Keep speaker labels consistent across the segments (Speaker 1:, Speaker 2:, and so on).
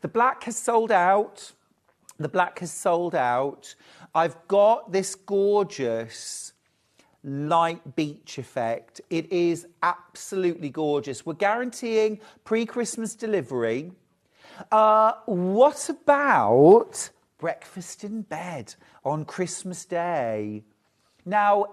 Speaker 1: The black has sold out. The black has sold out. I've got this gorgeous light beach effect. It is absolutely gorgeous. We're guaranteeing pre-Christmas delivery. What about breakfast in bed on Christmas Day? Now,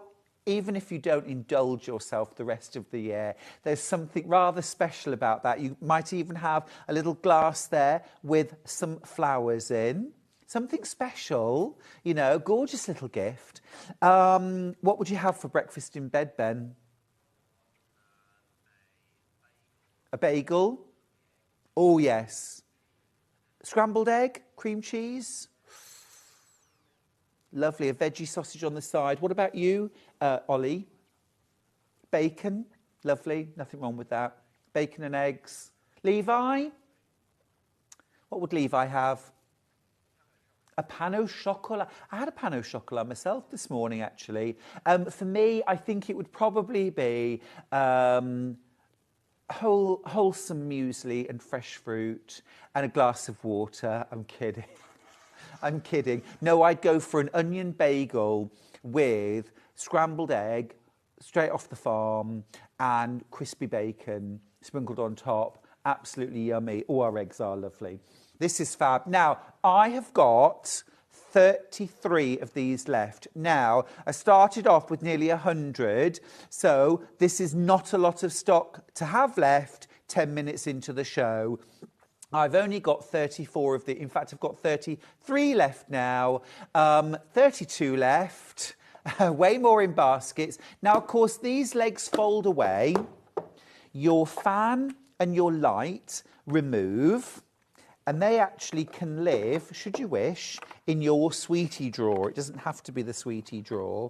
Speaker 1: even if you don't indulge yourself the rest of the year, there's something rather special about that. You might even have a little glass there with some flowers in. Something special, you know, gorgeous little gift. What would you have for breakfast in bed, Ben? A bagel? Oh, yes. Scrambled egg, cream cheese? Lovely, a veggie sausage on the side. What about you, Ollie? Bacon? Lovely, nothing wrong with that. Bacon and eggs. Levi? What would Levi have? A pan au chocolat. I had a pan au chocolat myself this morning, actually. For me, I think it would probably be wholesome muesli and fresh fruit and a glass of water. I'm kidding. I'm kidding. No, I'd go for an onion bagel with scrambled egg, straight off the farm, and crispy bacon sprinkled on top. Absolutely yummy. Oh, our eggs are lovely. This is fab. Now, I have got 33 of these left. Now, I started off with nearly 100, so this is not a lot of stock to have left 10 minutes into the show. I've only got 34 of the, in fact, I've got 33 left now, 32 left, way more in baskets. Now, of course, these legs fold away. Your fan and your light remove, and they actually can live, should you wish, in your sweetie drawer. It doesn't have to be the sweetie drawer.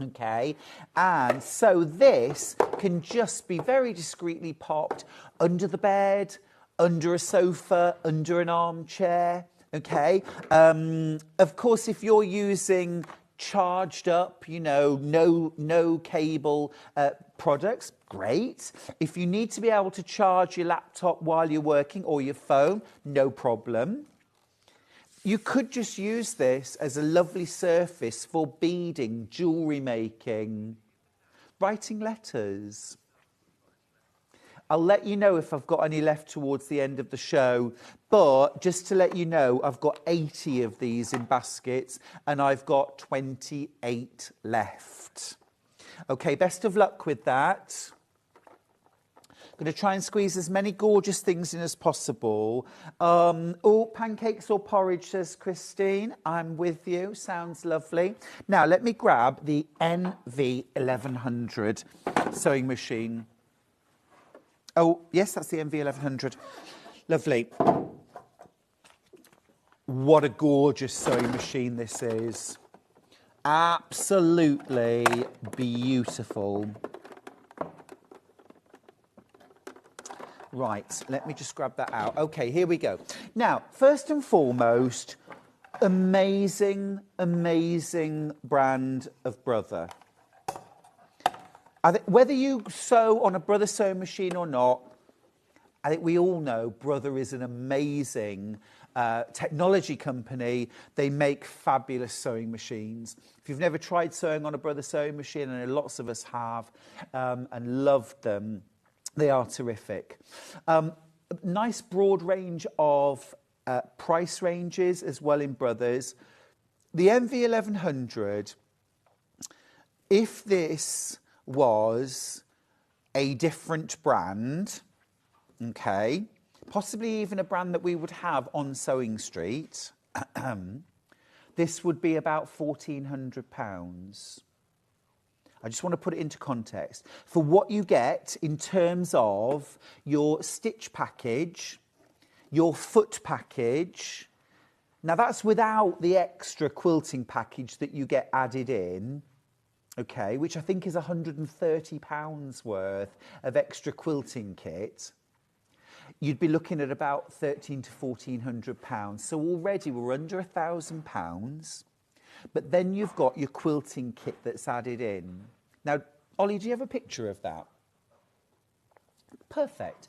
Speaker 1: Okay, and so this can just be very discreetly popped under the bed, under a sofa, under an armchair. Okay, of course, if you're using charged up, you know, no cable products, great. If you need to be able to charge your laptop while you're working or your phone, no problem. You could just use this as a lovely surface for beading, jewellery making, writing letters. I'll let you know if I've got any left towards the end of the show, but just to let you know, I've got 80 of these in baskets and I've got 28 left. Okay, best of luck with that. I'm going to try and squeeze as many gorgeous things in as possible. Oh, pancakes or porridge, says Christine. I'm with you. Sounds lovely. Now, let me grab the NV1100 sewing machine. Oh, yes, that's the NV1100. Lovely. What a gorgeous sewing machine this is. Absolutely beautiful. Right, let me just grab that out. Okay, here we go. Now, first and foremost, amazing, amazing brand of Brother. I think whether you sew on a Brother sewing machine or not, I think we all know Brother is an amazing technology company. They make fabulous sewing machines. If you've never tried sewing on a Brother sewing machine, and I know lots of us have, and loved them, they are terrific. Nice broad range of price ranges as well in Brothers. The NV1100, if this was a different brand, okay, possibly even a brand that we would have on Sewing Street, this would be about £1,400. I just want to put it into context. For what you get in terms of your stitch package, your foot package, now that's without the extra quilting package that you get added in, okay, which I think is £130 worth of extra quilting kit. You'd be looking at about £1,300 to £1,400. So already we're under £1,000. But then you've got your quilting kit that's added in. Now, Ollie, do you have a picture of that? Perfect.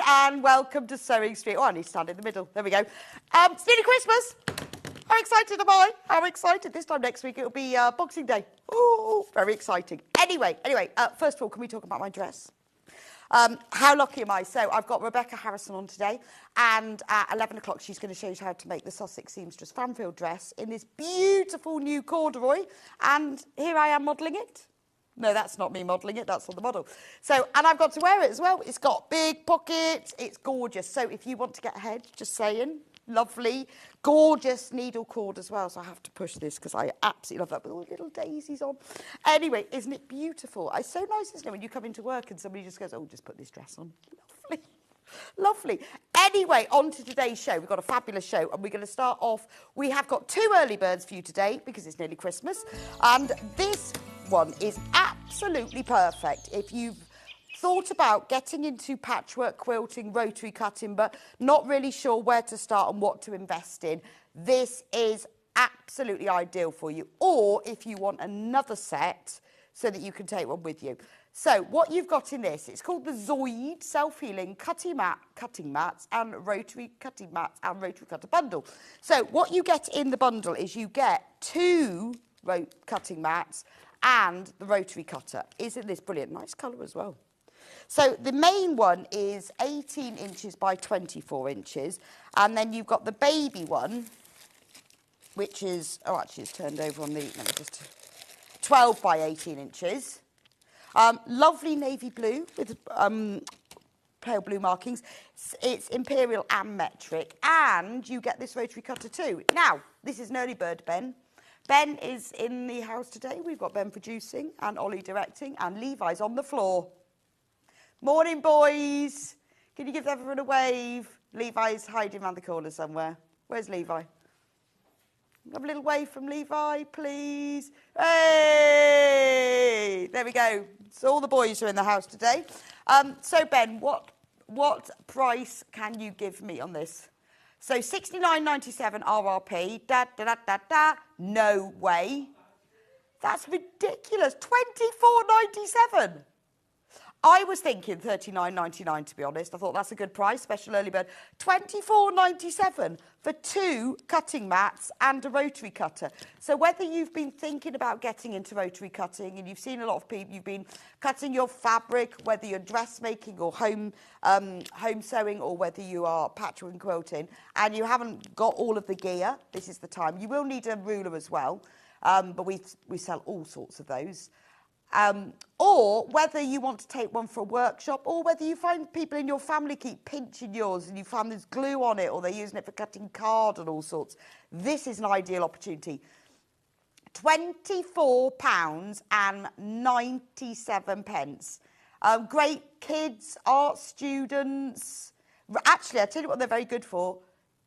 Speaker 2: and welcome to Sewing Street. Oh, I need to stand in the middle. There we go. It's nearly Christmas. How excited am I? How excited? This time next week it'll be Boxing Day. Oh, very exciting. Anyway, first of all, can we talk about my dress? How lucky am I? So I've got Rebecca Harrison on today, and at 11 o'clock she's going to show you how to make the Sussex seamstress Framfield dress in this beautiful new corduroy, and here I am modelling it. No, that's not me modelling it, that's on the model. So, and I've got to wear it as well. It's got big pockets, it's gorgeous. So if you want to get ahead, just saying, lovely, gorgeous needle cord as well. So I have to push this because I absolutely love that with all the little daisies on. Anyway, isn't it beautiful? It's so nice, isn't it, when you come into work and somebody just goes, oh, just put this dress on. Lovely. Lovely. Anyway, on to today's show. We've got a fabulous show, and we're going to start off. We have got 2 early birds for you today because it's nearly Christmas, and this one is absolutely perfect if you've thought about getting into patchwork quilting, rotary cutting, but not really sure where to start and what to invest in. This is absolutely ideal for you. Or if you want another set so that you can take one with you. So what you've got in this, it's called the Zoid Self-Healing Cutting Mats and Rotary Cutting Mats and Rotary Cutter Bundle. So what you get in the bundle is you get 2 cutting mats and the rotary cutter. Isn't this brilliant? Nice colour as well. So the main one is 18 inches by 24 inches. And then you've got the baby one, which is, oh, actually it's turned over on the, let me just, 12 by 18 inches. Lovely navy blue with pale blue markings. It's imperial and metric. And you get this rotary cutter too. Now, this is an early bird, Ben. Ben is in the house today. We've got Ben producing and Ollie directing, and Levi's on the floor. Morning, boys. Can you give everyone a wave? Levi's hiding around the corner somewhere. Where's Levi? Have a little wave from Levi, please. Hey! There we go. So all the boys are in the house today. So, Ben, what price can you give me on this? So £69.97 RRP, no way. That's ridiculous, £24.97. I was thinking £39.99 to be honest. I thought that's a good price, special early bird. £24.97 for 2 cutting mats and a rotary cutter. So whether you've been thinking about getting into rotary cutting, and you've seen a lot of people, you've been cutting your fabric, whether you're dressmaking or home sewing, or whether you are patchwork and quilting, and you haven't got all of the gear, this is the time. You will need a ruler as well, but we sell all sorts of those. Or whether you want to take one for a workshop, or whether you find people in your family keep pinching yours and you find there's glue on it, or they're using it for cutting card and all sorts. This is an ideal opportunity. £24.97. Great kids, art students. Actually, I tell you what they're very good for.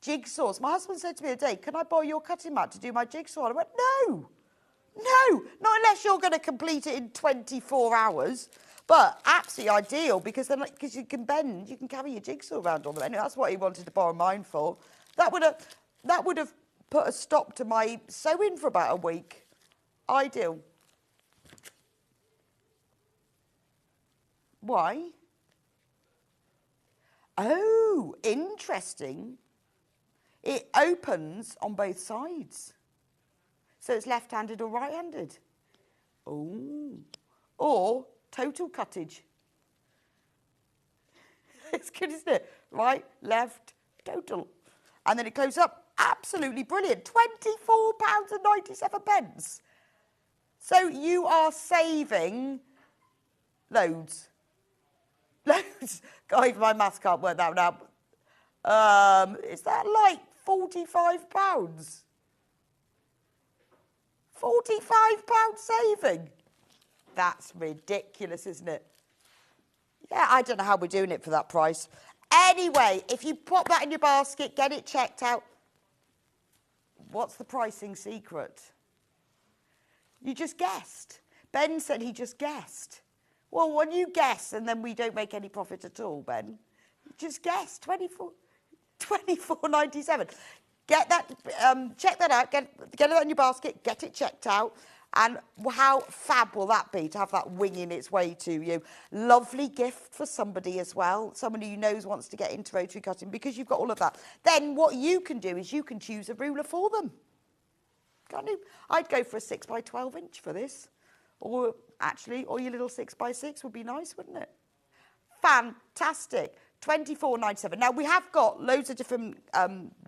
Speaker 2: Jigsaws. My husband said to me the other day, can I borrow your cutting mat to do my jigsaw? And I went, no. No, not unless you're going to complete it in 24 hours. But absolutely ideal because then, because you can bend, you can carry your jigsaw around on them. Anyway, that's what he wanted to borrow mine for. That would have put a stop to my sewing for about a week. Ideal. Why? Oh, interesting. It opens on both sides. So it's left-handed or right-handed. Oh. Or total cuttage. It's good, isn't it? Right, left, total. And then it closes up. Absolutely brilliant. £24.97. So you are saving loads. Loads. God, even my maths can't work that one out. Is that like £45? £45 saving. That's ridiculous, isn't it? Yeah, I don't know how we're doing it for that price. Anyway, if you pop that in your basket, get it checked out. What's the pricing secret? You just guessed. Ben said he just guessed. Well, when you guess and then we don't make any profit at all, Ben, you just guess. £24.97. Get that, check that out, get it in your basket, get it checked out. And how fab will that be to have that winging its way to you? Lovely gift for somebody as well, somebody who knows wants to get into rotary cutting, because you've got all of that. Then what you can do is you can choose a ruler for them. Can't you? I'd go for a 6 by 12 inch for this. Or actually, or your little 6 by 6 would be nice, wouldn't it? Fantastic. 24.97. Now, we have got loads of different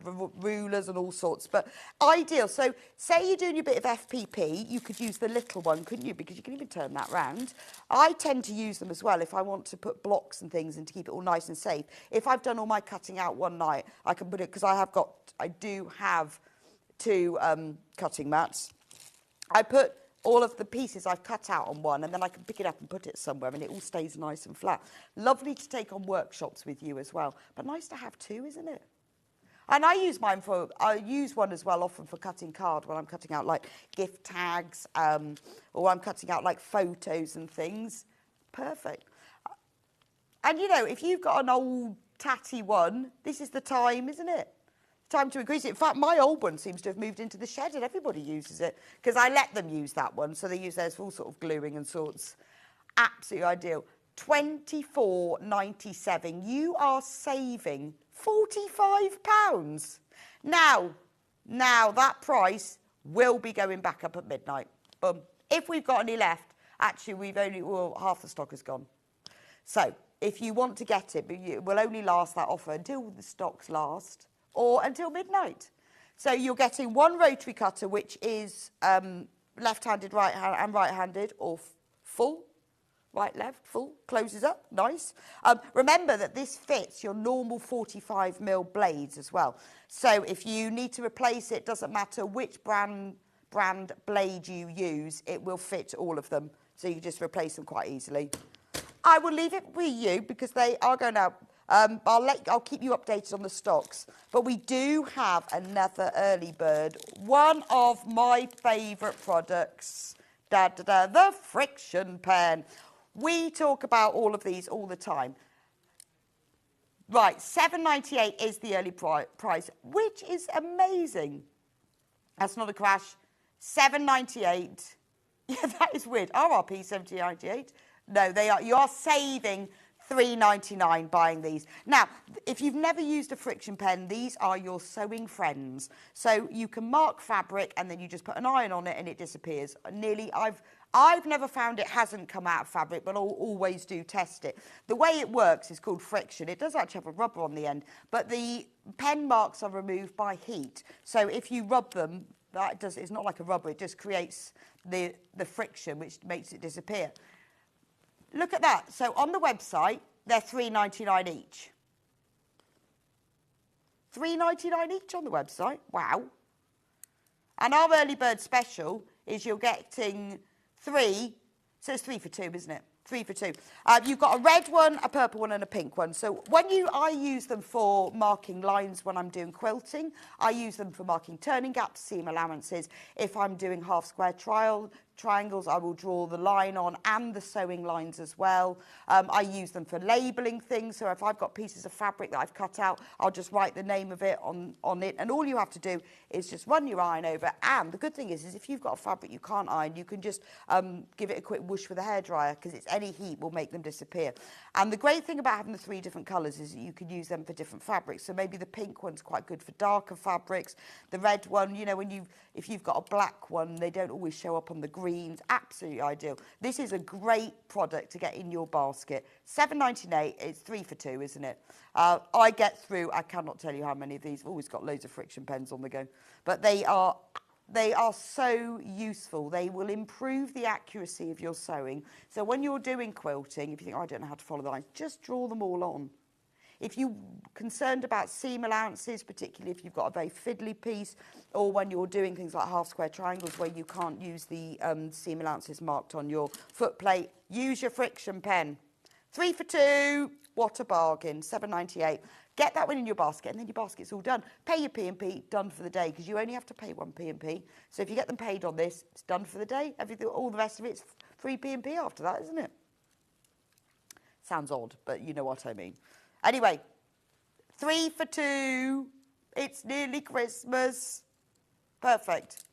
Speaker 2: rulers and all sorts, but ideal. So, say you're doing your bit of FPP, you could use the little one, couldn't you? Because you can even turn that round. I tend to use them as well if I want to put blocks and things and to keep it all nice and safe. If I've done all my cutting out one night, I can put it, because I do have 2 cutting mats. I put all of the pieces I've cut out on one, and then I can pick it up and put it somewhere, and it all stays nice and flat. Lovely to take on workshops with you as well, but nice to have 2, isn't it? And I use one as well often for cutting card when I'm cutting out like gift tags, or I'm cutting out like photos and things. Perfect. And you know, if you've got an old tatty one, this is the time, isn't it? Time to increase it. In fact, my old one seems to have moved into the shed and everybody uses it because I let them use that one. So they use theirs for all sort of gluing and sorts. Absolutely ideal. £24.97. You are saving £45. Now that price will be going back up at midnight. If we've got any left, actually half the stock is gone. So if you want to get it, but it will only last that offer until the stocks last, or until midnight. So you're getting one rotary cutter, which is left-handed, right-handed, or full, right, left, full, closes up, nice. Remember that this fits your normal 45mm blades as well. So if you need to replace it, doesn't matter which brand blade you use, it will fit all of them. So you can just replace them quite easily. I will leave it with you because they are going out. I'll keep you updated on the stocks. But we do have another early bird. One of my favourite products, the Frixion pen. We talk about all of these all the time. Right, £7.98 is the early price, which is amazing. That's not a crash. £7.98. Yeah, that is weird. RRP £17.98. No, you are saving £3.99 buying these. Now, if you've never used a Frixion pen, these are your sewing friends. So you can mark fabric and then you just put an iron on it and it disappears. I've never found it hasn't come out of fabric, but I'll always do test it. The way it works is called Frixion. It does actually have a rubber on the end, but the pen marks are removed by heat. So if you rub them, it's not like a rubber, it just creates the friction, which makes it disappear. Look at that. So on the website, they're £3.99 each. £3.99 each on the website. Wow. And our early bird special is you're getting 3. So it's 3 for 2, isn't it? 3 for 2. You've got a red one, a purple one, and a pink one. So I use them for marking lines when I'm doing quilting. I use them for marking turning gaps, seam allowances. If I'm doing half square triangles, I will draw the line on and the sewing lines as well. I use them for labelling things. So if I've got pieces of fabric that I've cut out, I'll just write the name of it on it. And all you have to do is just run your iron over. And the good thing is if you've got a fabric you can't iron, you can just give it a quick whoosh with a hairdryer because any heat will make them disappear. And the great thing about having the 3 different colours is that you can use them for different fabrics. So maybe the pink one's quite good for darker fabrics. The red one, you know, if you've got a black one, they don't always show up on the greens. Absolutely ideal. This is a great product to get in your basket. £7.98, it's 3 for 2, isn't it? I get through, I cannot tell you how many of these. I've always got loads of Frixion pens on the go. But they are so useful. They will improve the accuracy of your sewing. So when you're doing quilting, if you think, I don't know how to follow the lines, just draw them all on. If you're concerned about seam allowances, particularly if you've got a very fiddly piece, or when you're doing things like half square triangles where you can't use the seam allowances marked on your foot plate, use your Frixion pen. 3 for 2, what a bargain, £7.98. Get that one in your basket, and then your basket's all done. Pay your P&P, done for the day, because you only have to pay one P&P. So if you get them paid on this, it's done for the day. Everything, all the rest of it's free P&P after that, isn't it? Sounds odd, but you know what I mean. Anyway, 3 for 2. It's nearly Christmas. Perfect.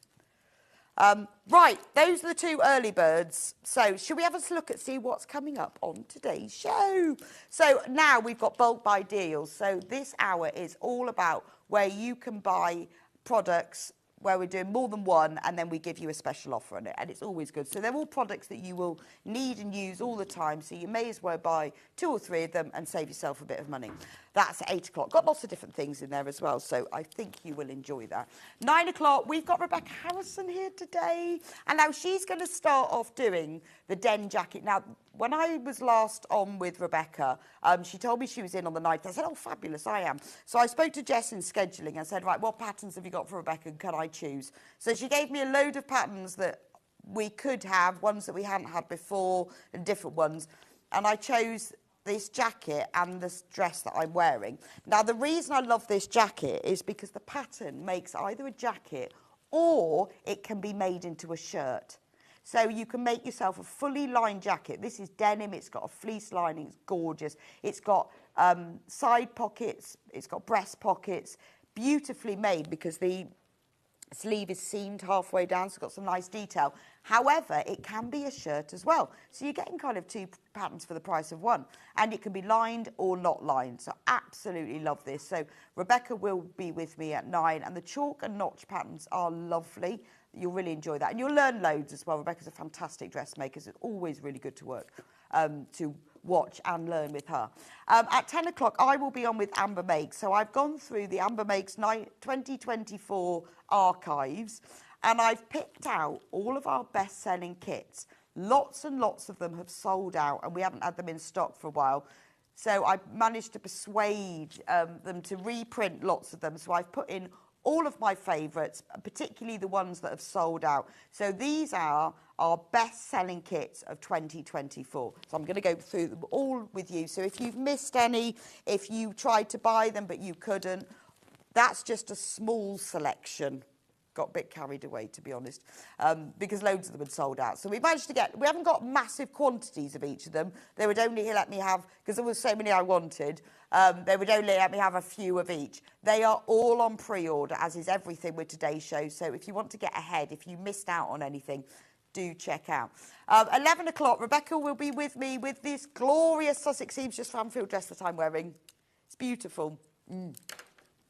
Speaker 2: Right, those are the 2 early birds. So should we have a look at see what's coming up on today's show? So now we've got bulk buy deals. So this hour is all about where you can buy products where we're doing more than one and then we give you a special offer on it, and it's always good. So they're all products that you will need and use all the time, so you may as well buy 2 or 3 of them and save yourself a bit of money. That's at 8 o'clock. Got lots of different things in there as well, so I think you will enjoy that. 9 o'clock, we've got Rebecca Harrison here today, and now she's going to start off doing the Den jacket. Now, when I was last on with Rebecca, she told me she was in on the night. I said, oh, fabulous, I am. So I spoke to Jess in scheduling and said, right, what patterns have you got for Rebecca and can I choose? So she gave me a load of patterns that we could have, ones that we hadn't had before and different ones. And I chose this jacket and this dress that I'm wearing. Now, the reason I love this jacket is because the pattern makes either a jacket or it can be made into a shirt. So you can make yourself a fully lined jacket. This is denim. It's got a fleece lining. It's gorgeous. It's got side pockets. It's got breast pockets. Beautifully made because the sleeve is seamed halfway down, so it's got some nice detail. However, it can be a shirt as well. So you're getting kind of 2 patterns for the price of 1. And it can be lined or not lined. So absolutely love this. So Rebecca will be with me at 9. And the chalk and notch patterns are lovely. You'll really enjoy that. And you'll learn loads as well. Rebecca's a fantastic dressmaker. So it's always really good to work, to watch and learn with her. At 10 o'clock, I will be on with Amber Makes. So I've gone through the Amber Makes 2024 archives, and I've picked out all of our best-selling kits. Lots and lots of them have sold out, and we haven't had them in stock for a while. So I managed to persuade them to reprint lots of them. So I've put in all of my favourites, particularly the ones that have sold out. So these are our best-selling kits of 2024. So I'm going to go through them all with you. So if you've missed any, if you tried to buy them but you couldn't, that's just a small selection. Got a bit carried away, to be honest, because loads of them had sold out. So we managed to get, we haven't got massive quantities of each of them. They would only let me have, because there were so many I wanted, they would only let me have a few of each. They are all on pre-order, as is everything with today's show. So if you want to get ahead, if you missed out on anything, do check out. 11 o'clock, Rebecca will be with me with this glorious Sussex Seamstress Framfield dress that I'm wearing. It's beautiful.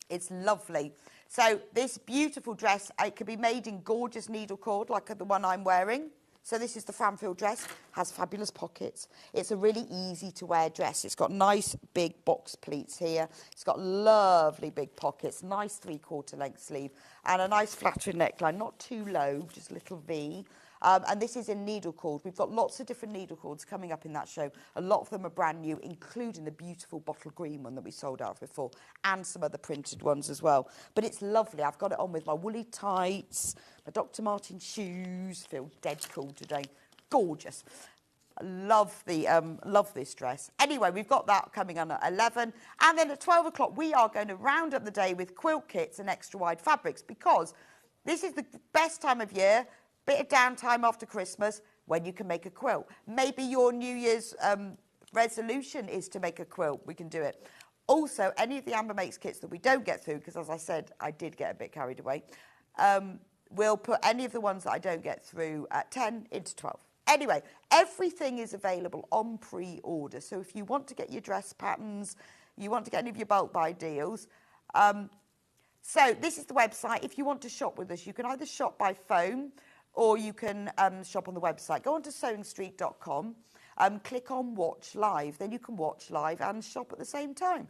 Speaker 2: It's lovely. So this beautiful dress, it can be made in gorgeous needle cord like the one I'm wearing. So this is the Framfield dress, has fabulous pockets. It's a really easy to wear dress. It's got nice big box pleats here. It's got lovely big pockets, nice 3/4 length sleeve, and a nice flattering neckline, not too low, just a little V. And this is in needle cord. We've got lots of different needle cords coming up in that show. A lot of them are brand new, including the beautiful bottle green one that we sold out before, and some other printed ones as well. But it's lovely. I've got it on with my woolly tights, my Dr. Martens shoes. Feel dead cool today. Gorgeous. I love this dress. Anyway, we've got that coming on at 11. And then at 12 o'clock, we are going to round up the day with quilt kits and extra wide fabrics, because this is the best time of year. Bit of downtime after Christmas when you can make a quilt. Maybe your New Year's resolution is to make a quilt. We can do it. Also, any of the Amber Makes kits that we don't get through, because as I said, I did get a bit carried away, we'll put any of the ones that I don't get through at 10 into 12. Anyway, everything is available on pre-order. So if you want to get your dress patterns, you want to get any of your bulk buy deals, so this is the website. If you want to shop with us, you can either shop by phone or you can shop on the website. Go on to sewingstreet.com, click on Watch Live. Then you can watch live and shop at the same time.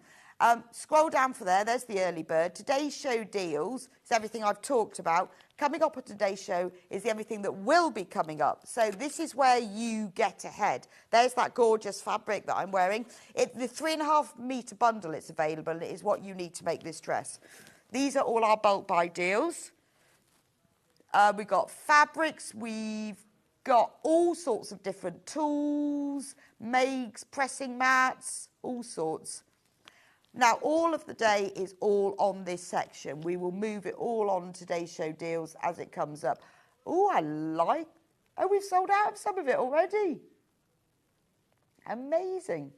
Speaker 2: Scroll down for there. There's the early bird. Today's show deals is everything I've talked about. Coming up at today's show is everything that will be coming up. So this is where you get ahead. There's that gorgeous fabric that I'm wearing. The 3.5 metre bundle it's available, and it is what you need to make this dress. These are all our bulk buy deals. We've got fabrics, we've got all sorts of different tools, makes, pressing mats, all sorts. Now, all of the day is all on this section. We will move it all on today's show deals as it comes up. Oh, we've sold out of some of it already. Amazing.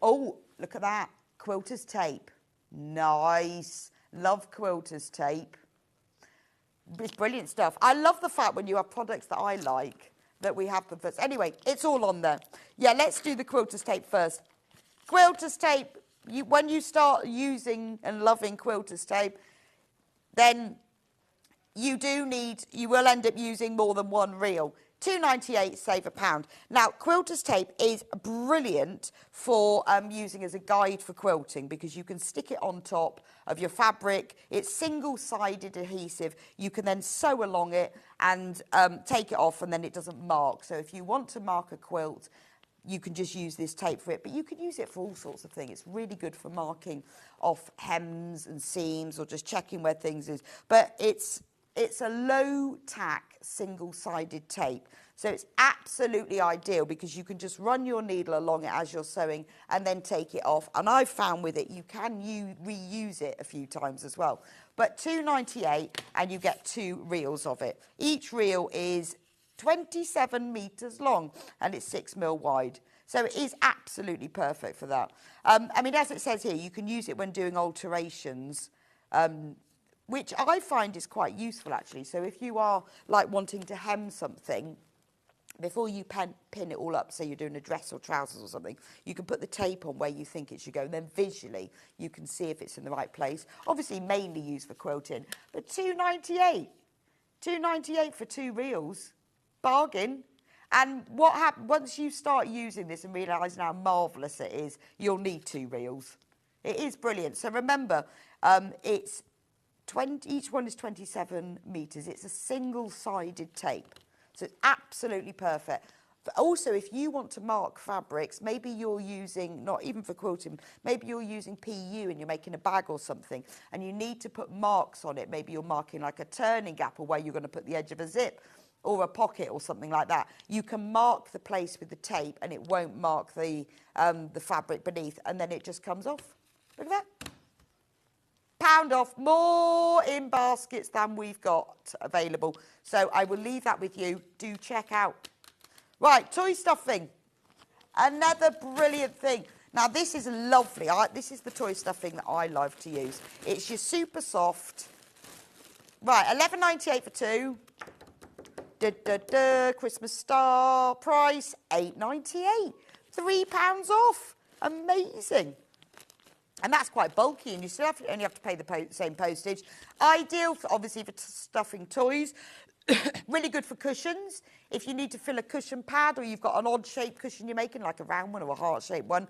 Speaker 2: Oh, look at that. Quilter's tape. Nice. Love quilter's tape. It's brilliant stuff. I love the fact when you have products that I like, that we have them first. Anyway, it's all on there. Yeah, let's do the quilter's tape first. Quilter's tape, when you start using and loving quilter's tape, then you will end up using more than one reel. £2.98, save £1. Now, quilter's tape is brilliant for using as a guide for quilting because you can stick it on top of your fabric. It's single-sided adhesive. You can then sew along it and take it off, and then it doesn't mark. So if you want to mark a quilt, you can just use this tape for it, but you can use it for all sorts of things. It's really good for marking off hems and seams or just checking where things is. But it's a low-tack, single-sided tape. So it's absolutely ideal because you can just run your needle along it as you're sewing and then take it off. And I've found with it, you can reuse it a few times as well. But £2.98 and you get 2 reels of it. Each reel is 27 metres long and it's 6mm wide. So it is absolutely perfect for that. I mean, as it says here, you can use it when doing alterations, which I find is quite useful actually. So if you are like wanting to hem something, before you pin it all up, say you're doing a dress or trousers or something, you can put the tape on where you think it should go, and then visually you can see if it's in the right place. Obviously mainly used for quilting, but £2.98 for 2 reels, bargain. And what happens once you start using this and realising how marvellous it is, you'll need 2 reels. It is brilliant. So remember, it's each one is 27 metres. It's a single-sided tape. So it's absolutely perfect. But also, if you want to mark fabrics, maybe you're using, not even for quilting, maybe you're using PU and you're making a bag or something, and you need to put marks on it. Maybe you're marking like a turning gap or where you're going to put the edge of a zip or a pocket or something like that. You can mark the place with the tape and it won't mark the fabric beneath, and then it just comes off. Look at that. £1 off, more in baskets than we've got available. So I will leave that with you. Do check out. Right, toy stuffing. Another brilliant thing. Now, this is lovely. This is the toy stuffing that I love to use. It's your super soft. Right, £11.98 for 2. Christmas star price, £8.98. £3 off. Amazing. And that's quite bulky, and you still only have to pay the same postage. Ideal, for, obviously, for stuffing toys. Really good for cushions. If you need to fill a cushion pad or you've got an odd-shaped cushion you're making, like a round one or a heart-shaped one.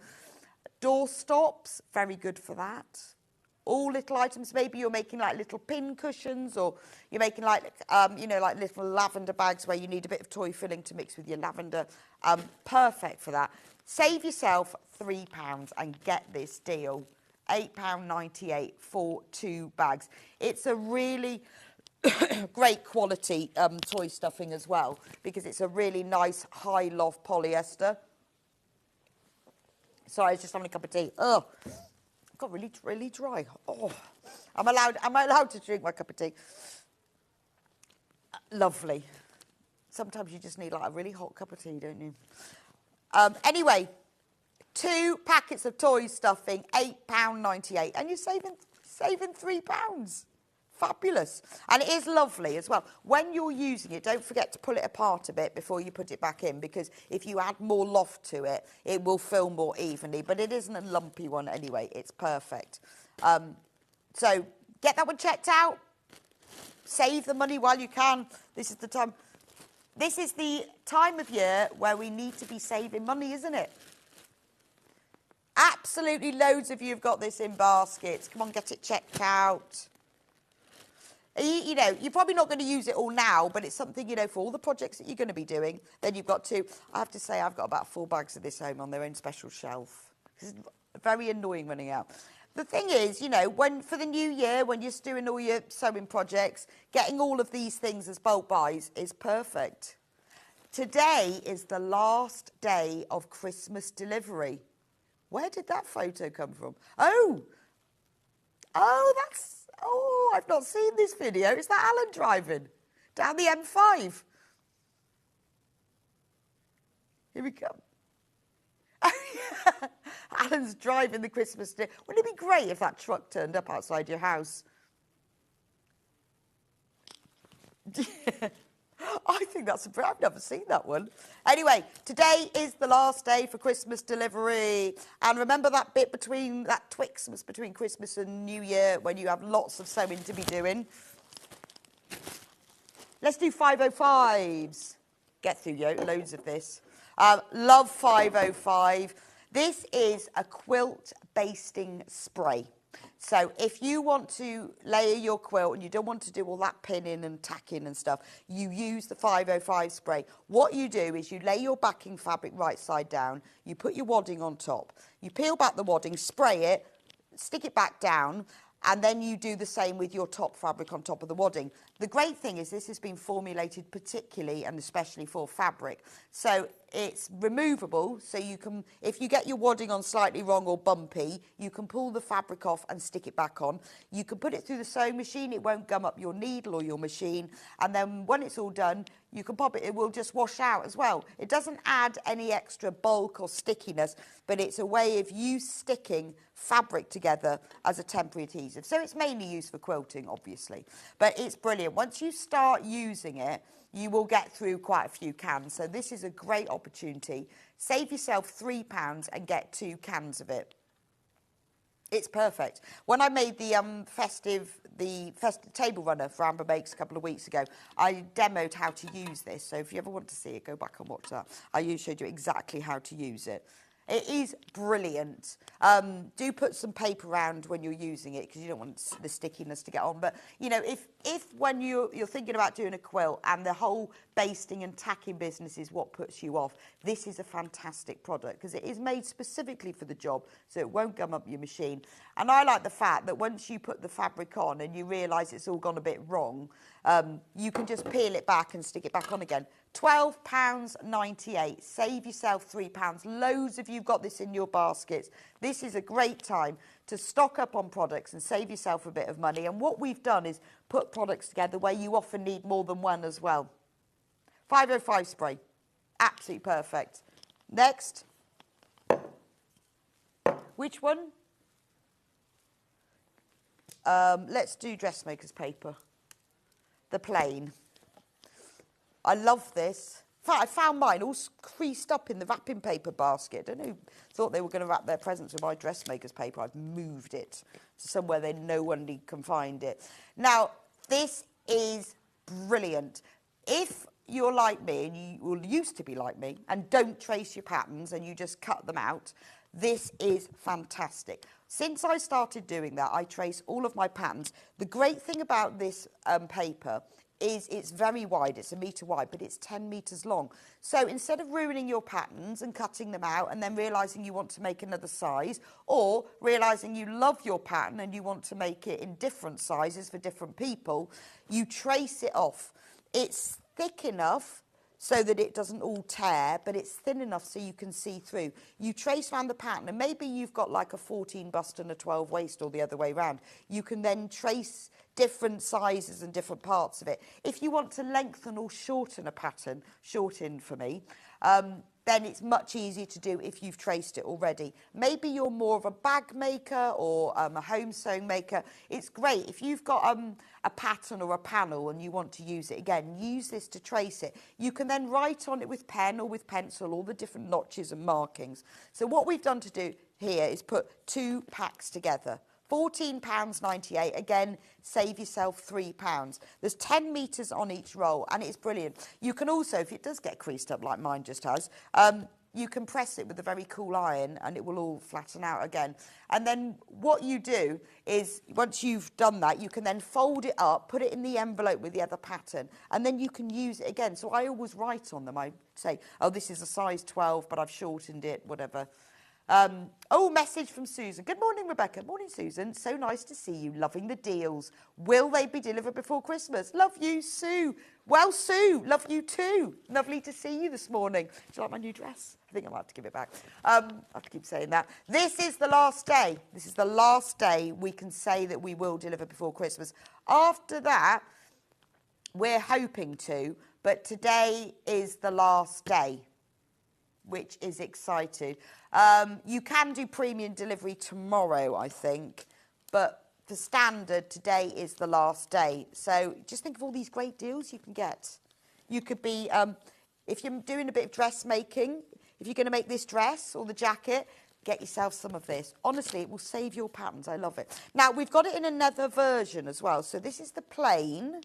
Speaker 2: Doorstops, very good for that. All little items. Maybe you're making like little pin cushions, or you're making like, like little lavender bags where you need a bit of toy filling to mix with your lavender. Perfect for that. Save yourself £3 and get this deal. £8.98 for 2 bags. It's a really great quality toy stuffing as well, because it's a really nice high loft polyester. Sorry, I was just having a cup of tea. Oh, I've got really, really dry. Oh, am I allowed to drink my cup of tea? Lovely. Sometimes you just need like a really hot cup of tea, don't you? Anyway, 2 packets of toy stuffing, £8.98, and you're saving £3. Fabulous. And it is lovely as well. When you're using it, don't forget to pull it apart a bit before you put it back in, because if you add more loft to it, it will fill more evenly. But it isn't a lumpy one anyway. It's perfect. So get that one checked out. Save the money while you can. This is the time. This is the time of year where we need to be saving money, isn't it? Absolutely loads of you have got this in baskets. Come on, get it checked out. You know, you're probably not going to use it all now, but it's something, you know, for all the projects that you're going to be doing. Then you've got to, I have to say, I've got about 4 bags of this home on their own special shelf. It's very annoying running out. The thing is, you know, for the new year, when you're doing all your sewing projects, getting all of these things as bulk buys is perfect. Today is the last day of Christmas delivery. Where did that photo come from? Oh, I've not seen this video. Is that Alan driving down the M5? Here we come. Alan's driving the Christmas day. Wouldn't it be great if that truck turned up outside your house? I think that's I've never seen that one. Anyway, today is the last day for Christmas delivery. And remember that bit between, that Twixmas between Christmas and New Year when you have lots of sewing to be doing? Let's do 505s. Get through loads of this. Love 505. This is a quilt basting spray. So if you want to layer your quilt and you don't want to do all that pinning and tacking and stuff, you use the 505 spray. What you do is you lay your backing fabric right side down, you put your wadding on top, you peel back the wadding, spray it, stick it back down, and then you do the same with your top fabric on top of the wadding. The great thing is this has been formulated particularly and especially for fabric. So it's removable, so you can, if you get your wadding on slightly wrong or bumpy, you can pull the fabric off and stick it back on. You can put it through the sewing machine, it won't gum up your needle or your machine, and then when it's all done, you can pop it, it will just wash out as well. It doesn't add any extra bulk or stickiness, but it's a way of you sticking fabric together as a temporary adhesive. So it's mainly used for quilting, obviously, but it's brilliant. Once you start using it, you will get through quite a few cans. So this is a great opportunity. Save yourself £3 and get 2 cans of it. It's perfect. When I made the festive table runner for Amber Makes a couple of weeks ago, I demoed how to use this. So if you ever want to see it, go back and watch that. I showed you exactly how to use it. It is brilliant. Do put some paper around when you're using it because you don't want the stickiness to get on. But, you know, if when you're thinking about doing a quilt and the whole basting and tacking business is what puts you off, this is a fantastic product because it is made specifically for the job, so it won't gum up your machine. And I like the fact that once you put the fabric on and you realise it's all gone a bit wrong, you can just peel it back and stick it back on again. £12.98. Save yourself £3. Loads of you've got this in your baskets. This is a great time to stock up on products and save yourself a bit of money. And what we've done is put products together where you often need more than one as well. 505 spray. Absolutely perfect. Next. Which one? Let's do Dressmaker's paper. The plain. I love this. In fact, I found mine all creased up in the wrapping paper basket. I don't know who thought they were going to wrap their presents with my Dressmaker's paper. I've moved it to somewhere no one can find it. Now, this is brilliant. If you're like me, and you will used to be like me, and don't trace your patterns and you just cut them out, this is fantastic. Since I started doing that, I trace all of my patterns. The great thing about this paper is it's very wide, it's 1 metre wide, but it's 10 metres long. So instead of ruining your patterns and cutting them out and then realising you want to make another size, or realising you love your pattern and you want to make it in different sizes for different people, you trace it off. It's thick enough so that it doesn't all tear, but it's thin enough so you can see through. You trace around the pattern, and maybe you've got like a 14 bust and a 12 waist or the other way around. You can then trace different sizes and different parts of it. If you want to lengthen or shorten a pattern, shorten for me, then it's much easier to do if you've traced it already. Maybe you're more of a bag maker or a home sewing maker. It's great. If you've got a pattern or a panel and you want to use it again, use this to trace it. You can then write on it with pen or with pencil all the different notches and markings. So what we've done to do here is put 2 packs together. £14.98. Again, save yourself £3. There's 10 metres on each roll, and it's brilliant. You can also, if it does get creased up like mine just has, you can press it with a very cool iron and it will all flatten out again. And then what you do is, once you've done that, you can then fold it up, put it in the envelope with the other pattern, and then you can use it again. So I always write on them. I say, oh, this is a size 12, but I've shortened it, whatever. Oh, message from Susan. Good morning, Rebecca. Morning, Susan. So nice to see you. Loving the deals. Will they be delivered before Christmas? Love you, Sue. Well, Sue, love you too. Lovely to see you this morning. Do you like my new dress? I think I might have to give it back. I have to keep saying that. This is the last day. This is the last day we can say that we will deliver before Christmas. After that, we're hoping to, but today is the last day, which is exciting. You can do premium delivery tomorrow, I think, but for standard, today is the last day. So just think of all these great deals you can get. You could be, if you're doing a bit of dressmaking, if you're going to make this dress or the jacket, get yourself some of this. Honestly, it will save your patterns. I love it. Now, we've got it in another version as well. So this is the plain.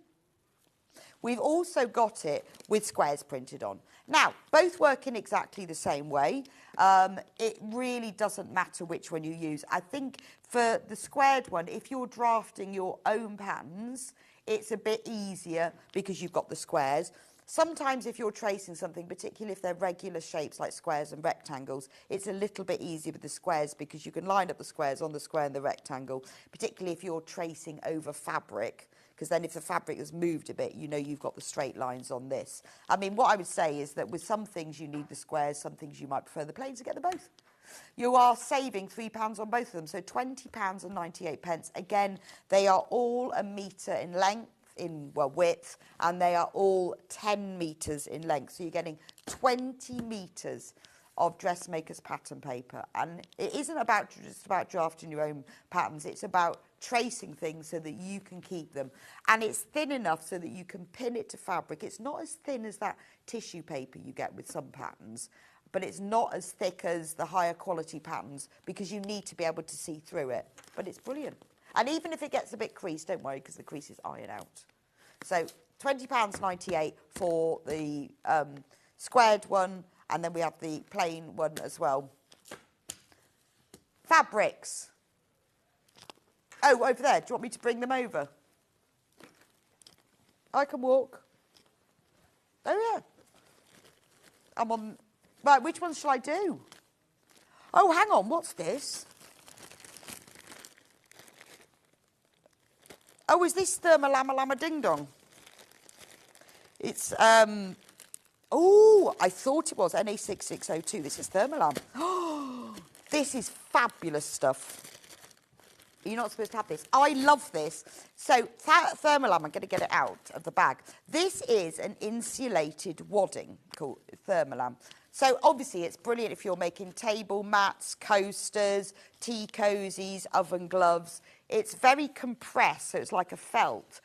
Speaker 2: We've also got it with squares printed on. Now, both work in exactly the same way. It really doesn't matter which one you use. I think for the squared one, if you're drafting your own patterns, it's a bit easier because you've got the squares. Sometimes if you're tracing something, particularly if they're regular shapes like squares and rectangles, it's a little bit easier with the squares because you can line up the squares on the square and the rectangle, particularly if you're tracing over fabric. Because then if the fabric has moved a bit, you know you've got the straight lines on this. I mean, what I would say is that with some things you need the squares, some things you might prefer the plains, to get them both. You are saving £3 on both of them, so £20.98. Again, they are all a metre in length, width, and they are all 10 metres in length. So you're getting 20 metres of Dressmaker's pattern paper. And it isn't about just about drafting your own patterns, it's about tracing things so that you can keep them. And it's thin enough so that you can pin it to fabric. It's not as thin as that tissue paper you get with some patterns, but it's not as thick as the higher quality patterns because you need to be able to see through it. But it's brilliant. And even if it gets a bit creased, don't worry, because the creases iron out. So £20.98 for the squared one, and then we have the plain one as well. Fabrics. Oh, over there. Do you want me to bring them over? I can walk. Oh, yeah. I'm on... Right, which one shall I do? Oh, hang on. What's this? Oh, is this Thermalama Lama Ding Dong? It's, oh, I thought it was NA6602. This is Thermalam. Oh, this is fabulous stuff. You're not supposed to have this. I love this. So, Thermalam, I'm going to get it out of the bag. This is an insulated wadding called Thermalam. So, obviously, it's brilliant if you're making table mats, coasters, tea cozies, oven gloves. It's very compressed, so it's like a felt.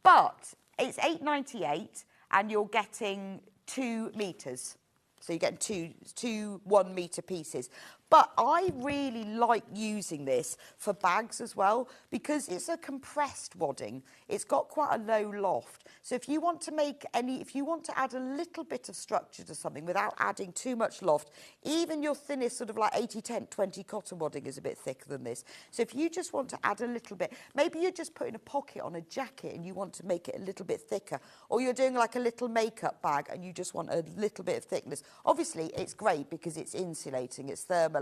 Speaker 2: But it's £8.98 and you're getting 2 metres. So you're getting two 1 metre pieces. But I really like using this for bags as well because it's a compressed wadding. It's got quite a low loft. So if you want to if you want to add a little bit of structure to something without adding too much loft, even your thinnest sort of like 80-10-20 cotton wadding is a bit thicker than this. So if you just want to add a little bit, maybe you're just putting a pocket on a jacket and you want to make it a little bit thicker, or you're doing like a little makeup bag and you just want a little bit of thickness. Obviously, it's great because it's insulating, it's Thermalam.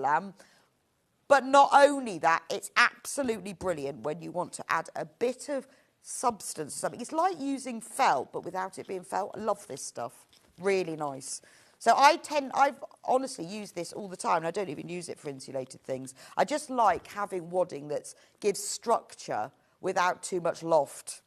Speaker 2: But not only that, it's absolutely brilliant when you want to add a bit of substance to something. It's like using felt, but without it being felt. I love this stuff. Really nice. So I've honestly used this all the time, and I don't even use it for insulated things. I just like having wadding that gives structure without too much loft.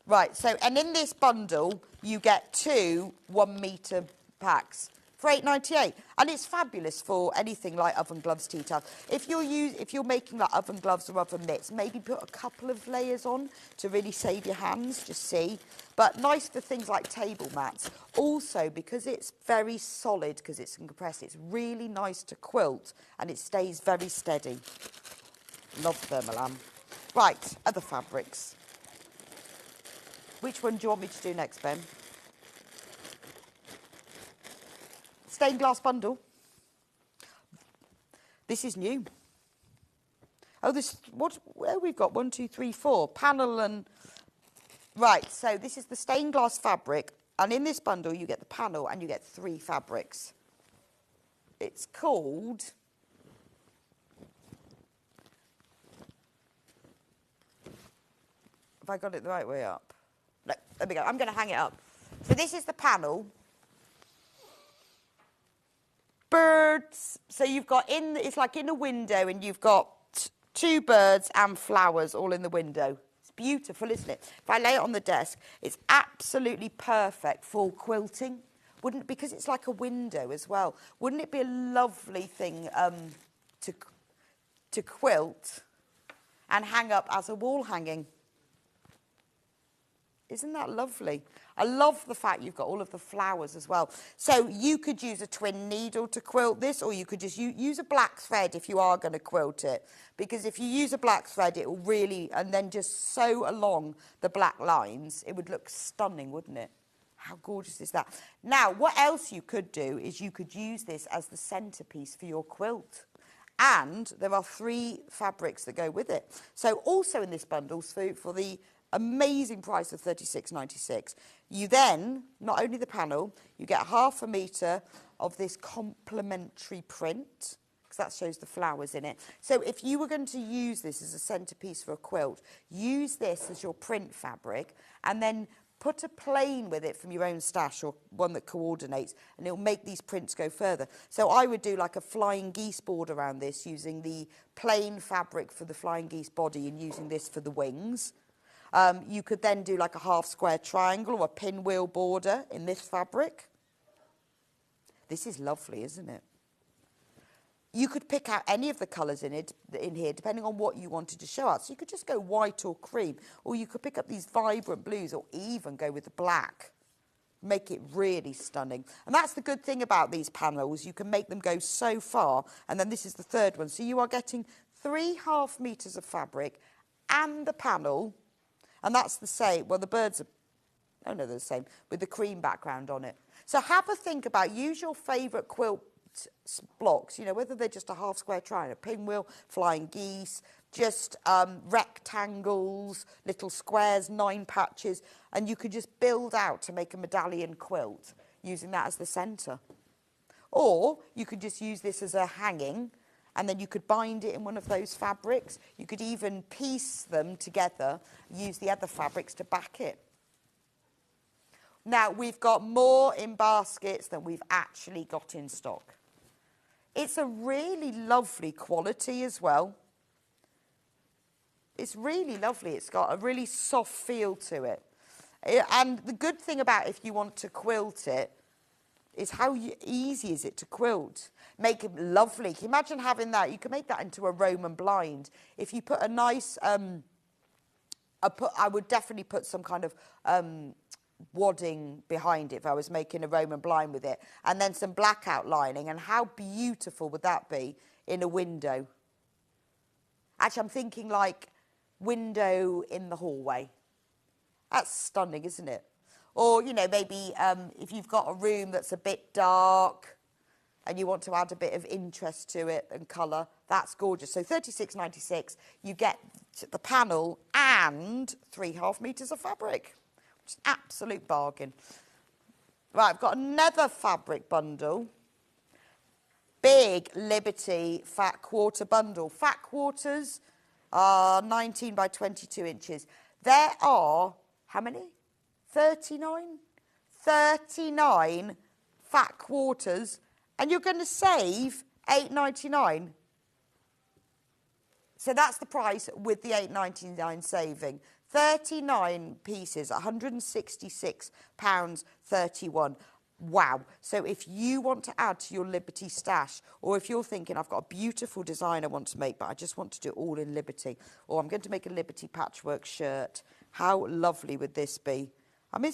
Speaker 2: Right, so, and in this bundle, you get 2 1 metre packs for £8.98, and it's fabulous for anything like oven gloves, tea towels. If you're making like oven gloves or oven mitts, maybe put a couple of layers on to really save your hands. Just see, but nice for things like table mats. Also, because it's very solid, because it's compressed, it's really nice to quilt, and it stays very steady. Love Thermalam. Right, other fabrics. Which one do you want me to do next, Ben? Stained glass bundle. This is new. Oh, we've got 1, 2, 3, 4 panel and right. So this is the stained glass fabric, and in this bundle you get the panel and you get 3 fabrics. It's called have I got it the right way up? No, there we go. I'm going to hang it up. So this is the panel. Birds. So you've got it's like in a window, and you've got 2 birds and flowers all in the window. It's beautiful, isn't it? If I lay it on the desk, it's absolutely perfect for quilting. Wouldn't it? Because it's like a window as well. Wouldn't it be a lovely thing to quilt? and hang up as a wall hanging. Isn't that lovely? I love the fact you've got all of the flowers as well. So you could use a twin needle to quilt this, or you could just use a black thread if you are going to quilt it. Because if you use a black thread, it will really, and then just sew along the black lines, it would look stunning, wouldn't it? How gorgeous is that? Now, what else you could do is you could use this as the centerpiece for your quilt. And there are 3 fabrics that go with it. So also in this bundle, for the amazing price of £36.96, you then, not only the panel, you get 1/2 metre of this complementary print, because that shows the flowers in it. So if you were going to use this as a centrepiece for a quilt, use this as your print fabric, and then put a plain with it from your own stash, or one that coordinates, and it'll make these prints go further. So I would do like a flying geese border around this, using the plain fabric for the flying geese body and using this for the wings. You could then do like a 1/2 square triangle or a pinwheel border in this fabric. This is lovely, isn't it? You could pick out any of the colours in here, depending on what you wanted to show us. So you could just go white or cream, or you could pick up these vibrant blues, or even go with the black. Make it really stunning. And that's the good thing about these panels. You can make them go so far. And then this is the 3rd one. So you are getting 3.5 metres of fabric and the panel. And that's the same. Well, the birds are, oh no, they're the same, with the cream background on it. So have a think about, use your favourite quilt blocks, you know, whether they're just a 1/2 square triangle, pinwheel, flying geese, just rectangles, little squares, 9 patches, and you could just build out to make a medallion quilt using that as the centre. Or you could just use this as a hanging, and then you could bind it in one of those fabrics. You could even piece them together, use the other fabrics to back it. Now, we've got more in baskets than we've actually got in stock. It's a really lovely quality as well. It's really lovely. It's got a really soft feel to it. And the good thing about if you want to quilt it is how easy is it to quilt. Make it lovely. Can you imagine having that? You can make that into a Roman blind. If you put a nice, I would definitely put some kind of wadding behind it if I was making a Roman blind with it, and then some black outlining, and how beautiful would that be in a window? Actually, I'm thinking like window in the hallway. That's stunning, isn't it? Or, you know, maybe if you've got a room that's a bit dark and you want to add a bit of interest to it and colour, that's gorgeous. So £36.96, you get the panel and 3.5 metres of fabric. Which is an absolute bargain. Right, I've got another fabric bundle. Big Liberty fat quarter bundle. Fat quarters are 19 by 22 inches. There are, how many? 39? 39 fat quarters, and you're going to save £8.99. So that's the price with the £8.99 saving. 39 pieces, £166.31. Wow. So if you want to add to your Liberty stash, or if you're thinking, I've got a beautiful design I want to make, but I just want to do it all in Liberty, or I'm going to make a Liberty patchwork shirt, how lovely would this be? I mean,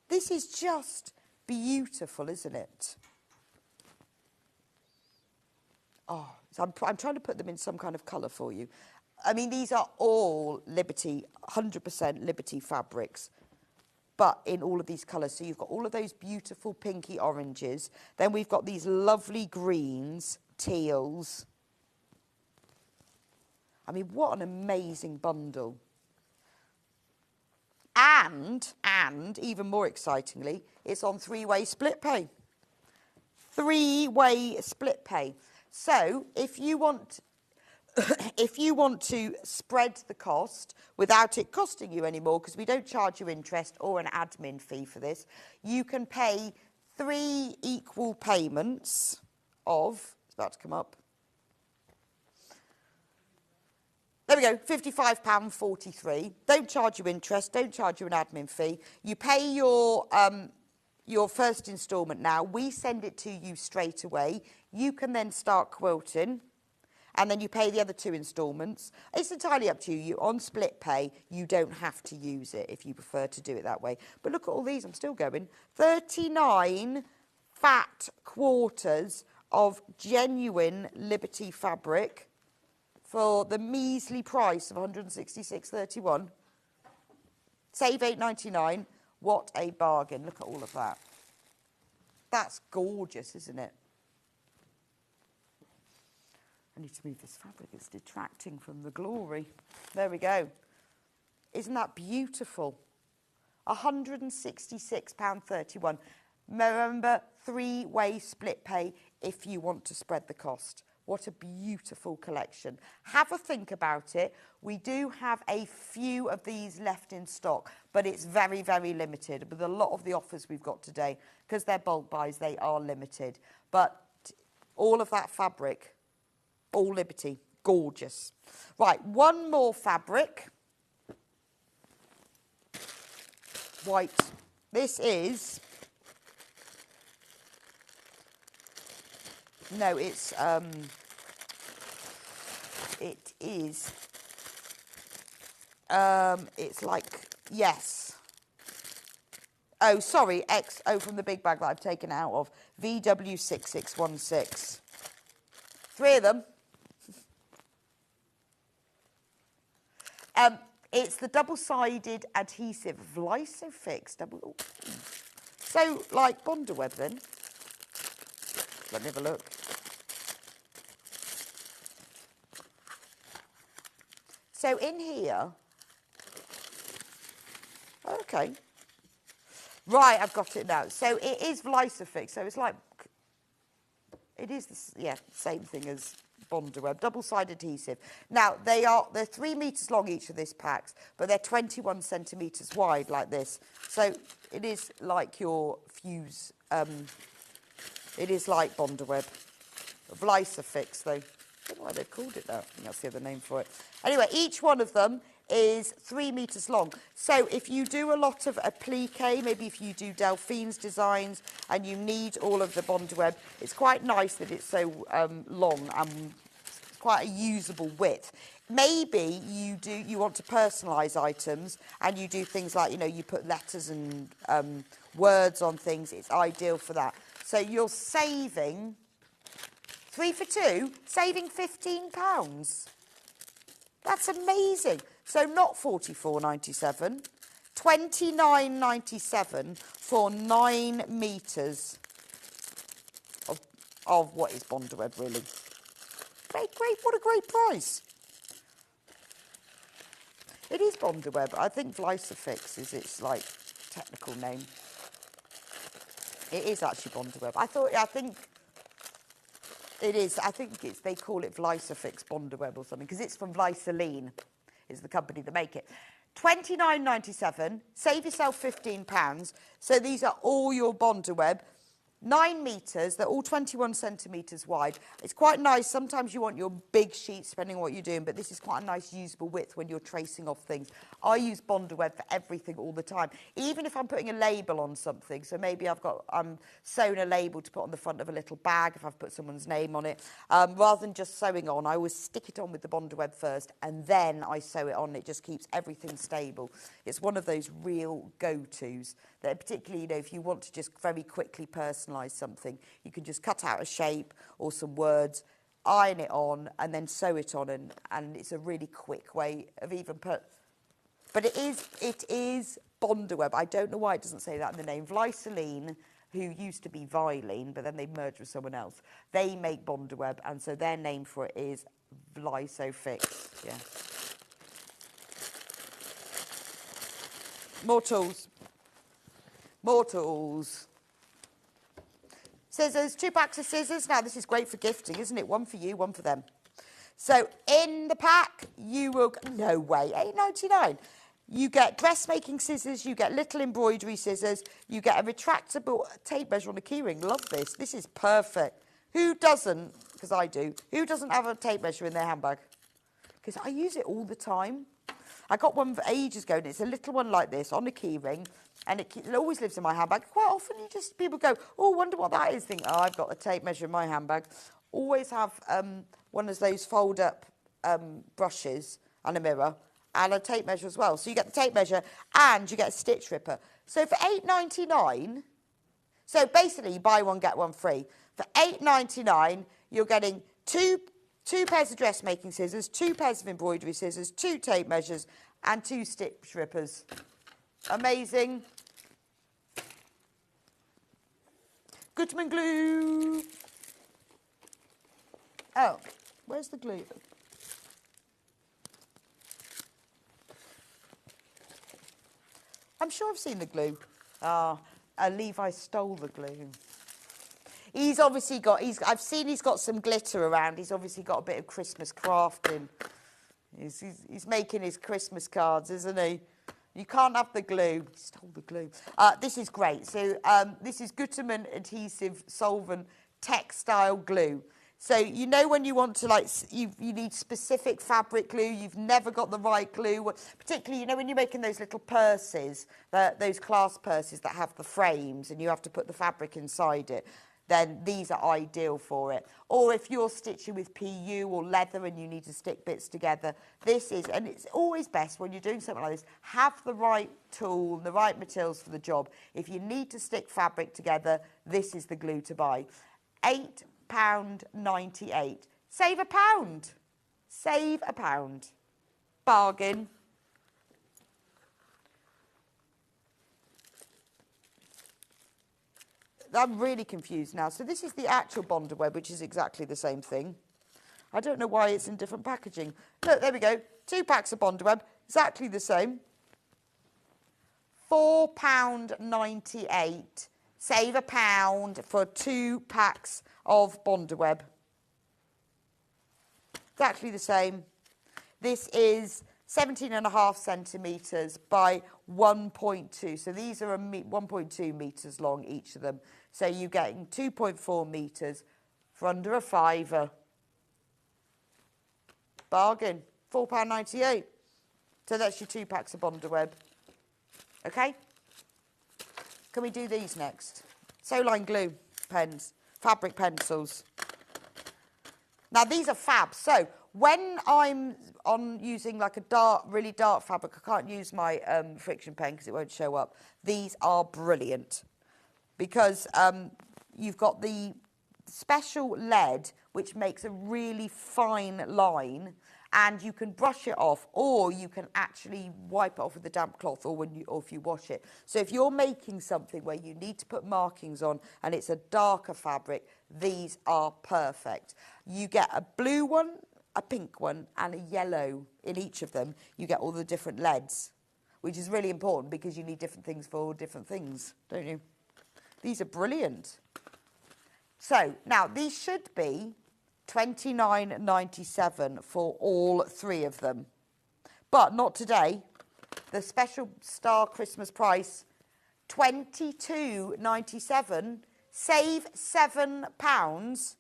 Speaker 2: this is just beautiful, isn't it? Oh, so I'm trying to put them in some kind of colour for you. I mean, these are all Liberty, 100% Liberty fabrics, but in all of these colours. So you've got all of those beautiful pinky oranges. Then we've got these lovely greens, teals. I mean, what an amazing bundle. And even more excitingly, it's on 3-way split pay. 3-way split pay. So if you want to spread the cost without it costing you any more, because we don't charge you interest or an admin fee for this, you can pay 3 equal payments of, it's about to come up, there we go, £55.43. Don't charge you interest, don't charge you an admin fee. You pay your first instalment now. We send it to you straight away. You can then start quilting. and then you pay the other 2 instalments. It's entirely up to you. You're on split pay. You don't have to use it if you prefer to do it that way. But look at all these. I'm still going. 39 fat quarters of genuine Liberty fabric for the measly price of £166.31. Save £8.99. What a bargain. Look at all of that. That's gorgeous, isn't it? I need to move this fabric. It's detracting from the glory. There we go. Isn't that beautiful? £166.31. Remember, 3-way split pay if you want to spread the cost. What a beautiful collection. Have a think about it. We do have a few of these left in stock, but it's very, very limited. With a lot of the offers we've got today, because they're bulk buys, they are limited. But all of that fabric, all Liberty, gorgeous. Right, one more fabric. White. This is... No, it's, it is, it's like, yes. Oh, sorry, from the big bag that I've taken out of, VW6616. 3 of them. It's the double-sided adhesive Vlysofix. So, like Bondaweb then. Let me have a look. So in here, okay. Right, I've got it now. So it is Vlysofix. So it's like, it is, the same thing as Bondaweb, double-sided adhesive. Now, they're 3 metres long, each of these packs, but they're 21 centimetres wide, like this. So it is like your fuse, it is like Bondaweb. Vlysofix, though. I don't know why they've called it that. I think that's the other name for it. Anyway, each one of them is 3 metres long. So if you do a lot of applique, maybe if you do Delphine's designs and you need all of the Bondaweb, it's quite nice that it's so long and quite a usable width. Maybe you want to personalise items and you do things like, you put letters and words on things. It's ideal for that. So you're saving... 3 for 2, saving £15. That's amazing. So not £44.97, £29.97 for 9 metres of what is Bondaweb, really. Great, what a great price. It is Bondaweb. I think Vlysofix is its, technical name. It is actually Bondaweb. I think... It is. I think they call it Vlysofix Bondaweb or something, because it's from Vlysoline, is the company that make it. £29.97, save yourself £15. So these are all your Bondaweb. 9 metres, they're all 21 centimetres wide. It's quite nice. Sometimes you want your big sheets, depending on what you're doing, but this is quite a nice usable width when you're tracing off things. I use Bondaweb for everything all the time, even if I'm putting a label on something. So maybe I'm sewn a label to put on the front of a little bag if I've put someone's name on it. Rather than just sewing on, I always stick it on with the Bondaweb first, and then I sew it on. It just keeps everything stable. It's one of those real go-tos that particularly, if you want to just very quickly personalise something, you can just cut out a shape or some words, iron it on, and then sew it on, and it's a really quick way of even put. But it is Bondaweb. I don't know why it doesn't say that in the name. Vlysoline, who used to be Vyline, but then they merged with someone else. They make Bondaweb, and so their name for it is Vlysofix. Yeah. More tools. More tools. Scissors, 2 packs of scissors. Now, this is great for gifting, isn't it? One for you, one for them. So, in the pack, you will... No way, £8.99. You get dressmaking scissors, you get little embroidery scissors, you get a retractable tape measure on a keyring. Love this. This is perfect. Who doesn't, because I do, who doesn't have a tape measure in their handbag? Because I use it all the time. I got one for ages ago, and it's a little one like this on a keyring, and it always lives in my handbag. Quite often, people go, oh, wonder what that is. Think, oh, I've got a tape measure in my handbag. always have one of those fold-up brushes and a mirror and a tape measure as well. So you get the tape measure and you get a stitch ripper. So for £8.99, so basically you buy one, get one free. For £8.99, you're getting two pairs of dressmaking scissors, 2 pairs of embroidery scissors, 2 tape measures, and 2 stitch rippers. Amazing. Guttman glue. Oh, where's the glue? I'm sure I've seen the glue. Levi stole the glue. He's obviously got, I've seen he's got some glitter around. He's obviously got a bit of Christmas crafting. He's making his Christmas cards, isn't he? You can't have the glue. He stole the glue. This is great. So this is Guttman Adhesive Solvent Textile Glue. So you know when you want to, like, you need specific fabric glue, you've never got the right glue, particularly, you know, when you're making those little purses, those clasp purses that have the frames and you have to put the fabric inside it, then these are ideal for it. Or if you're stitching with PU or leather and you need to stick bits together, this is, and it's always best when you're doing something like this, have the right tool, the right materials for the job. If you need to stick fabric together, this is the glue to buy. £8.98. Save £1. Save £1. Bargain. I'm really confused now. So this is the actual bonded web, which is exactly the same thing. I don't know why it's in different packaging. Look, there we go. 2 packs of bonded web, exactly the same. £4.98. Save £1 for 2 packs of bonded web. Exactly the same. This is 17.5 centimetres by 1.2. So these are 1.2 metres long, each of them. So you're getting 2.4 metres for under a £5. Bargain. £4.98. So that's your 2 packs of bonded web. Okay? Can we do these next? Soline glue pens, fabric pencils. Now these are fab. So when I'm using like a dark, really dark fabric, I can't use my Frixion pen because it won't show up. These are brilliant because you've got the special lead which makes a really fine line, and you can brush it off, or you can actually wipe it off with a damp cloth, or if you wash it. So if you're making something where you need to put markings on and it's a darker fabric, these are perfect. You get a blue one, a pink one, and a yellow in each of them. You get all the different leads, which is really important because you need different things for all different things, don't you? These are brilliant. So now these should be £29.97 for all 3 of them, but not today. The special star Christmas price, £22.97. Save £7.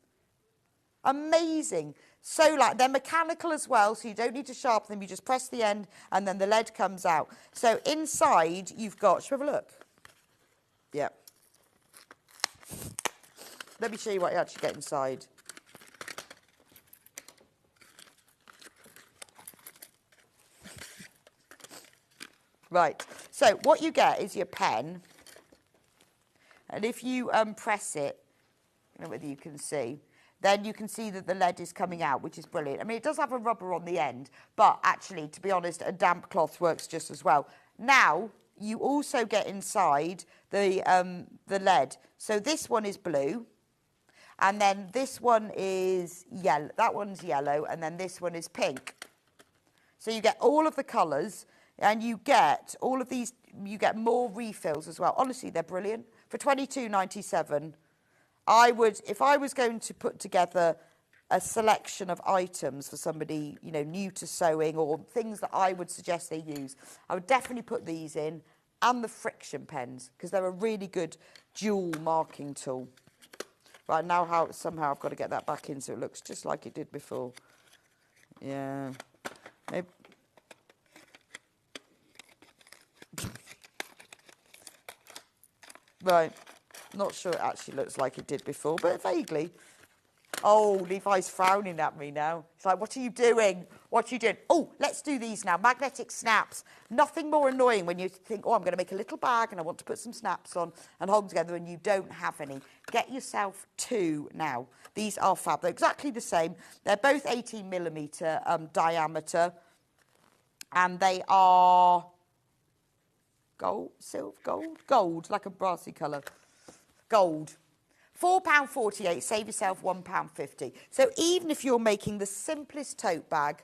Speaker 2: Amazing. So like they're mechanical as well, so you don't need to sharpen them. You just press the end and then the lead comes out. So inside you've got, shall we have a look? Yeah. Let me show you what you actually get inside. Right, so what you get is your pen, and if you press it, I don't know whether you can see, then you can see that the lead is coming out, which is brilliant. I mean, it does have a rubber on the end, but actually, to be honest, a damp cloth works just as well. Now, you also get inside the lead. So this one is blue, and then this one is yellow. That one's yellow, and then this one is pink. So you get all of the colours, and you get all of these, you get more refills as well. Honestly, they're brilliant. For £22.97, I would, if I was going to put together a selection of items for somebody, you know, new to sewing or things that I would suggest they use, I would definitely put these in, and the Frixion pens, because they're a really good dual marking tool. Right, now somehow I've got to get that back in so it looks just like it did before. Yeah. Maybe. Right, not sure it actually looks like it did before, but vaguely. Oh, Levi's frowning at me now. It's like, what are you doing? What are you doing? Oh, let's do these now. Magnetic snaps. Nothing more annoying when you think, oh, I'm going to make a little bag and I want to put some snaps on and hold them together and you don't have any. Get yourself 2 now. These are fab. They're exactly the same. They're both 18mm diameter. And they are gold, silver, gold, like a brassy colour. Gold. £4.48, save yourself £1.50. So even if you're making the simplest tote bag,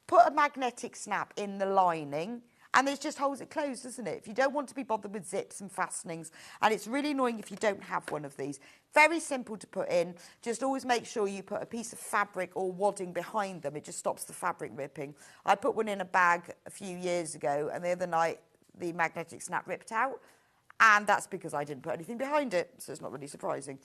Speaker 2: put a magnetic snap in the lining and it just holds it closed, doesn't it? If you don't want to be bothered with zips and fastenings, and it's really annoying if you don't have one of these. Very simple to put in. Just always make sure you put a piece of fabric or wadding behind them. It just stops the fabric ripping. I put one in a bag a few years ago and the other night the magnetic snap ripped out. And that's because I didn't put anything behind it, so it's not really surprising.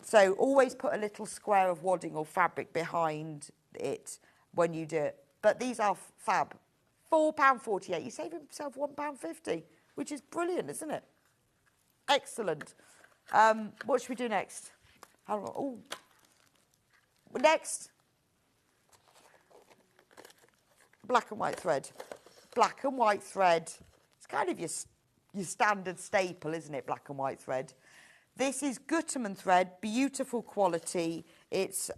Speaker 2: So always put a little square of wadding or fabric behind it when you do it. But these are fab. £4.48. You save yourself £1.50, which is brilliant, isn't it? Excellent. What should we do next? Oh, next. Black and white thread. Black and white thread. It's kind of your standard staple, isn't it, black and white thread? This is Gutermann thread, beautiful quality. It's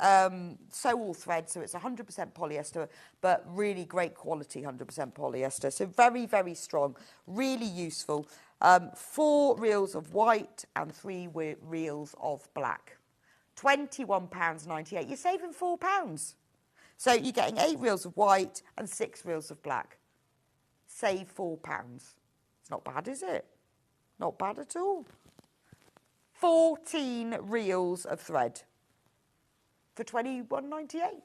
Speaker 2: Sewall thread, so it's 100% polyester, but really great quality, 100% polyester. So very, very strong, really useful. 4 reels of white and 3 reels of black. £21.98. You're saving £4. So you're getting 8 reels of white and 6 reels of black. Save £4. It's not bad, is it? Not bad at all. 14 reels of thread for £21.98.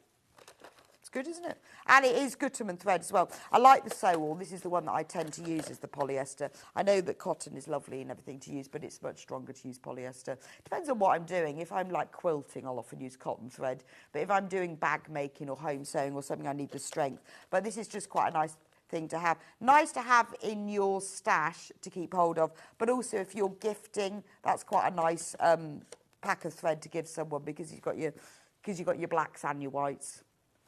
Speaker 2: It's good, isn't it? And it is Gutermann thread as well. I like the Sewall. This is the one that I tend to use as the polyester. I know that cotton is lovely and everything to use, but it's much stronger to use polyester. Depends on what I'm doing. If I'm like quilting, I'll often use cotton thread. But if I'm doing bag making or home sewing or something, I need the strength. But this is just quite a nice thing to have. Nice to have in your stash to keep hold of, but also if you're gifting, that's quite a nice pack of thread to give someone because you've got your blacks and your whites.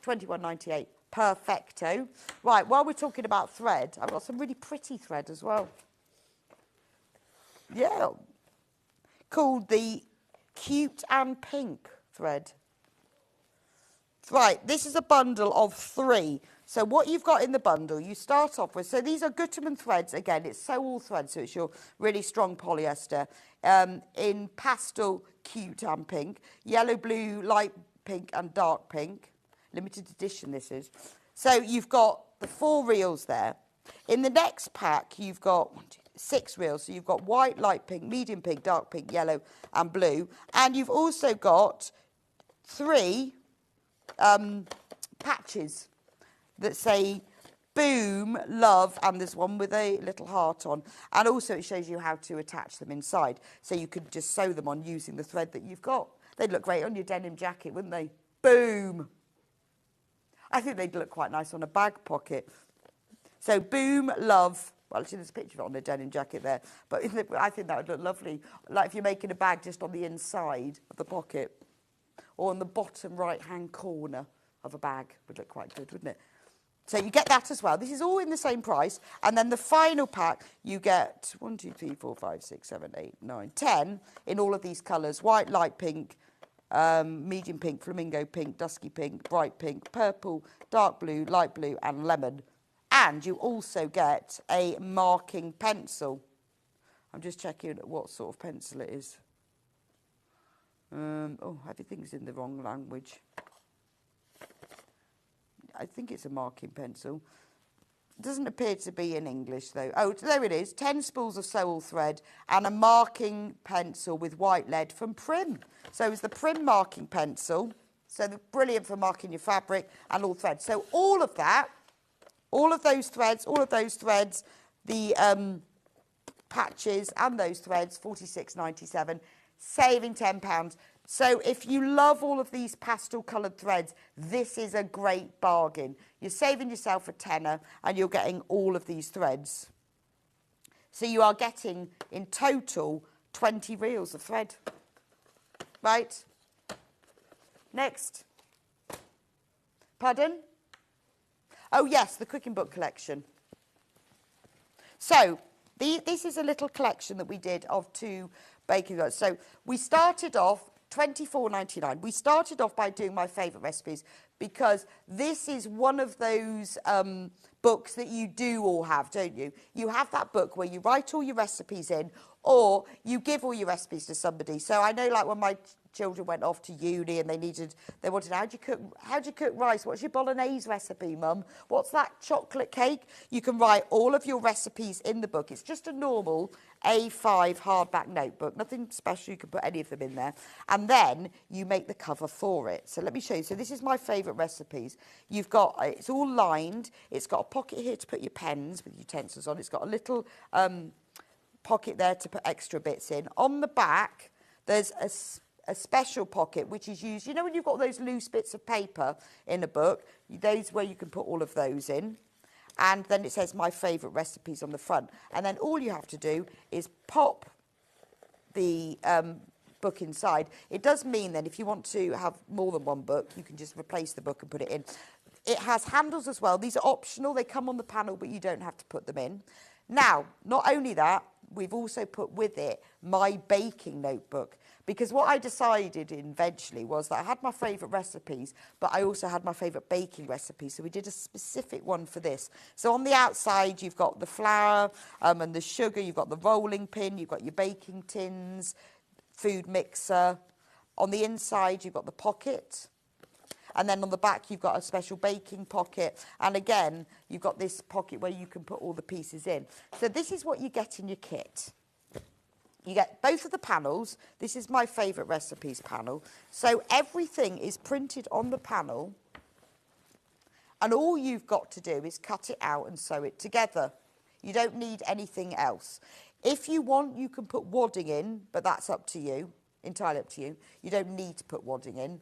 Speaker 2: £21.98. Perfecto. Right, while we're talking about thread, I've got some really pretty thread as well. Yeah. Called the Cute and Pink thread. Right, this is a bundle of 3. So what you've got in the bundle, you start off with, so these are Gutermann threads. Again, it's Sewall thread, so it's your really strong polyester. In pastel, cute and pink, yellow, blue, light pink and dark pink. Limited edition this is. So you've got the 4 reels there. In the next pack, you've got 6 reels. So you've got white, light pink, medium pink, dark pink, yellow and blue. And you've also got 3 patches that say boom, love, and there's one with a little heart on. And also it shows you how to attach them inside. So you could just sew them on using the thread that you've got. They'd look great on your denim jacket, wouldn't they? Boom. I think they'd look quite nice on a bag pocket. So boom, love. Well, actually, there's a picture of it on a denim jacket there. But I think that would look lovely. Like if you're making a bag just on the inside of the pocket. Or on the bottom right-hand corner of a bag. Would look quite good, wouldn't it? So you get that as well. This is all in the same price. And then the final pack, you get 1, 2, 3, 4, 5, 6, 7, 8, 9, 10 in all of these colours. White, light pink, medium pink, flamingo pink, dusky pink, bright pink, purple, dark blue, light blue and lemon. And you also get a marking pencil. I'm just checking what sort of pencil it is. Oh, everything's in the wrong language. I think it's a marking pencil. It doesn't appear to be in English, though. Oh, there it is. 10 spools of Sewall thread and a marking pencil with white lead from Prim. So it's the Prim marking pencil. So they're brilliant for marking your fabric and all threads. So all of that, all of those threads, the patches and those threads, £46.97, saving £10. So if you love all of these pastel coloured threads, this is a great bargain. You're saving yourself a tenner and you're getting all of these threads. So you are getting, in total, 20 reels of thread. Right? Next. Pardon? Oh, yes, the cooking book collection. So, this is a little collection that we did of 2 baking books. So, we started off $24.99. We started off by doing my favourite recipes because this is one of those books that you do all have, don't you? You have that book where you write all your recipes in, or you give all your recipes to somebody. So I know, like, when my children went off to uni and they wanted, how do you cook rice? What's your bolognese recipe, Mum? What's that chocolate cake? You can write all of your recipes in the book. It's just a normal A5 hardback notebook, nothing special. You can put any of them in there, and then you make the cover for it. So let me show you. So this is my favourite recipes. You've got, it's all lined. It's got a pocket here to put your pens with utensils on. It's got a little pocket there to put extra bits in. On the back, there's a special pocket which is used, you know, when you've got those loose bits of paper in a book, those where you can put all of those in. And then it says my favourite recipes on the front. And then all you have to do is pop the book inside. It does mean then if you want to have more than one book, you can just replace the book and put it in. It has handles as well. These are optional. They come on the panel, but you don't have to put them in. Now, not only that, we've also put with it my baking notebook, because what I decided eventually was that I had my favourite recipes, but I also had my favourite baking recipes. So we did a specific one for this. So on the outside, you've got the flour and the sugar. You've got the rolling pin. You've got your baking tins, food mixer. On the inside, you've got the pocket. And then on the back, you've got a special baking pocket. And again, you've got this pocket where you can put all the pieces in. So this is what you get in your kit. You get both of the panels. This is my favourite recipes panel. So everything is printed on the panel. And all you've got to do is cut it out and sew it together. You don't need anything else. If you want, you can put wadding in, but that's up to you, entirely up to you. You don't need to put wadding in.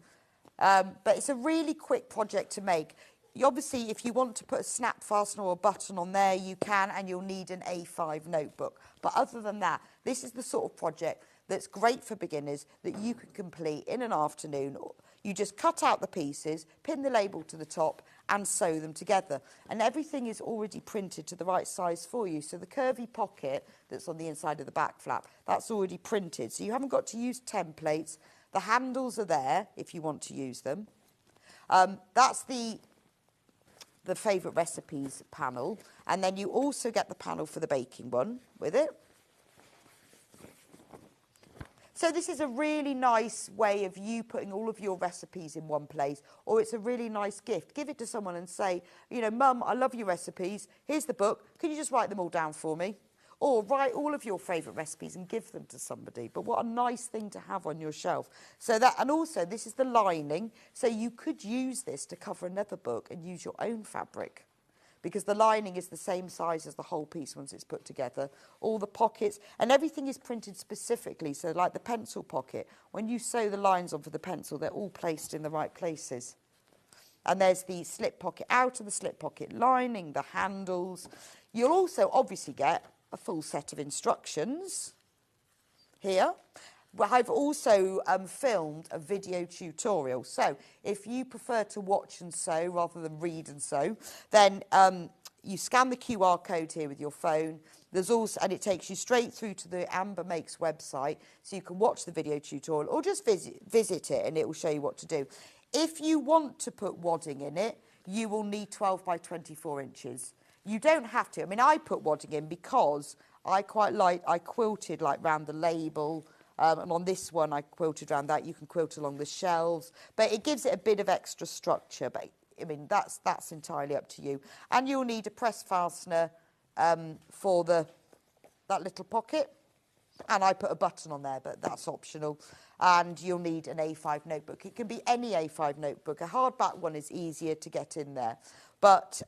Speaker 2: But it's a really quick project to make. Obviously, if you want to put a snap fastener or a button on there, you can, and you'll need an A5 notebook. But other than that, this is the sort of project that's great for beginners that you can complete in an afternoon. You just cut out the pieces, pin the label to the top, and sew them together. And everything is already printed to the right size for you. So the curvy pocket that's on the inside of the back flap, that's already printed. So you haven't got to use templates. The handles are there if you want to use them. That's the favourite recipes panel. And then you also get the panel for the baking one with it. So this is a really nice way of you putting all of your recipes in one place, or it's a really nice gift. Give it to someone and say, you know, Mum, I love your recipes. Here's the book. Can you just write them all down for me? Or write all of your favourite recipes and give them to somebody. But what a nice thing to have on your shelf. So that, and also this is the lining. So you could use this to cover another book and use your own fabric, because the lining is the same size as the whole piece once it's put together. All the pockets and everything is printed specifically. So like the pencil pocket, when you sew the lines on for the pencil, they're all placed in the right places. And there's the slip pocket out of the slip pocket lining, the handles. You'll also obviously get a full set of instructions here. I've also filmed a video tutorial. So if you prefer to watch and sew rather than read and sew, then you scan the QR code here with your phone. There's also, and it takes you straight through to the Amber Makes website, so you can watch the video tutorial or just visit it and it will show you what to do. If you want to put wadding in it, you will need 12 by 24 inches. You don't have to. I mean, I put wadding in because I quilted like round the label, and on this one I quilted around that. You can quilt along the shelves, but it gives it a bit of extra structure. But I mean, that's entirely up to you. And you'll need a press fastener for that little pocket, and I put a button on there, but that's optional. And you'll need an A5 notebook. It can be any A5 notebook. A hardback one is easier to get in there, but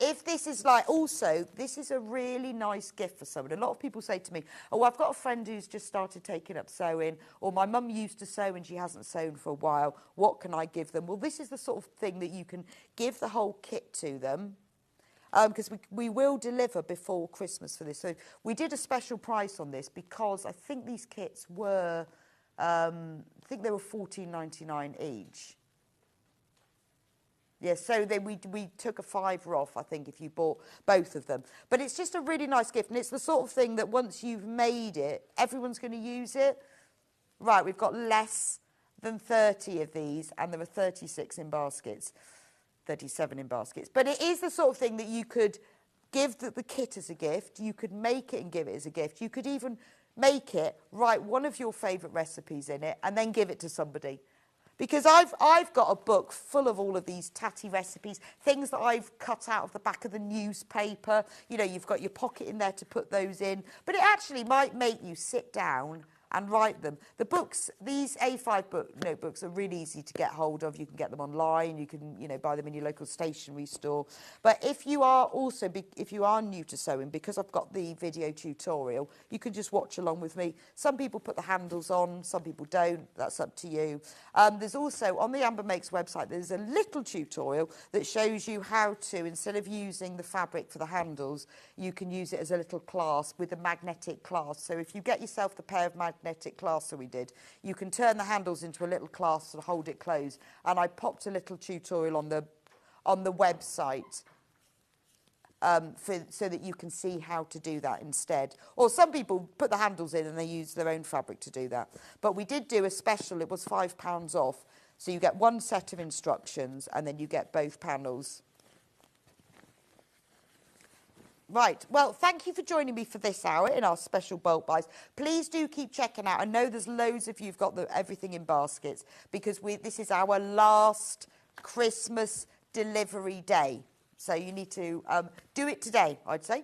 Speaker 2: if this is like, also, this is a really nice gift for someone. A lot of people say to me, oh, I've got a friend who's just started taking up sewing, or my mum used to sew and she hasn't sewn for a while. What can I give them? Well, this is the sort of thing that you can give the whole kit to them, because we will deliver before Christmas for this. So we did a special price on this because I think these kits were I think they were $14.99 each. Yeah, so we took a £5 off, I think, if you bought both of them. But it's just a really nice gift, and it's the sort of thing that once you've made it, everyone's going to use it. Right, we've got less than 30 of these, and there are 36 in baskets, 37 in baskets. But it is the sort of thing that you could give the kit as a gift. You could make it and give it as a gift. You could even make it, write one of your favourite recipes in it, and then give it to somebody. Because I've got a book full of all of these tatty recipes, things that I've cut out of the back of the newspaper. You know, you've got your pocket in there to put those in. But it actually might make you sit down and write them. The books, these A5 notebooks are really easy to get hold of. You can get them online. You can, you know, buy them in your local stationery store. But if you are also, if you are new to sewing, because I've got the video tutorial, you can just watch along with me. Some people put the handles on, some people don't. That's up to you. There's also, on the Amber Makes website, there's a little tutorial that shows you how to, instead of using the fabric for the handles, you can use it as a little clasp with a magnetic clasp. So if you get yourself the pair of magnetic clasps that we did, you can turn the handles into a little clasp and hold it closed. And I popped a little tutorial on the website so that you can see how to do that instead. Or some people put the handles in and they use their own fabric to do that. But we did do a special, it was £5 off. So you get one set of instructions and then you get both panels. Right, well, thank you for joining me for this hour in our special bulk buys. Please do keep checking out. I know there's loads of you who've got everything in baskets because this is our last Christmas delivery day. So you need to do it today, I'd say,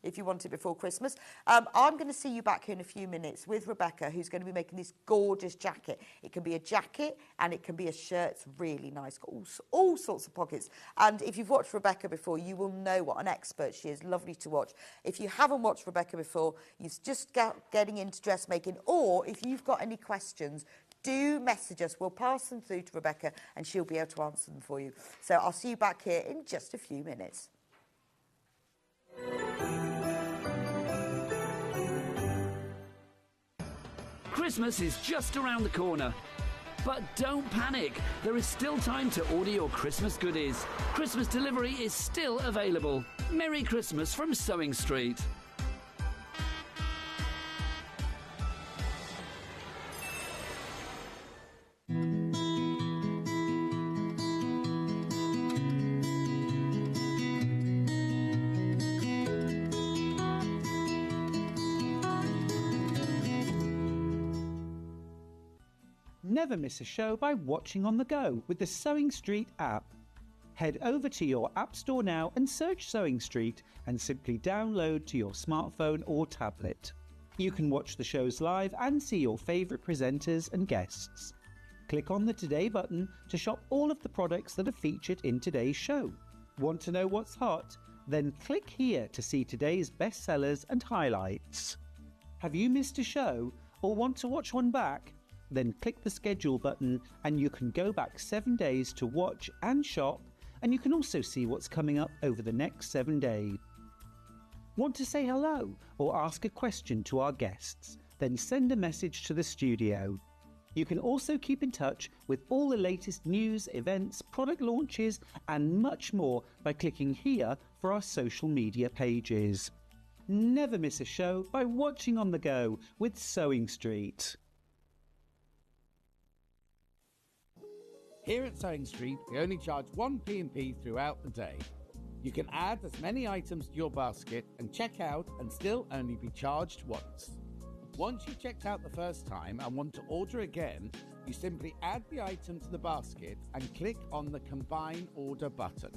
Speaker 2: if you want it before Christmas. I'm going to see you back here in a few minutes with Rebecca, who's going to be making this gorgeous jacket. It can be a jacket and it can be a shirt. It's really nice, got all sorts of pockets. And if you've watched Rebecca before, you will know what an expert she is. Lovely to watch. If you haven't watched Rebecca before, you're just getting into dressmaking, or if you've got any questions, do message us. We'll pass them through to Rebecca and she'll be able to answer them for you. So I'll see you back here in just a few minutes.
Speaker 3: Christmas is just around the corner. But don't panic, there is still time to order your Christmas goodies. Christmas delivery is still available. Merry Christmas from Sewing Street.
Speaker 1: Never miss a show by watching on the go with the Sewing Street app. Head over to your app store now and search Sewing Street and simply download to your smartphone or tablet. You can watch the shows live and see your favourite presenters and guests. Click on the Today button to shop all of the products that are featured in today's show. Want to know what's hot? Then click here to see today's bestsellers and highlights. Have you missed a show or want to watch one back? Then click the schedule button and you can go back 7 days to watch and shop, and you can also see what's coming up over the next 7 days. Want to say hello or ask a question to our guests? Then send a message to the studio. You can also keep in touch with all the latest news, events, product launches and much more by clicking here for our social media pages. Never miss a show by watching on the go with Sewing Street.
Speaker 4: Here at Sewing Street, we only charge one P&P throughout the day. You can add as many items to your basket and check out and still only be charged once. Once you've checked out the first time and want to order again, you simply add the item to the basket and click on the Combine Order button.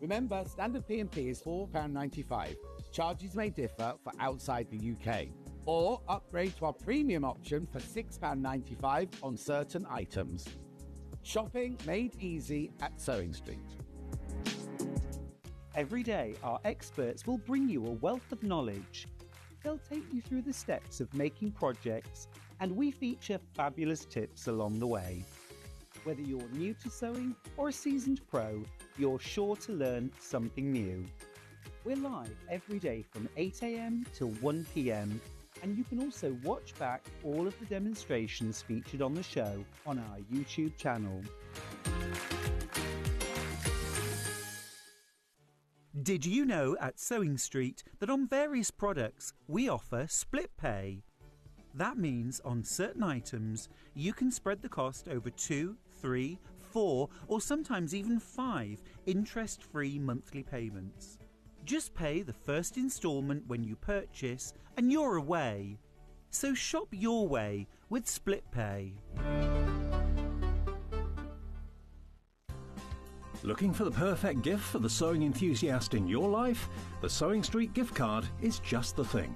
Speaker 4: Remember, standard P&P is £4.95. Charges may differ for outside the UK. Or upgrade to our premium option for £6.95 on certain items. Shopping made easy at Sewing Street.
Speaker 1: Every day, our experts will bring you a wealth of knowledge. They'll take you through the steps of making projects, and we feature fabulous tips along the way. Whether you're new to sewing or a seasoned pro, you're sure to learn something new. We're live every day from 8 a.m. till 1 p.m.
Speaker 5: And you can also watch back all of the demonstrations featured on the show on our YouTube channel. Did you know at Sewing Street that on various products we offer split pay? That means on certain items you can spread the cost over 2, 3, 4 or sometimes even 5 interest-free monthly payments. Just pay the first instalment when you purchase and you're away. So shop your way with split pay.
Speaker 6: Looking for the perfect gift for the sewing enthusiast in your life? The Sewing Street gift card is just the thing.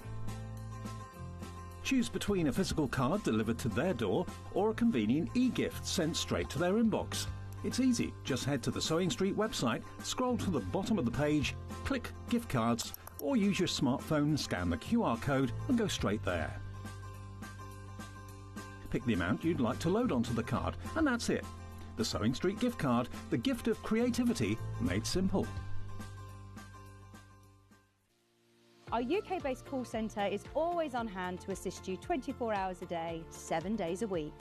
Speaker 6: Choose between a physical card delivered to their door or a convenient e-gift sent straight to their inbox. It's easy. Just head to the Sewing Street website, scroll to the bottom of the page, click Gift Cards, or use your smartphone, scan the QR code and go straight there. Pick the amount you'd like to load onto the card, and that's it. The Sewing Street gift card, the gift of creativity made simple.
Speaker 7: Our UK-based call centre is always on hand to assist you 24 hours a day, 7 days a week.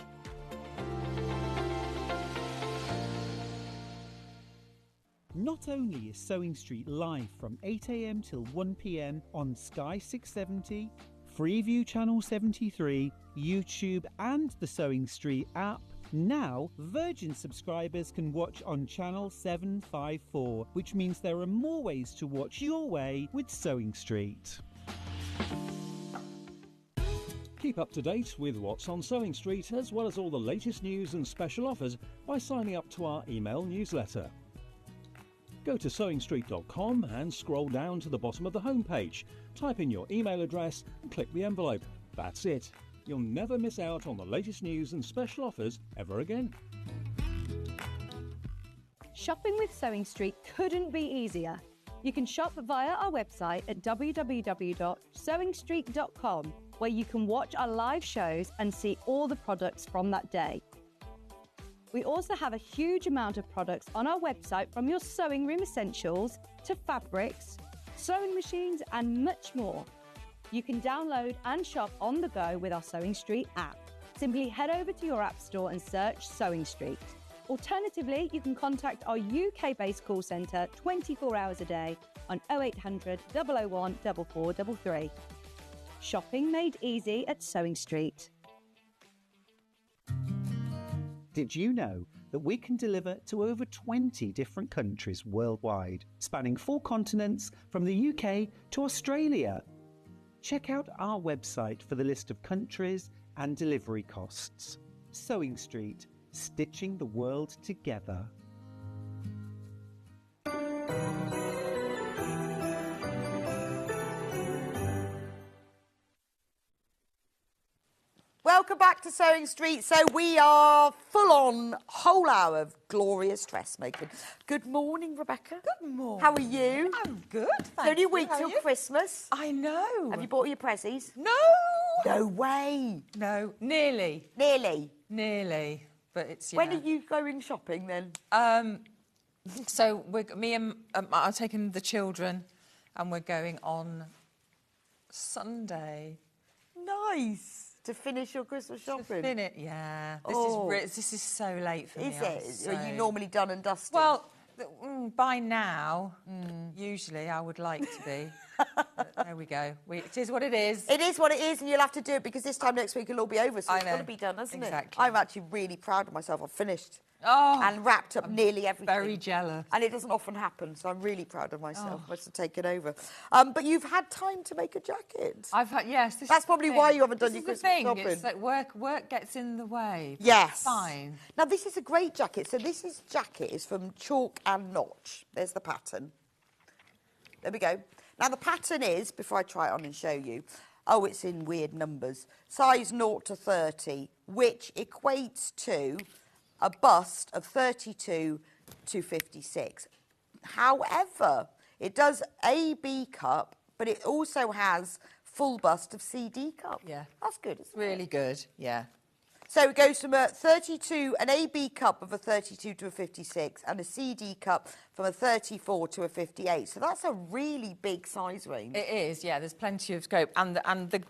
Speaker 5: Not only is Sewing Street live from 8 AM till 1 PM on Sky 670, Freeview Channel 73, YouTube and the Sewing Street app, now Virgin subscribers can watch on Channel 754, which means there are more ways to watch your way with Sewing Street.
Speaker 6: Keep up to date with what's on Sewing Street, as well as all the latest news and special offers by signing up to our email newsletter. Go to sewingstreet.com and scroll down to the bottom of the homepage. Type in your email address and click the envelope. That's it. You'll never miss out on the latest news and special offers ever again.
Speaker 7: Shopping with Sewing Street couldn't be easier. You can shop via our website at www.sewingstreet.com, where you can watch our live shows and see all the products from that day. We also have a huge amount of products on our website, from your sewing room essentials to fabrics, sewing machines and much more. You can download and shop on the go with our Sewing Street app. Simply head over to your app store and search Sewing Street. Alternatively, you can contact our UK-based call centre 24 hours a day on 0800 001 4433. Shopping made easy at Sewing Street.
Speaker 5: Did you know that we can deliver to over 20 different countries worldwide, spanning 4 continents from the UK to Australia? Check out our website for the list of countries and delivery costs. Sewing Street, stitching the world together.
Speaker 2: Welcome back to Sewing Street. So we are full on, whole hour of glorious dressmaking. Good morning, Rebecca.
Speaker 8: Good morning.
Speaker 2: How are you?
Speaker 8: I'm good,
Speaker 2: It's
Speaker 8: thank
Speaker 2: only
Speaker 8: you.
Speaker 2: a week
Speaker 8: How are
Speaker 2: till
Speaker 8: you?
Speaker 2: Christmas.
Speaker 8: I know.
Speaker 2: Have you bought your prezzies?
Speaker 8: No.
Speaker 2: No way.
Speaker 8: No, nearly.
Speaker 2: Nearly.
Speaker 8: Nearly. But it's, yeah.
Speaker 2: When are you going shopping then?
Speaker 8: So me and I've taken the children and we're going on Sunday.
Speaker 2: Nice. To finish your Christmas shopping?
Speaker 8: Yeah.
Speaker 2: Oh.
Speaker 8: This is so late for me.
Speaker 2: Is
Speaker 8: I'm
Speaker 2: it?
Speaker 8: so-
Speaker 2: Are you normally done and dusted?
Speaker 8: Well, by now, usually I would like to be. But there we go. It is what it is.
Speaker 2: It is what it is, and you'll have to do it because this time next week it'll all be over, so
Speaker 8: I
Speaker 2: it's got to
Speaker 8: know.
Speaker 2: be done, hasn't it?
Speaker 8: Exactly.
Speaker 2: I'm actually really proud of myself. I've finished
Speaker 8: Oh,
Speaker 2: and wrapped up nearly everything.
Speaker 8: very jealous.
Speaker 2: And it doesn't often happen, so I'm really proud of myself. Must have taken over. But you've had time to make a jacket.
Speaker 8: I've had, yes. This
Speaker 2: That's
Speaker 8: is the
Speaker 2: probably
Speaker 8: thing.
Speaker 2: why you haven't done
Speaker 8: This
Speaker 2: your
Speaker 8: is the
Speaker 2: Christmas
Speaker 8: thing.
Speaker 2: shopping.
Speaker 8: It's like work gets in the way. but
Speaker 2: Yes.
Speaker 8: it's fine.
Speaker 2: Now, this is a great jacket. So this jacket is from Chalk and Notch. There's the pattern. There we go. Now, the pattern is, before I try it on and show you, oh, it's in weird numbers, size 0 to 30, which equates to a bust of 32 to 56. However, it does A-B cup, but it also has full bust of CD cup.
Speaker 8: Yeah.
Speaker 2: That's good, isn't it?
Speaker 8: Really good, yeah.
Speaker 2: So it goes from a 32, an AB cup of a 32 to a 56, and a CD cup from a 34 to a 58. So that's a really big size range.
Speaker 8: It is, yeah. There's plenty of scope, and the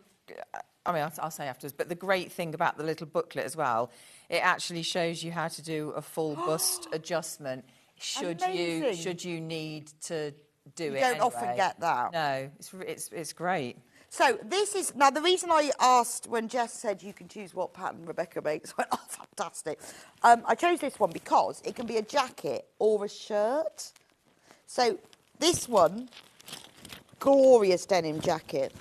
Speaker 8: I mean, I'll say afterwards, but the great thing about the little booklet as well, it actually shows you how to do a full bust adjustment should you need to do it.
Speaker 2: You don't
Speaker 8: anyway.
Speaker 2: often get that.
Speaker 8: No, it's great.
Speaker 2: So this is, now the reason I asked when Jess said you can choose what pattern Rebecca makes, I went, oh, fantastic. I chose this one because it can be a jacket or a shirt. So this one, glorious denim jacket,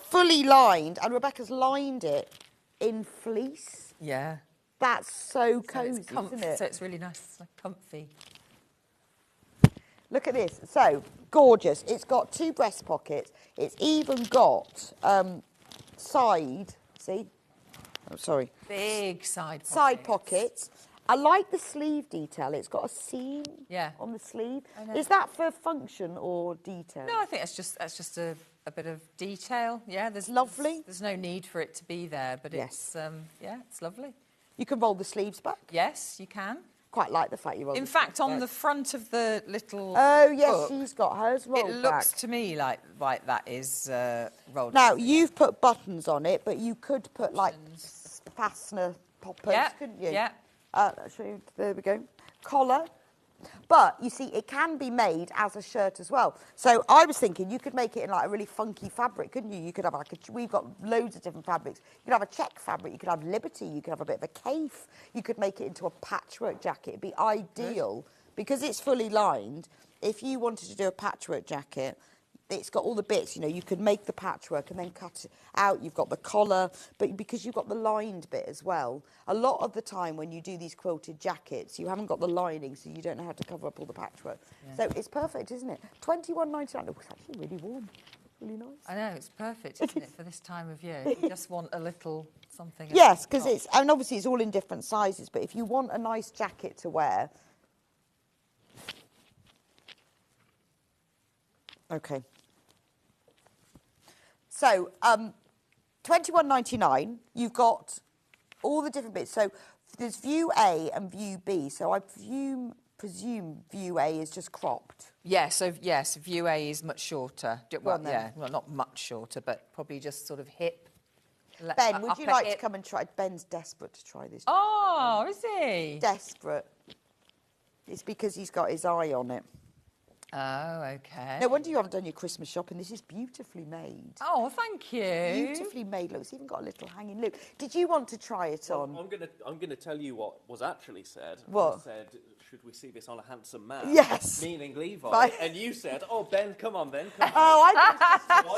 Speaker 2: fully lined, and Rebecca's lined it in fleece.
Speaker 8: Yeah.
Speaker 2: That's so cosy, isn't it?
Speaker 8: So it's really nice, it's like comfy.
Speaker 2: Look at this. So, gorgeous. It's got 2 breast pockets. It's even got side, see? Oh, sorry.
Speaker 8: Big side pockets.
Speaker 2: Side pockets. I like the sleeve detail. It's got a seam on the sleeve. Is that for function or detail?
Speaker 8: No, I think that's just a bit of detail. Yeah, there's
Speaker 2: lovely.
Speaker 8: There's no need for it to be there, but it's it's lovely.
Speaker 2: You can roll the sleeves back.
Speaker 8: Yes, you can.
Speaker 2: Quite like the fact you roll.
Speaker 8: In fact, on the front of the little
Speaker 2: yes, she's got hers rolled back.
Speaker 8: It looks to me like that is rolled.
Speaker 2: Now you've put buttons on it, but you could put like fastener poppers, couldn't you?
Speaker 8: Yeah.
Speaker 2: I'll show you. There we go. Collar. But you see, it can be made as a shirt as well. So I was thinking you could make it in like a really funky fabric, couldn't you? You could have like we've got loads of different fabrics. You could have a check fabric, you could have Liberty, you could have a bit of a cafe. You could make it into a patchwork jacket. It'd be ideal because it's fully lined. If you wanted to do a patchwork jacket, it's got all the bits, you know, you could make the patchwork and then cut it out. You've got the collar, but because you've got the lined bit as well, a lot of the time when you do these quilted jackets, you haven't got the lining, so you don't know how to cover up all the patchwork. Yeah. So it's perfect, isn't it? $21.99. Oh, it's actually really warm, really nice.
Speaker 8: I know, it's perfect, isn't it, for this time of year? You just want a little something.
Speaker 2: Yes, because it's, and obviously it's all in different sizes, but if you want a nice jacket to wear, okay. So, $21.99, you've got all the different bits. So, there's view A and view B. So, I presume view A is just cropped.
Speaker 8: Yeah, so, yes, view A is much shorter. Well, not much shorter, but probably just sort of hip.
Speaker 2: Ben, would you like to come and try? Ben's desperate to try this.
Speaker 8: Oh, is he?
Speaker 2: Desperate. It's because he's got his eye on it.
Speaker 8: Oh, okay.
Speaker 2: No wonder you haven't done your Christmas shopping. This is beautifully made.
Speaker 8: Oh, thank you.
Speaker 2: Beautifully made. Look, it's even got a little hanging loop. Did you want to try it on?
Speaker 9: I'm gonna tell you what was actually said.
Speaker 2: What?
Speaker 9: I said, should we see this on a handsome man?
Speaker 2: Yes.
Speaker 9: Meaning Levi.
Speaker 2: Right.
Speaker 9: And you said, oh, Ben, come on, Ben. Come on.
Speaker 2: Oh,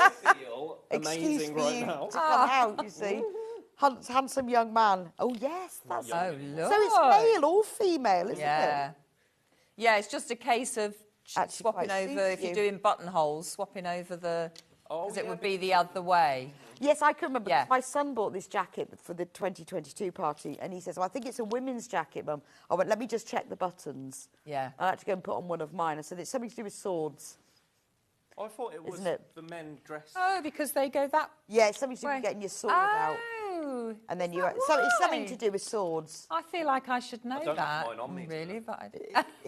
Speaker 2: I
Speaker 9: feel amazing right now.
Speaker 2: To come out, you see. Handsome young man. Oh, yes. That's
Speaker 8: look.
Speaker 2: So it's male or female, isn't it?
Speaker 8: Yeah, it's just a case of swapping over, if you're doing buttonholes, swapping over the, because it would be the other way.
Speaker 2: Yes, I can remember. Yeah. My son bought this jacket for the 2022 party, and he says, well, I think it's a women's jacket, Mum. I went, let me just check the buttons.
Speaker 8: Yeah.
Speaker 2: I had to go and put on one of mine. I said, it's something to do with swords.
Speaker 9: I thought it was the men dress.
Speaker 8: Oh, because they go that
Speaker 2: Yeah, it's something to do with getting your sword out. And then so it's something to do with swords.
Speaker 8: I feel like I should know
Speaker 9: I don't
Speaker 8: that.
Speaker 9: have mine on me,
Speaker 8: really, but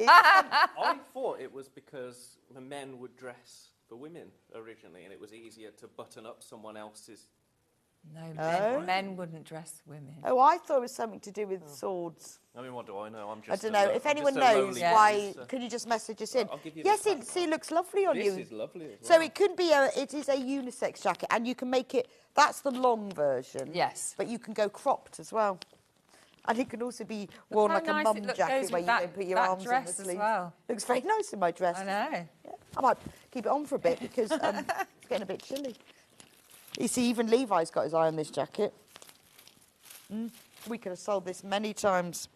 Speaker 9: I thought it was because the men would dress for women originally, and it was easier to button up someone else's.
Speaker 8: No, men wouldn't dress women.
Speaker 2: Oh, I thought it was something to do with swords.
Speaker 9: I mean, what do I know?
Speaker 2: I don't know. If anyone knows why, could you just message us in? Yes, it looks lovely on you.
Speaker 9: This is lovely as well.
Speaker 2: So it is a unisex jacket, and you can make it. That's the long version.
Speaker 8: Yes.
Speaker 2: But you can go cropped as well, and it can also be worn like a mum jacket where you don't put your arms in the sleeve.
Speaker 8: Well.
Speaker 2: Looks very nice in my dress.
Speaker 8: I know.
Speaker 2: Yeah. I might keep it on for a bit because it's getting a bit chilly. You see, even Levi's got his eye on this jacket. We could have sold this many times.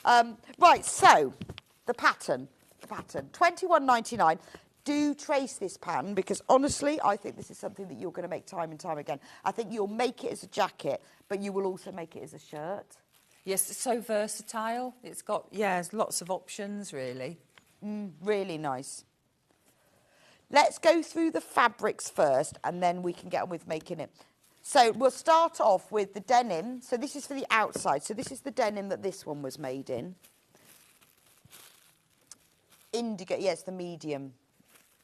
Speaker 2: Right, so the pattern, $21.99. Do trace this pattern because honestly, I think this is something that you're going to make time and time again. I think you'll make it as a jacket, but you will also make it as a shirt.
Speaker 8: Yes, it's so versatile. It's got, there's lots of options, really.
Speaker 2: Really nice. Let's go through the fabrics first, and then we can get on with making it. So we'll start off with the denim. So this is for the outside. So this is the denim that this one was made in. Indigo, yes, the medium.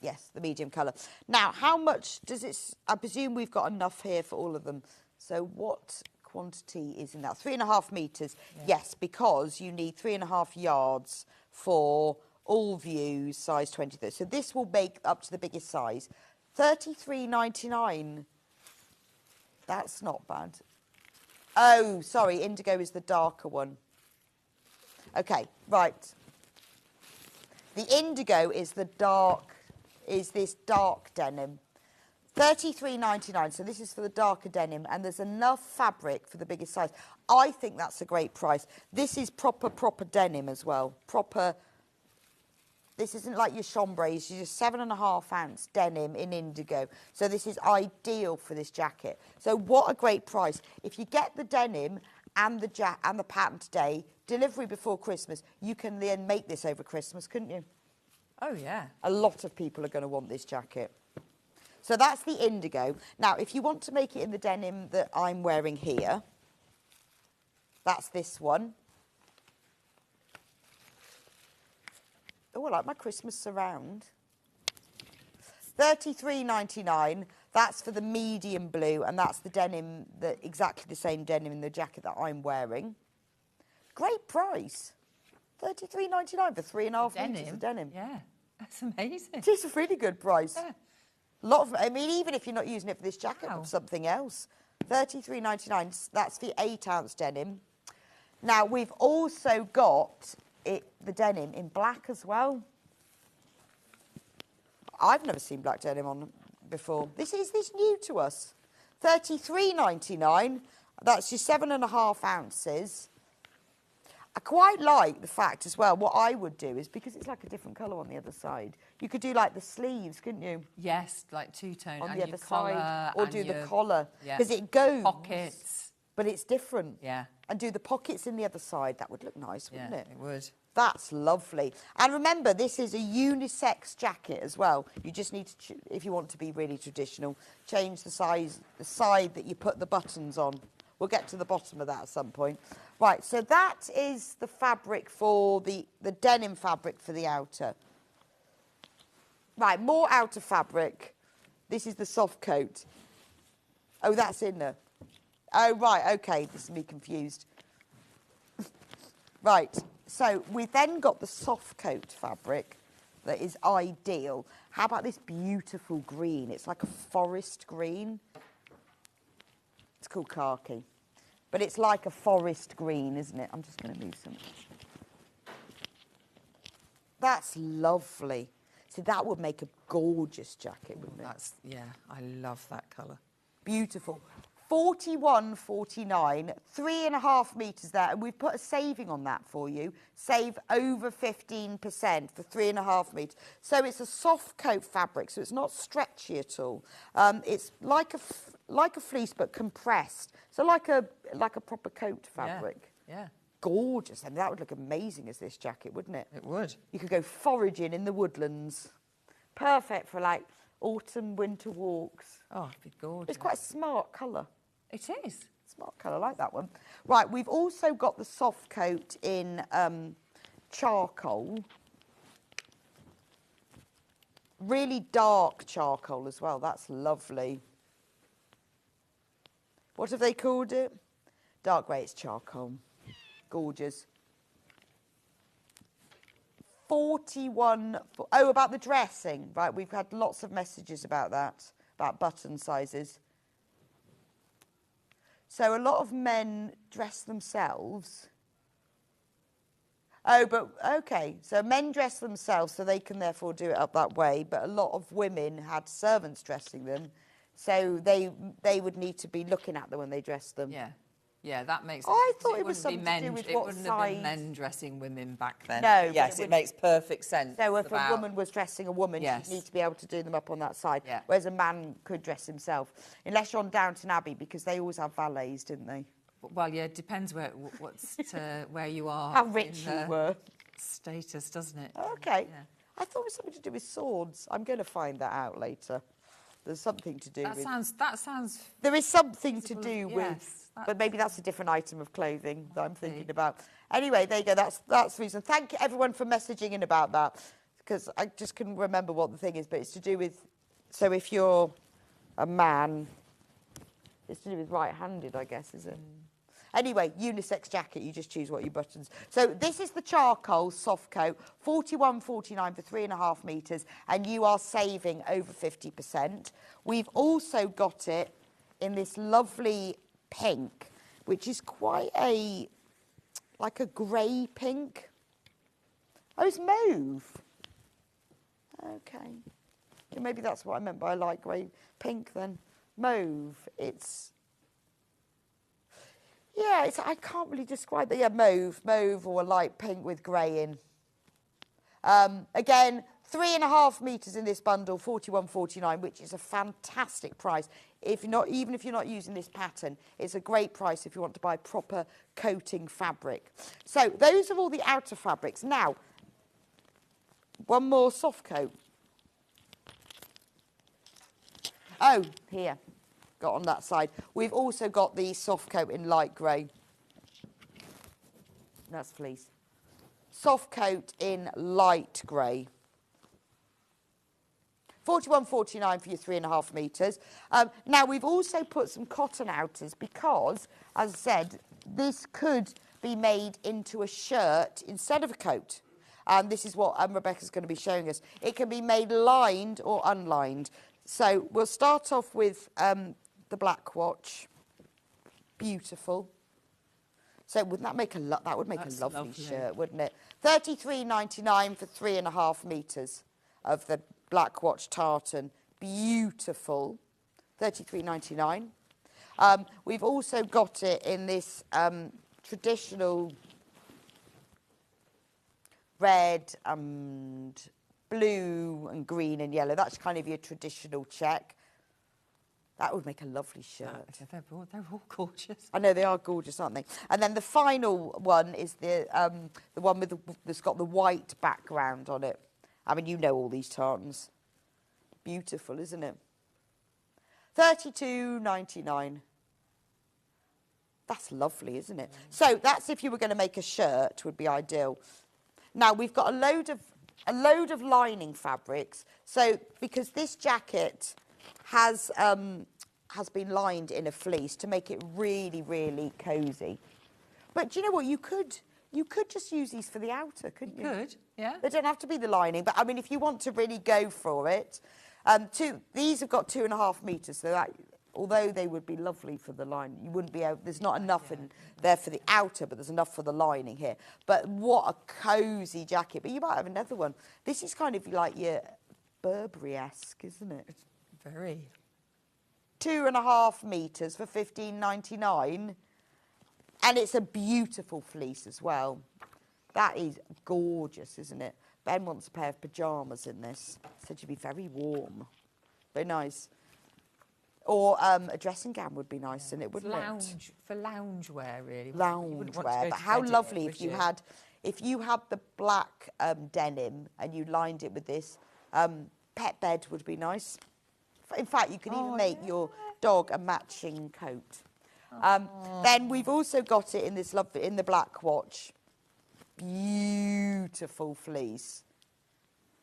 Speaker 2: Yes, the medium colour. Now, how much does it... I presume we've got enough here for all of them. So what quantity is in that? 3.5 metres. Yeah. Yes, because you need 3.5 yards for all views, size 23. So this will make up to the biggest size. 33.99. That's not bad. Oh, sorry, indigo is the darker one. Okay, right. The indigo is the dark, is this dark denim. 33.99, so this is for the darker denim, and there's enough fabric for the biggest size. I think that's a great price. This is proper denim as well. Proper, this isn't like your chambray, it's just 7.5 ounce denim in indigo. So this is ideal for this jacket. So what a great price. If you get the denim and the pattern today, delivery before Christmas, you can then make this over Christmas, couldn't you?
Speaker 8: Oh, yeah.
Speaker 2: A lot of people are going to want this jacket. So that's the indigo. Now, if you want to make it in the denim that I'm wearing here, that's this one. Oh, I like my Christmas surround. 33.99. That's for the medium blue, and that's the denim, exactly the same denim in the jacket that I'm wearing. Great price. 33.99 for 3.5 metres of denim.
Speaker 8: Yeah, that's amazing.
Speaker 2: It is a really good price.
Speaker 8: Yeah.
Speaker 2: I mean, even if you're not using it for this jacket, but something else. 33.99. That's the 8 ounce denim. Now we've also got the denim in black as well. I've never seen black denim on before. This new to us. 33.99. That's your 7.5 ounces. I quite like the fact as well, what I would do is, because it's like a different colour on the other side, you could do like the sleeves, couldn't you?
Speaker 8: Yes, like two-tone.
Speaker 2: On
Speaker 8: and
Speaker 2: the other side. Or do the collar.
Speaker 8: Yeah.
Speaker 2: Because it goes.
Speaker 8: Pockets.
Speaker 2: But it's different.
Speaker 8: Yeah.
Speaker 2: And do the pockets in the other side. That would look nice, wouldn't it?
Speaker 8: It would.
Speaker 2: That's lovely. And remember, this is a unisex jacket as well. You just need to, if you want to be really traditional, change the side that you put the buttons on. We'll get to the bottom of that at some point. Right, so that is the fabric for the denim fabric for the outer. Right, more outer fabric. This is the soft coat. Oh, that's inner. Oh, right, okay, this is me confused. Right, so we've then got the soft coat fabric that is ideal. How about this beautiful green? It's like a forest green. It's called khaki. But it's like a forest green, isn't it? I'm just going to move some. That's lovely. So that would make a gorgeous jacket, wouldn't it?
Speaker 8: Yeah, I love that colour.
Speaker 2: Beautiful. 41.49, 3.5 metres there, and we've put a saving on that for you. Save over 15% for 3.5 metres. So it's a soft coat fabric, so it's not stretchy at all. It's like a fleece but compressed, so like a proper coat fabric.
Speaker 8: Yeah.
Speaker 2: Gorgeous, and that would look amazing as this jacket, wouldn't it?
Speaker 8: It would.
Speaker 2: You could go foraging in the woodlands. Perfect for like autumn, winter walks.
Speaker 8: Oh, it'd be gorgeous.
Speaker 2: It's quite a smart colour.
Speaker 8: It is.
Speaker 2: Smart colour, I like that one. Right, we've also got the soft coat in charcoal. Really dark charcoal as well. That's lovely. What have they called it? Dark grey, it's charcoal. Gorgeous. 41... Oh, about the dressing. Right, we've had lots of messages about that, about button sizes. So a lot of men dress themselves. Oh, but, okay. So men dress themselves, so they can therefore do it up that way. But a lot of women had servants dressing them. So they would need to be looking at them when they dress them.
Speaker 8: Yeah. Yeah, that makes sense.
Speaker 2: I thought it was something to do with what
Speaker 8: size. It wouldn't have been men dressing women back then.
Speaker 2: No.
Speaker 8: Yes, it makes perfect sense.
Speaker 2: So if a woman was dressing a woman,
Speaker 8: yes,
Speaker 2: she'd need to be able to do them up on that side.
Speaker 8: Yeah.
Speaker 2: Whereas a man could dress himself. Unless you're on Downton Abbey, because they always have valets, didn't they?
Speaker 8: Well, yeah, it depends where you are.
Speaker 2: How rich you were.
Speaker 8: Status, doesn't it?
Speaker 2: Okay.
Speaker 8: Yeah.
Speaker 2: I thought it was something to do with swords. I'm going to find that out later. There's something to do with...
Speaker 8: That sounds...
Speaker 2: There is something to do
Speaker 8: yes,
Speaker 2: with... But maybe that's a different item of clothing that I'm thinking about. Anyway, there you go. That's the reason. Thank you, everyone, for messaging in about that. because I just couldn't remember what the thing is, but it's to do with, so if you're a man, it's to do with right-handed, I guess, is it? Anyway, unisex jacket, you just choose what your buttons. So this is the charcoal soft coat, £41.49 for 3.5 metres, and you are saving over 50%. We've also got it in this lovely pink, which is quite a, like a grey pink. Oh, it's mauve. Okay. Yeah, maybe that's what I meant by light grey pink then. Mauve, it's... Yeah, it's, I can't really describe it. Yeah, mauve or a light pink with grey in. Again, 3.5 metres in this bundle, £41.49, which is a fantastic price. If you're not, even if you're not using this pattern, it's a great price if you want to buy proper coating fabric. So those are all the outer fabrics. Now, one more soft coat. Oh, here. Got on that side. We've also got the soft coat in light grey. That's fleece. Soft coat in light grey. £41.49 for your 3.5 metres. Now, we've also put some cotton outers because, as I said, this could be made into a shirt instead of a coat. And this is what Rebecca's going to be showing us. It can be made lined or unlined. So we'll start off with the black watch. Beautiful. So wouldn't that make a that would make a lovely shirt, wouldn't it? £33.99 for 3.5 metres of the black watch tartan. Beautiful. £33.99. We've also got it in this traditional red and blue and green and yellow. That's kind of your traditional check. That would make a lovely shirt.
Speaker 8: They're all gorgeous.
Speaker 2: I know, they are gorgeous, aren't they? And then the final one is the one with that's got the white background on it. I mean, you know all these tartans. Beautiful, isn't it? £32.99. That's lovely, isn't it? So that's if you were going to make a shirt, would be ideal. Now we've got a load of lining fabrics. So because this jacket has been lined in a fleece to make it really, really cosy. But do you know what? You could just use these for the outer, couldn't you?
Speaker 8: You could, yeah.
Speaker 2: They don't have to be the lining. But I mean, if you want to really go for it, these have got 2.5 metres. So that, although they would be lovely for the line, you wouldn't be able. There's not enough in there for the outer, but there's enough for the lining here. But what a cosy jacket! But you might have another one. This is kind of like your Burberry-esque, isn't it?
Speaker 8: It's very.
Speaker 2: 2.5 metres for £15.99, and it's a beautiful fleece as well. That is gorgeous, isn't it? Ben wants a pair of pyjamas in this. Said you'd be very warm. Very nice. Or a dressing gown would be nice in it, wouldn't it?
Speaker 8: For loungewear, really.
Speaker 2: Loungewear. But how lovely if you had the black denim and you lined it with this. Pet bed would be nice. In fact, you could even make your dog a matching coat. Then we've also got it in this in the black watch. Beautiful fleece.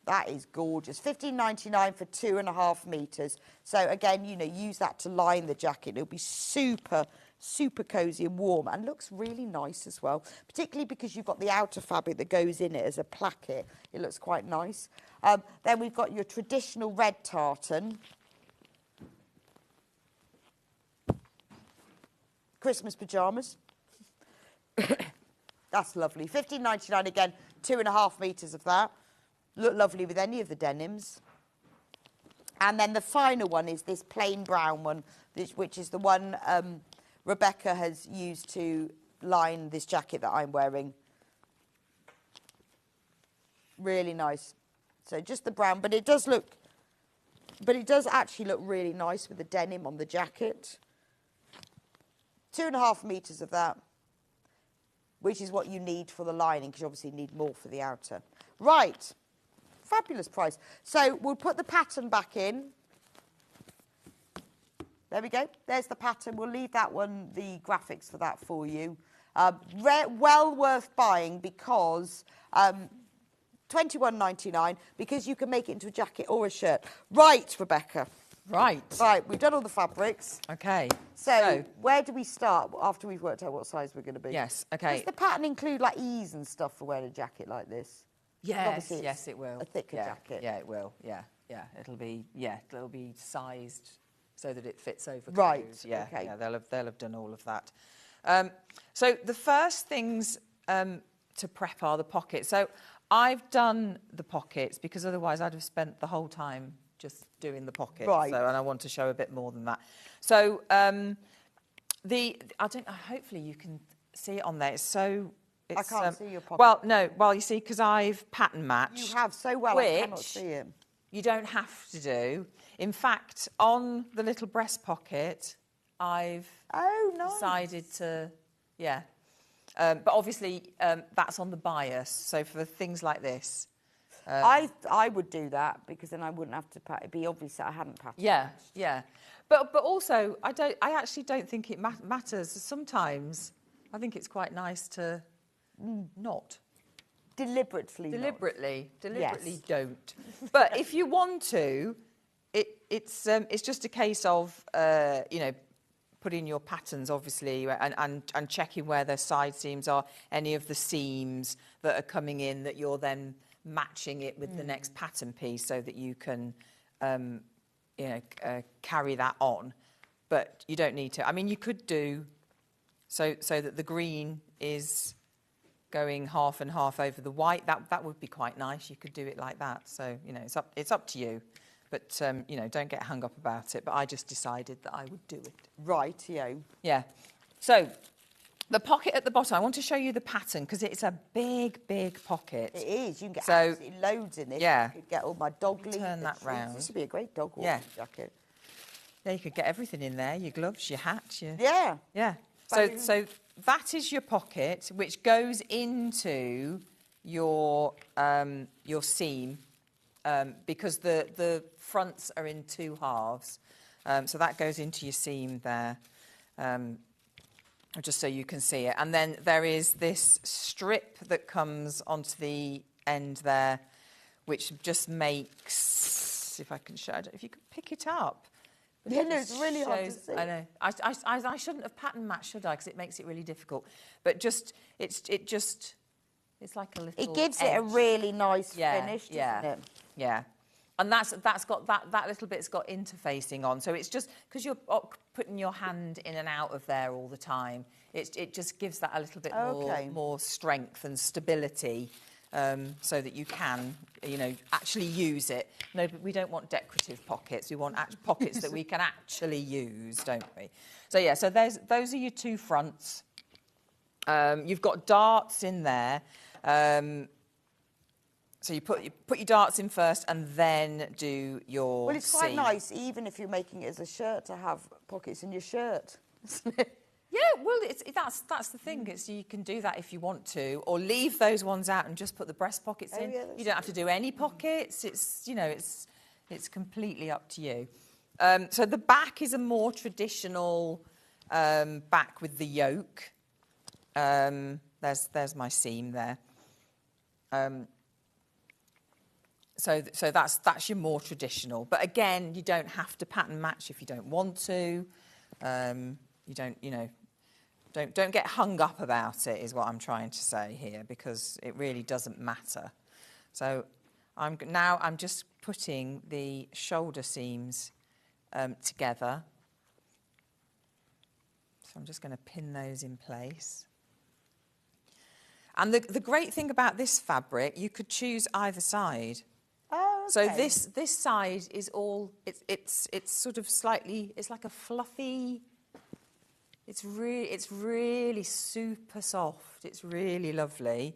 Speaker 2: That is gorgeous. £15.99 for 2.5 metres. So again, you know, use that to line the jacket. It'll be super, super cosy and warm, and looks really nice as well. Particularly because you've got the outer fabric that goes in it as a placket. It looks quite nice. Then we've got your traditional red tartan. Christmas pyjamas. That's lovely. £15.99 again, 2.5 metres of that. Look lovely with any of the denims. And then the final one is this plain brown one, which is the one Rebecca has used to line this jacket that I'm wearing. Really nice. So just the brown, but it does actually look really nice with the denim on the jacket. 2.5 metres of that, which is what you need for the lining, because you obviously need more for the outer. Right, fabulous price. So we'll put the pattern back in. There we go. There's the pattern. We'll leave that one, the graphics for that for you. Well worth buying because £21.99 because you can make it into a jacket or a shirt. Right, Rebecca.
Speaker 8: Right.
Speaker 2: Right, we've done all the fabrics.
Speaker 8: Okay.
Speaker 2: So where do we start after we've worked out what size we're going to be?
Speaker 8: Yes, okay.
Speaker 2: Does the pattern include like ease and stuff for wearing a jacket like this?
Speaker 8: Yes, yes, it will.
Speaker 2: A thicker jacket.
Speaker 8: Yeah, it will. Yeah, yeah. It'll be sized so that it fits over
Speaker 2: Right.
Speaker 8: clothes. Yeah,
Speaker 2: okay.
Speaker 8: yeah. They'll have done all of that. So the first things to prep are the pockets. So I've done the pockets because otherwise I'd have spent the whole time just doing the pockets.
Speaker 2: Right.
Speaker 8: So, and I want to show a bit more than that. So hopefully you can see it on there. It's so.
Speaker 2: I can't see your pocket.
Speaker 8: Well, no. Well, you see, because I've pattern matched.
Speaker 2: You have so well, I cannot see it.
Speaker 8: You don't have to do. In fact, on the little breast pocket, I've decided to, but obviously that's on the bias. So for things like this,
Speaker 2: I would do that because then I wouldn't have to. It'd be obvious that I hadn't patterned.
Speaker 8: Yeah, yeah. But also, I actually don't think it matters. Sometimes I think it's quite nice to not.
Speaker 2: Deliberately
Speaker 8: Deliberately don't. But if you want to, it's just a case of putting your patterns obviously and checking where their side seams are, any of the seams that are coming in that you're then matching it with the next pattern piece so that you can carry that on. But you don't need to. I mean, you could do so that the green is going half and half over the white. That would be quite nice. You could do it like that. So, it's up to you. But, don't get hung up about it. But I just decided that I would do it.
Speaker 2: Right, yeah.
Speaker 8: Yeah. So, the pocket at the bottom, I want to show you the pattern because it's a big, big pocket.
Speaker 2: It is. You can get absolutely loads in this.
Speaker 8: Yeah.
Speaker 2: You could get all my dog leaves.
Speaker 8: Turn that round.
Speaker 2: This would be a great dog walking jacket.
Speaker 8: Yeah, you could get everything in there. Your gloves, your hat,
Speaker 2: Yeah.
Speaker 8: Yeah. So that is your pocket, which goes into your seam because the fronts are in two halves. So that goes into your seam there, just so you can see it. And then there is this strip that comes onto the end there, which just makes, if I can show, I don't know if you can pick it up.
Speaker 2: Yeah, no, it's really hard to see.
Speaker 8: I know. I shouldn't have pattern matched, should I? Because it makes it really difficult. But it's like a little.
Speaker 2: It gives
Speaker 8: edge.
Speaker 2: it a really nice finish, doesn't it?
Speaker 8: Yeah. And that's got that little bit's got interfacing on. So it's just because you're putting your hand in and out of there all the time. It just gives that a little bit more strength and stability. So that you can, actually use it. No, but we don't want decorative pockets. We want pockets that we can actually use, don't we? So, yeah, so those are your two fronts. You've got darts in there. So you put your darts in first and then do your
Speaker 2: Well, it's quite
Speaker 8: seam.
Speaker 2: nice, even if you're making it as a shirt, to have pockets in your shirt, isn't it?
Speaker 8: Yeah, well, that's the thing. You can do that if you want to, or leave those ones out and just put the breast pockets in.
Speaker 2: Yeah,
Speaker 8: you don't have to do any pockets. It's completely up to you. So the back is a more traditional back with the yoke. There's my seam there. So that's your more traditional. But again, you don't have to pattern match if you don't want to. You don't get hung up about it, is what I'm trying to say here, because it really doesn't matter. So I'm just putting the shoulder seams together. So I'm just going to pin those in place. And the great thing about this fabric, you could choose either side.
Speaker 2: Oh, okay.
Speaker 8: So this side is all it's sort of slightly, it's like a fluffy. It's really super soft. It's really lovely.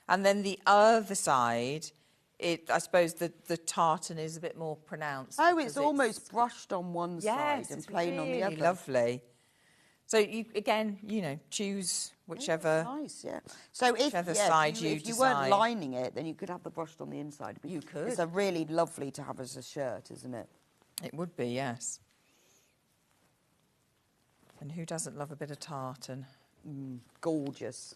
Speaker 8: And then the other side, I suppose the tartan is a bit more pronounced.
Speaker 2: Oh, it's almost brushed on one side and plain on the other.
Speaker 8: Lovely. So you choose whichever.
Speaker 2: Oh, nice, yeah. So
Speaker 8: whichever side you
Speaker 2: if you
Speaker 8: decide.
Speaker 2: weren't lining it, then you could have the brushed on the inside.
Speaker 8: You could.
Speaker 2: It's a really lovely to have as a shirt, isn't it?
Speaker 8: It would be, yes. And who doesn't love a bit of tartan?
Speaker 2: Gorgeous.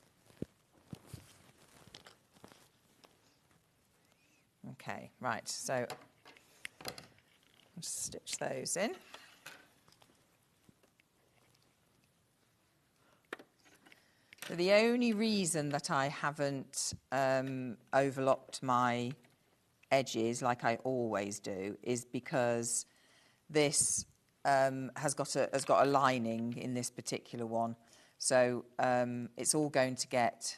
Speaker 8: Okay, right, so I'll just stitch those in. So the only reason that I haven't overlocked my edges like I always do is because this has got a lining in this particular one, so it's all going to get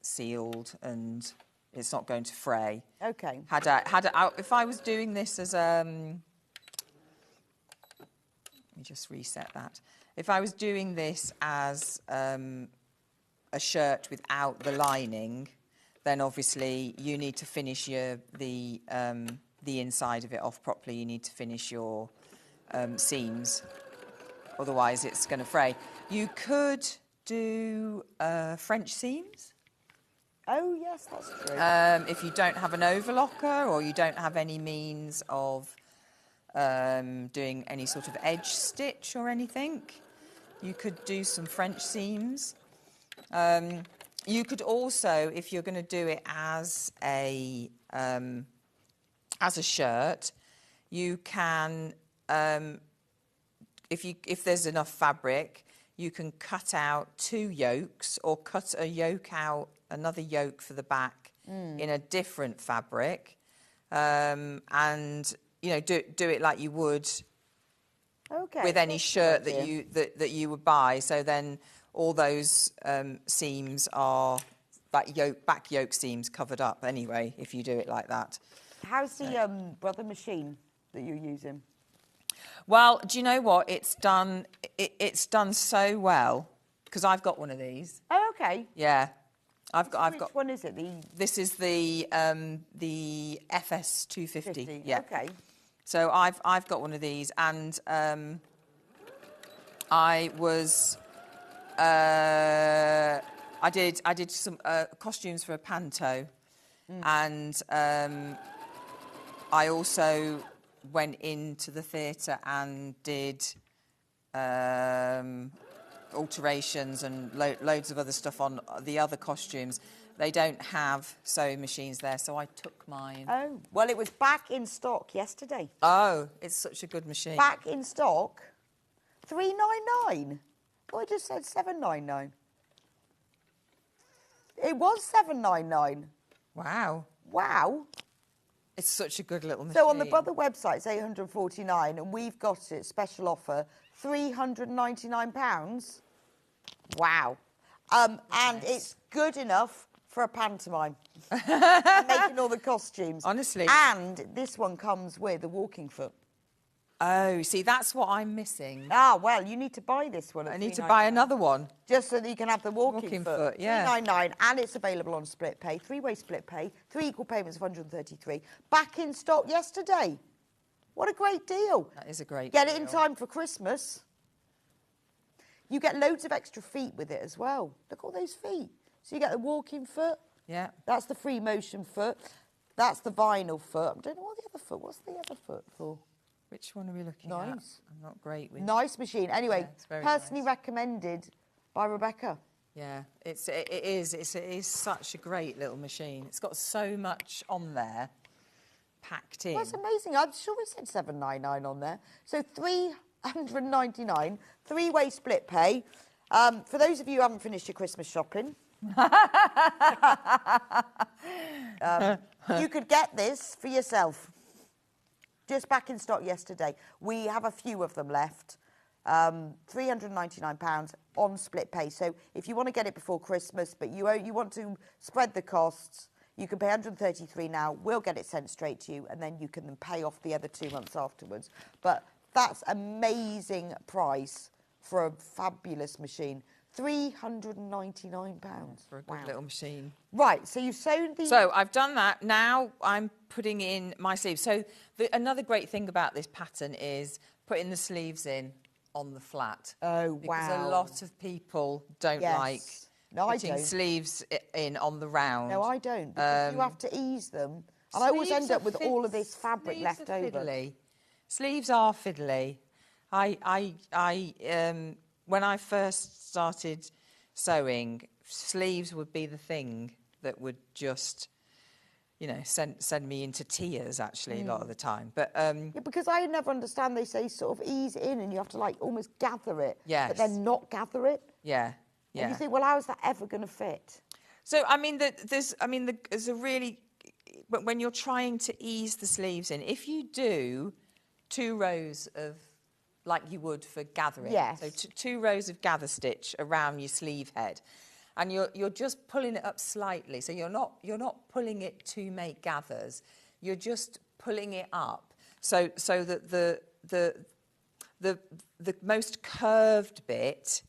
Speaker 8: sealed and it's not going to fray.
Speaker 2: Okay.
Speaker 8: If I was doing this as let me just reset that. If I was doing this as a shirt without the lining, then obviously you need to finish the inside of it off properly. You need to finish your seams, otherwise it's going to fray. You could do French seams.
Speaker 2: Oh yes, that's true.
Speaker 8: If you don't have an overlocker or you don't have any means of doing any sort of edge stitch or anything, you could do some French seams. You could also, if you're going to do it as a shirt, you can, if there's enough fabric, you can cut out 2 yokes or cut a yoke out, another yoke for the back in a different fabric, and do it like you would with any shirt that you would buy. So then all those seams are back yoke seams covered up anyway, if you do it like that.
Speaker 2: How's the brother machine that you're using?
Speaker 8: Well, do you know what? It's done so well because I've got one of these.
Speaker 2: Oh, okay.
Speaker 8: Yeah,
Speaker 2: Which one is it?
Speaker 8: This is the FS 250. Yeah.
Speaker 2: Okay.
Speaker 8: So I've got one of these, and I did some costumes for a panto, and I also went into the theatre and did alterations and loads of other stuff on the other costumes. They don't have sewing machines there, so I took mine.
Speaker 2: Oh, well, it was back in stock yesterday.
Speaker 8: Oh, it's such a good machine.
Speaker 2: Back in stock, $3.99. Oh, I just said $7.99. It was $7.99.
Speaker 8: Wow.
Speaker 2: Wow.
Speaker 8: It's such a good little machine.
Speaker 2: So on the Brother website, it's $849, and we've got it, special offer, £399. Wow. And it's good enough for a pantomime. Making all the costumes.
Speaker 8: Honestly.
Speaker 2: And this one comes with a walking foot.
Speaker 8: Oh, see, that's what I'm missing.
Speaker 2: Ah, well, you need to buy this one.
Speaker 8: I need to buy another one.
Speaker 2: Just so that you can have the walking foot.
Speaker 8: Yeah.
Speaker 2: $399, and it's available on split pay, 3-way split pay, 3 equal payments of $133. Back in stock yesterday. What a great deal.
Speaker 8: That is a great deal.
Speaker 2: Get it in time for Christmas. You get loads of extra feet with it as well. Look at all those feet. So you get the walking foot.
Speaker 8: Yeah.
Speaker 2: That's the free motion foot. That's the vinyl foot. I don't know what the other foot. What's the other foot for?
Speaker 8: Which one are we looking at?
Speaker 2: Nice.
Speaker 8: I'm not great with...
Speaker 2: Nice machine. Anyway,
Speaker 8: Yeah, it's very
Speaker 2: personally
Speaker 8: nice.
Speaker 2: recommended by Rebecca.
Speaker 8: Yeah, it is such a great little machine. It's got so much on there, packed in.
Speaker 2: That's amazing. I'm sure it said $799 on there. So $399, 3-way split pay. For those of you who haven't finished your Christmas shopping, you could get this for yourself. Just back in stock yesterday. We have a few of them left. £399 on split pay. So if you want to get it before Christmas, but you want to spread the costs, you can pay $133 now. We'll get it sent straight to you, and then you can pay off the other 2 months afterwards. But that's amazing price for a fabulous machine. £399
Speaker 8: for a good little machine.
Speaker 2: Right, so you've sewn the...
Speaker 8: So I've done that. Now I'm putting in my sleeves. So another great thing about this pattern is putting the sleeves in on the flat.
Speaker 2: Oh,
Speaker 8: because
Speaker 2: wow.
Speaker 8: a lot of people don't like putting sleeves in on the round.
Speaker 2: No, I don't, because you have to ease them. And I always end up with all of this fabric left over.
Speaker 8: Fiddly. Sleeves are fiddly. When I first started sewing, sleeves would be the thing that would just, you know, send me into tears actually a lot of the time. But
Speaker 2: yeah, because I never understand. They say sort of ease in, and you have to like almost gather it, but then not gather it.
Speaker 8: Yeah, yeah.
Speaker 2: And you think, well, how is that ever going to fit?
Speaker 8: So I mean, there's a really, but when you're trying to ease the sleeves in, if you do 2 rows of, like you would for gathering, so 2 rows of gather stitch around your sleeve head. And you're just pulling it up slightly, so you're not pulling it to make gathers. You're just pulling it up, so that the most curved bit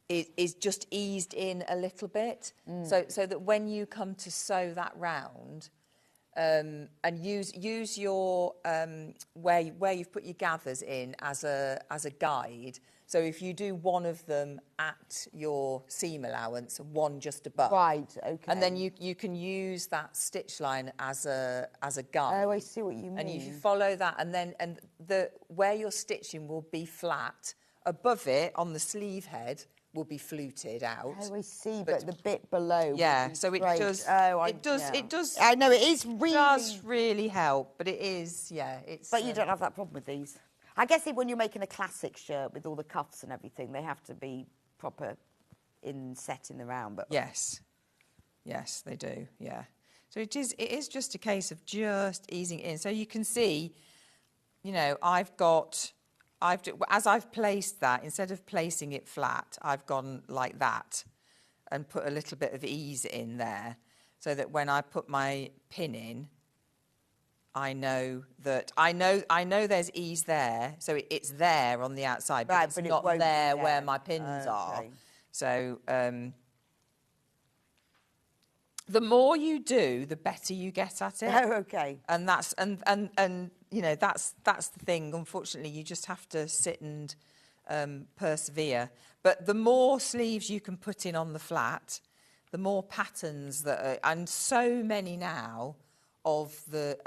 Speaker 8: is just eased in a little bit, so that when you come to sew that round, and use your where you've put your gathers in as a guide. So if you do one of them at your seam allowance, one just above,
Speaker 2: right? Okay.
Speaker 8: And then you can use that stitch line as a guide.
Speaker 2: Oh, I see what you mean.
Speaker 8: And if you follow that, and where you're stitching will be flat, above it on the sleeve head will be fluted out.
Speaker 2: Oh, I see, but the bit below.
Speaker 8: Yeah, so it does.
Speaker 2: Oh,
Speaker 8: it does.
Speaker 2: I know it is
Speaker 8: really does really help, but it is, it's.
Speaker 2: But you don't have that problem with these. I guess when you're making a classic shirt with all the cuffs and everything, they have to be proper set in the round. But
Speaker 8: yes, they do. Yeah. So it is just a case of just easing it in. So you can see, you know, as I've placed that, instead of placing it flat, I've gone like that and put a little bit of ease in there, so that when I put my pin in, I know there's ease there, so it's there on the outside, but it's not there where my pins are. So the more you do, the better you get at it.
Speaker 2: Oh, okay.
Speaker 8: And that's and you know, that's the thing. Unfortunately, you just have to sit and persevere. But the more sleeves you can put in on the flat, the more patterns that are, and so many now of the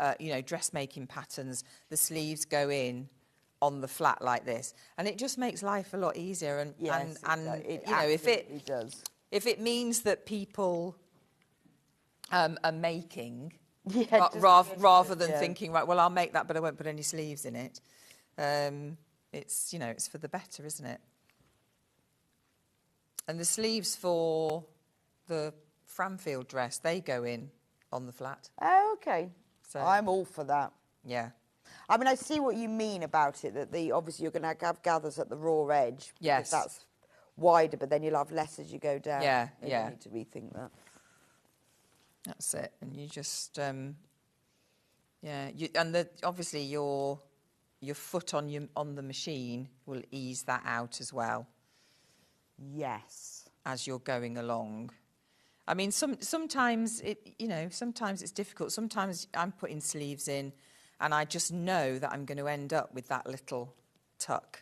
Speaker 8: dressmaking patterns, the sleeves go in on the flat like this, and it just makes life a lot easier. And
Speaker 2: yes,
Speaker 8: it you know, if it means that people are making, rather than thinking, right, well, I'll make that, but I won't put any sleeves in it. It's, you know, it's for the better, isn't it? And the sleeves for the Framfield dress, they go in on the flat.
Speaker 2: Oh, okay.
Speaker 8: So
Speaker 2: I'm all for that.
Speaker 8: Yeah.
Speaker 2: I mean, I see what you mean about it, that obviously you're going to have gathers at the raw edge.
Speaker 8: Yes.
Speaker 2: That's wider, but then you'll have less as you go down.
Speaker 8: Yeah,
Speaker 2: You need to rethink that.
Speaker 8: That's it. And you just, obviously your foot on the machine will ease that out as well.
Speaker 2: Yes.
Speaker 8: As you're going along. I mean, sometimes it's difficult. Sometimes I'm putting sleeves in, and I just know that I'm going to end up with that little tuck.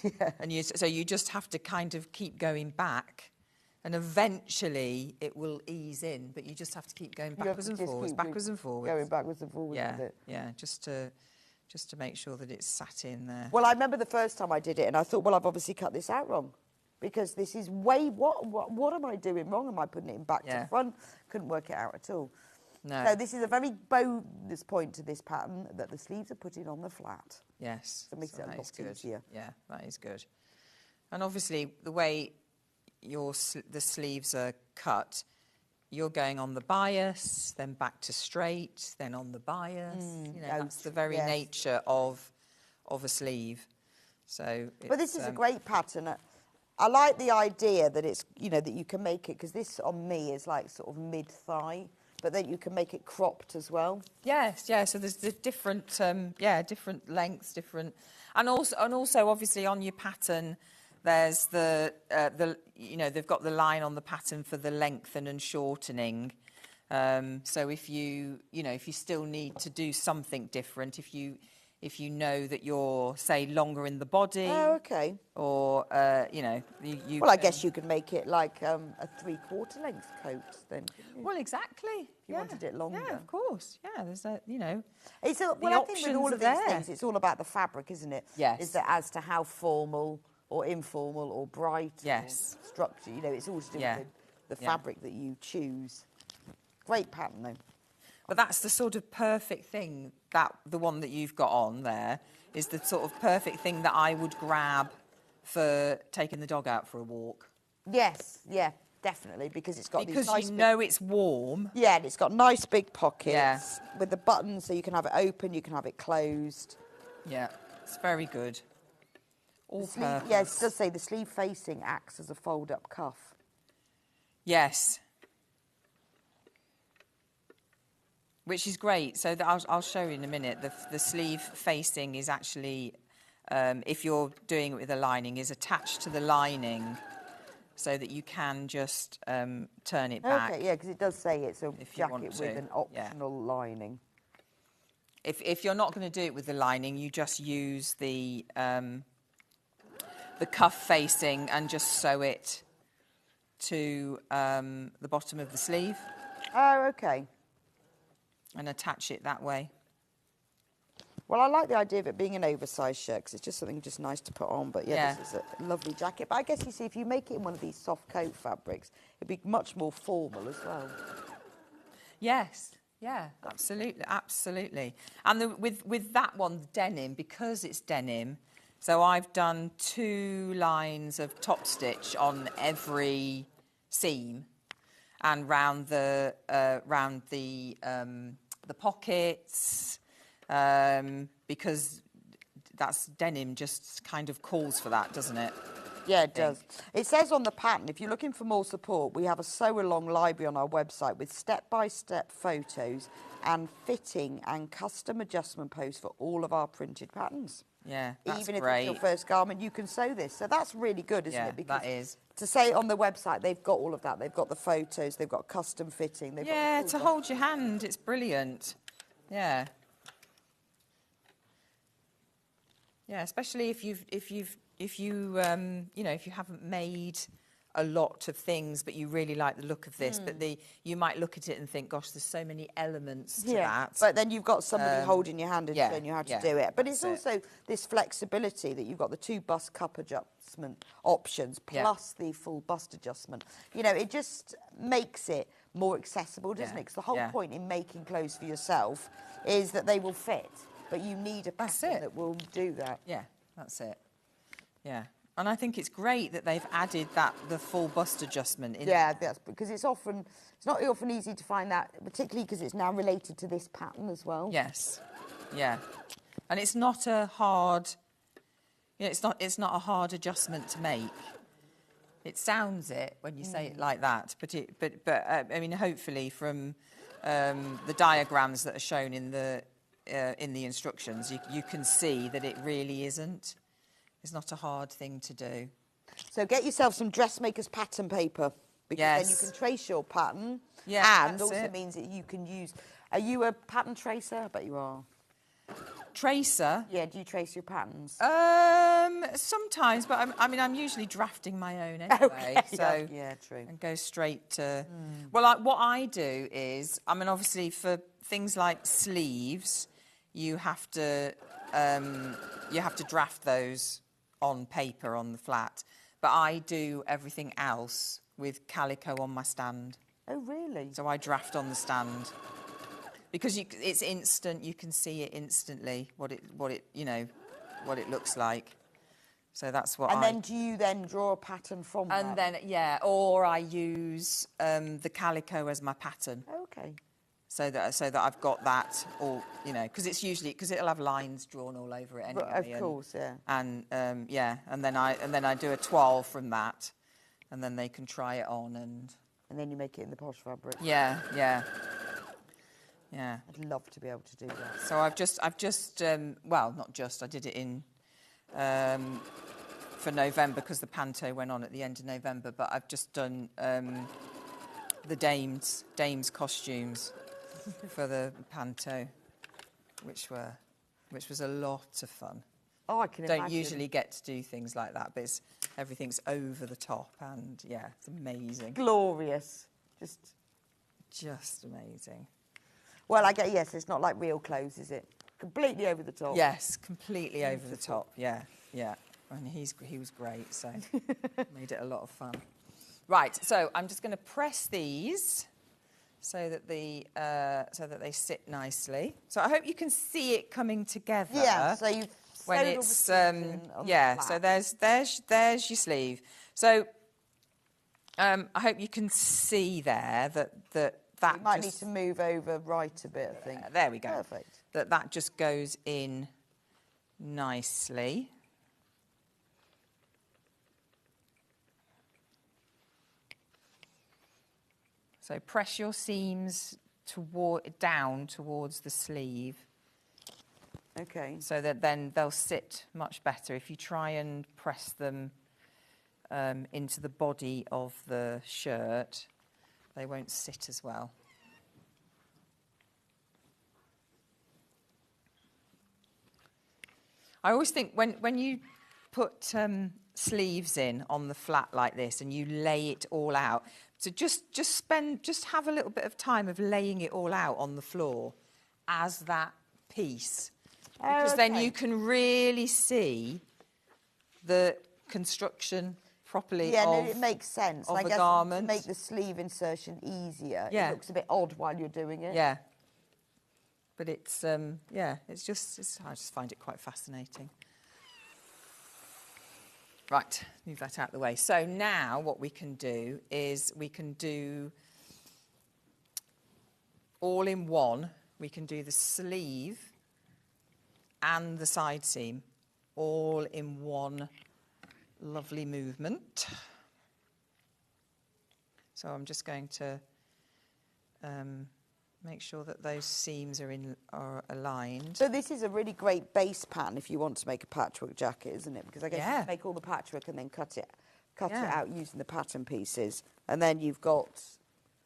Speaker 2: Yeah.
Speaker 8: And so you just have to kind of keep going back, and eventually it will ease in. But you just have to keep going backwards and forwards, backwards and forwards.
Speaker 2: Going backwards and forwards with it.
Speaker 8: Yeah, just to make sure that it's sat in there.
Speaker 2: Well, I remember the first time I did it, and I thought, well, I've obviously cut this out wrong. Because this is what am I doing wrong? Am I putting it in back to front? Couldn't work it out at all.
Speaker 8: No.
Speaker 2: So this is a very bonus point to this pattern, that the sleeves are put in on the flat.
Speaker 8: Yes.
Speaker 2: So it makes it a lot easier.
Speaker 8: Yeah, that is good. And obviously, the way the sleeves are cut, you're going on the bias, then back to straight, then on the bias. You know, that's the very nature of a sleeve. So.
Speaker 2: But this is a great pattern. I like the idea that it's, you know, that you can make it, because this on me is like sort of mid-thigh, but then you can make it cropped as well.
Speaker 8: Yes, yeah. So there's the different, different lengths, different, and also obviously on your pattern, there's the they've got the line on the pattern for the lengthen and shortening. So if you still need to do something different, if you know that you're, say, longer in the body.
Speaker 2: Oh, okay.
Speaker 8: Or, you
Speaker 2: well, I guess you could make it like a 3/4 length coat then.
Speaker 8: Well, exactly.
Speaker 2: If you wanted it longer.
Speaker 8: Yeah, of course. Yeah, there's a,
Speaker 2: It's I think with all of these things, it's all about the fabric, isn't it?
Speaker 8: Yes.
Speaker 2: Is that as to how formal or informal or bright or structure, it's all to do with the fabric that you choose. Great pattern, though.
Speaker 8: But that's the sort of perfect thing, that the one that you've got on there is the sort of perfect thing that I would grab for taking the dog out for a walk.
Speaker 2: Yes, yeah, definitely, because it's got these nice...
Speaker 8: Because you know it's warm.
Speaker 2: Yeah, and it's got nice big pockets
Speaker 8: Yeah.
Speaker 2: with the buttons, so you can have it open, you can have it closed.
Speaker 8: Yeah, it's very good. All
Speaker 2: Sleeve,
Speaker 8: purpose.
Speaker 2: yes, it does say the sleeve facing acts as a fold-up cuff.
Speaker 8: Yes. Which is great. So I'll show you in a minute. The sleeve facing is actually, if you're doing it with a lining, is attached to the lining so that you can just turn it back.
Speaker 2: Okay, yeah, because it does say it's a jacket with
Speaker 8: to.
Speaker 2: an optional lining.
Speaker 8: If you're not going to do it with the lining, you just use the cuff facing and just sew it to the bottom of the sleeve.
Speaker 2: Oh, okay.
Speaker 8: And attach it that way.
Speaker 2: Well, I like the idea of it being an oversized shirt because it's just something just nice to put on. But yeah, this is a lovely jacket. But I guess you see, if you make it in one of these soft coat fabrics, it'd be much more formal as well.
Speaker 8: Yes, yeah, absolutely, absolutely. And with that one, denim, because it's denim, so I've done 2 lines of top stitch on every seam, and round the pockets, because that's denim just kind of calls for that, doesn't it?
Speaker 2: Yeah, it does. It says on the pattern, if you're looking for more support, we have a sew-along library on our website with step-by-step photos and fitting and custom adjustment posts for all of our printed patterns.
Speaker 8: Yeah, that's
Speaker 2: Even if
Speaker 8: great.
Speaker 2: it's your first garment, you can sew this. So that's really good, isn't it?
Speaker 8: Because that is.
Speaker 2: To say on the website, they've got all of that. They've got the photos, they've got custom fitting. They've got
Speaker 8: to hold your hand, it's brilliant. Yeah. Yeah, especially if you haven't made a lot of things, but you really like the look of this, but you might look at it and think, gosh, there's so many elements to that.
Speaker 2: But then you've got somebody holding your hand and showing you how to do it. But it's
Speaker 8: That's
Speaker 2: also this flexibility that you've got the 2 bust cup adjustment options plus the full bust adjustment. You know, it just makes it more accessible, doesn't it? Because the whole point in making clothes for yourself is that they will fit, but you need a pattern that will do that.
Speaker 8: Yeah, that's it. Yeah. And I think it's great that they've added the full bust adjustment in.
Speaker 2: Yeah, that's because it's not often easy to find that, particularly because it's now related to this pattern as well.
Speaker 8: Yes, yeah, and it's not a hard. It's not a hard adjustment to make. It sounds it when you say it like that, but I mean, hopefully from the diagrams that are shown in the instructions, you can see that it really isn't. It's not a hard thing to do.
Speaker 2: So get yourself some Dressmaker's pattern paper, because then you can trace your pattern. Yeah, and also means that you can use... Are you a pattern tracer? I bet you are.
Speaker 8: Tracer?
Speaker 2: Yeah, do you trace your patterns?
Speaker 8: Sometimes, but I'm usually drafting my own anyway.
Speaker 2: Okay.
Speaker 8: So
Speaker 2: yeah, true.
Speaker 8: And go straight to... Well, what I do is, I mean, obviously for things like sleeves, you have to draft those on paper on the flat, but I do everything else with calico on my stand.
Speaker 2: Oh, really?
Speaker 8: So I draft on the stand because it's instant. You can see it instantly what it looks like. So that's what.
Speaker 2: And then do you then draw a pattern from that?
Speaker 8: And then or I use the calico as my pattern.
Speaker 2: Okay.
Speaker 8: So that I've got that all, because it'll have lines drawn all over it anyway.
Speaker 2: Of course, yeah.
Speaker 8: And and then I do a toile from that, and then they can try it on and
Speaker 2: then you make it in the posh fabric.
Speaker 8: Yeah.
Speaker 2: I'd love to be able to do that.
Speaker 8: So I've just I did it in for November because the panto went on at the end of November, but I've just done the dames costumes for the panto, which was a lot of fun.
Speaker 2: Oh, I can imagine.
Speaker 8: Don't usually get to do things like that, but everything's over the top, and it's amazing.
Speaker 2: Glorious,
Speaker 8: just amazing.
Speaker 2: Well, I get yes. It's not like real clothes, is it? Completely over the top.
Speaker 8: Yes, completely over the top. Yeah. And he was great, so made it a lot of fun. Right, so I'm just going to press these so that they sit nicely. So I hope you can see it coming together.
Speaker 2: Yeah, so you've
Speaker 8: when
Speaker 2: sewed all the
Speaker 8: it's
Speaker 2: sleeves in on the
Speaker 8: yeah.
Speaker 2: flap.
Speaker 8: So there's your sleeve. So I hope you can see there that
Speaker 2: you might need to move over right a bit, I think.
Speaker 8: There we go.
Speaker 2: Perfect.
Speaker 8: That just goes in nicely. So press your seams down towards the sleeve.
Speaker 2: Okay.
Speaker 8: So that then they'll sit much better. If you try and press them into the body of the shirt, they won't sit as well. I always think when you put sleeves in on the flat like this and you lay it all out, so just have a little bit of time of laying it all out on the floor as that piece, because then you can really see the construction properly.
Speaker 2: Yeah, no, it makes sense.
Speaker 8: Of
Speaker 2: I
Speaker 8: a
Speaker 2: guess
Speaker 8: garment.
Speaker 2: to make the sleeve insertion easier.
Speaker 8: Yeah.
Speaker 2: It looks a bit odd while you're doing it.
Speaker 8: Yeah. But it's I just find it quite fascinating. Right, move that out of the way. So now what we can do is we can do all in one. We can do the sleeve and the side seam all in one lovely movement. So I'm just going to make sure that those seams are aligned.
Speaker 2: So this is a really great base pattern if you want to make a patchwork jacket, isn't it? Because I guess you can make all the patchwork and then cut it out using the pattern pieces, and then you've got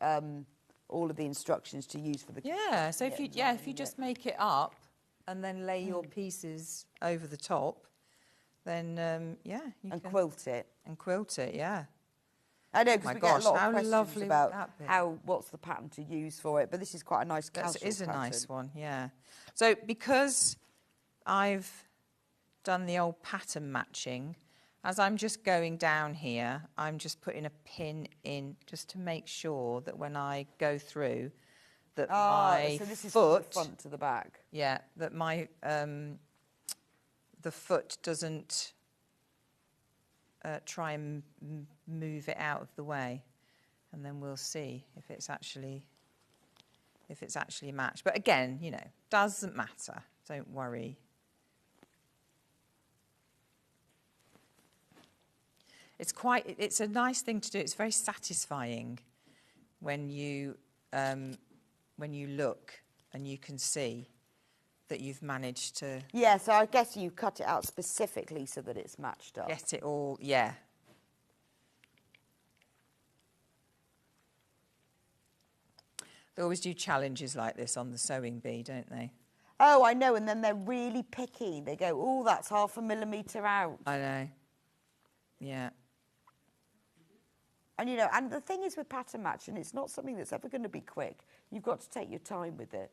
Speaker 2: all of the instructions to use for the
Speaker 8: So if you just make it up and then lay your pieces over the top, then you can
Speaker 2: quilt it.
Speaker 8: And quilt it, yeah.
Speaker 2: I know, because we get a lot of questions about
Speaker 8: would that be?
Speaker 2: what's the pattern to use for it, but this is quite a nice casual
Speaker 8: That is a
Speaker 2: pattern.
Speaker 8: nice one, yeah. So because I've done the old pattern matching, as I'm just going down here, I'm just putting a pin in just to make sure that when I go through, that my
Speaker 2: so this is
Speaker 8: foot,
Speaker 2: from the front to the back.
Speaker 8: Yeah, that my the foot doesn't try and move it out of the way, and then we'll see if it's actually matched. But again, doesn't matter. Don't worry. It's a nice thing to do. It's very satisfying when you look and you can see that you've managed to...
Speaker 2: Yeah, so I guess you cut it out specifically so that it's matched up.
Speaker 8: Get it all, yeah. They always do challenges like this on the sewing bee, don't they?
Speaker 2: Oh, I know, and then they're really picky. They go, oh, that's 0.5 millimetre out.
Speaker 8: I know. Yeah.
Speaker 2: And, and the thing is with pattern matching, it's not something that's ever going to be quick. You've got to take your time with it.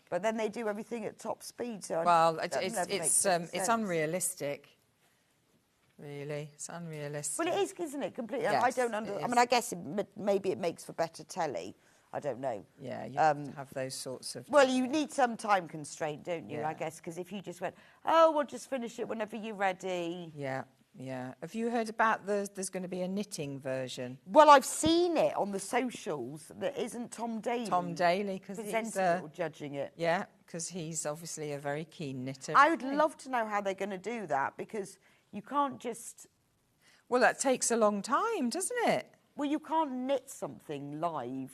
Speaker 2: But then they do everything at top speed. So
Speaker 8: it's unrealistic. Really, it's unrealistic.
Speaker 2: Well, it is, isn't it? Completely.
Speaker 8: Yes,
Speaker 2: I don't I mean, I guess maybe it makes for better telly. I don't know.
Speaker 8: Yeah, you have to have those sorts of...
Speaker 2: Well, you need some time constraint, don't you,
Speaker 8: Yeah.
Speaker 2: I guess? Because if you just went, oh, we'll just finish it whenever you're ready.
Speaker 8: Yeah, yeah. Have you heard about there's going to be a knitting version?
Speaker 2: Well, I've seen it on the socials. That isn't Tom Daly.
Speaker 8: Tom Daly, because
Speaker 2: presenting it or judging it.
Speaker 8: Yeah, because he's obviously a very keen knitter.
Speaker 2: I would love to know how they're going to do that, because you can't just...
Speaker 8: Well, that takes a long time, doesn't it?
Speaker 2: Well, you can't knit something live,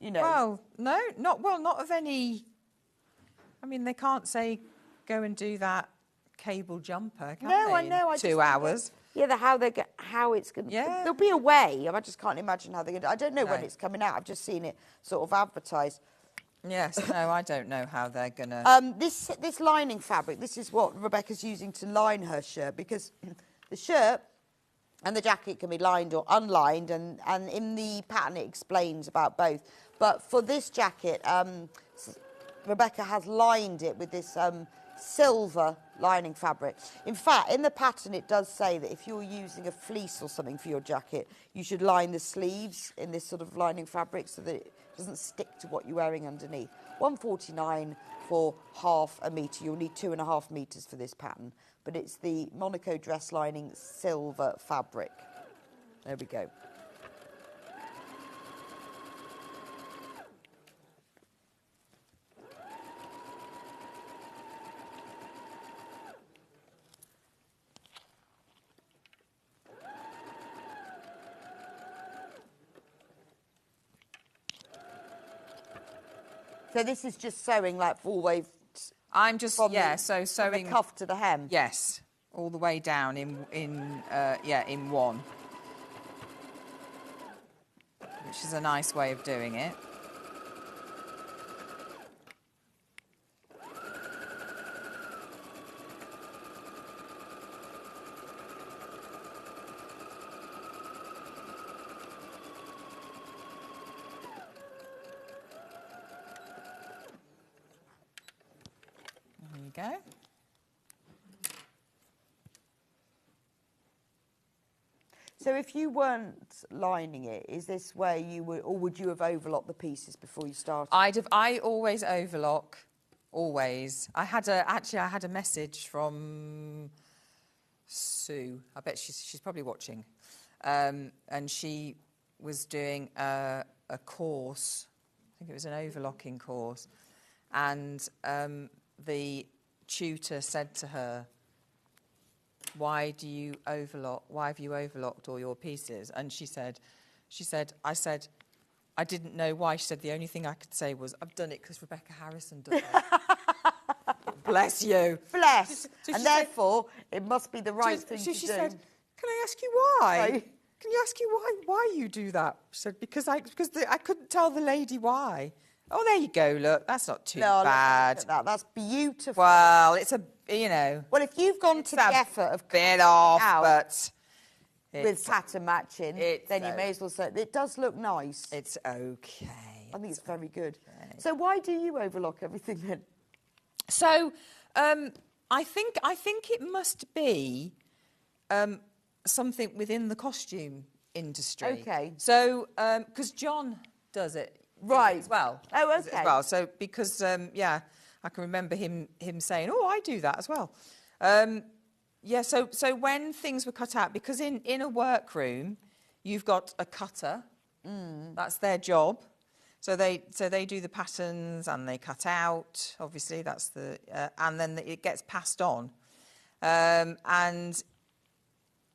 Speaker 8: Well, no, not of any... I mean, they can't say, go and do that cable jumper, can they?
Speaker 2: No, I know.
Speaker 8: 2 hours.
Speaker 2: Yeah, how it's going to...
Speaker 8: Yeah.
Speaker 2: There'll be a way. I just can't imagine how they're going to... I don't know when it's coming out. I've just seen it sort of advertised.
Speaker 8: Yes, no, I don't know how they're going to...
Speaker 2: This lining fabric, this is what Rebecca's using to line her shirt, because the shirt and the jacket can be lined or unlined, and in the pattern it explains about both. But for this jacket, Rebecca has lined it with this silver lining fabric. In fact, in the pattern it does say that if you're using a fleece or something for your jacket, you should line the sleeves in this sort of lining fabric so that doesn't stick to what you're wearing underneath. £1.49 for half a metre. You'll need 2.5 metres for this pattern, but it's the Monaco dress lining silver fabric. There we go. So this is just sewing like all the way.
Speaker 8: I'm just
Speaker 2: from
Speaker 8: so sewing
Speaker 2: from the cuff to the hem.
Speaker 8: Yes, all the way down in one, which is a nice way of doing it. Go.
Speaker 2: So if you weren't lining it, is this where you would, or would you have overlocked the pieces before you started?
Speaker 8: I always overlock, always. I had a message from Sue. I bet she's probably watching, and she was doing a course. I think it was an overlocking course, and the tutor said to her, why do you overlock? Why have you overlocked all your pieces? And she said, I said, I didn't know why. She said, the only thing I could say was, I've done it because Rebecca Harrison does it. Bless you.
Speaker 2: Bless.
Speaker 8: So
Speaker 2: and therefore, it must be the right thing to do.
Speaker 8: She said, can I ask you why?
Speaker 2: Right.
Speaker 8: Can you ask you why you do that? She said, because I couldn't tell the lady why. Oh, there you go, look, that's not too bad.
Speaker 2: Look at that. That's beautiful.
Speaker 8: Well, it's well,
Speaker 2: if you've gone to the effort of
Speaker 8: bit off, but
Speaker 2: with pattern matching, then you may as well say, it does look nice.
Speaker 8: It's okay.
Speaker 2: I think it's very good. Okay. So why do you overlock everything then?
Speaker 8: So, I think it must be something within the costume industry.
Speaker 2: Okay.
Speaker 8: So, because John does it.
Speaker 2: Right.
Speaker 8: As well.
Speaker 2: Oh, okay.
Speaker 8: As well. So because I can remember him saying, "Oh, I do that as well." So when things were cut out, because in a workroom, you've got a cutter. That's their job. So they do the patterns and they cut out. Obviously, that's the and then it gets passed on. And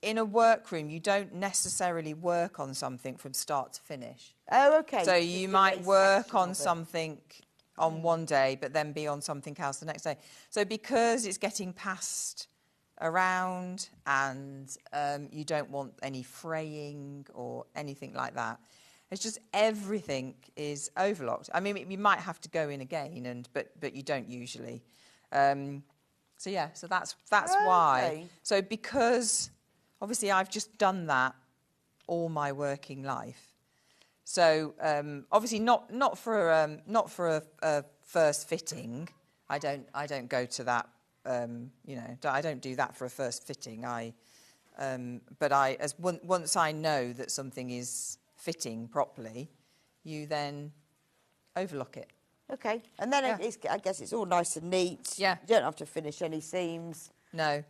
Speaker 8: in a workroom, you don't necessarily work on something from start to finish.
Speaker 2: Oh, okay.
Speaker 8: So you might work on something on one day, but then be on something else the next day. So because it's getting passed around and you don't want any fraying or anything like that, it's just everything is overlocked. I mean, you might have to go in again, but you don't usually. So that's why. So because obviously I've just done that all my working life. So obviously not for a first fitting. I don't go to that. I don't do that for a first fitting. But once I know that something is fitting properly, you then overlock it.
Speaker 2: Okay, and then I guess it's all nice and neat.
Speaker 8: Yeah,
Speaker 2: you don't have to finish any seams.
Speaker 8: No,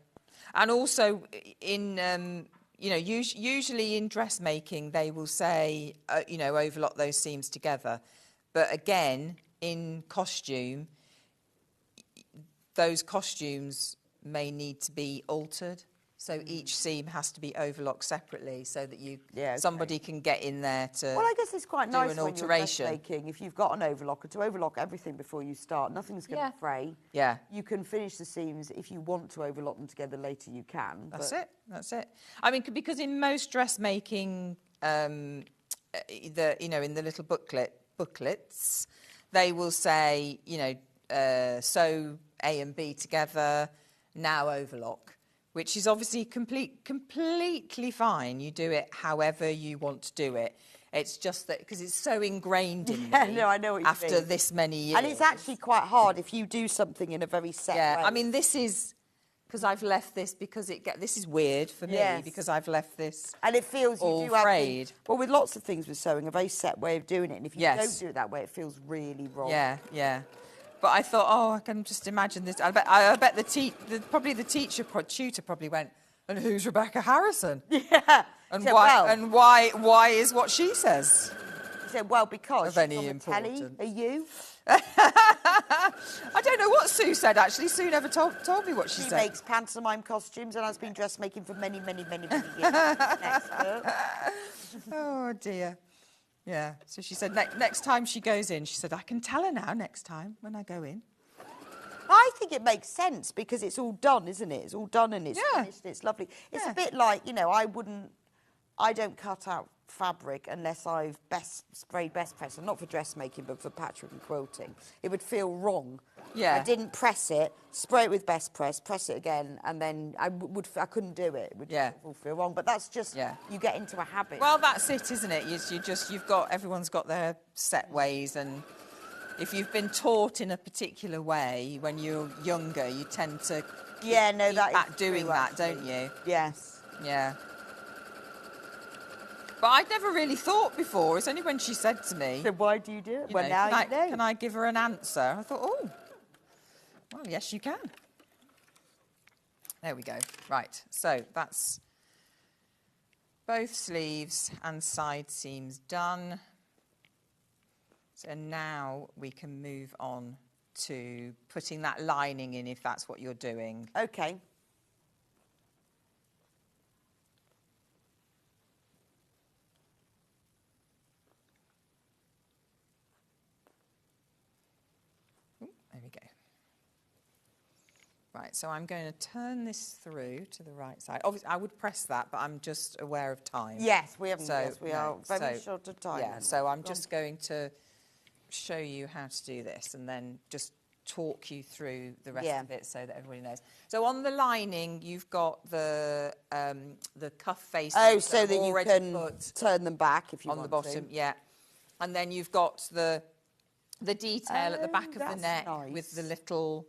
Speaker 8: and also in. Usually in dressmaking, they will say, overlock those seams together. But again, in costume, those costumes may need to be altered. So each seam has to be overlocked separately so that somebody can get in there to
Speaker 2: Well, I guess it's quite nice
Speaker 8: an
Speaker 2: when
Speaker 8: alteration.
Speaker 2: you're dressmaking, if you've got an overlocker, to overlock everything before you start. Nothing's going to fray.
Speaker 8: Yeah.
Speaker 2: You can finish the seams. If you want to overlock them together later, you can.
Speaker 8: That's it. I mean, because in most dressmaking, in the little booklets, they will say, sew A and B together, now overlock. Which is obviously completely fine. You do it however you want to do it. It's just that because it's so ingrained in me.
Speaker 2: I know what you mean.
Speaker 8: After this many years.
Speaker 2: And it's actually quite hard if you do something in a very set way.
Speaker 8: I mean, this is because I've left this because this is weird for me because I've left this
Speaker 2: and it feels
Speaker 8: all
Speaker 2: you do have
Speaker 8: frayed.
Speaker 2: well, with lots of things with sewing, a very set way of doing it, and if you
Speaker 8: Yes.
Speaker 2: don't do it that way, it feels really wrong.
Speaker 8: Yeah, yeah. But I thought, oh, I can just imagine this. I bet the tutor probably went, and who's Rebecca Harrison?
Speaker 2: Yeah.
Speaker 8: And
Speaker 2: said,
Speaker 8: why?
Speaker 2: well,
Speaker 8: And why is what she says
Speaker 2: he said, well, because
Speaker 8: of any
Speaker 2: she's on the telly.
Speaker 8: importance?
Speaker 2: Are you?
Speaker 8: I don't know what Sue said, actually. Sue never told me what she
Speaker 2: She
Speaker 8: said.
Speaker 2: makes pantomime costumes and has been dressmaking for many, many, many, many years. Next book.
Speaker 8: Oh, dear. Yeah. So she said next time she goes in, she said, I can tell her now next time when I go in.
Speaker 2: I think it makes sense because it's all done, isn't it? It's all done and it's finished and it's lovely. It's a bit like, I don't cut out fabric unless I've sprayed best press, and not for dressmaking but for patchwork and quilting. It would feel wrong.
Speaker 8: Yeah.
Speaker 2: I didn't press it, spray it with best press it again, and then I couldn't do it. It would all feel wrong. But that's just you get into a habit.
Speaker 8: Well, that's it, isn't it? Everyone's got their set ways, and if you've been taught in a particular way when you're younger, you tend to keep doing that, don't you?
Speaker 2: Yes.
Speaker 8: Yeah. But I'd never really thought before. It's only when she said to me...
Speaker 2: So why do you do it? Well, now you know.
Speaker 8: Can I give her an answer? I thought, oh, well, yes, you can. There we go. Right, so that's both sleeves and side seams done. So now we can move on to putting that lining in, if that's what you're doing.
Speaker 2: Okay.
Speaker 8: There we go. Right, so I'm going to turn this through to the right side. Obviously, I would press that, but I'm just aware of time.
Speaker 2: Yes, we haven't. So, yes, we are very short of time.
Speaker 8: Yeah, so I'm just going to show you how to do this and then just talk you through the rest of it so that everybody knows. So on the lining, you've got the cuff faces.
Speaker 2: Oh, so that you can turn them back if you want to.
Speaker 8: On the bottom, yeah. And then you've got the detail at the back of the neck with the little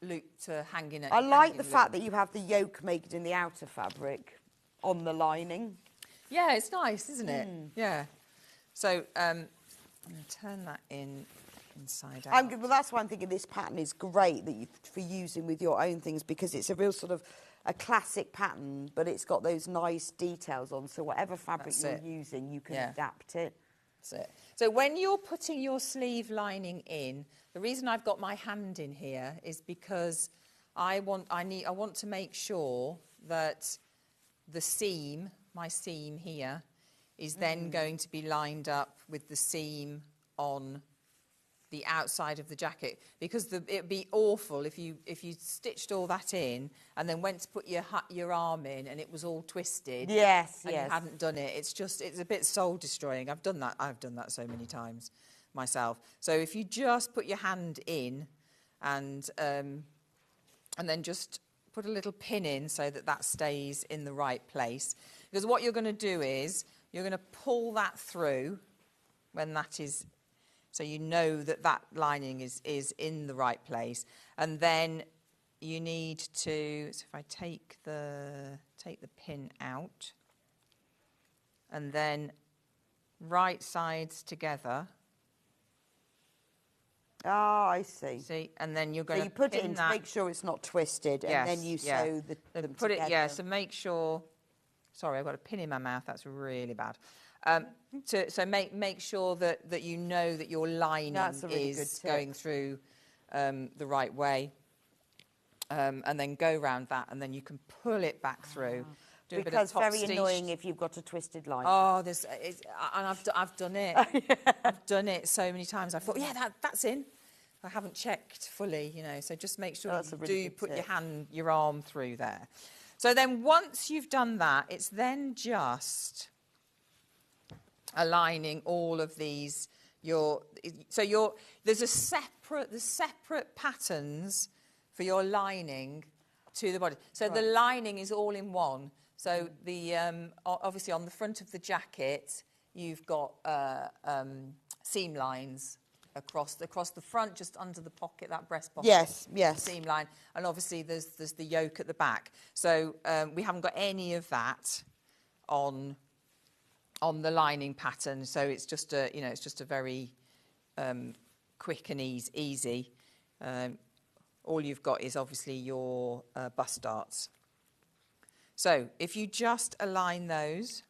Speaker 8: loop to hanging.
Speaker 2: I like the fact that you have the yoke made in the outer fabric on the lining.
Speaker 8: Yeah, it's nice, isn't it? Yeah. So I'm going to turn that inside out.
Speaker 2: Well, that's why I'm thinking this pattern is great for using with your own things, because it's a real sort of a classic pattern, but it's got those nice details on. So whatever fabric you're using, you can adapt it.
Speaker 8: That's it. So when you're putting your sleeve lining in, the reason I've got my hand in here is because I want to make sure that the seam, my seam here, is then going to be lined up with the seam on the outside of the jacket, because it'd be awful if you stitched all that in and then went to put your arm in and it was all twisted.
Speaker 2: Yes,
Speaker 8: and you hadn't done it. It's a bit soul destroying. I've done that so many times myself. So if you just put your hand in and then just put a little pin in so that stays in the right place, because what you're going to do is you're going to pull that through when that is, so you know that lining is in the right place. And then you need to, so if I take the pin out, and then right sides together.
Speaker 2: Oh, I see.
Speaker 8: See, and then you're going to
Speaker 2: put it in to make sure it's not twisted, and then you sew them
Speaker 8: put
Speaker 2: together.
Speaker 8: it, yeah. So make sure. Sorry, I've got a pin in my mouth. That's really bad. So make sure that you know that your lining is going through the right way, and then go around that, and then you can pull it back through. Do
Speaker 2: because
Speaker 8: a bit of top
Speaker 2: very
Speaker 8: stitch.
Speaker 2: Annoying if you've got a twisted line.
Speaker 8: Oh, and I've done it. I've done it so many times. I thought, that's in. I haven't checked fully, So just make sure you put your arm through there. So then once you've done that, it's then just aligning all of these. There's separate patterns for your lining to the body. So the lining is all in one. So the obviously on the front of the jacket, you've got seam lines across the front, just under the pocket, that breast pocket.
Speaker 2: Yes.
Speaker 8: Seam line, and obviously there's the yoke at the back. So we haven't got any of that on the lining pattern. So it's just a very quick and easy. All you've got is obviously your bust darts. So if you just align those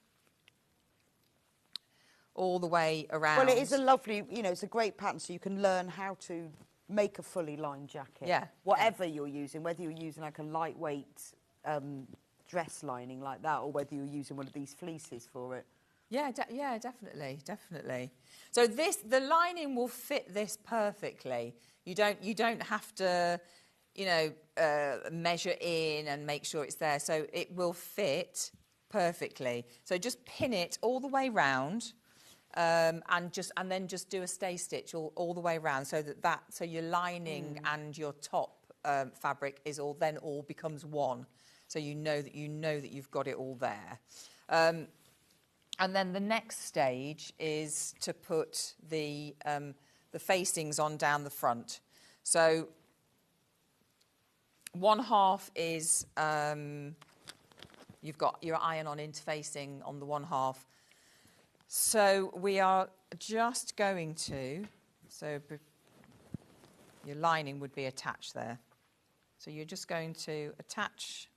Speaker 8: all the way around.
Speaker 2: Well, it is a lovely, it's a great pattern, so you can learn how to make a fully lined jacket.
Speaker 8: Yeah.
Speaker 2: Whatever you're using, whether you're using like a lightweight dress lining like that, or whether you're using one of these fleeces for it.
Speaker 8: Yeah, definitely. So the lining will fit this perfectly. You don't have to, measure in and make sure it's there. So it will fit perfectly. So just pin it all the way round, and then just do a stay stitch all the way around, so so your lining and your top fabric is all becomes one. So you know that you've got it all there. And then the next stage is to put the facings on down the front. So 1/2 is you've got your iron-on interfacing on the 1/2. So we are just going to, your lining would be attached there. So you're just going to attach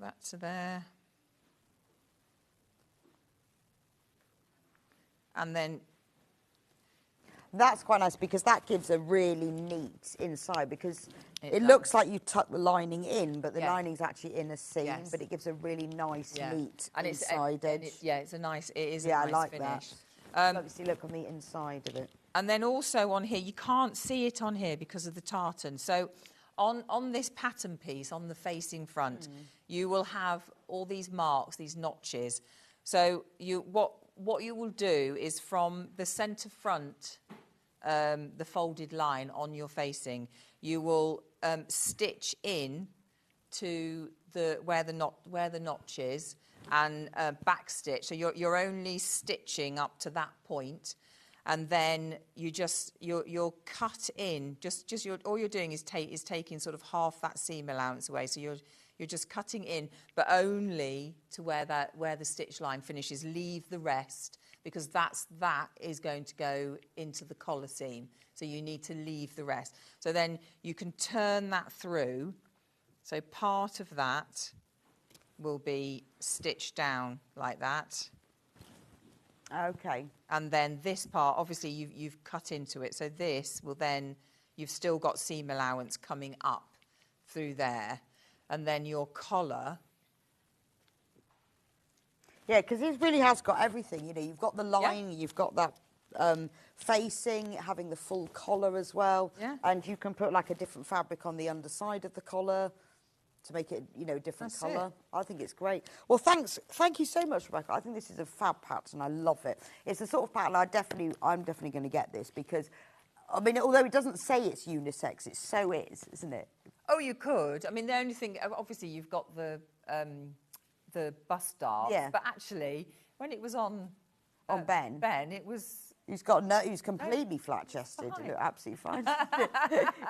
Speaker 8: that to there. And then
Speaker 2: that's quite nice, because that gives a really neat inside, because it looks like you tuck the lining in, but the lining's actually in a seam, but it gives a really nice, neat and inside edge.
Speaker 8: It's a nice, it is a nice
Speaker 2: I like
Speaker 8: finish.
Speaker 2: That. Obviously, look on the inside of it.
Speaker 8: And then also on here, you can't see it on here because of the tartan. So on this pattern piece, on the facing front, you will have all these marks, these notches. So what you will do is from the centre front, the folded line on your facing, you will stitch in to where the notch is, and back stitch. So you're only stitching up to that point, and then you'll cut in. All you're doing is taking sort of half that seam allowance away. So you're just cutting in, but only to where the stitch line finishes. Leave the rest, because that is going to go into the collar seam. So you need to leave the rest. So then you can turn that through. So part of that will be stitched down like that.
Speaker 2: Okay.
Speaker 8: And then this part, obviously you've cut into it. So this will then, you've still got seam allowance coming up through there. And then your collar.
Speaker 2: Yeah, because it really has got everything. You've got the line, you've got that facing, having the full collar as well. Yeah. And you can put like a different fabric on the underside of the collar to make it, a different colour. I think it's great. Well, thank you so much, Rebecca. I think this is a fab pattern. I love it. It's the sort of pattern I'm definitely going to get this, because, I mean, although it doesn't say it's unisex, it so is, isn't it?
Speaker 8: Oh, you could. I mean, the only thing, obviously, you've got the bust dart. Yeah. But actually, when it was on Ben, it was.
Speaker 2: He's completely flat-chested. It looked absolutely fine.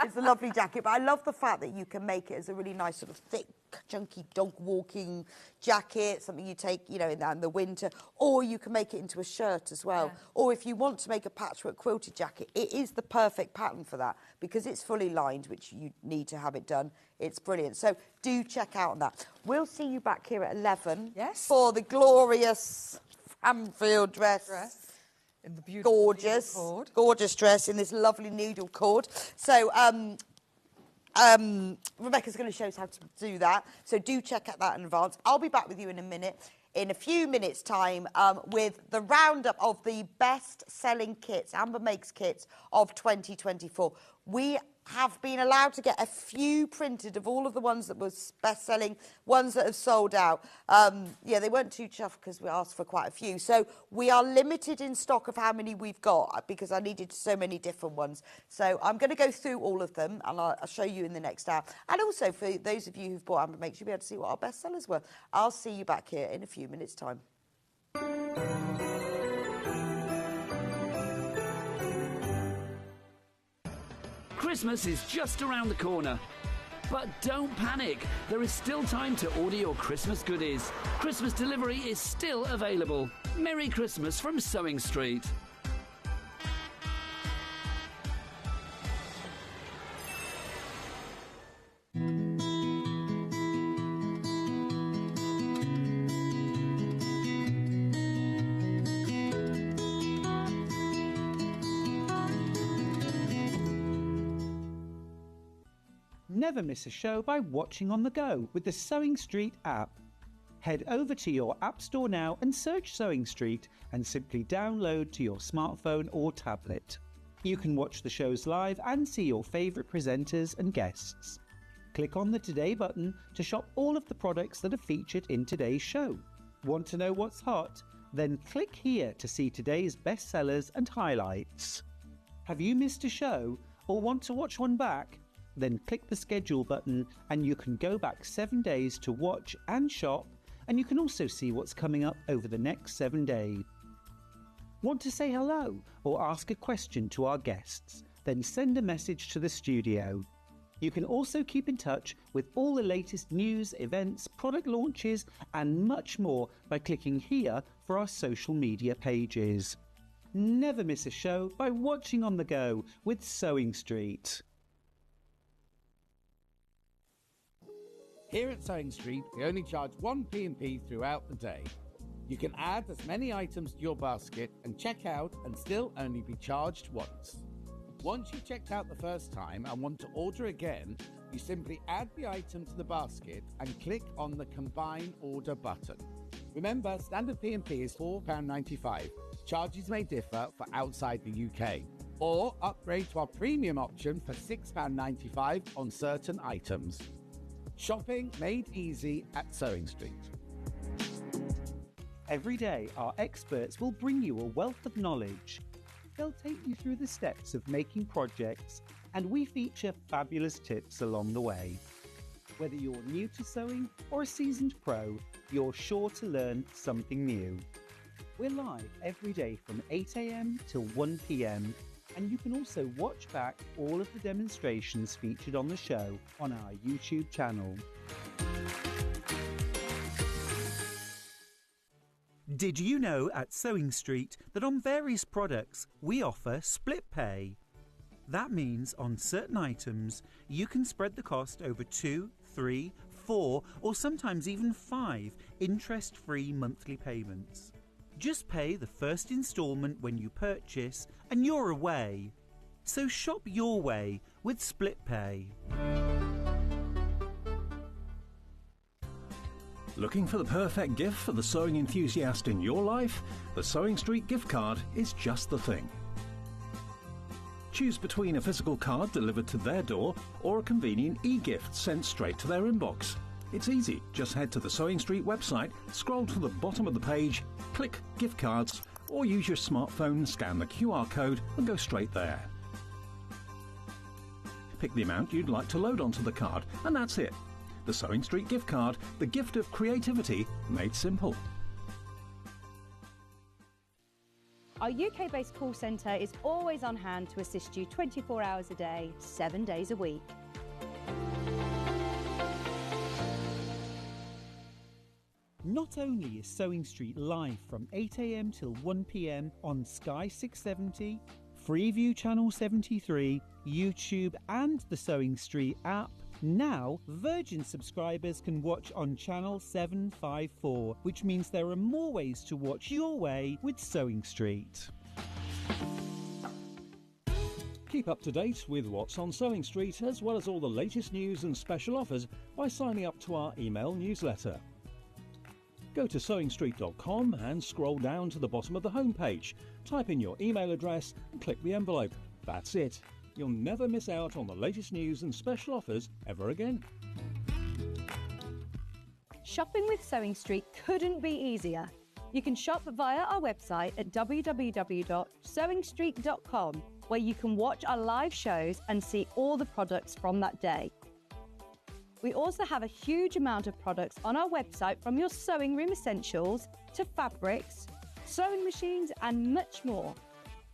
Speaker 2: It's a lovely jacket, but I love the fact that you can make it as a really nice sort of thick, chunky dog-walking jacket, something you take, in the winter, or you can make it into a shirt as well. Yeah. Or if you want to make a patchwork quilted jacket, it is the perfect pattern for that, because it's fully lined, which you need to have it done. It's brilliant. So do check out on that. We'll see you back here at 11 for the glorious Framfield dress.
Speaker 8: In the beautiful
Speaker 2: gorgeous dress in this lovely needle cord. So Rebecca's going to show us how to do that. So do check out that in advance. I'll be back with you in a few minutes' time, with the roundup of the best-selling kits, Amber Makes kits of 2024. We have been allowed to get a few printed of all of the ones that was best-selling, ones that have sold out. They weren't too chuffed because we asked for quite a few. So we are limited in stock of how many we've got, because I needed so many different ones. So I'm going to go through all of them, and I'll show you in the next hour. And also, for those of you who've bought Amber Makes, you'll be able to see what our bestsellers were. I'll see you back here in a few minutes' time.
Speaker 3: Christmas is just around the corner. But don't panic, there is still time to order your Christmas goodies. Christmas delivery is still available. Merry Christmas from Sewing Street.
Speaker 5: Never miss a show by watching on the go with the Sewing Street app. Head over to your app store now and search Sewing Street and simply download to your smartphone or tablet. You can watch the shows live and see your favourite presenters and guests. Click on the Today button to shop all of the products that are featured in today's show. Want to know what's hot? Then click here to see today's bestsellers and highlights. Have you missed a show or want to watch one back? Then click the schedule button and you can go back 7 days to watch and shop, and you can also see what's coming up over the next 7 days. Want to say hello or ask a question to our guests? Then send a message to the studio. You can also keep in touch with all the latest news, events, product launches and much more by clicking here for our social media pages. Never miss a show by watching on the go with Sewing Street.
Speaker 4: Here at Sewing Street, we only charge 1 P&P throughout the day. You can add as many items to your basket and check out and still only be charged once. Once you've checked out the first time and want to order again, you simply add the item to the basket and click on the Combine Order button. Remember, standard P&P is £4.95. Charges may differ for outside the UK. Or upgrade to our premium option for £6.95 on certain items. Shopping made easy at Sewing Street.
Speaker 5: Every day, our experts will bring you a wealth of knowledge. They'll take you through the steps of making projects, and we feature fabulous tips along the way. Whether you're new to sewing or a seasoned pro, you're sure to learn something new. We're live every day from 8 a.m. till 1 p.m. and you can also watch back all of the demonstrations featured on the show on our YouTube channel.
Speaker 1: Did you know at Sewing Street that on various products we offer split pay? That means on certain items you can spread the cost over 2, 3, 4 or sometimes even 5 interest-free monthly payments. Just pay the first instalment when you purchase and you're away. So shop your way with split pay.
Speaker 6: Looking for the perfect gift for the sewing enthusiast in your life? The Sewing Street gift card is just the thing. Choose between a physical card delivered to their door or a convenient e-gift sent straight to their inbox. It's easy. Just head to the Sewing Street website, scroll to the bottom of the page, click Gift Cards, or use your smartphone, scan the QR code and go straight there. Pick the amount you'd like to load onto the card, and that's it. The Sewing Street gift card, the gift of creativity made simple.
Speaker 7: Our UK-based call centre is always on hand to assist you 24 hours a day, 7 days a week.
Speaker 5: Not only is Sewing Street live from 8 a.m. till 1 p.m. on Sky 670, Freeview Channel 73, YouTube and the Sewing Street app, now Virgin subscribers can watch on Channel 754, which means there are more ways to watch your way with Sewing Street.
Speaker 6: Keep up to date with what's on Sewing Street, as well as all the latest news and special offers by signing up to our email newsletter. Go to sewingstreet.com and scroll down to the bottom of the homepage. Type in your email address and click the envelope. That's it. You'll never miss out on the latest news and special offers ever again.
Speaker 7: Shopping with Sewing Street couldn't be easier. You can shop via our website at www.sewingstreet.com, where you can watch our live shows and see all the products from that day. We also have a huge amount of products on our website, from your sewing room essentials to fabrics, sewing machines and much more.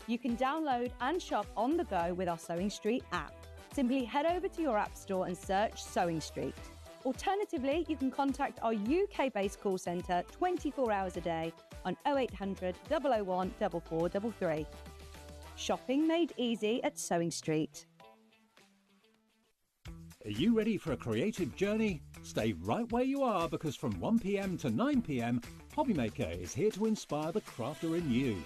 Speaker 7: You can download and shop on the go with our Sewing Street app. Simply head over to your app store and search Sewing Street. Alternatively, you can contact our UK-based call centre 24 hours a day on 0800 001 4433. Shopping made easy at Sewing Street.
Speaker 6: Are you ready for a creative journey? Stay right where you are, because from 1 p.m. to 9 p.m, Hobbymaker is here to inspire the crafter in you.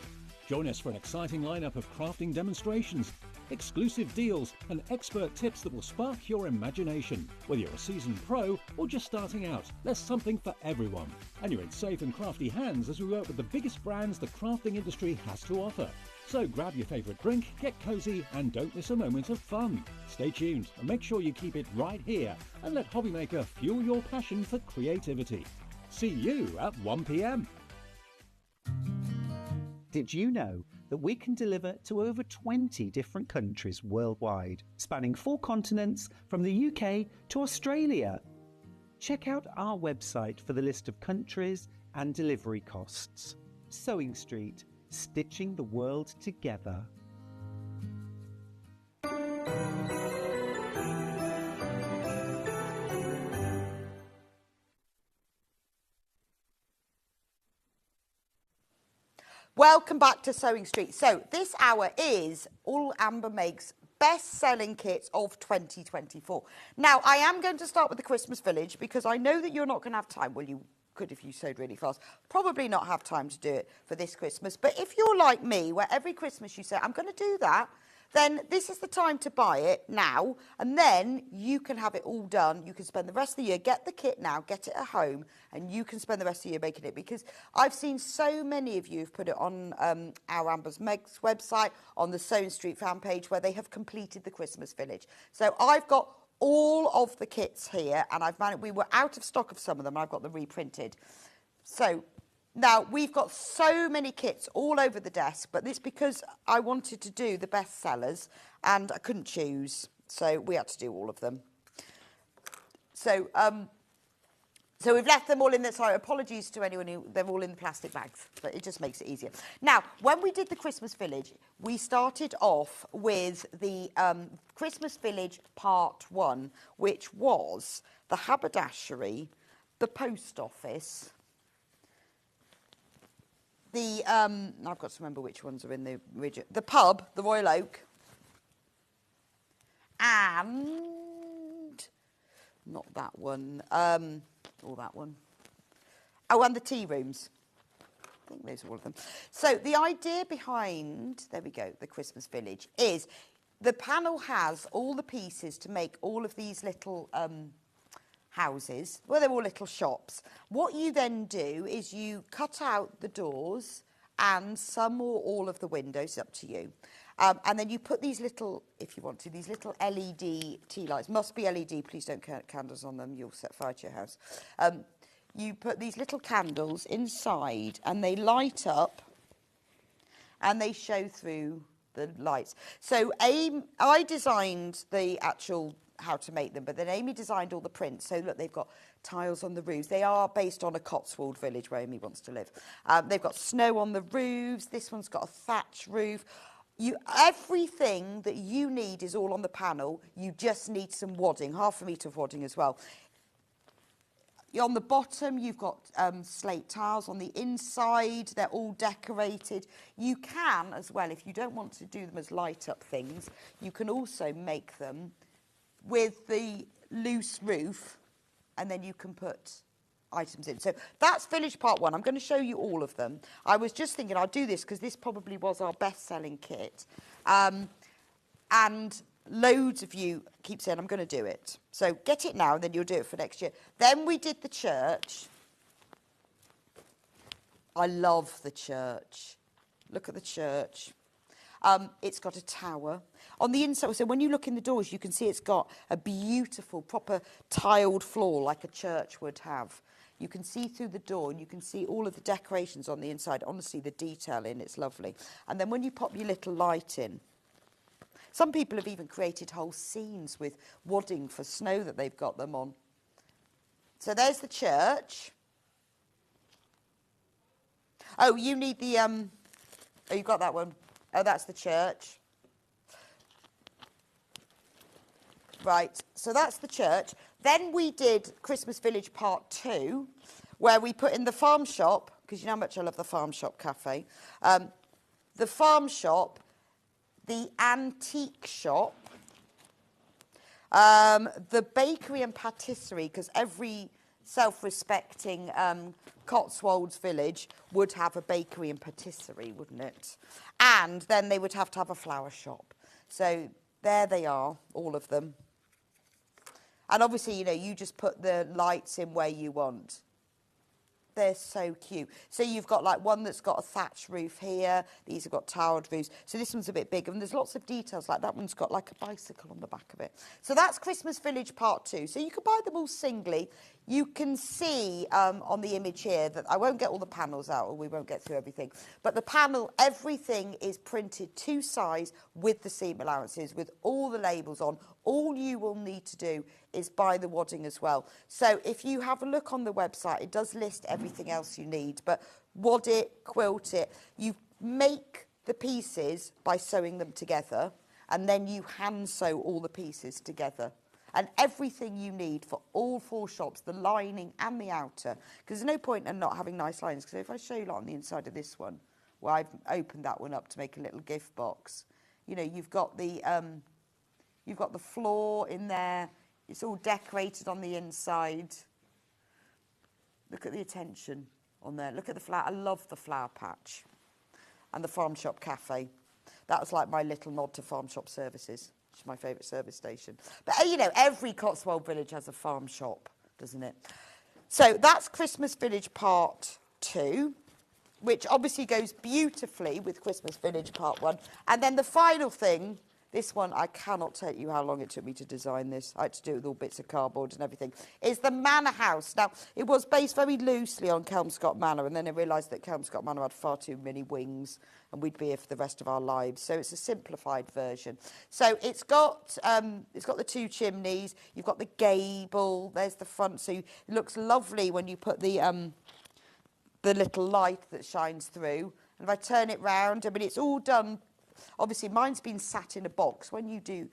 Speaker 6: Join us for an exciting lineup of crafting demonstrations, exclusive deals and expert tips that will spark your imagination. Whether you're a seasoned pro or just starting out, there's something for everyone. And you're in safe and crafty hands as we work with the biggest brands the crafting industry has to offer. So grab your favourite drink, get cosy and don't miss a moment of fun. Stay tuned and make sure you keep it right here and let Hobbymaker fuel your passion for creativity. See you at 1 p.m.
Speaker 5: Did you know that we can deliver to over 20 different countries worldwide, spanning 4 continents from the UK to Australia? Check out our website for the list of countries and delivery costs. Sewing Street, stitching the world together.
Speaker 2: Welcome back to Sewing Street. So this hour is all Amber makes best-selling kits of 2024. Now, I am going to start with the Christmas Village because I know that you're not going to have time. Well, you could if you sewed really fast. Probably not have time to do it for this Christmas. But if you're like me, where every Christmas you say, I'm going to do that, then this is the time to buy it now, and then you can have it all done. You can spend the rest of the year, get the kit now, get it at home, and you can spend the rest of the year making it, because I've seen so many of you have put it on our Amber's Meg's website, on the Sewing Street fan page, where they have completed the Christmas Village. So I've got all of the kits here, and we were out of stock of some of them, and I've got them reprinted. So now, we've got so many kits all over the desk, but this because I wanted to do the best sellers and I couldn't choose, so we had to do all of them. So we've left them all in there. Sorry, apologies to anyone who, they're all in the plastic bags, but it just makes it easier. Now, when we did the Christmas Village, we started off with the Christmas Village Part 1, which was the haberdashery, the post office, I've got to remember which ones are in the original. The pub, the Royal Oak, and not that one, or that one. Oh, and the tea rooms. I think those are all of them. So the idea behind, there we go, the Christmas Village, is the panel has all the pieces to make all of these little houses, well, they're all little shops. What you then do is you cut out the doors and some or all of the windows, up to you. And then you put these little, if you want to, these little LED tea lights. Must be LED, please don't count candles on them, you'll set fire to your house. You put these little candles inside and they light up and they show through the lights. So I designed the actual how to make them, but then Amy designed all the prints. So look, they've got tiles on the roofs. They are based on a Cotswold village where Amy wants to live. They've got snow on the roofs. This one's got a thatch roof. Everything that you need is all on the panel. You just need some wadding, half a metre of wadding as well. On the bottom, you've got slate tiles. On the inside, they're all decorated. You can, as well, if you don't want to do them as light-up things, you can also make them with the loose roof, and then you can put items in. So that's Village Part 1. I'm going to show you all of them. I was just thinking I'll do this because this probably was our best-selling kit. And loads of you keep saying, I'm going to do it. So get it now, and then you'll do it for next year. Then we did the church. I love the church. Look at the church. It's got a tower. On the inside, so when you look in the doors, you can see it's got a beautiful, proper tiled floor like a church would have. You can see through the door and you can see all of the decorations on the inside. Honestly, the detail in it's lovely. And then when you pop your little light in, some people have even created whole scenes with wadding for snow that they've got them on. So there's the church. Oh, you need the, oh, you've got that one. Oh, that's the church. Right, so that's the church. Then we did Christmas Village Part 2, where we put in the farm shop, because you know how much I love the farm shop cafe. The farm shop, the antique shop, the bakery and patisserie, because every self-respecting Cotswolds village would have a bakery and patisserie, wouldn't it? And then they would have to have a flower shop. So there they are, all of them. And obviously, you know, you just put the lights in where you want. They're so cute. So you've got like one that's got a thatched roof here. These have got tiled roofs. So this one's a bit bigger. And there's lots of details like that one's got like a bicycle on the back of it. So that's Christmas Village Part 2. So you can buy them all singly. You can see on the image here that I won't get all the panels out, or we won't get through everything. But the panel, everything is printed to size with the seam allowances, with all the labels on. All you will need to do is buy the wadding as well. So if you have a look on the website, it does list everything else you need. But wad it, quilt it. You make the pieces by sewing them together, and then you hand sew all the pieces together. And everything you need for all 4 shops, the lining and the outer. Because there's no point in not having nice linings. Because if I show you like on the inside of this one, well, I've opened that one up to make a little gift box. You know, you've got the floor in there. It's all decorated on the inside. Look at the attention on there. Look at the flower. I love the flower patch. And the Farm Shop Cafe. That was like my little nod to Farm Shop Services. Which is my favourite service station. But, you know, every Cotswold village has a farm shop, doesn't it? So that's Christmas Village Part 2, which obviously goes beautifully with Christmas Village Part 1. And then the final thing, this one, I cannot tell you how long it took me to design this. I had to do it with all bits of cardboard and everything, is the Manor House. Now, it was based very loosely on Kelmscott Manor, and then I realised that Kelmscott Manor had far too many wings, and we'd be here for the rest of our lives. So it's a simplified version. So it's got the 2 chimneys. You've got the gable. There's the front. So it looks lovely when you put the little light that shines through. And if I turn it round, I mean, it's all done. Obviously, mine's been sat in a box. When you do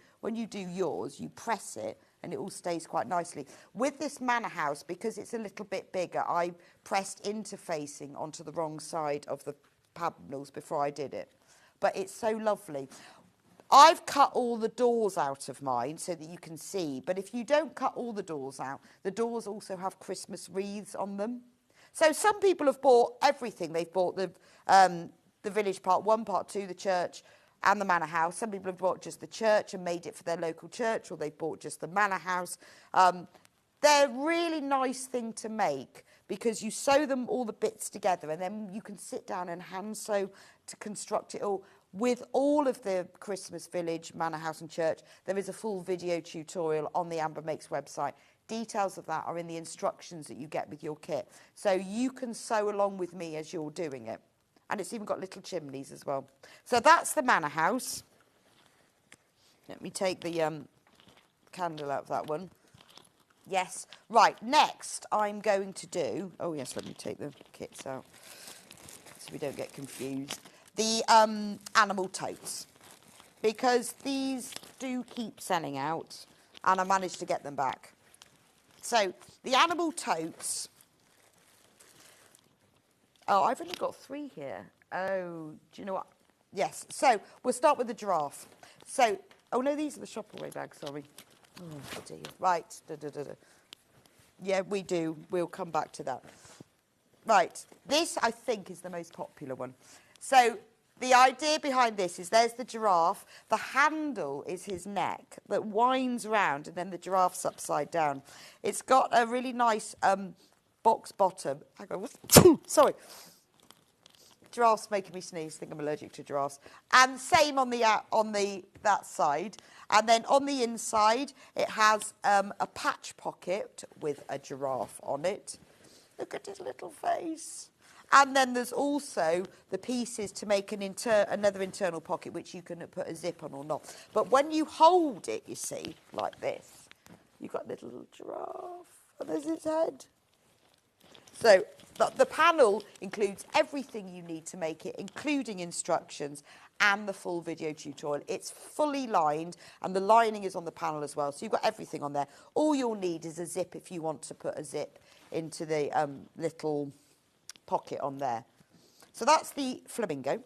Speaker 2: yours, you press it, and it all stays quite nicely. With this Manor House, because it's a little bit bigger, I pressed interfacing onto the wrong side of the panels before I did it. But it's so lovely. I've cut all the doors out of mine so that you can see. But if you don't cut all the doors out, the doors also have Christmas wreaths on them. So some people have bought everything. They've bought the Village Part 1, Part 2, the church, and the Manor House. Some people have bought just the church and made it for their local church, or they've bought just the Manor House. They're a really nice thing to make because you sew them all the bits together, and then you can sit down and hand sew to construct it all. With all of the Christmas Village, Manor House and Church, there is a full video tutorial on the Amber Makes website. Details of that are in the instructions that you get with your kit. So you can sew along with me as you're doing it. And it's even got little chimneys as well. So that's the Manor House. Let me take the candle out of that one. Yes. Right, next I'm going to do... Oh, yes, let me take the kits out so we don't get confused. The animal totes. Because these do keep selling out, and I managed to get them back. So the animal totes... Oh, I've only got 3 here. Oh, do you know what? Yes. So we'll start with the giraffe. So, oh no, these are the shop away bags, sorry. Oh, dear. Right. Yeah, we do. We'll come back to that. Right. This, I think, is the most popular one. So the idea behind this is there's the giraffe. The handle is his neck that winds around, and then the giraffe's upside down. It's got a really nice... box bottom. Hang on. Sorry. Giraffe's making me sneeze. I think I'm allergic to giraffes. And same on that side. And then on the inside, it has a patch pocket with a giraffe on it. Look at his little face. And then there's also the pieces to make another internal pocket, which you can put a zip on or not. But when you hold it, you see, like this, you've got a little giraffe. And there's his head. So The panel includes everything you need to make it, including instructions and the full video tutorial. It's fully lined, and the lining is on the panel as well, so you've got everything on there. All you'll need is a zip if you want to put a zip into the little pocket on there. So that's the flamingo.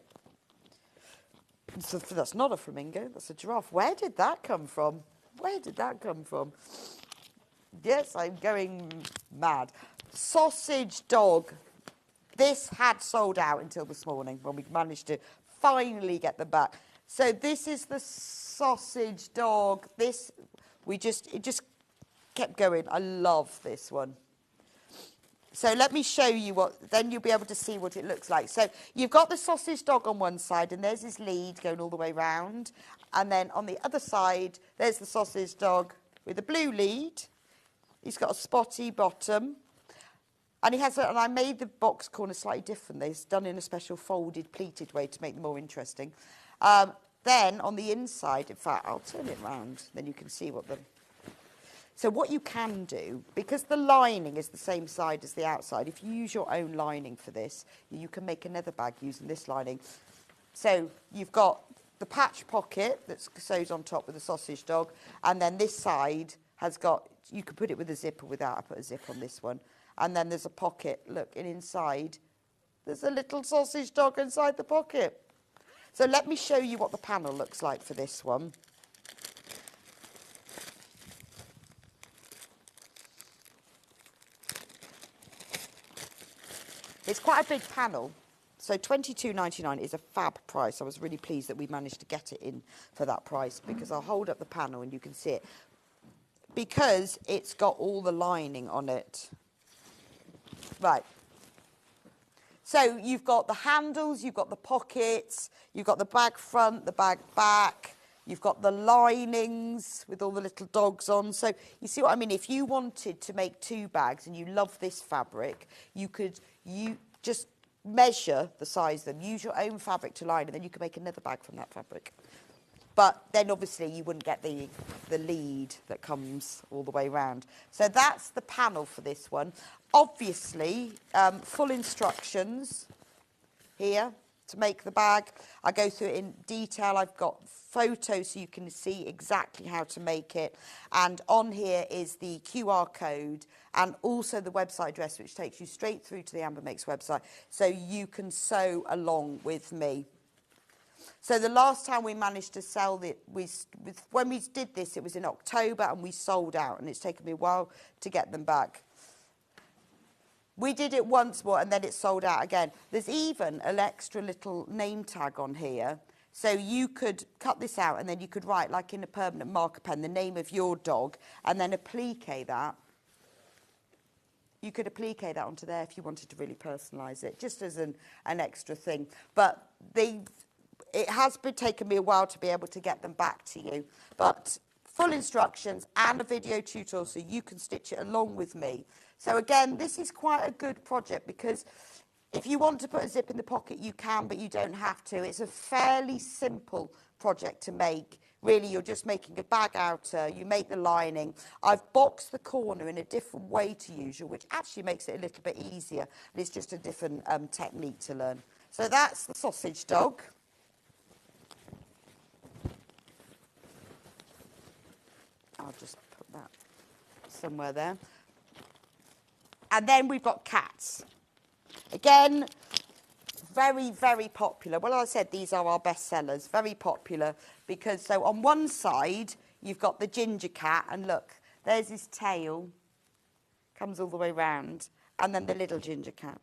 Speaker 2: So that's not a flamingo, that's a giraffe. Where did that come from? Where did that come from? Yes, I'm going mad. Sausage dog. This had sold out until this morning when we managed to finally get them back. So this is the sausage dog. It just kept going. I love this one. So let me show you then you'll be able to see what it looks like. So you've got the sausage dog on one side, and there's his lead going all the way round. And then on the other side, there's the sausage dog with a blue lead. He's got a spotty bottom. And and I made the box corner slightly different. It's done in a special folded, pleated way to make them more interesting. Then on the inside, in fact, I'll turn it round, then you can see So what you can do, because the lining is the same side as the outside, if you use your own lining for this, you can make another bag using this lining. So you've got the patch pocket that sews on top with the sausage dog, and then this side has got, you can put it with a zip or without. I put a zip on this one. And then there's a pocket, look, and inside, there's a little sausage dog inside the pocket. So let me show you what the panel looks like for this one. It's quite a big panel, so £22.99 is a fab price. I was really pleased that we managed to get it in for that price, because I'll hold up the panel and you can see it. Because it's got all the lining on it. Right. So you've got the handles, you've got the pockets, you've got the bag front, the bag back, you've got the linings with all the little dogs on. So you see what I mean? If you wanted to make 2 bags and you love this fabric, you just measure the size of them, use your own fabric to line, and then you can make another bag from that fabric. But then obviously you wouldn't get the lead that comes all the way around. So that's the panel for this one. Obviously, full instructions here to make the bag. I go through it in detail. I've got photos so you can see exactly how to make it. And on here is the QR code and also the website address, which takes you straight through to the Amber Makes website, so you can sew along with me. So the last time we managed to sell it, when we did this, it was in October, and we sold out, and it's taken me a while to get them back. We did it once more, and then it sold out again. There's even an extra little name tag on here, so you could cut this out, and then you could write, like in a permanent marker pen, the name of your dog, and then applique that. You could applique that onto there if you wanted to really personalise it, just as an extra thing. But it has been taking me a while to be able to get them back to you, but full instructions and a video tutorial so you can stitch it along with me. So again, this is quite a good project, because if you want to put a zip in the pocket, you can, but you don't have to. It's a fairly simple project to make. Really, you're just making a bag outer, you make the lining. I've boxed the corner in a different way to usual, which actually makes it a little bit easier, and it's just a different technique to learn. So that's the sausage dog. I'll just put that somewhere there. And then we've got cats. Again, very, very popular. Well, as I said, these are our best sellers. Very popular because, so on one side, you've got the ginger cat. And look, there's his tail. Comes all the way round. And then the little ginger cat.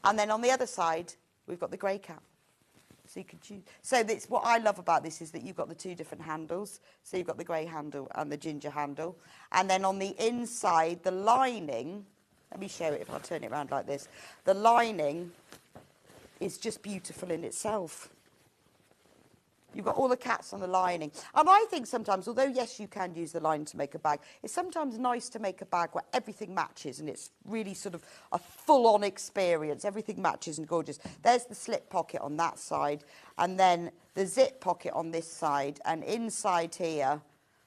Speaker 2: And then on the other side, we've got the grey cat. So you can choose. So that's what I love about this, is that you've got the 2 different handles. So you've got the grey handle and the ginger handle. And then on the inside, the lining, let me show it if I turn it around like this. The lining is just beautiful in itself. You've got all the cats on the lining. And I think sometimes, although yes, you can use the lining to make a bag, it's sometimes nice to make a bag where everything matches and it's really sort of a full-on experience. Everything matches and gorgeous. There's the slip pocket on that side, and then the zip pocket on this side, and inside here,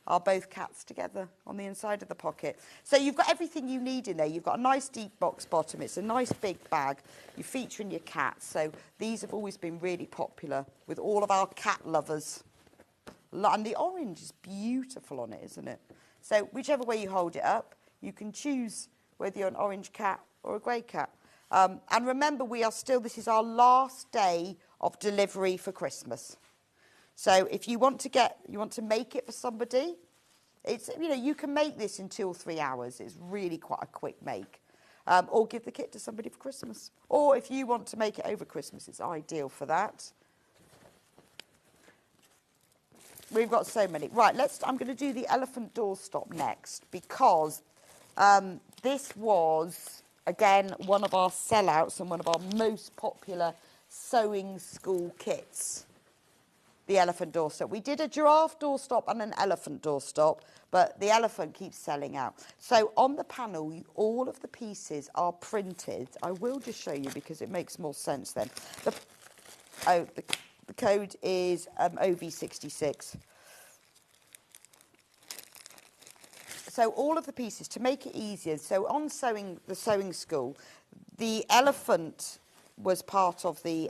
Speaker 2: are both cats together on the inside of the pocket. So you've got everything you need in there. You've got a nice deep box bottom. It's a nice big bag. You're featuring your cats. So these have always been really popular with all of our cat lovers. And the orange is beautiful on it, isn't it? So whichever way you hold it up, you can choose whether you're an orange cat or a grey cat. And remember, this is our last day of delivery for Christmas. So if you want to make it for somebody, you can make this in 2 or 3 hours. It's really quite a quick make. Or give the kit to somebody for Christmas. Or if you want to make it over Christmas, it's ideal for that. We've got so many. Right, I'm going to do the elephant doorstop next, because this was, again, one of our sellouts and one of our most popular sewing school kits. The elephant doorstop. We did a giraffe doorstop and an elephant doorstop, but the elephant keeps selling out. So on the panel, all of the pieces are printed. I will just show you because it makes more sense then. The code is OV66. So all of the pieces, to make it easier, so on the sewing school, the elephant was part of the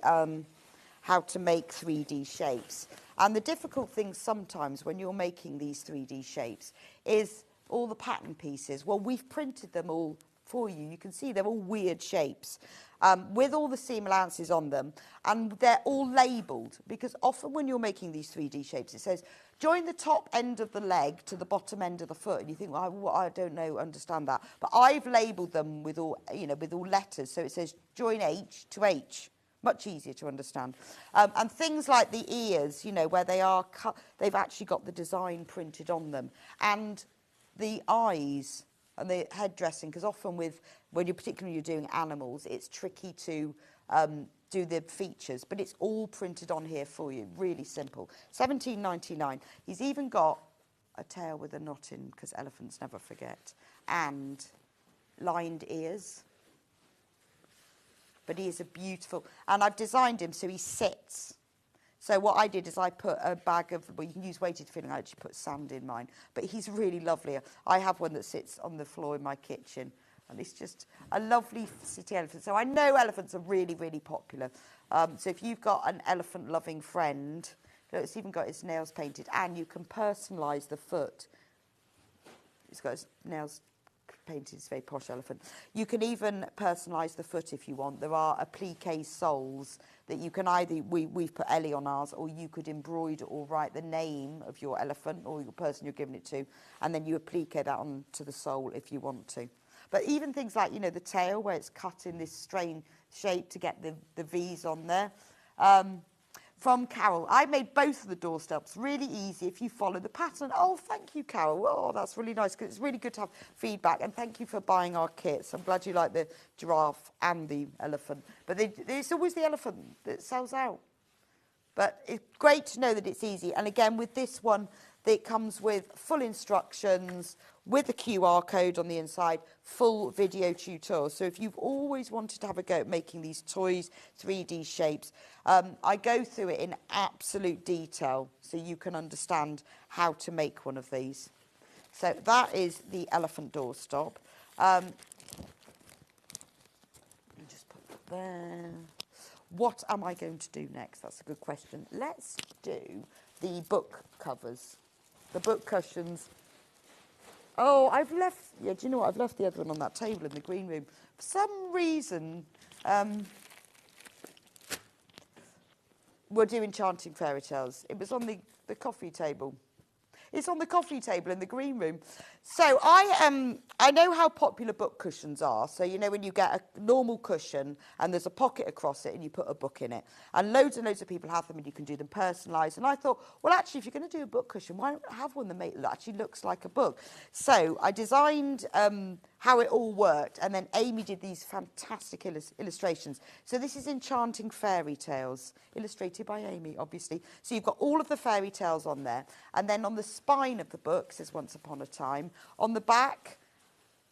Speaker 2: how to make 3D shapes. And the difficult thing sometimes when you're making these 3D shapes is all the pattern pieces. Well, we've printed them all for you. You can see they're all weird shapes with all the seam allowances on them. And they're all labelled, because often when you're making these 3D shapes, it says, join the top end of the leg to the bottom end of the foot. And you think, well, I don't understand that. But I've labelled them with all letters. So it says, join H to H. Much easier to understand. And things like the ears, where they are cut, they've actually got the design printed on them. And the eyes and the head dressing, because often particularly you're doing animals, it's tricky to do the features, but it's all printed on here for you. Really simple. $17.99. He's even got a tail with a knot in, because elephants never forget, and lined ears. But he is a beautiful, and I've designed him so he sits. So what I did is I put a bag of, you can use weighted filling, I actually put sand in mine, but he's really lovely. I have one that sits on the floor in my kitchen, and it's just a lovely city elephant. So I know elephants are really, really popular. So if you've got an elephant-loving friend, it's even got his nails painted, and you can personalise the foot. It's got his nails painted. It's a very posh elephant. You can even personalise the foot if you want. There are applique soles that you can either, we've put Ellie on ours, or you could embroider or write the name of your elephant or your person you're giving it to, and then you applique that onto the sole if you want to. But even things like, the tail, where it's cut in this strange shape to get the V's on there. From Carol, I made both of the doorsteps really easy if you follow the pattern. Oh, thank you, Carol. Oh, that's really nice, because it's really good to have feedback. And thank you for buying our kits. I'm glad you like the giraffe and the elephant. But it's always the elephant that sells out. But it's great to know that it's easy. And again, with this one, it comes with full instructions, with a QR code on the inside, full video tutorial. So if you've always wanted to have a go at making these toys, 3D shapes, I go through it in absolute detail so you can understand how to make one of these. So that is the elephant doorstop. Let me just put that there. What am I going to do next? That's a good question. Let's do the book covers, the book cushions. Oh, do you know what? I've left the other one on that table in the green room. For some reason, we're doing Enchanting Fairy Tales. It was on the coffee table. It's on the coffee table in the green room. So I know how popular book cushions are. So, when you get a normal cushion and there's a pocket across it and you put a book in it. And loads and loads of people have them and you can do them personalised. And I thought, well, actually, if you're going to do a book cushion, why don't I have one that actually looks like a book? So I designed how it all worked. And then Amy did these fantastic illustrations. So this is Enchanting Fairy Tales, illustrated by Amy, obviously. So you've got all of the fairy tales on there. And then on the spine of the book says Once Upon a Time. On the back,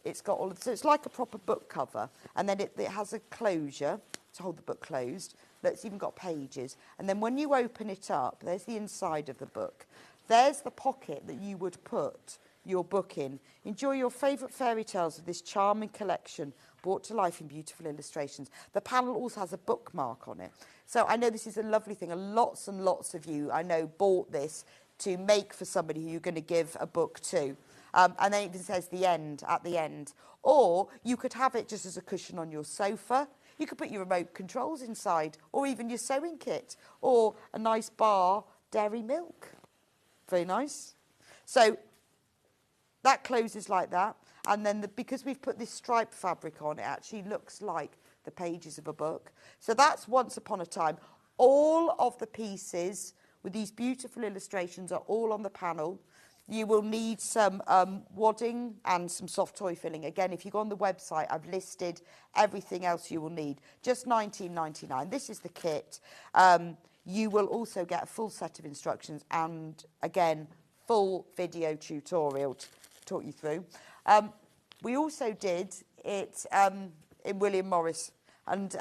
Speaker 2: it's got all of, so it's like a proper book cover, and then it has a closure to hold the book closed. It's even got pages, and then when you open it up, there's the inside of the book. there's the pocket that you would put your book in. Enjoy your favourite fairy tales of this charming collection, brought to life in beautiful illustrations. The panel also has a bookmark on it. So I know this is a lovely thing, and lots of you, I know, bought this to make for somebody who you're going to give a book to. And then it even says the end at the end. Or you could have it just as a cushion on your sofa. You could put your remote controls inside, or even your sewing kit, or a nice bar dairy milk. Very nice. So that closes like that. And then because we've put this striped fabric on, it actually looks like the pages of a book. So that's Once Upon a Time. All of the pieces with these beautiful illustrations are all on the panel. You will need some wadding and some soft toy filling. Again, if you go on the website, I've listed everything else you will need. Just $19.99. This is the kit. You will also get a full set of instructions and, again, full video tutorial to talk you through. We also did it in William Morris. And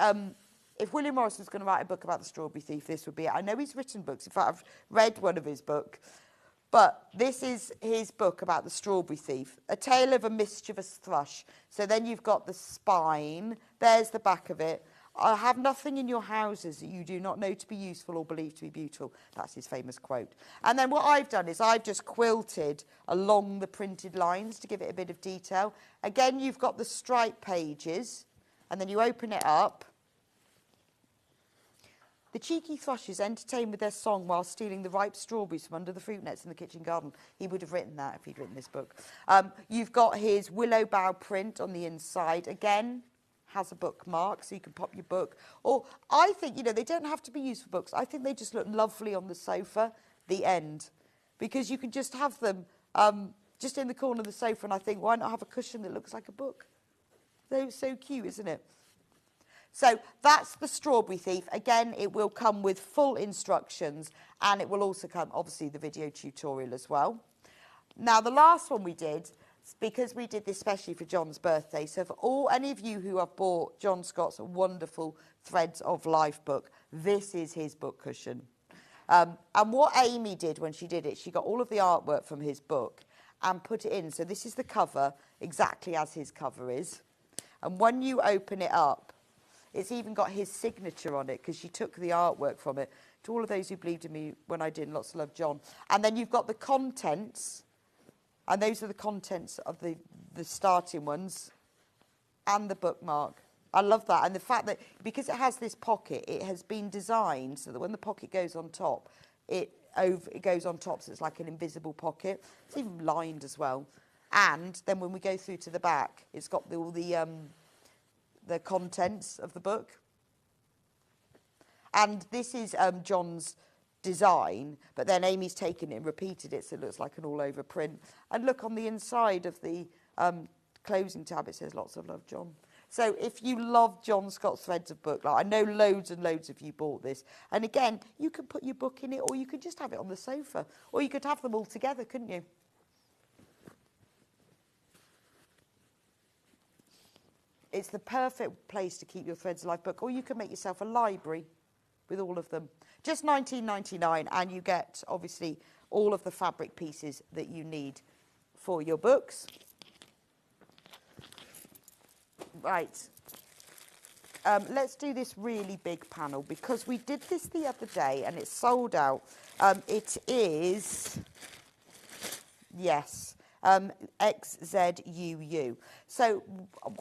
Speaker 2: if William Morris was going to write a book about the Strawberry Thief, this would be it. I know he's written books. In fact, I've read one of his books. But this is his book about the Strawberry Thief, A Tale of a Mischievous Thrush. So then you've got the spine. There's the back of it. I have nothing in your houses that you do not know to be useful or believe to be beautiful. That's his famous quote. And then what I've done is I've just quilted along the printed lines to give it a bit of detail. Again, you've got the stripe pages, and then you open it up. The cheeky thrushes entertain with their song while stealing the ripe strawberries from under the fruit nets in the kitchen garden. He would have written that if he'd written this book. You've got his willow bough print on the inside. Again, has a bookmark, so you can pop your book. Or I think, you know, they don't have to be used for books. I think they just look lovely on the sofa, the end. Because you can just have them just in the corner of the sofa, and I think, why not have a cushion that looks like a book? They're so cute, isn't it? So that's the Strawberry Thief. Again, it will come with full instructions, and it will also come, obviously, the video tutorial as well. Now, the last one we did, because we did this especially for John's birthday, so for any of you who have bought John Scott's wonderful Threads of Life book, this is his book cushion. And what Amy did when she did it, she got all of the artwork from his book and put it in. So this is the cover, exactly as his cover is. And when you open it up, it's even got his signature on it because she took the artwork from it. To all of those who believed in me when I did, lots of love, John. And then you've got the contents, and those are the contents of the starting ones, and the bookmark. I love that. And the fact that, because it has this pocket, it has been designed so that when the pocket goes on top, it goes on top, so it's like an invisible pocket. It's even lined as well. And then when we go through to the back, it's got all the contents of the book. And this is John's design, but then Amy's taken it and repeated it so it looks like an all-over print. And look, on the inside of the closing tab, it says lots of love, John. So if you love John Scott's Threads of Book, like I know loads and loads of you bought this. And again, you can put your book in it, or you could just have it on the sofa, or you could have them all together, couldn't you? It's the perfect place to keep your Threads of Life book, or you can make yourself a library with all of them. Just $19.99, and you get, obviously, all of the fabric pieces that you need for your books. Right. Let's do this really big panel, because we did this the other day, and it's sold out. It is, yes, XZUU. So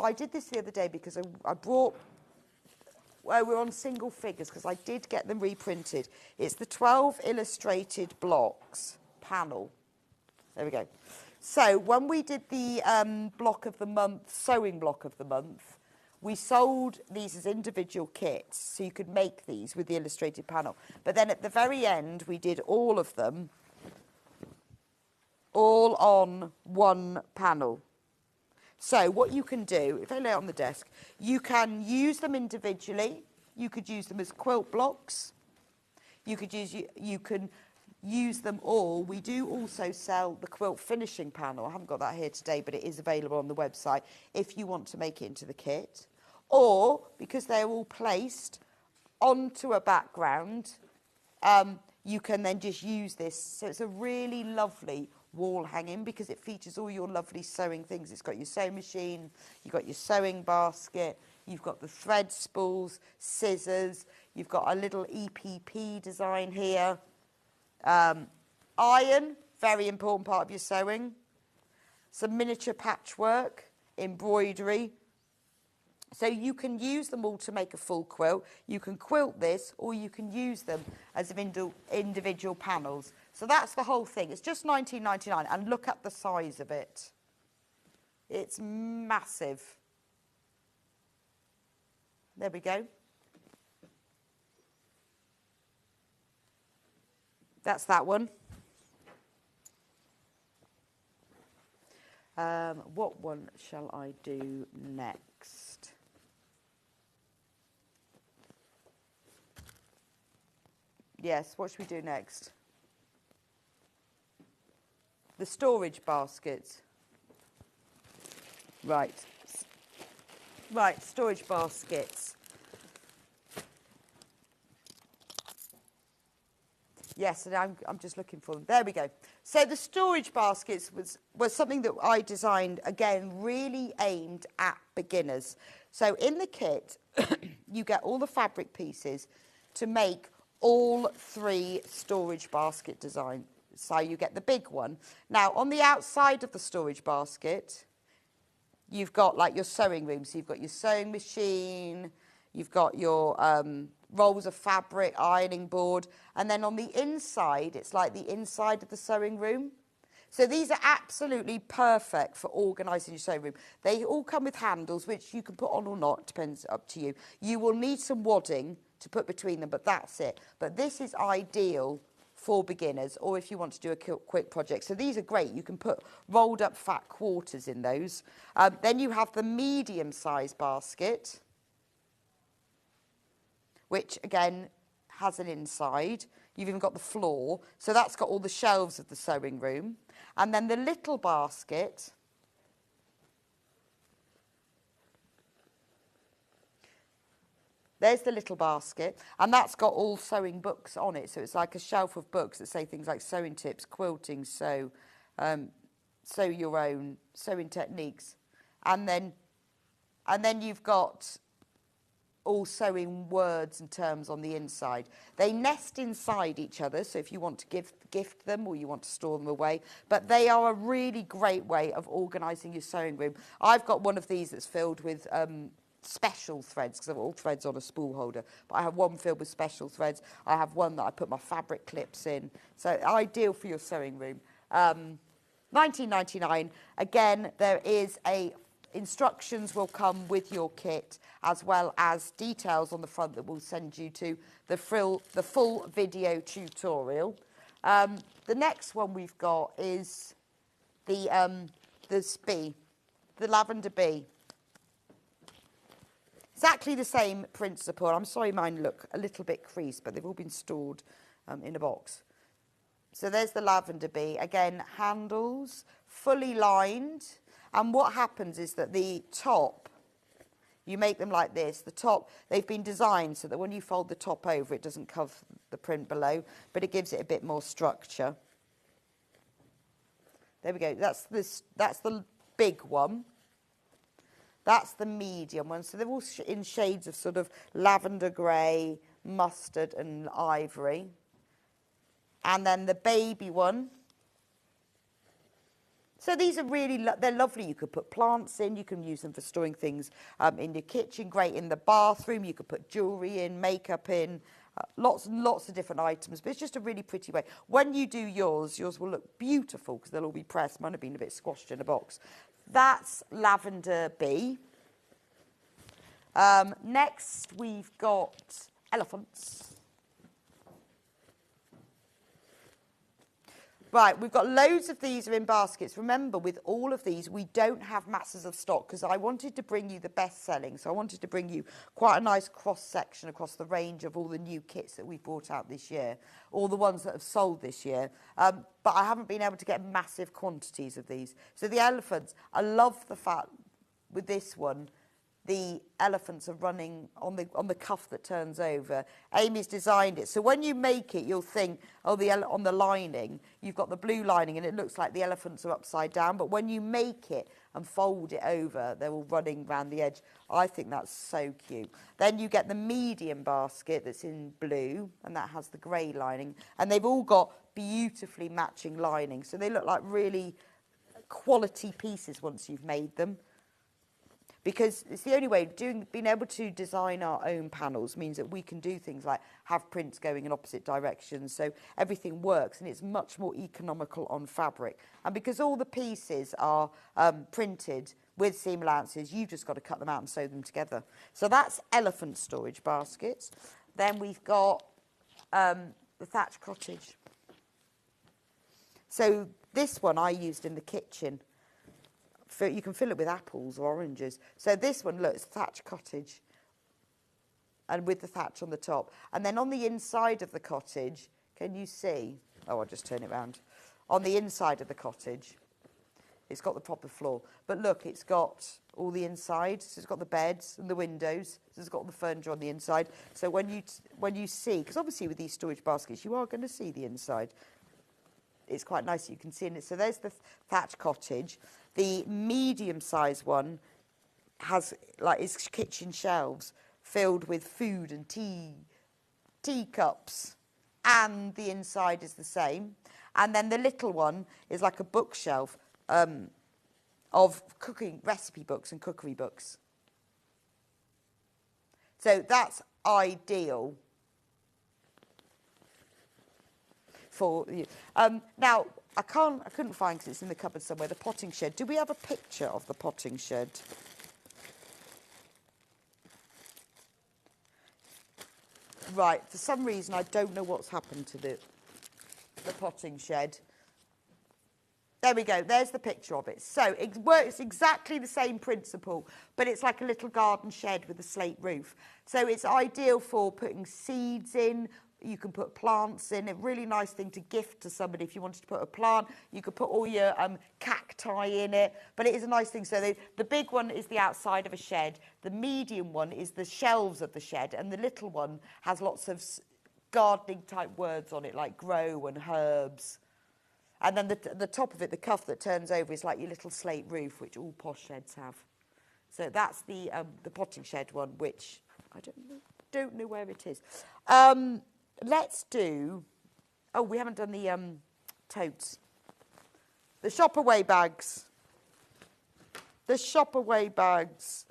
Speaker 2: I did this the other day because I brought, well, we're on single figures because I did get them reprinted. It's the 12 illustrated blocks panel. There we go. So when we did the block of the month, sewing block of the month, we sold these as individual kits, so you could make these with the illustrated panel. But then at the very end, we did all of them all on one panel. So what you can do, if I lay it on the desk, you can use them individually. You could use them as quilt blocks. You can use them all. We do also sell the quilt finishing panel. I haven't got that here today, but it is available on the website if you want to make it into the kit. Or, because they're all placed onto a background, you can then just use this. So it's a really lovely wall hanging because it features all your lovely sewing things. It's got your sewing machine, you've got your sewing basket, you've got the thread spools, scissors, you've got a little EPP design here. Iron, very important part of your sewing. Some miniature patchwork, embroidery. So you can use them all to make a full quilt. You can quilt this, or you can use them as individual panels. So that's the whole thing. It's just $19.99, and look at the size of it. It's massive. There we go. That's that one. What one shall I do next? Yes, what should we do next? The storage baskets. Right. Right, storage baskets. Yes, and I'm just looking for them. There we go. So the storage baskets was something that I designed, again, really aimed at beginners. So in the kit, you get all the fabric pieces to make all 3 storage basket designs. So you get the big one. Now, on the outside of the storage basket, you've got like your sewing room. So you've got your sewing machine, you've got your rolls of fabric, ironing board, and then on the inside, it's like the inside of the sewing room. So these are absolutely perfect for organising your sewing room. They all come with handles, which you can put on or not, depends, up to you. You will need some wadding to put between them, but that's it. But this is ideal for beginners, or if you want to do a quick project. So these are great. You can put rolled up fat quarters in those. Then you have the medium size basket, which again has an inside. You've even got the floor. So that's got all the shelves of the sewing room. And then the little basket, there's the little basket, and that's got all sewing books on it. So it's like a shelf of books that say things like sewing tips, quilting, sew your own, sewing techniques. And then you've got all sewing words and terms on the inside. They nest inside each other, so if you want to gift them or you want to store them away, but they are a really great way of organising your sewing room. I've got one of these that's filled with special threads, because I've got all threads on a spool holder, but I have one filled with special threads. I have one that I put my fabric clips in, so ideal for your sewing room. $19.99. Again, there is instructions will come with your kit, as well as details on the front that will send you to the full video tutorial. The next one we've got is this bee, the lavender bee. Exactly the same principle. I'm sorry mine look a little bit creased, but they've all been stored in a box. So there's the lavender bee. Again, handles, fully lined. And what happens is that the top, you make them like this. The top, they've been designed so that when you fold the top over, it doesn't cover the print below, but it gives it a bit more structure. There we go. That's the big one. That's the medium one. So they're all in shades of sort of lavender grey, mustard and ivory. And then the baby one. So these are really, they're lovely. You could put plants in. You can use them for storing things in your kitchen. Great in the bathroom. You could put jewellery in, makeup in, lots and lots of different items. But it's just a really pretty way. When you do yours will look beautiful because they'll all be pressed. Mine have been a bit squashed in a box. That's lavender bee. Next, we've got elephants. Right, we've got loads of these are in baskets. Remember, with all of these, we don't have masses of stock because I wanted to bring you the best-selling. So I wanted to bring you quite a nice cross-section across the range of all the new kits that we've brought out this year, all the ones that have sold this year. But I haven't been able to get massive quantities of these. So the elephants, I love the fact with this one, the elephants are running on the cuff that turns over. Amy's designed it. So when you make it, you'll think, oh, on the lining, you've got the blue lining and it looks like the elephants are upside down. But when you make it and fold it over, they're all running around the edge. I think that's so cute. Then you get the medium basket that's in blue, and that has the grey lining. And they've all got beautifully matching lining. So they look like really quality pieces once you've made them. Because it's the only way, being able to design our own panels means that we can do things like have prints going in opposite directions, so everything works, and it's much more economical on fabric. And because all the pieces are printed with seam allowances, you've just got to cut them out and sew them together. So that's elephant storage baskets. Then we've got the thatch cottage. So this one I used in the kitchen. You can fill it with apples or oranges. So this one, look, it's thatch cottage, and with the thatch on the top. And then on the inside of the cottage, can you see? Oh, I'll just turn it around. On the inside of the cottage, it's got the proper floor. But look, it's got all the inside. So it's got the beds and the windows. So it's got all the furniture on the inside. So when you see, because obviously with these storage baskets, you are going to see the inside. It's quite nice, you can see in it. So there's the thatch cottage. The medium-sized one has like its kitchen shelves filled with food and teacups, and the inside is the same. And then the little one is like a bookshelf of cooking recipe books and cookery books. So that's ideal for you. Now, I couldn't find, because it's in the cupboard somewhere, the potting shed. Do we have a picture of the potting shed? Right, for some reason I don't know what's happened to the potting shed. There we go, there's the picture of it. So it works exactly the same principle, but it's like a little garden shed with a slate roof. So it's ideal for putting seeds in. You can put plants in. A really nice thing to gift to somebody if you wanted to put a plant. You could put all your cacti in it, but it is a nice thing. So the big one is the outside of a shed. The medium one is the shelves of the shed, and the little one has lots of gardening type words on it, like grow and herbs. And then the top of it, the cuff that turns over, is like your little slate roof, which all posh sheds have. So that's the potting shed one, which I don't know where it is. Let's do, oh, we haven't done the totes. The shop away bags. The shop away bags.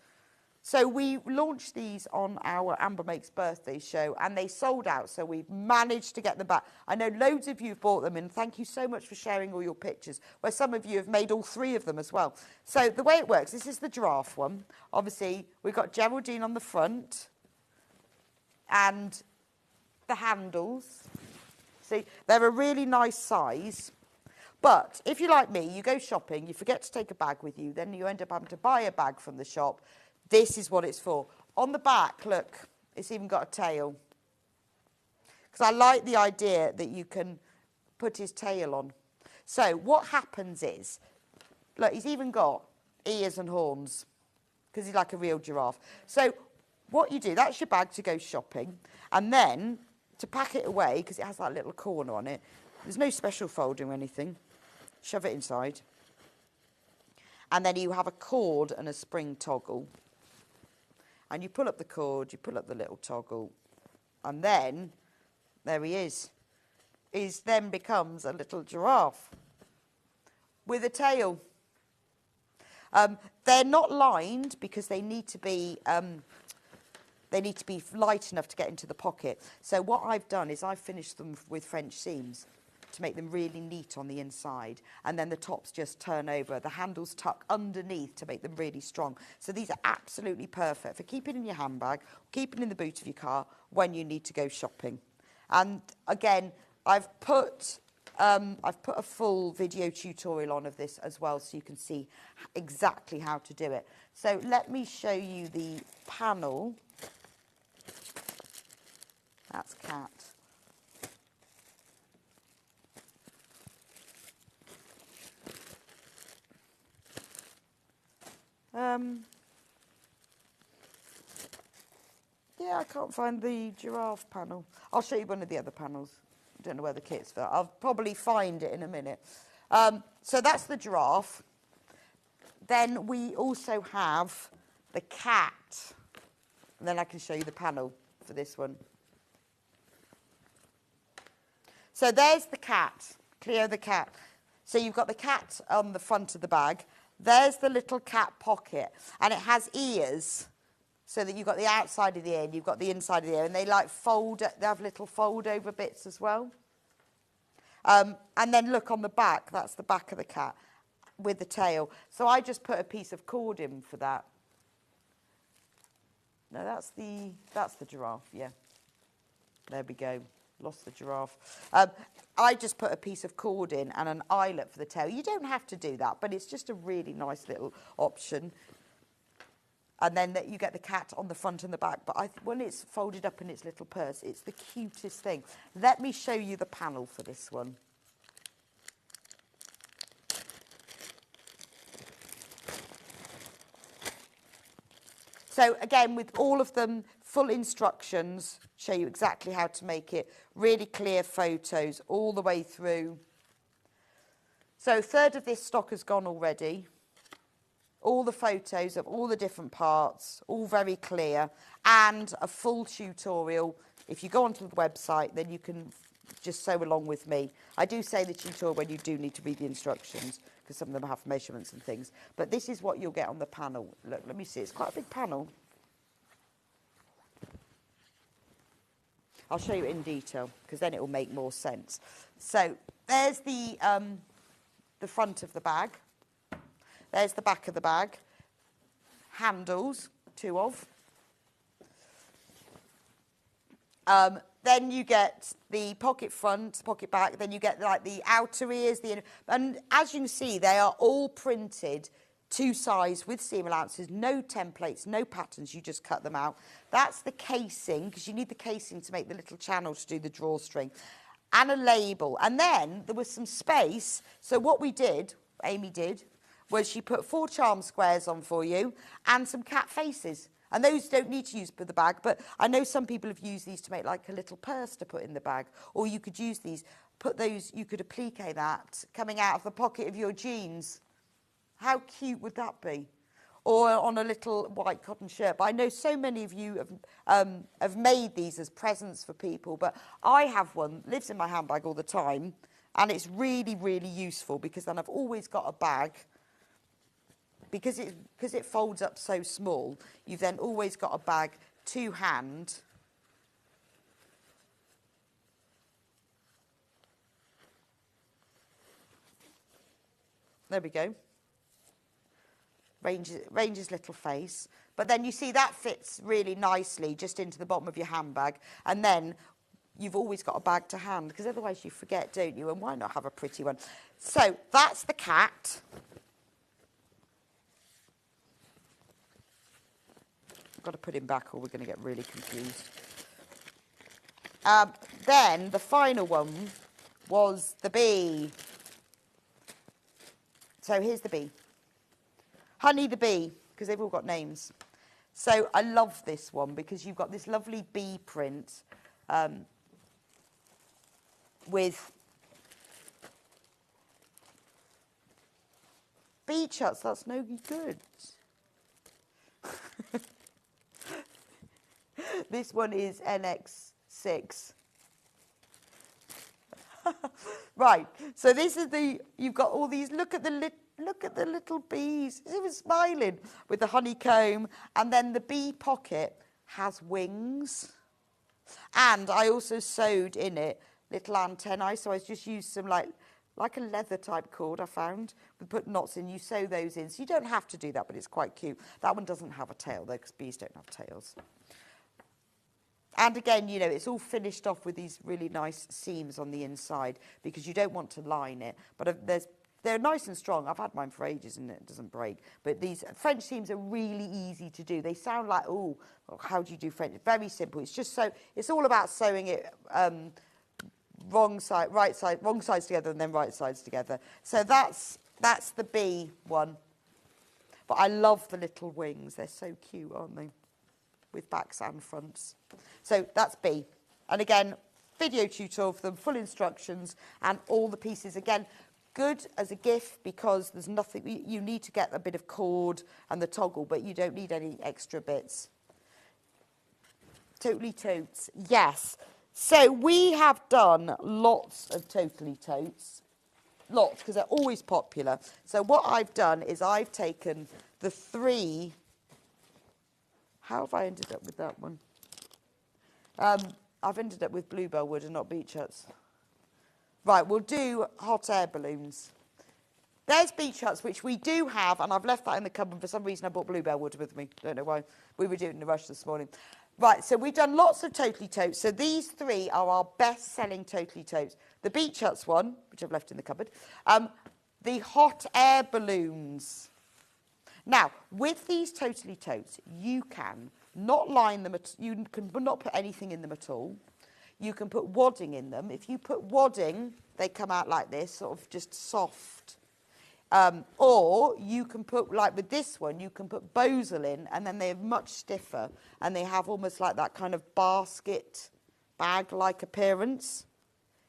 Speaker 2: So we launched these on our Amber Makes birthday show, and they sold out, so we've managed to get them back. I know loads of you have bought them, and thank you so much for sharing all your pictures, where some of you have made all 3 of them as well. So the way it works, this is the giraffe one. Obviously, we've got Geraldine on the front, and the handles. See, they're a really nice size. But if you're like me, you go shopping, you forget to take a bag with you, then you end up having to buy a bag from the shop. This is what it's for. On the back, look, it's even got a tail. Because I like the idea that you can put his tail on. So what happens is, look, he's even got ears and horns, because he's like a real giraffe. So what you do, that's your bag to go shopping. And then, to pack it away, because it has that little corner on it, there's no special folding or anything. Shove it inside. And then you have a cord and a spring toggle. And you pull up the cord, you pull up the little toggle, and then, there he is. He then becomes a little giraffe with a tail. They're not lined because they need to be light enough to get into the pocket. So what I've done is I've finished them with French seams to make them really neat on the inside, and then the tops just turn over. The handles tuck underneath to make them really strong. So these are absolutely perfect for keeping in your handbag, keeping in the boot of your car when you need to go shopping. And again, I've put a full video tutorial on of this as well, so you can see exactly how to do it. So let me show you the panel. That's Cat. Yeah, I can't find the giraffe panel. I'll show you one of the other panels. I don't know where the kit's for. I'll probably find it in a minute. So that's the giraffe. Then we also have the cat. And then I can show you the panel for this one. So there's the cat, Cleo the cat. So you've got the cat on the front of the bag. There's the little cat pocket, and it has ears, so that you've got the outside of the ear and you've got the inside of the ear, and they like fold, they have little fold over bits as well. And then look on the back, that's the back of the cat with the tail. So I just put a piece of cord in for that. No, that's the giraffe, yeah. There we go. Lost the giraffe. I just put a piece of cord in and an eyelet for the tail. You don't have to do that, but it's just a really nice little option. And then you get the cat on the front and the back. But when it's folded up in its little purse, it's the cutest thing. Let me show you the panel for this one. So again, with all of them, full instructions, show you exactly how to make it, really clear photos all the way through. So a third of this stock has gone already. All the photos of all the different parts, all very clear, and a full tutorial. If you go onto the website, then you can just sew along with me. I do say the tutorial when you do need to read the instructions, because some of them have measurements and things. But this is what you'll get on the panel. Look, let me see. It's quite a big panel. I'll show you in detail, because then it will make more sense. So there's the front of the bag. There's the back of the bag. Handles, 2 of. Then you get the pocket front, pocket back. Then you get like the outer ears. And as you can see, they are all printed to size with seam allowances, no templates, no patterns, you just cut them out. That's the casing, because you need the casing to make the little channel to do the drawstring, and a label. And then there was some space, so what we did, Amy did, was she put 4 charm squares on for you and some cat faces. And those don't need to use for the bag, but I know some people have used these to make like a little purse to put in the bag, or you could use these, put those, you could applique that coming out of the pocket of your jeans. How cute would that be? Or on a little white cotton shirt. But I know so many of you have made these as presents for people. But I have one, lives in my handbag all the time. And it's really, really useful, because then I've always got a bag. Because it folds up so small, you've then always got a bag to hand. There we go. Range's little face. But then you see that fits really nicely just into the bottom of your handbag. And then you've always got a bag to hand, because otherwise you forget, don't you? And why not have a pretty one? So that's the cat. I've got to put him back or we're going to get really confused. Then the final one was the bee. So here's the bee. Honey the bee, because they've all got names. So I love this one, because you've got this lovely bee print with bee chuts. That's no good. This one is NX6. Right, so this is you've got all these, look at the little bees. It was smiling with the honeycomb. And then the bee pocket has wings. And I also sewed in it little antennae. So I just used some like a leather type cord I found. We put knots in, you sew those in. So you don't have to do that, but it's quite cute. That one doesn't have a tail though, because bees don't have tails. And again, you know, it's all finished off with these really nice seams on the inside, because you don't want to line it. But they're nice and strong. I've had mine for ages and it doesn't break. But these French seams are really easy to do. They sound like, oh, how do you do French? Very simple. It's just it's all about sewing it wrong side, right side, wrong sides together and then right sides together. So that's the bee one. But I love the little wings. They're so cute, aren't they? with backs and fronts. So that's B. And again, video tutorial for them, full instructions and all the pieces. Again, good as a gift because there's nothing, you need to get a bit of cord and the toggle, but you don't need any extra bits. Totally totes, yes. So we have done lots of totally totes. Lots, because they're always popular. So what I've done is I've taken the 3. How have I ended up with that one? I've ended up with bluebell wood and not beech huts. Right, we'll do hot air balloons. There's beech huts, which we do have, and I've left that in the cupboard. For some reason, I brought bluebell wood with me. Don't know why. We were doing it in a rush this morning. Right, so we've done lots of totally totes. So these 3 are our best-selling totally totes. The beech huts one, which I've left in the cupboard. The hot air balloons. Now, with these totally totes, you can not line them, you can not put anything in them at all. You can put wadding in them. If you put wadding, they come out like this, sort of just soft. Or you can put, like with this one, you can put bosal in, and then they're much stiffer, and they have almost like that kind of basket, bag-like appearance.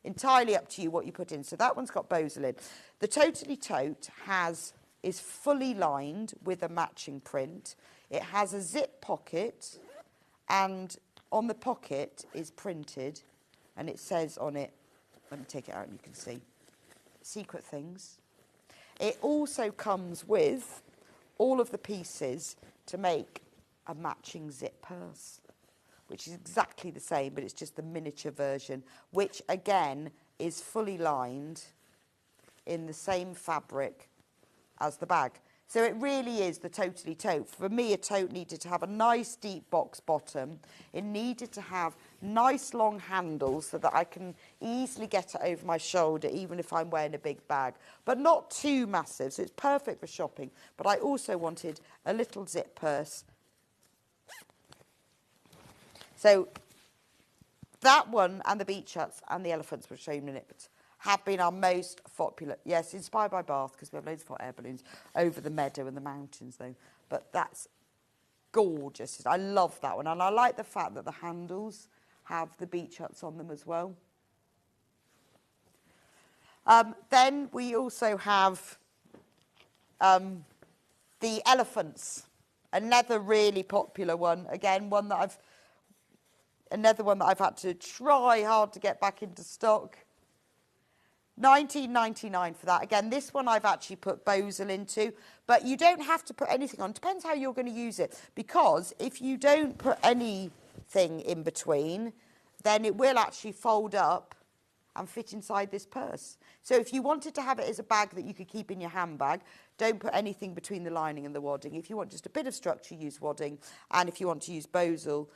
Speaker 2: Entirely up to you what you put in. So that one's got bosal in. The totally tote is fully lined with a matching print. It has a zip pocket, and on the pocket is printed, and it says on it, let me take it out and you can see, secret things. It also comes with all of the pieces to make a matching zip purse, which is exactly the same, but it's just the miniature version, which again is fully lined in the same fabric as the bag. So it really is the totally tote. For me, a tote needed to have a nice deep box bottom. It needed to have nice long handles so that I can easily get it over my shoulder, even if I'm wearing a big bag, but not too massive. So it's perfect for shopping. But I also wanted a little zip purse. So that one and the beech huts and the elephants, we'll show you in a minute, have been our most popular. Yes, inspired by Bath, because we have loads of hot air balloons over the meadow and the mountains, though. But that's gorgeous. I love that one. And I like the fact that the handles have the beech huts on them as well. Then we also have the elephants. Another really popular one. Again, another one that I've had to try hard to get back into stock. $19.99 for that. Again, this one I've actually put bosal into, but you don't have to put anything on. Depends how you're going to use it, because if you don't put anything in between, then it will actually fold up and fit inside this purse. So if you wanted to have it as a bag that you could keep in your handbag, don't put anything between the lining and the wadding. If you want just a bit of structure, use wadding. And if you want to use bosal,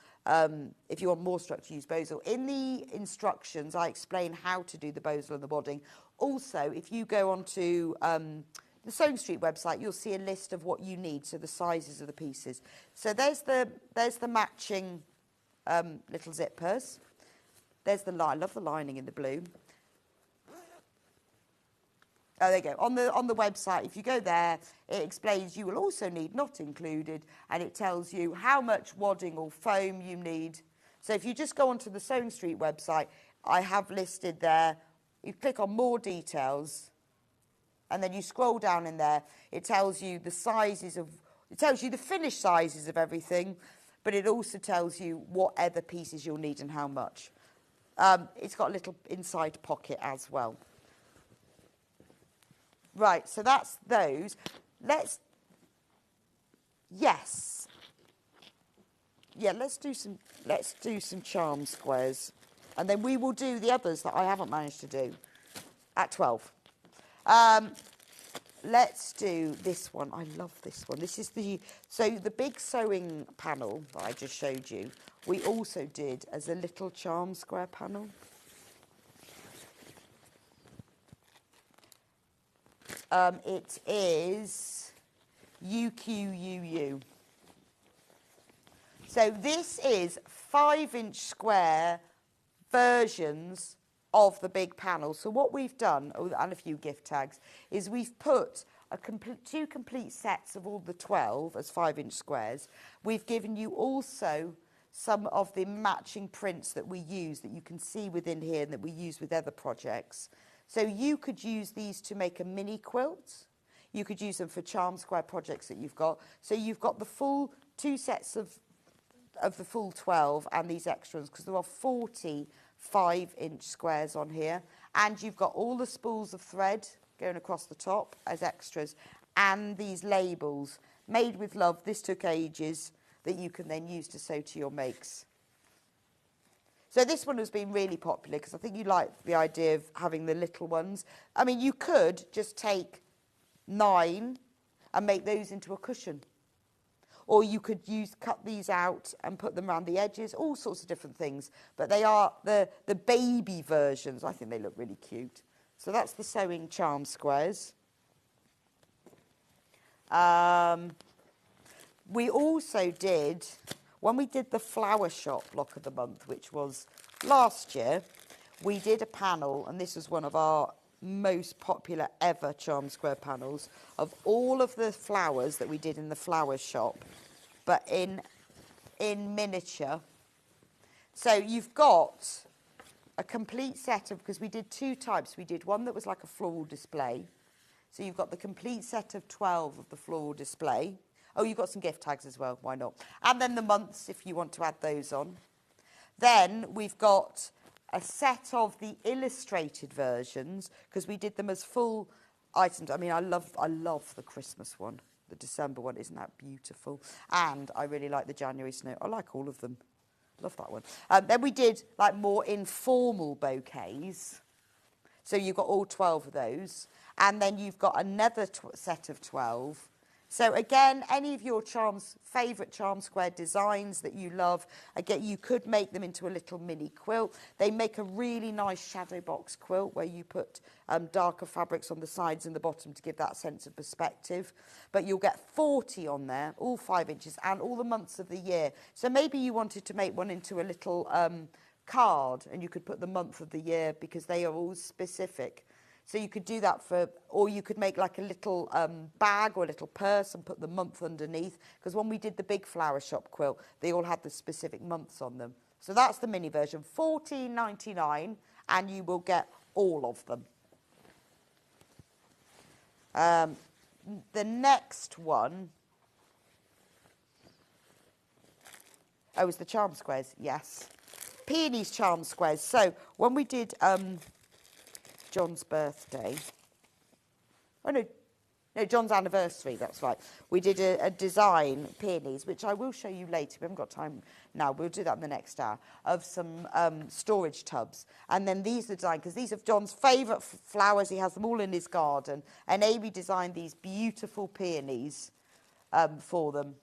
Speaker 2: if you want more structure, use bosal. In the instructions, I explain how to do the bosal and the wadding. Also, if you go onto the Sewing Street website, you'll see a list of what you need, so the sizes of the pieces. So there's the matching little zip purse. There's the line. I love the lining in the blue. Oh, there you go. On the website, if you go there, it explains you will also need not included, and it tells you how much wadding or foam you need. So if you just go onto the Sewing Street website, I have listed there. You click on more details, and then you scroll down in there. It tells you the sizes of, it tells you the finished sizes of everything, but it also tells you what other pieces you'll need and how much. It's got a little inside pocket as well. Right, so that's those. Let's do some charm squares, and then we will do the others that I haven't managed to do at 12. Let's do this one. I love this one. This is the big sewing panel that I just showed you. We also did as a little charm square panel. It is UQUU. So this is 5-inch square versions of the big panel. So what we've done, and a few gift tags, is we've put two complete sets of all the 12 as 5-inch squares. We've given you also some of the matching prints that we use that you can see within here and that we use with other projects. So you could use these to make a mini quilt. You could use them for charm square projects that you've got. So you've got the full 2 sets of the full 12 and these extras, because there are 40 5-inch squares on here. And you've got all the spools of thread going across the top as extras, and these labels made with love. This took ages, that you can then use to sew to your makes. So this one has been really popular because I think you like the idea of having the little ones. I mean, you could just take 9 and make those into a cushion. Or you could cut these out and put them around the edges, all sorts of different things. But they are the baby versions. I think they look really cute. So that's the sewing charm squares. We also did, when we did the flower shop block of the month, which was last year, we did a panel, and this was one of our most popular ever charm square panels, of all of the flowers that we did in the flower shop, but in miniature. So you've got a complete set of, because we did 2 types. We did one that was like a floral display. So you've got the complete set of 12 of the floral display. Oh, you've got some gift tags as well, why not? And then the months, if you want to add those on. Then we've got a set of the illustrated versions, because we did them as full items. I mean, I love the Christmas one, the December one. Isn't that beautiful? And I really like the January snow. I like all of them. Love that one. Then we did like more informal bouquets. So you've got all 12 of those. And then you've got another set of 12. So again, any of your favourite charm square designs that you love, again, you could make them into a little mini quilt. They make a really nice shadow box quilt where you put darker fabrics on the sides and the bottom to give that sense of perspective. But you'll get 40 on there, all 5 inches, and all the months of the year. So maybe you wanted to make one into a little card, and you could put the month of the year, because they are all specific. So you could do that or you could make like a little bag or a little purse and put the month underneath. Because when we did the big flower shop quilt, they all had the specific months on them. So that's the mini version, $14.99, and you will get all of them. The next one, is the charm squares, yes. Peonies charm squares. So when we did John's birthday, John's anniversary, that's right. We did a design, peonies, which I will show you later. We haven't got time now. We'll do that in the next hour, of some storage tubs. And then these are designed, because these are John's favourite flowers. He has them all in his garden. And Amy designed these beautiful peonies for them.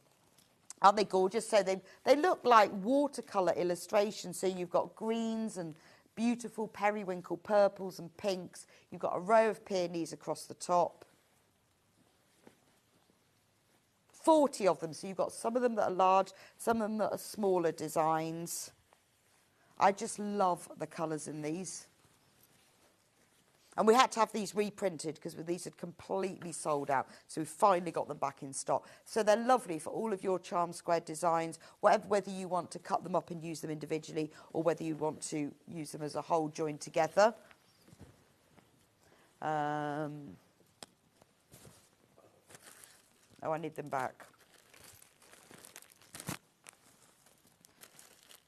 Speaker 2: Aren't they gorgeous? So they look like watercolour illustrations. So you've got greens and beautiful periwinkle purples and pinks. You've got a row of peonies across the top. 40 of them. So you've got some of them that are large, some of them that are smaller designs. I just love the colours in these. And we had to have these reprinted because these had completely sold out. So we finally got them back in stock. So they're lovely for all of your charm square designs, whether you want to cut them up and use them individually or whether you want to use them as a whole joined together. Oh, I need them back.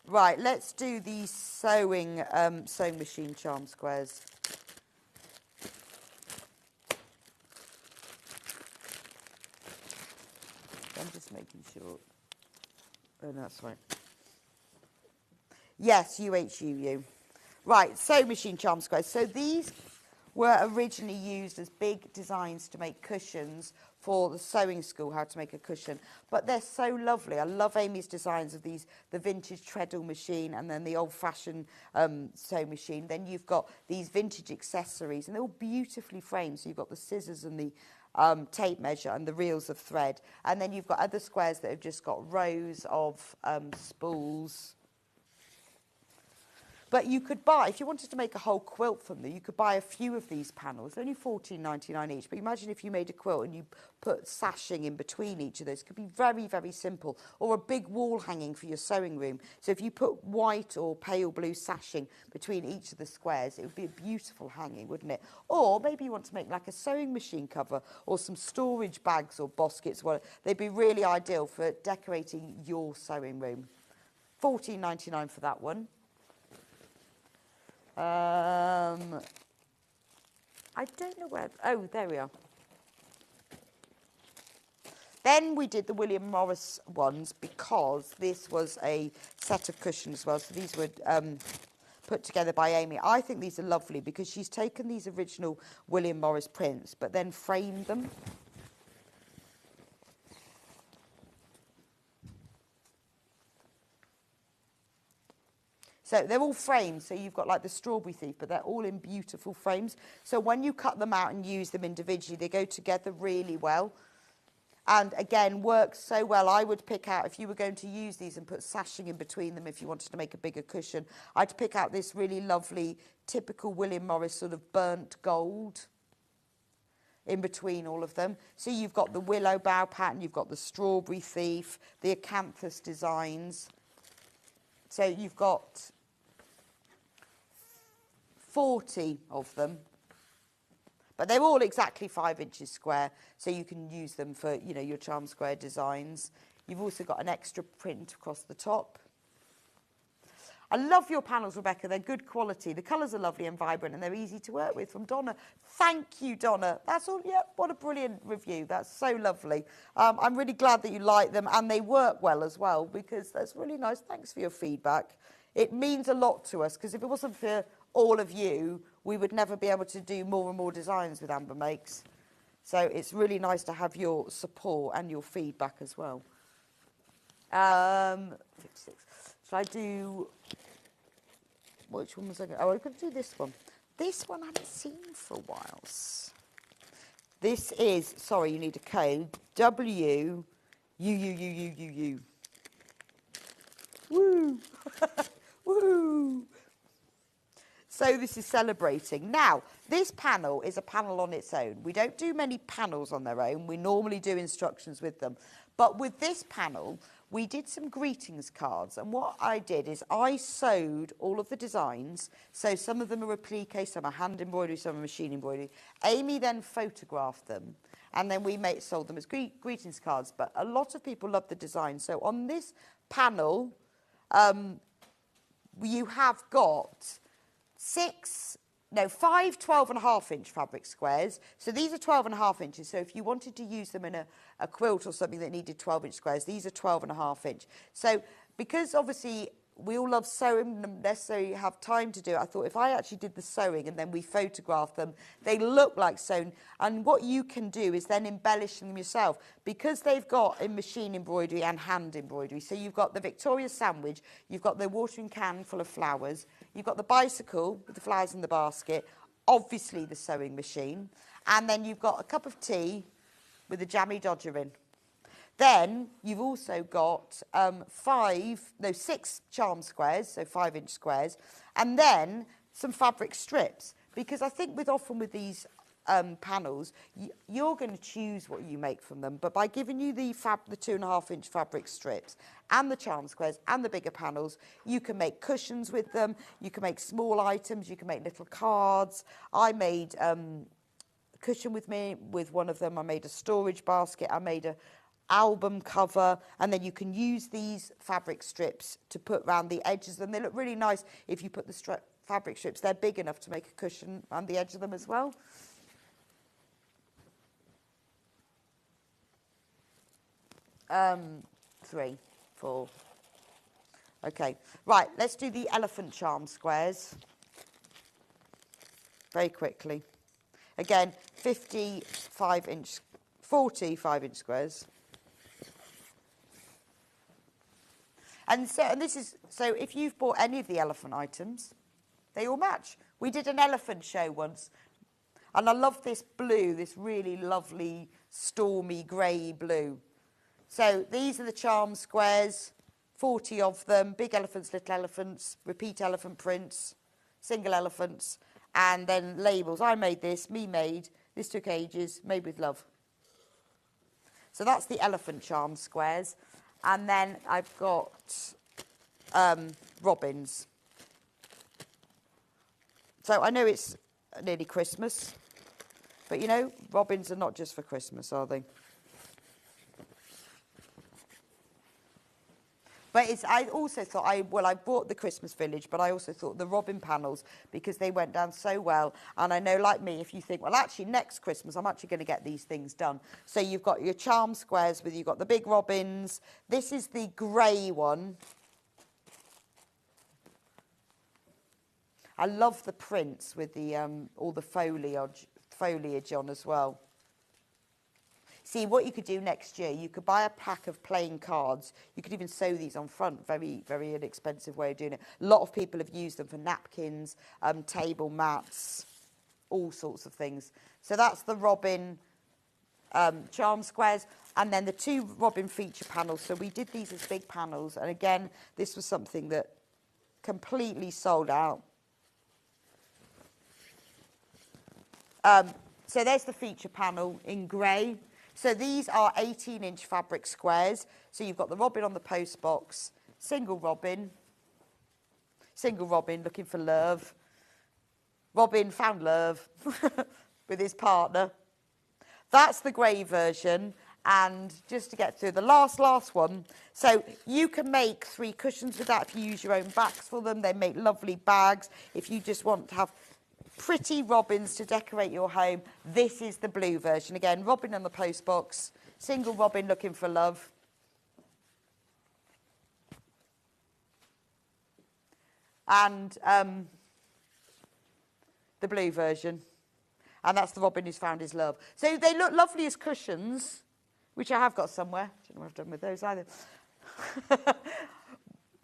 Speaker 2: Right, let's do the sewing machine charm squares. I'm just making sure. Oh, no, that's right. Yes, UHUU. Right, sewing machine charm squares. So these were originally used as big designs to make cushions for the sewing school, how to make a cushion. But they're so lovely. I love Amy's designs of these, the vintage treadle machine and then the old-fashioned sewing machine. Then you've got these vintage accessories, and they're all beautifully framed. So you've got the scissors and the tape measure and the reels of thread. And then you've got other squares that have just got rows of spools. But you could buy, if you wanted to make a whole quilt from them, you could buy a few of these panels, only $14.99 each. But imagine if you made a quilt and you put sashing in between each of those. It could be very, very simple. Or a big wall hanging for your sewing room. So if you put white or pale blue sashing between each of the squares, it would be a beautiful hanging, wouldn't it? Or maybe you want to make like a sewing machine cover or some storage bags or baskets. Well, they'd be really ideal for decorating your sewing room. $14.99 for that one. I don't know where. Oh, there we are. Then we did the William Morris ones because this was a set of cushions as well. So these were put together by Amy. I think these are lovely because she's taken these original William Morris prints but then framed them. So they're all framed, so you've got like the strawberry thief, but they're all in beautiful frames. So when you cut them out and use them individually, they go together really well. And again, works so well. I would pick out, if you were going to use these and put sashing in between them if you wanted to make a bigger cushion, I'd pick out this really lovely, typical William Morris sort of burnt gold in between all of them. So you've got the willow bough pattern, you've got the strawberry thief, the acanthus designs. So you've got 40 of them, but they're all exactly 5 inches square, so you can use them for, you know, your charm square designs. You've also got an extra print across the top. I love your panels, Rebecca. They're good quality. The colours are lovely and vibrant, and they're easy to work with. From Donna. Thank you, Donna. That's all. Yeah, what a brilliant review. That's so lovely. I'm really glad that you like them, and they work well as well, because that's really nice. Thanks for your feedback. It means a lot to us, because if it wasn't for all of you, we would never be able to do more and more designs with Amber Makes. So it's really nice to have your support and your feedback as well. 56. Shall I do... Which one was I going to... Oh, I'm going to do this one. This one I haven't seen for a while. This is... Sorry, you need a code. W... U. Woo! Woo! So this is celebrating. Now, this panel is a panel on its own. We don't do many panels on their own. We normally do instructions with them. But with this panel, we did some greetings cards. And what I did is I sewed all of the designs. So some of them are applique, some are hand embroidery, some are machine embroidery. Amy then photographed them. And then we sold them as greetings cards. But a lot of people love the design. So on this panel, you have got 5 12.5-inch fabric squares. So these are 12.5 inches. So if you wanted to use them in a quilt or something that needed 12-inch squares, these are 12.5 inch. So because obviously we all love sewing, don't necessarily have time to do it, I thought if I actually did the sewing and then we photographed them, they look like sewn. And what you can do is then embellish them yourself, because they've got in machine embroidery and hand embroidery. So you've got the Victoria sandwich, you've got the watering can full of flowers, you've got the bicycle with the flowers in the basket, obviously the sewing machine, and then you've got a cup of tea with a jammy dodger in. Then you've also got 6 charm squares, so 5-inch squares, and then some fabric strips. Because I think often with these panels, you're going to choose what you make from them. But by giving you the 2.5-inch fabric strips and the charm squares and the bigger panels, you can make cushions with them. You can make small items. You can make little cards. I made a cushion with one of them. I made a storage basket. I made a album cover, and then you can use these fabric strips to put around the edges, and they look really nice if you put the fabric strips. They're big enough to make a cushion around the edge of them as well. Three, 4. Okay, right, let's do the elephant charm squares very quickly. Again, 40 5-inch squares. And this is, so if you've bought any of the elephant items, they all match. We did an elephant show once, and I love this blue, this really lovely stormy grey blue. So these are the charm squares, 40 of them, big elephants, little elephants, repeat elephant prints, single elephants, and then labels. I made this, me made, this took ages, made with love. So that's the elephant charm squares. And then I've got robins. So I know it's nearly Christmas, but you know, robins are not just for Christmas, are they? But I also thought, I bought the Christmas village, but I also thought the robin panels, because they went down so well. And I know, like me, if you think, well, actually, next Christmas, I'm actually going to get these things done. So you've got your charm squares you've got the big robins. This is the grey one. I love the prints with the all the foliage on as well. See, what you could do next year, you could buy a pack of plain cards. You could even sew these on front. Very, very inexpensive way of doing it. A lot of people have used them for napkins, table mats, all sorts of things. So that's the robin charm squares. And then the 2 robin feature panels. So we did these as big panels. And again, this was something that completely sold out. So there's the feature panel in grey. So these are 18-inch fabric squares. So you've got the robin on the post box, single robin looking for love. Robin found love with his partner. That's the grey version. And just to get through the last one. So you can make 3 cushions with that if you use your own backs for them. They make lovely bags. If you just want to have pretty robins to decorate your home, this is the blue version. Again, robin on the post box, single robin looking for love. And the blue version. And that's the robin who's found his love. So they look lovely as cushions, which I have got somewhere. I don't know what I've done with those either.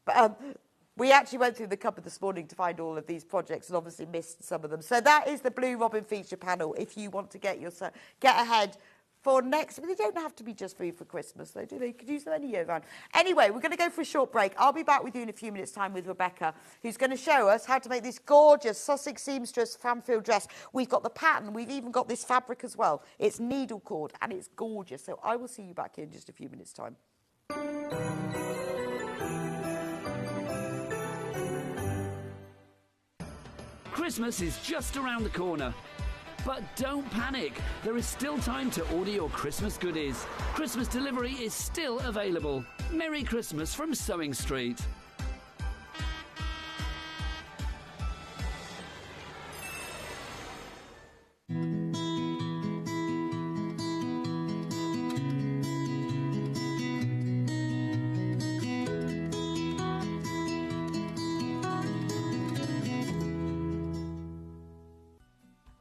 Speaker 2: But we actually went through the cupboard this morning to find all of these projects and obviously missed some of them. So that is the blue robin feature panel if you want to get ahead for next. They don't have to be just for Christmas, though, do they? You could use them any year round. Anyway, we're going to go for a short break. I'll be back with you in a few minutes' time with Rebecca, who's going to show us how to make this gorgeous Sussex seamstress Framfield dress. We've got the pattern. We've even got this fabric as well. It's needle cord and it's gorgeous. So I will see you back here in just a few minutes' time.
Speaker 3: Christmas is just around the corner. But don't panic, there is still time to order your Christmas goodies. Christmas delivery is still available. Merry Christmas from Sewing Street.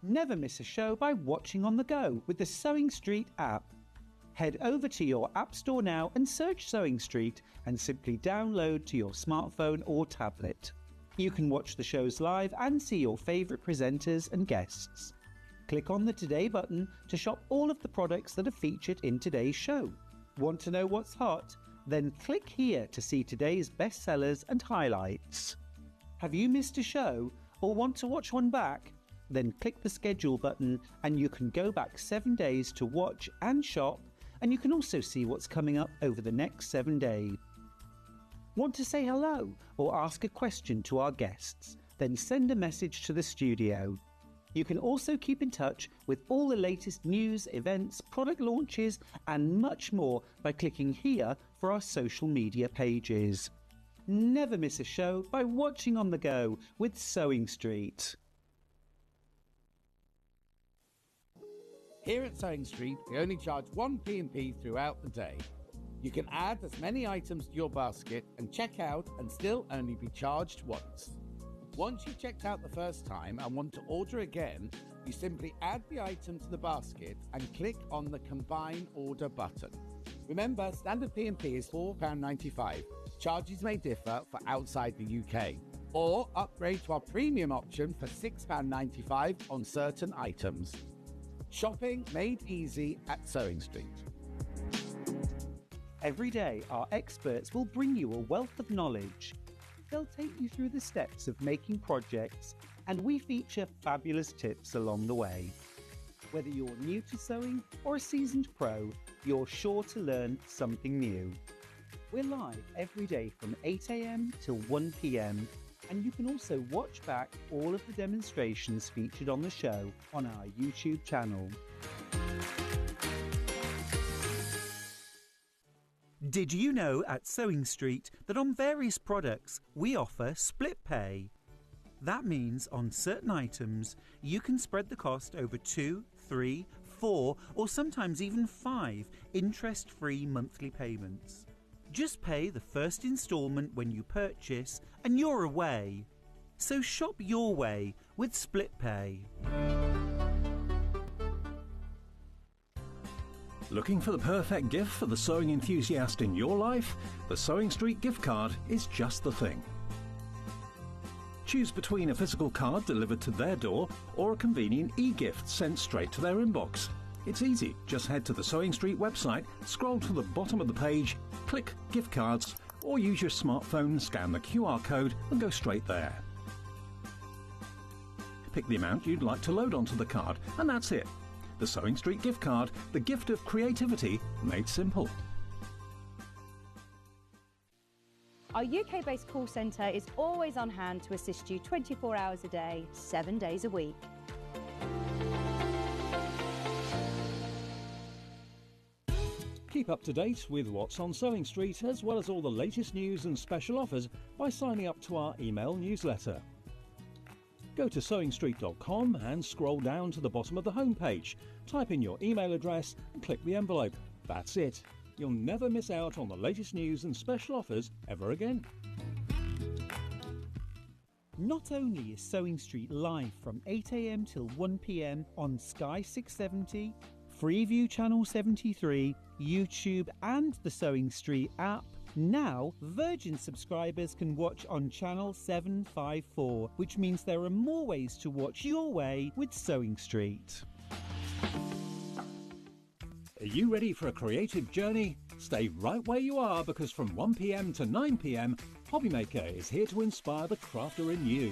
Speaker 5: Never miss a show by watching on the go with the Sewing Street app. Head over to your app store now and search Sewing Street and simply download to your smartphone or tablet. You can watch the shows live and see your favourite presenters and guests. Click on the Today button to shop all of the products that are featured in today's show. Want to know what's hot? Then click here to see today's bestsellers and highlights. Have you missed a show or want to watch one back? Then click the schedule button and you can go back 7 days to watch and shop, and you can also see what's coming up over the next 7 days. Want to say hello or ask a question to our guests? Then send a message to the studio. You can also keep in touch with all the latest news, events, product launches and much more by clicking here for our social media pages. Never miss a show by watching on the go with Sewing Street.
Speaker 4: Here at Sewing Street, we only charge 1 P&P throughout the day. You can add as many items to your basket and check out and still only be charged once. Once you've checked out the first time and want to order again, you simply add the item to the basket and click on the Combine Order button. Remember, standard P&P is £4.95. Charges may differ for outside the UK. Or upgrade to our premium option for £6.95 on certain items. Shopping made easy at Sewing Street.
Speaker 5: Every day, our experts will bring you a wealth of knowledge. They'll take you through the steps of making projects, and we feature fabulous tips along the way. Whether you're new to sewing or a seasoned pro, you're sure to learn something new. We're live every day from 8 a.m. till 1 p.m. and you can also watch back all of the demonstrations featured on the show on our YouTube channel. Did you know at Sewing Street that on various products we offer split pay? That means on certain items you can spread the cost over 2, 3, 4 or sometimes even 5 interest-free monthly payments. Just pay the first instalment when you purchase and you're away. So shop your way with split pay.
Speaker 6: Looking for the perfect gift for the sewing enthusiast in your life? The Sewing Street gift card is just the thing. Choose between a physical card delivered to their door or a convenient e-gift sent straight to their inbox. It's easy. Just head to the Sewing Street website, scroll to the bottom of the page, click Gift Cards, or use your smartphone, scan the QR code and go straight there. Pick the amount you'd like to load onto the card, and that's it. The Sewing Street gift card, the gift of creativity made simple.
Speaker 7: Our UK-based call centre is always on hand to assist you 24 hours a day, 7 days a week.
Speaker 6: Keep up to date with what's on Sewing Street, as well as all the latest news and special offers by signing up to our email newsletter. Go to sewingstreet.com and scroll down to the bottom of the homepage. Type in your email address and click the envelope. That's it. You'll never miss out on the latest news and special offers ever again.
Speaker 5: Not only is Sewing Street live from 8 a.m. till 1 p.m. on Sky 670, Freeview Channel 73, YouTube and the Sewing Street app, now Virgin subscribers can watch on Channel 754, which means there are more ways to watch your way with Sewing Street.
Speaker 6: Are you ready for a creative journey? Stay right where you are, because from 1 p.m. to 9 p.m, Hobbymaker is here to inspire the crafter in you.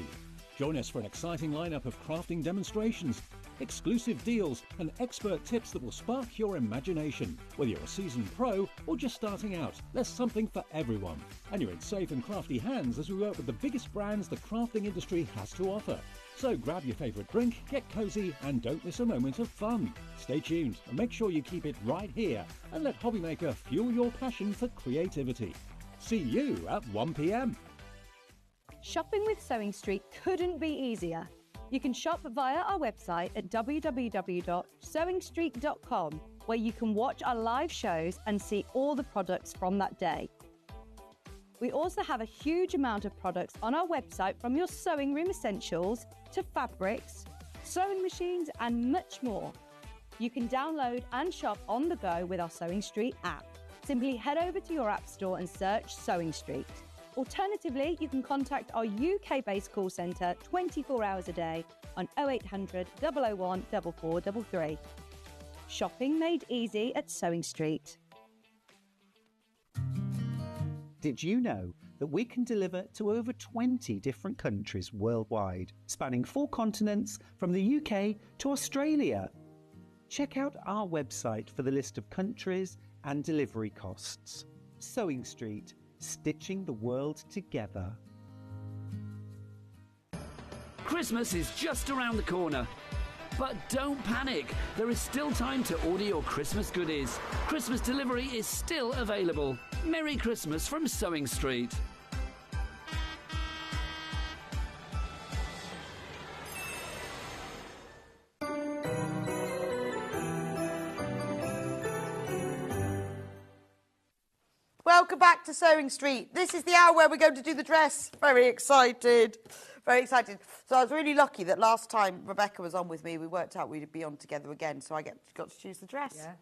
Speaker 6: Join us for an exciting lineup of crafting demonstrations, exclusive deals and expert tips that will spark your imagination. Whether you're a seasoned pro or just starting out, there's something for everyone. And you're in safe and crafty hands as we work with the biggest brands the crafting industry has to offer. So grab your favourite drink, get cosy and don't miss a moment of fun. Stay tuned and make sure you keep it right here and let Hobbymaker fuel your passion for creativity. See you at 1 p.m.
Speaker 7: Shopping with Sewing Street couldn't be easier. You can shop via our website at www.sewingstreet.com, where you can watch our live shows and see all the products from that day. We also have a huge amount of products on our website, from your sewing room essentials to fabrics, sewing machines and much more. You can download and shop on the go with our Sewing Street app. Simply head over to your app store and search Sewing Street. Alternatively, you can contact our UK-based call centre 24 hours a day on 0800 001 4433. Shopping made easy at Sewing Street.
Speaker 5: Did you know that we can deliver to over 20 different countries worldwide, spanning 4 continents from the UK to Australia? Check out our website for the list of countries and delivery costs. Sewing Street, stitching the world together.
Speaker 3: Christmas is just around the corner. But don't panic, there is still time to order your Christmas goodies. Christmas delivery is still available. Merry Christmas from Sewing Street.
Speaker 2: Welcome back to Sewing Street. This is the hour where we're going to do the dress. Very excited. Very excited. So I was really lucky that last time Rebecca was on with me, we worked out we'd be on together again, so I got to choose the dress.
Speaker 8: Yeah.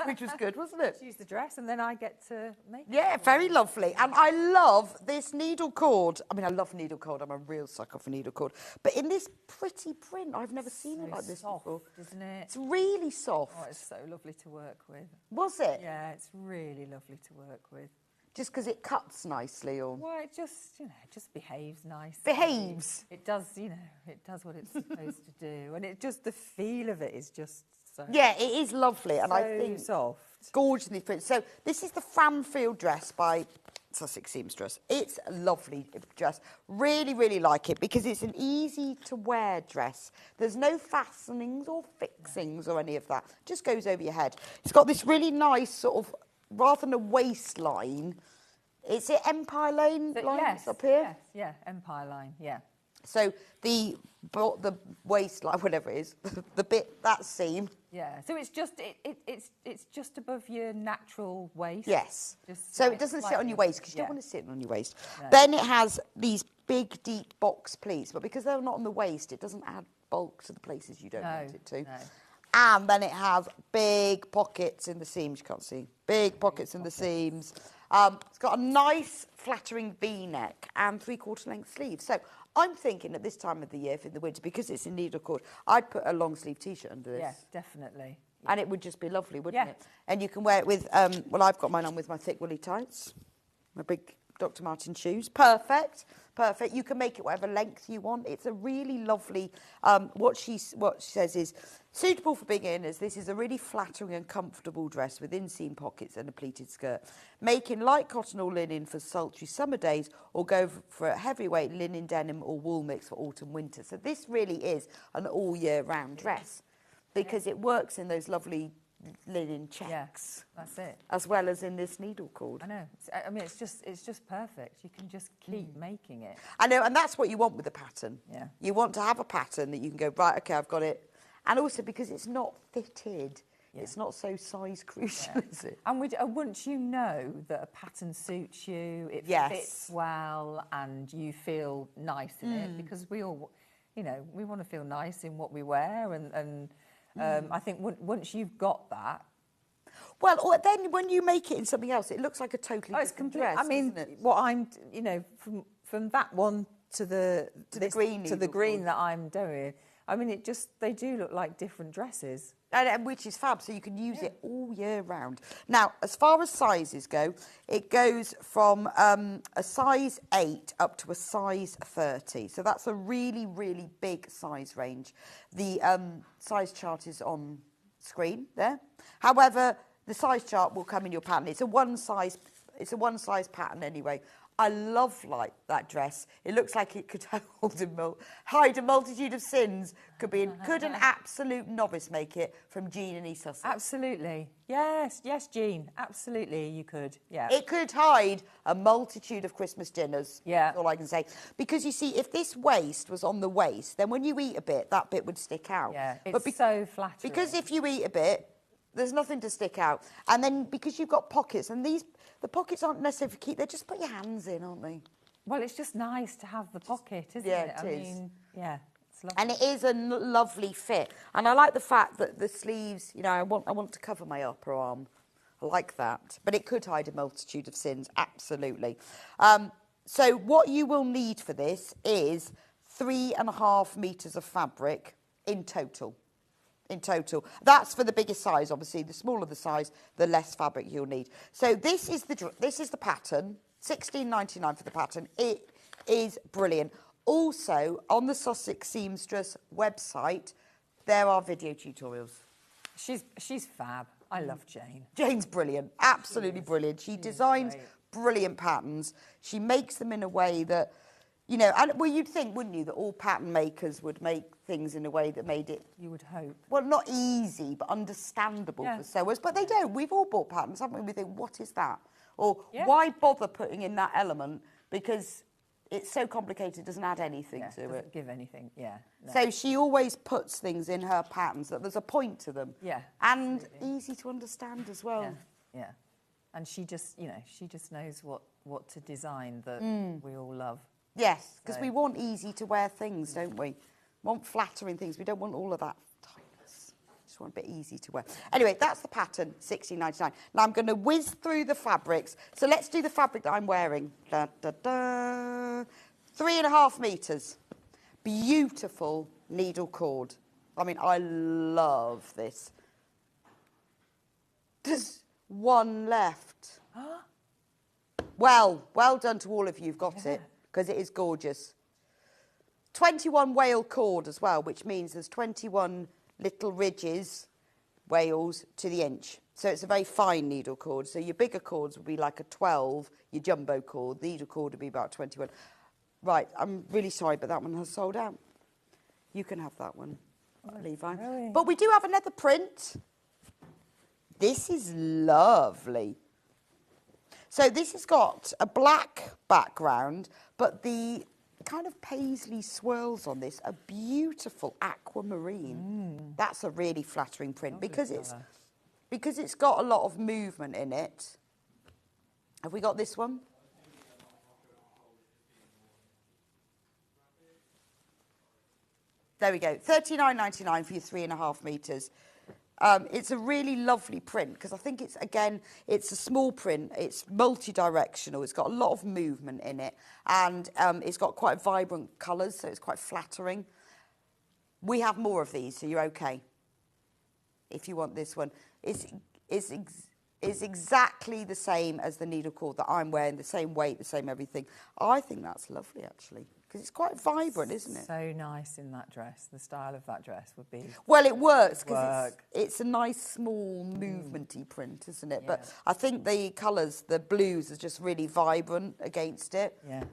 Speaker 2: Which was good, wasn't it?
Speaker 8: Choose the dress and then I get to make it.
Speaker 2: Yeah, very lovely. And I love this needle cord. I mean, I love needle cord. I'm a real sucker for needle cord. But in this pretty print, I've never seen it like this
Speaker 8: soft,
Speaker 2: before.
Speaker 8: Isn't it?
Speaker 2: It's really soft.
Speaker 8: Oh, it's so lovely to work with.
Speaker 2: Was it?
Speaker 8: Yeah, it's really lovely to work with.
Speaker 2: Just because it cuts nicely, or?
Speaker 8: Well, it just, you know, it just behaves nicely.
Speaker 2: Behaves?
Speaker 8: It does, you know, it does what it's supposed to do. And it just, the feel of it is just so...
Speaker 2: Yeah, it is lovely. And
Speaker 8: so
Speaker 2: I think...
Speaker 8: soft.
Speaker 2: Gorgeously printed. So this is the Framfield dress by Sussex Seamstress. It's a lovely dress. Really, really like it because it's an easy-to-wear dress. There's no fastenings or fixings or any of that. Just goes over your head. It's got this really nice sort of, rather than a waistline, is it Empire Lane line
Speaker 8: yes,
Speaker 2: up here?
Speaker 8: Yes, yeah, Empire Line, yeah.
Speaker 2: So the waistline, whatever it is, the bit, that seam.
Speaker 8: Yeah, so it's just it's just above your natural waist.
Speaker 2: Yes.
Speaker 8: Just
Speaker 2: so it doesn't sit on your waist because you don't
Speaker 8: yeah.
Speaker 2: want to sit on your waist.
Speaker 8: No.
Speaker 2: Then it has these big, deep box pleats, but because they're not on the waist, it doesn't add bulk to the places you don't want it to.
Speaker 8: No.
Speaker 2: And then it has big pockets in the seams. You can't see. Big pockets in the seams. It's got a nice flattering V-neck and 3/4 length sleeves. So I'm thinking at this time of the year, in the winter, because it's in needle cord, I'd put a long sleeve T-shirt under this.
Speaker 8: Yeah, definitely.
Speaker 2: And it would just be lovely, wouldn't
Speaker 8: Yeah.
Speaker 2: it? And you can wear it with, well, I've got mine on with my thick woolly tights, my big Dr. Martens shoes. Perfect, perfect. You can make it whatever length you want. It's a really lovely, what she says is, suitable for beginners, this is a really flattering and comfortable dress with inseam pockets and a pleated skirt. Making light cotton or linen for sultry summer days or go for a heavyweight linen, denim or wool mix for autumn, winter. So this really is an all year round dress because it works in those lovely linen checks.
Speaker 8: Yeah, that's it.
Speaker 2: As well as in this needle cord.
Speaker 8: I know. I mean, it's just perfect. You can just keep making it.
Speaker 2: I know, and that's what you want with a pattern.
Speaker 8: Yeah.
Speaker 2: You want to have a pattern that you can go, right, okay, I've got it. And also because it's not fitted. Yeah. It's not so size crucial, is it?
Speaker 8: And once you know that a pattern suits you, it fits well, and you feel nice in it, because we all, you know, we want to feel nice in what we wear, and I think once you've got that.
Speaker 2: Well, or then when you make it in something else, it looks like a totally different dress.
Speaker 8: I mean, what I'm, you know, from that one to the green that I'm doing. I mean, they do look like different dresses.
Speaker 2: And which is fab, so you can use it all year round. Now, as far as sizes go, it goes from a size 8 up to a size 30. So that's a really, really big size range. The size chart is on screen there. However, the size chart will come in your pattern. It's a one size pattern anyway. I love that dress. It looks like it could hide a multitude of sins. Could an absolute novice make it from Jean and East Sussex?
Speaker 8: Absolutely. Yes, Jean. Absolutely, you could. Yeah.
Speaker 2: It could hide a multitude of Christmas dinners.
Speaker 8: Yeah.
Speaker 2: That's all I can say. Because you see, if this waist was on the waist, then when you eat a bit, that bit would stick out.
Speaker 8: Yeah, it's so flattering.
Speaker 2: Because if you eat a bit, there's nothing to stick out. And then because you've got pockets, and the pockets aren't necessarily for keep, they're just put your hands in, aren't they?
Speaker 8: Well, it's just nice to have the pocket, isn't it?
Speaker 2: Yeah,
Speaker 8: I mean, yeah, it's lovely.
Speaker 2: And it is a lovely fit. And I like the fact that the sleeves, you know, I want to cover my upper arm. I like that. But it could hide a multitude of sins, absolutely. So what you will need for this is 3.5 metres of fabric in total. That's for the biggest size, obviously. The smaller the size, the less fabric you'll need. So this is the pattern, £16.99 for the pattern. It is brilliant. Also, on the Sussex Seamstress website, there are video tutorials.
Speaker 8: She's fab. I love Jane.
Speaker 2: Jane's brilliant, absolutely brilliant. She designs brilliant patterns. She makes them in a way that, you know, and well, you'd think, wouldn't you, that all pattern makers would make things in a way that made it...
Speaker 8: You would hope.
Speaker 2: Well, not easy, but understandable for sewers. But they don't. We've all bought patterns, haven't we? We think, what is that? Or why bother putting in that element? Because it's so complicated, it doesn't add anything to it.
Speaker 8: Doesn't give anything, No.
Speaker 2: So she always puts things in her patterns that there's a point to them.
Speaker 8: Yeah.
Speaker 2: And
Speaker 8: absolutely.
Speaker 2: easy to understand as well.
Speaker 8: Yeah. And she just, you know, she just knows what to design that we all love.
Speaker 2: Yes, because we want easy to wear things, don't we? We want flattering things. We don't want all of that tightness. Just want a bit easy to wear. Anyway, that's the pattern, $16.99. Now I'm going to whiz through the fabrics. So let's do the fabric that I'm wearing. Da, da, da. 3.5 meters. Beautiful needle cord. I mean, I love this. There's one left. Well done to all of you who've got it, because it is gorgeous. 21 wale cord as well, which means there's 21 little ridges, wales, to the inch. So it's a very fine needle cord. So your bigger cords would be like a 12, your jumbo cord. The needle cord would be about 21. Right, I'm really sorry, but that one has sold out. You can have that one, Levi. Really? But we do have another print. This is lovely. So this has got a black background, but the kind of paisley swirls on this are beautiful aquamarine. That's a really flattering print because it's got a lot of movement in it. Have we got this one? There we go. $39.99 for your 3.5 meters. It's a really lovely print because I think it's a small print. It's multi-directional. It's got a lot of movement in it, and it's got quite vibrant colours, so it's quite flattering. We have more of these, so you're okay. If you want this one, it's exactly the same as the needle cord that I'm wearing, the same weight, the same everything. I think that's lovely, actually. Because it's quite vibrant, isn't it?
Speaker 8: So nice in that dress. The style of that dress would be...
Speaker 2: Well, it works because it's a nice, small, movementy print, isn't it? Yeah. But I think the colours, the blues, are just really vibrant against it.
Speaker 8: Yeah.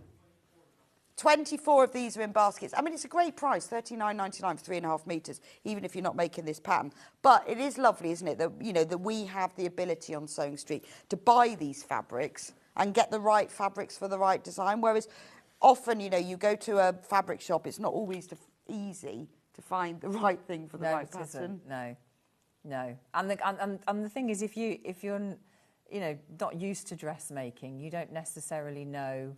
Speaker 2: 24 of these are in baskets. I mean, it's a great price, $39.99 for 3.5 meters, even if you're not making this pattern. But it is lovely, isn't it, that, you know, that we have the ability on Sewing Street to buy these fabrics and get the right fabrics for the right design, whereas... often, you know, you go to a fabric shop, it's not always easy to find the right thing for the right pattern.
Speaker 8: No. And the thing is, if you're, you know, not used to dressmaking, you don't necessarily know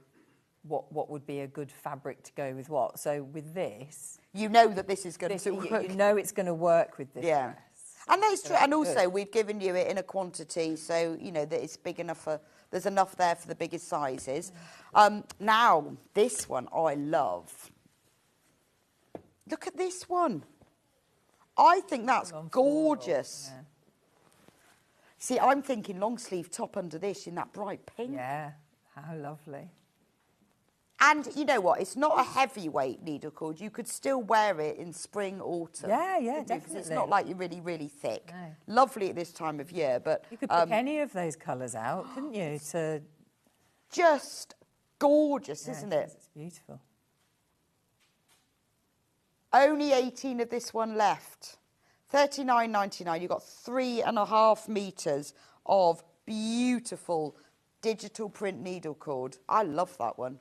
Speaker 8: what would be a good fabric to go with what. So with this... you know that this is going to work. You know it's going to work with this dress.
Speaker 2: And that's true. And also, we've given you it in a quantity, so, you know, that it's big enough for... there's enough there for the biggest sizes. Now, this one I love. Look at this one. I think that's gorgeous. Yeah. See, I'm thinking long sleeve top under this in that bright pink.
Speaker 8: Yeah, how lovely.
Speaker 2: And you know what? It's not a heavyweight needle cord. You could still wear it in spring, autumn.
Speaker 8: Yeah, definitely.
Speaker 2: Because it's not like you're really, really thick. No. Lovely at this time of year, but...
Speaker 8: you could pick any of those colours out, couldn't you?
Speaker 2: Just gorgeous, isn't it?
Speaker 8: It's beautiful.
Speaker 2: Only 18 of this one left. $39.99. You've got 3.5 meters of beautiful digital print needle cord. I love that one.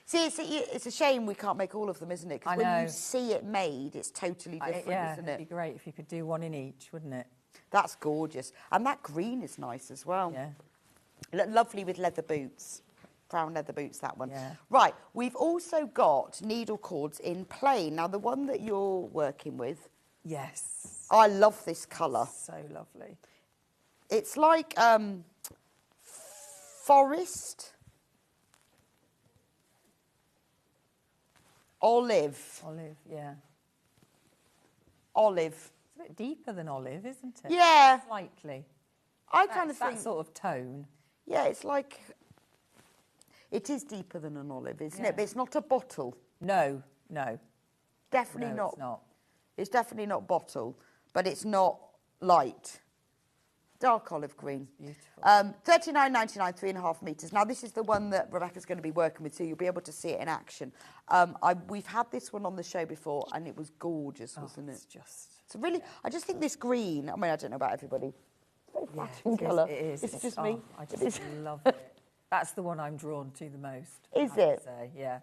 Speaker 2: See, it's a shame we can't make all of them, isn't it? Because when you see it made, it's totally different, isn't it?
Speaker 8: It'd be great if you could do one in each, wouldn't it?
Speaker 2: That's gorgeous. And that green is nice as well. Yeah. Lovely with leather boots. Brown leather boots, that one. Yeah. Right, we've also got needle cords in plain. Now, the one that you're working with...
Speaker 8: yes.
Speaker 2: I love this colour.
Speaker 8: So lovely.
Speaker 2: It's like forest... olive.
Speaker 8: Olive, yeah.
Speaker 2: Olive.
Speaker 8: It's a bit deeper than olive, isn't it?
Speaker 2: Yeah.
Speaker 8: Slightly.
Speaker 2: I kind of think...
Speaker 8: that sort of tone.
Speaker 2: Yeah, it's like... it is deeper than an olive, isn't it? But it's not a bottle.
Speaker 8: No.
Speaker 2: Definitely not.
Speaker 8: It's not.
Speaker 2: It's definitely not bottle, but it's not light. Dark olive green.
Speaker 8: Beautiful.
Speaker 2: $39.99, 3.5 meters. Now, this is the one that Rebecca's going to be working with, so you'll be able to see it in action. We've had this one on the show before, and it was gorgeous, wasn't it? It's really... I just think this green... I mean, I don't know about everybody. It's a very flattering colour.
Speaker 8: It is.
Speaker 2: It's just me.
Speaker 8: I just love it. That's the one I'm drawn to the most.
Speaker 2: Is it?
Speaker 8: Yeah.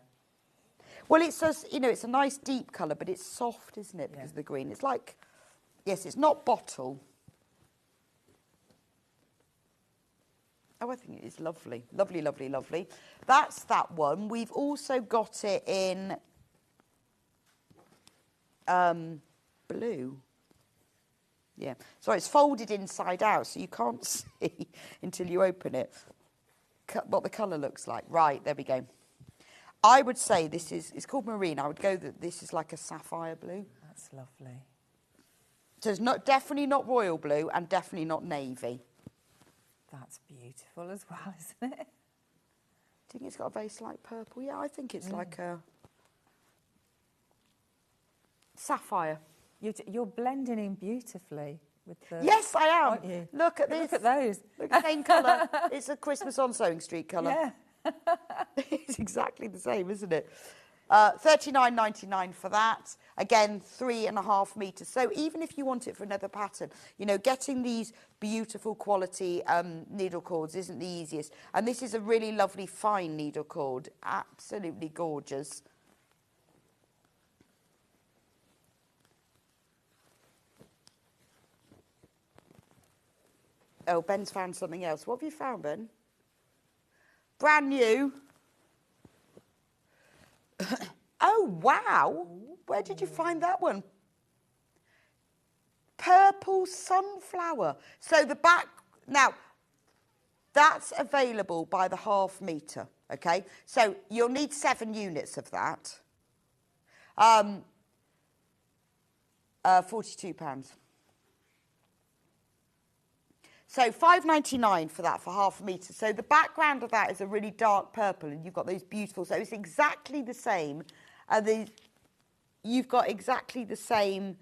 Speaker 2: Well, it's just, you know, it's a nice deep colour, but it's soft, isn't it, because of the green. It's like... yes, it's not bottle... Oh, I think it is lovely. Lovely, lovely, lovely. That's that one. We've also got it in blue. Yeah. So it's folded inside out, so you can't see until you open it what the colour looks like. Right, there we go. I would say this is, it's called marine. I would go that this is like a sapphire blue.
Speaker 8: That's lovely.
Speaker 2: So it's not, definitely not royal blue and definitely not navy.
Speaker 8: That's beautiful as well, isn't it?
Speaker 2: Do you think it's got a very slight purple? Yeah, I think it's like a sapphire.
Speaker 8: You're blending in beautifully with the...
Speaker 2: Yes, I am.
Speaker 8: Aren't you?
Speaker 2: Look at this.
Speaker 8: Look at those.
Speaker 2: Look at the same colour. It's a Christmas on Sewing Street colour.
Speaker 8: Yeah.
Speaker 2: It's exactly the same, isn't it? $39.99 for that. Again, 3.5 metres. So even if you want it for another pattern, you know, getting these beautiful quality needle cords isn't the easiest. And this is a really lovely fine needle cord. Absolutely gorgeous. Oh, Ben's found something else. What have you found, Ben? Brand new. Oh, wow. Where did you find that one? Purple sunflower. So the back, now, that's available by the ½ metre, okay? So you'll need 7 units of that. £42. So £5.99 for that for ½ metre. So the background of that is a really dark purple, and you've got those beautiful. So it's exactly the same. You've got exactly the same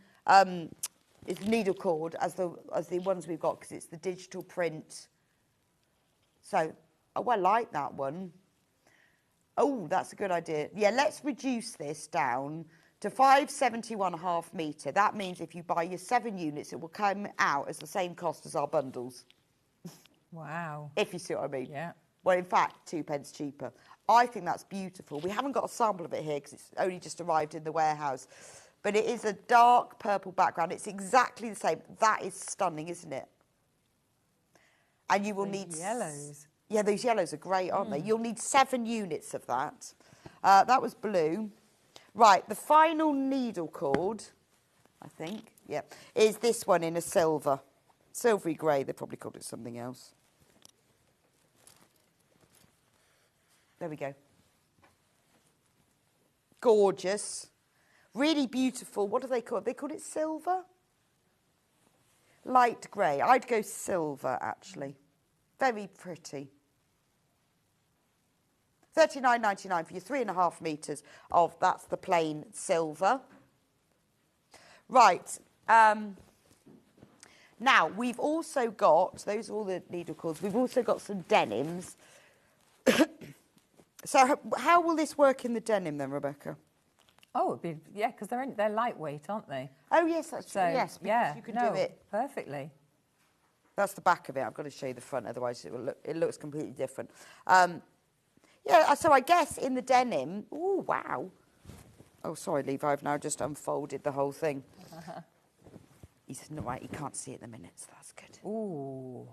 Speaker 2: needle cord as the ones we've got, because it's the digital print. So I like that one. Oh, that's a good idea. Yeah, let's reduce this down to £5.71 metre. That means if you buy your 7 units, it will come out as the same cost as our bundles.
Speaker 8: Wow.
Speaker 2: If you see what I mean.
Speaker 8: Yeah.
Speaker 2: Well, in fact, 2p cheaper. I think that's beautiful. We haven't got a sample of it here because it's only just arrived in the warehouse. But it is a dark purple background. It's exactly the same. That is stunning, isn't it? And you will need...
Speaker 8: yellows.
Speaker 2: Yeah, those yellows are great, aren't they? You'll need 7 units of that. That was blue. Right, the final needle cord, I think, yeah, is this one in a silver. Silvery grey, they probably called it something else. There we go. Gorgeous. Really beautiful. What do they call it? They call it silver? Light grey. I'd go silver, actually. Very pretty. $39.99 for your 3.5 metres of, that's the plain silver. Right. Now, we've also got, those are all the needle cords, we've also got some denims. So how will this work in the denim then, Rebecca?
Speaker 8: Oh, it'd be, yeah, because they're lightweight, aren't they?
Speaker 2: Oh, yes, that's true. Yes, because
Speaker 8: yeah,
Speaker 2: you can do it
Speaker 8: perfectly.
Speaker 2: That's the back of it. I've got to show you the front, otherwise it looks completely different. Yeah, so I guess in the denim... Oh, wow. Oh, sorry, Levi, I've now just unfolded the whole thing. He's not right, he can't see it in the minute, so that's good.
Speaker 8: Ooh.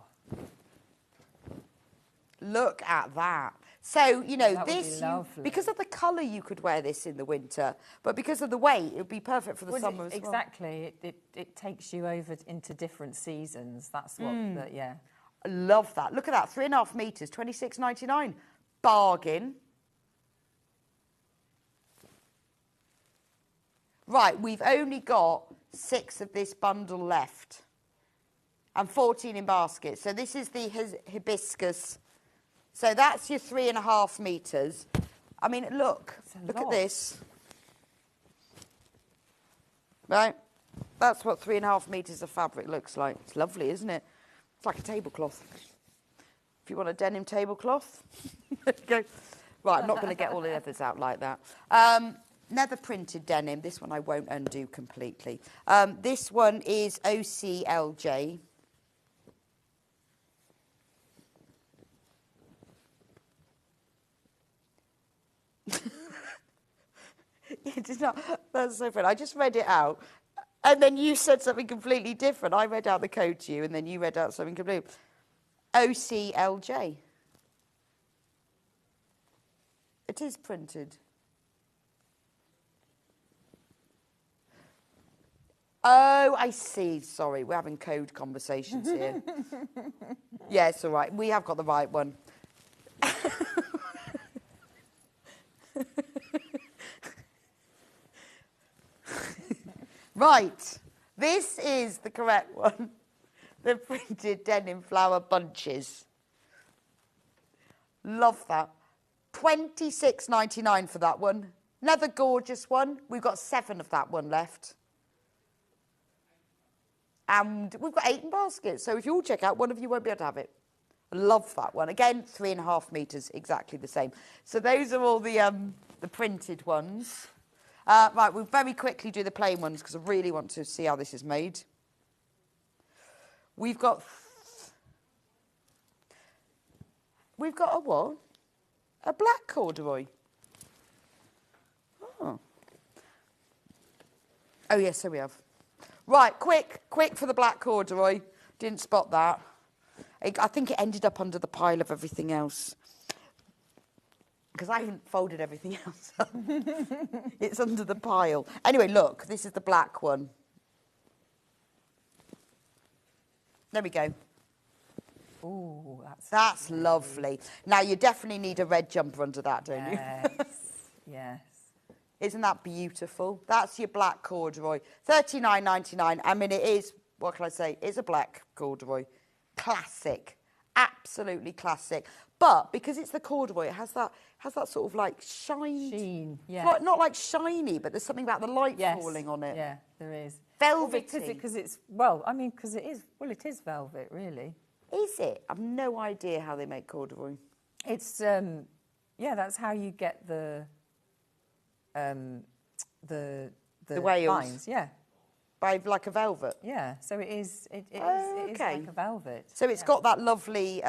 Speaker 2: Look at that. So, you know,
Speaker 8: That
Speaker 2: this...
Speaker 8: would be
Speaker 2: because of the colour, you could wear this in the winter, but because of the weight, it would be perfect for the summer as well.
Speaker 8: Exactly. It takes you over into different seasons. That's what, yeah.
Speaker 2: I love that. Look at that, 3.5 metres, $26.99. Bargain. Right, we've only got 6 of this bundle left and 14 in baskets. So this is the hibiscus. So that's your 3.5 metres. I mean, look at this. Right, that's what 3.5 metres of fabric looks like. It's lovely, isn't it? It's like a tablecloth. If you want a denim tablecloth, there you go. Right, I'm not going to get all the leathers out like that. Nether printed denim. This one I won't undo completely. This one is OCLJ. It is not. That's so funny. I just read it out, and then you said something completely different. I read out the code to you, and then you read out something completely. OCLJ. It is printed. Oh, I see. Sorry, we're having code conversations here. Yeah, it's all right. We have got the right one. Right, this is the correct one. The printed denim flower bunches. Love that. $26.99 for that one. Another gorgeous one. We've got 7 of that one left. And we've got 8 in baskets. So if you all check out, one of you won't be able to have it. Love that one. Again, 3.5 meters, exactly the same. So those are all the printed ones. Right, we'll very quickly do the plain ones because I really want to see how this is made. We've got a what? A black corduroy. Oh. Oh, yes, so we have. Right, quick for the black corduroy. Didn't spot that. I think it ended up under the pile of everything else. Because I haven't folded everything else up. It's under the pile. Anyway, look, this is the black one. There we go.
Speaker 8: Ooh,
Speaker 2: that's lovely. Now, you definitely need a red jumper under that, don't you?
Speaker 8: Yes.
Speaker 2: Isn't that beautiful? That's your black corduroy. $39.99. I mean, it is, what can I say? It's a black corduroy. Classic. Absolutely classic. But because it's the corduroy, it has that sort of like sheen.
Speaker 8: Yeah.
Speaker 2: Not like shiny, but there's something about the light falling on it.
Speaker 8: Yeah, there is.
Speaker 2: Velvety.
Speaker 8: Because it is velvet, really.
Speaker 2: Is it? I've no idea how they make corduroy.
Speaker 8: It's that's how you get the
Speaker 2: Wales.
Speaker 8: lines, yeah.
Speaker 2: By like a velvet.
Speaker 8: Yeah, so it is
Speaker 2: Okay.
Speaker 8: like a velvet.
Speaker 2: So it's got that lovely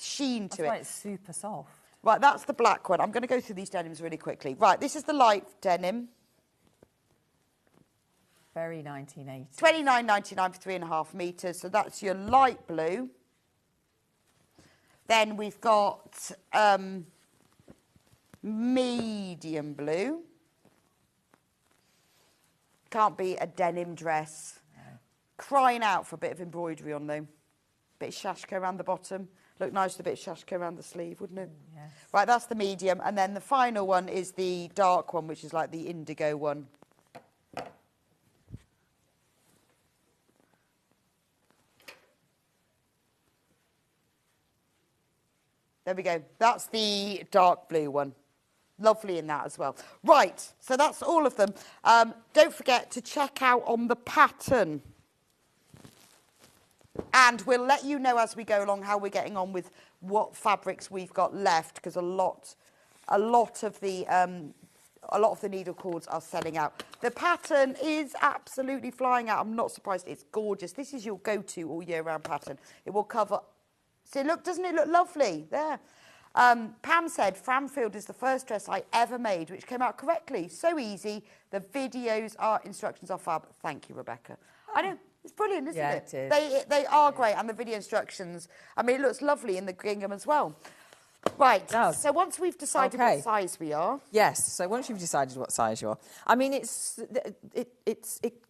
Speaker 2: sheen to
Speaker 8: That's why it's super soft.
Speaker 2: Right, that's the black one. I'm going to go through these denims really quickly. Right, this is the light denim.
Speaker 8: Very 1980.
Speaker 2: $29.99 for 3.5 meters. So that's your light blue. Then we've got medium blue. Can't be a denim dress.
Speaker 8: No.
Speaker 2: Crying out for a bit of embroidery on though. Bit of shashko around the bottom. Look nice with a bit of shashko around the sleeve, wouldn't it?
Speaker 8: Yes.
Speaker 2: Right, that's the medium. And then the final one is the dark one, which is like the indigo one. There we go. That's the dark blue one. Lovely in that as well. Right, so that's all of them. Don't forget to check out on the pattern. And we'll let you know as we go along how we're getting on with what fabrics we've got left, because a lot of the needle cords are selling out. The pattern is absolutely flying out. I'm not surprised. It's gorgeous. This is your go-to all year round pattern. It will cover. See, look, doesn't it look lovely? There. Pam said, Framfield is the first dress I ever made, which came out correctly. So easy. The instructions are fab. Thank you, Rebecca. I know. It's brilliant, isn't it?
Speaker 8: Yeah, it is.
Speaker 2: They are great, and the video instructions, I mean, it looks lovely in the gingham as well. Right, so once we've decided what size we are.
Speaker 8: Yes, so once you've decided what size you are. I mean, it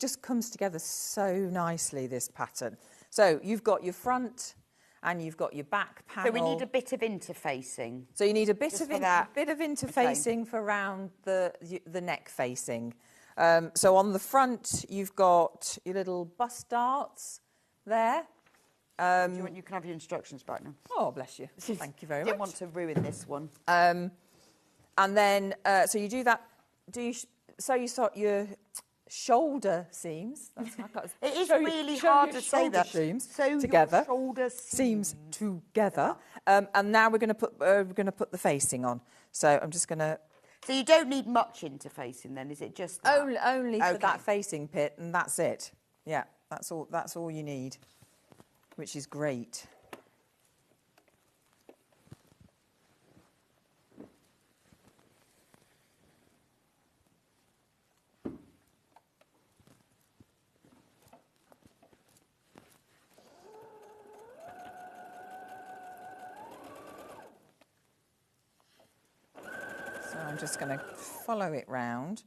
Speaker 8: just comes together so nicely, this pattern. So you've got your front and you've got your back panel.
Speaker 2: So we need a bit of interfacing.
Speaker 8: So you need a bit of interfacing for around the neck facing. So on the front, you've got your little bust darts there.
Speaker 2: You can have your instructions back now.
Speaker 8: Oh, bless you. Thank you very much.
Speaker 2: Didn't want to ruin this one.
Speaker 8: And then, so you do that. So you sort your shoulder seams.
Speaker 2: It is really hard to say that.
Speaker 8: Seams
Speaker 2: so
Speaker 8: together.
Speaker 2: Shoulder
Speaker 8: seams together. And now we're going to put the facing on. So I'm just going to.
Speaker 2: So you don't need much interfacing then, is it just that?
Speaker 8: Only for that facing bit, and that's it. Yeah, that's all you need, which is great. I'm just going to follow it round.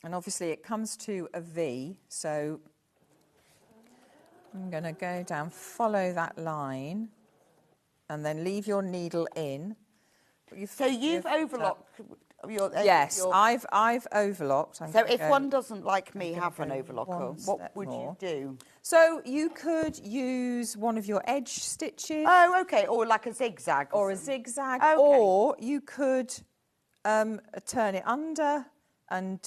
Speaker 8: And obviously it comes to a V, so I'm going to go down, follow that line, and then leave your needle in.
Speaker 2: So you've overlocked your...
Speaker 8: Yes, I've overlocked.
Speaker 2: So if one doesn't, like me, have an overlocker, what would you do?
Speaker 8: So you could use one of your edge stitches.
Speaker 2: Oh, OK, or like a zigzag.
Speaker 8: Or a zigzag.
Speaker 2: Okay.
Speaker 8: Or you could turn it under and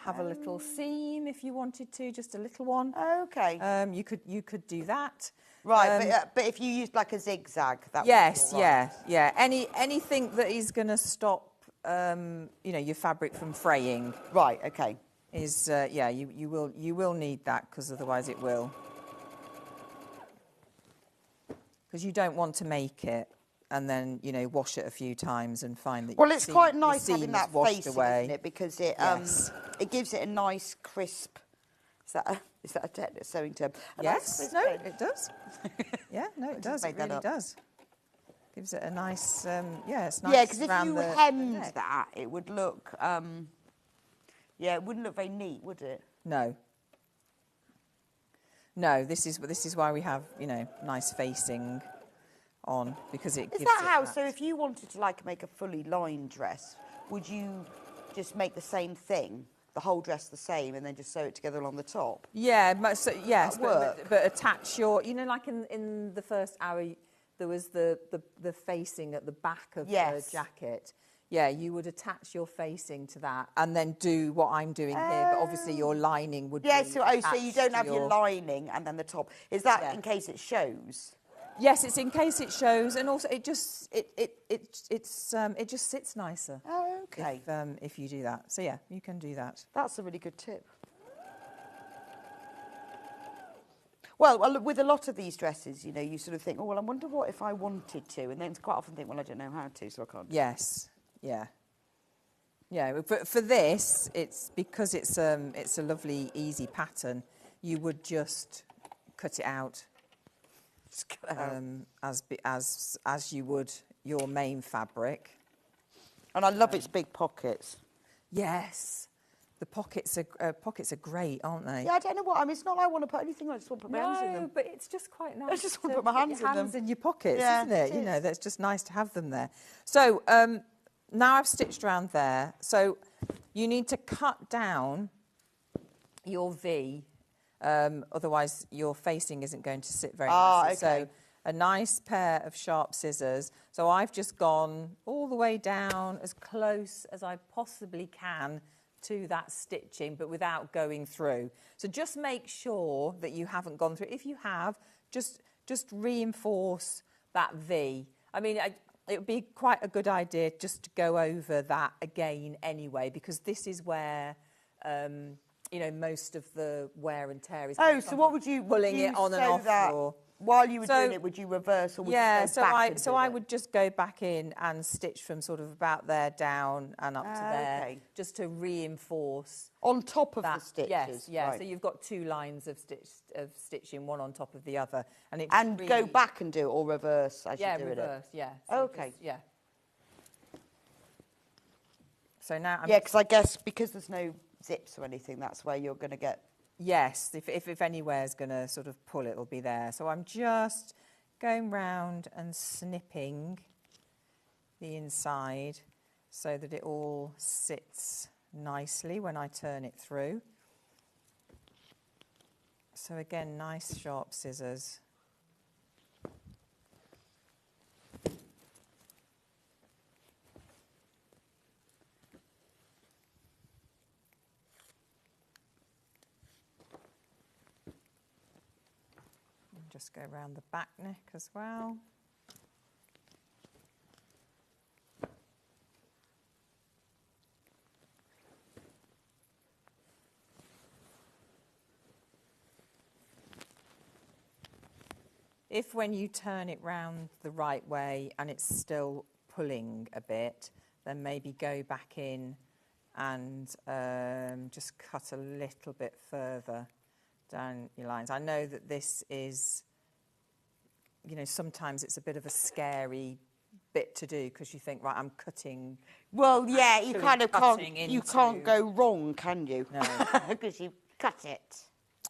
Speaker 8: have a little seam if you wanted to, just a little one.
Speaker 2: OK.
Speaker 8: You could do that.
Speaker 2: Right, but if you used like a zigzag, that
Speaker 8: yes,
Speaker 2: would be all right.
Speaker 8: yeah. Anything that is going to stop, your fabric from fraying.
Speaker 2: Right, OK.
Speaker 8: Is you will need that, because otherwise it will. Because you don't want to make it and then wash it a few times and find that.
Speaker 2: Well, it's quite nice having that facing, isn't it? Because it it gives it a nice crisp. Is that a sewing term?
Speaker 8: Yes, no, it does. Yeah, no, it does. It really does. Gives it a nice, it's nice.
Speaker 2: Yeah, because if you hemmed that, it would look, it wouldn't look very neat, would it?
Speaker 8: No. No, this is why we have, nice facing on, because it gives
Speaker 2: Is that how?
Speaker 8: that.
Speaker 2: So if you wanted to make a fully lined dress, would you just make the same thing? The whole dress the same, and then just sew it together on the top?
Speaker 8: Yeah, yes, but attach your... like in the first hour, there was the facing at the back of the jacket. Yeah, you would attach your facing to that and then do what I'm doing here, but obviously your lining would be
Speaker 2: so you don't have your lining and then the top. Is that in case it shows?
Speaker 8: Yes, it's in case it shows, and also it just sits nicer.
Speaker 2: Oh, okay.
Speaker 8: If you do that, so yeah, you can do that.
Speaker 2: That's a really good tip. Well, with a lot of these dresses, you sort of think, oh well, I wonder what if I wanted to, and then quite often think, well, I don't know how to, so I can't.
Speaker 8: Yes, yeah. But for this, it's because it's a lovely, easy pattern. You would just cut it out. As you would your main fabric.
Speaker 2: And I love its big pockets.
Speaker 8: Yes, the pockets are great, aren't they?
Speaker 2: Yeah, I don't know what. I mean, it's not like I want to put anything on. I just want to put my hands in them.
Speaker 8: No, but it's just quite nice.
Speaker 2: I just want to put my hands in them.
Speaker 8: Hands in your pockets,
Speaker 2: yeah,
Speaker 8: isn't it? That's just nice to have them there. So now I've stitched around there. So you need to cut down your V. Otherwise your facing isn't going to sit very nicely.
Speaker 2: Okay.
Speaker 8: So a nice pair of sharp scissors. So I've just gone all the way down as close as I possibly can to that stitching, but without going through. So just make sure that you haven't gone through. If you have, just reinforce that V. I mean, it would be quite a good idea just to go over that again anyway, because this is where... most of the wear and tear is.
Speaker 2: Oh, so what would you
Speaker 8: pulling it on and off? Or
Speaker 2: while you were doing it, would you reverse or would you go back?
Speaker 8: I would just go back in and stitch from sort of about there down and up to there, just to reinforce
Speaker 2: on top of
Speaker 8: that,
Speaker 2: the stitches.
Speaker 8: Yes, yeah.
Speaker 2: Right.
Speaker 8: So you've got two lines of stitching, one on top of the other, and
Speaker 2: go back and do it or reverse as you do it.
Speaker 8: Reverse. Yeah.
Speaker 2: So okay.
Speaker 8: So now.
Speaker 2: Because I guess because there's no zips or anything, that's where you're going to get...
Speaker 8: Yes, if anywhere's going to sort of pull, it'll be there. So I'm just going round and snipping the inside so that it all sits nicely when I turn it through. So again, nice sharp scissors. Just go around the back neck as well. If when you turn it round the right way and it's still pulling a bit, then maybe go back in and just cut a little bit further down your lines. I know that this is you know, sometimes it's a bit of a scary bit to do because you think, right, I'm cutting.
Speaker 2: Well, yeah, you kind of can't.
Speaker 8: Cutting
Speaker 2: You can't go wrong, can you?
Speaker 8: No.
Speaker 2: Because you cut it.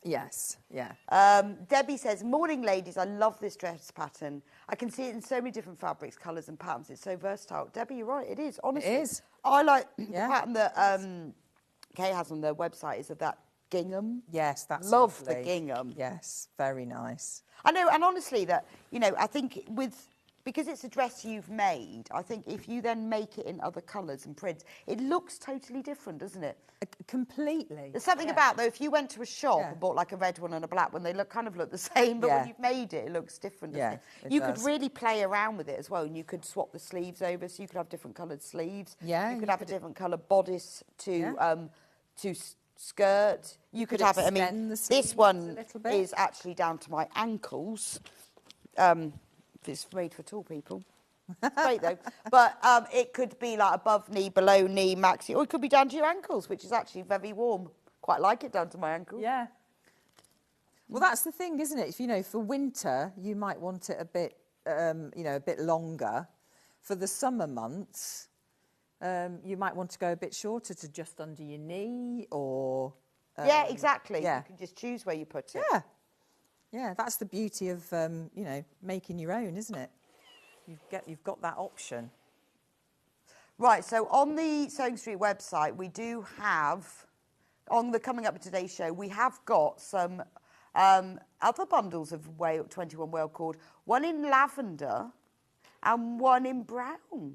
Speaker 8: Yes, yeah.
Speaker 2: Debbie says, morning ladies, I love this dress pattern. I can see it in so many different fabrics, colours and patterns. It's so versatile. Debbie, you're right, it is, honestly.
Speaker 8: It is.
Speaker 2: I like
Speaker 8: Yeah.
Speaker 2: the pattern that Kay has on their website is of that gingham.
Speaker 8: Yes, that's
Speaker 2: Love
Speaker 8: lovely.
Speaker 2: the gingham.
Speaker 8: Yes, very nice.
Speaker 2: I know, and honestly, that, you know, I think because it's a dress you've made, I think if you then make it in other colours and prints, it looks totally different, doesn't it?
Speaker 8: Completely.
Speaker 2: There's something about, though, if you went to a shop and bought like a red one and a black one, they kind of look the same, but when you've made it, it looks different, doesn't it? You could really play around with it as well, and you could swap the sleeves over, so you could have different coloured sleeves.
Speaker 8: Yeah.
Speaker 2: You could have a different colour bodice to skirt. You could have it, I mean, this one is actually down to my ankles. It's made for tall people. It's great though. But it could be like above knee, below knee, maxi, or it could be down to your ankles, which is actually very warm. Quite like it down to my ankles.
Speaker 8: Yeah. Well, that's the thing, isn't it? If, you know, for winter, you might want it a bit, you know, a bit longer. For the summer months, you might want to go a bit shorter to just under your knee, or...
Speaker 2: yeah, exactly.
Speaker 8: Yeah.
Speaker 2: You can just choose where you put it.
Speaker 8: Yeah. Yeah, that's the beauty of, you know, making your own, isn't it? You've got that option.
Speaker 2: Right, so on the Sewing Street website, we do have, on the Coming Up with Today's show, we have got some other bundles of 21 wale cord, one in lavender and one in brown.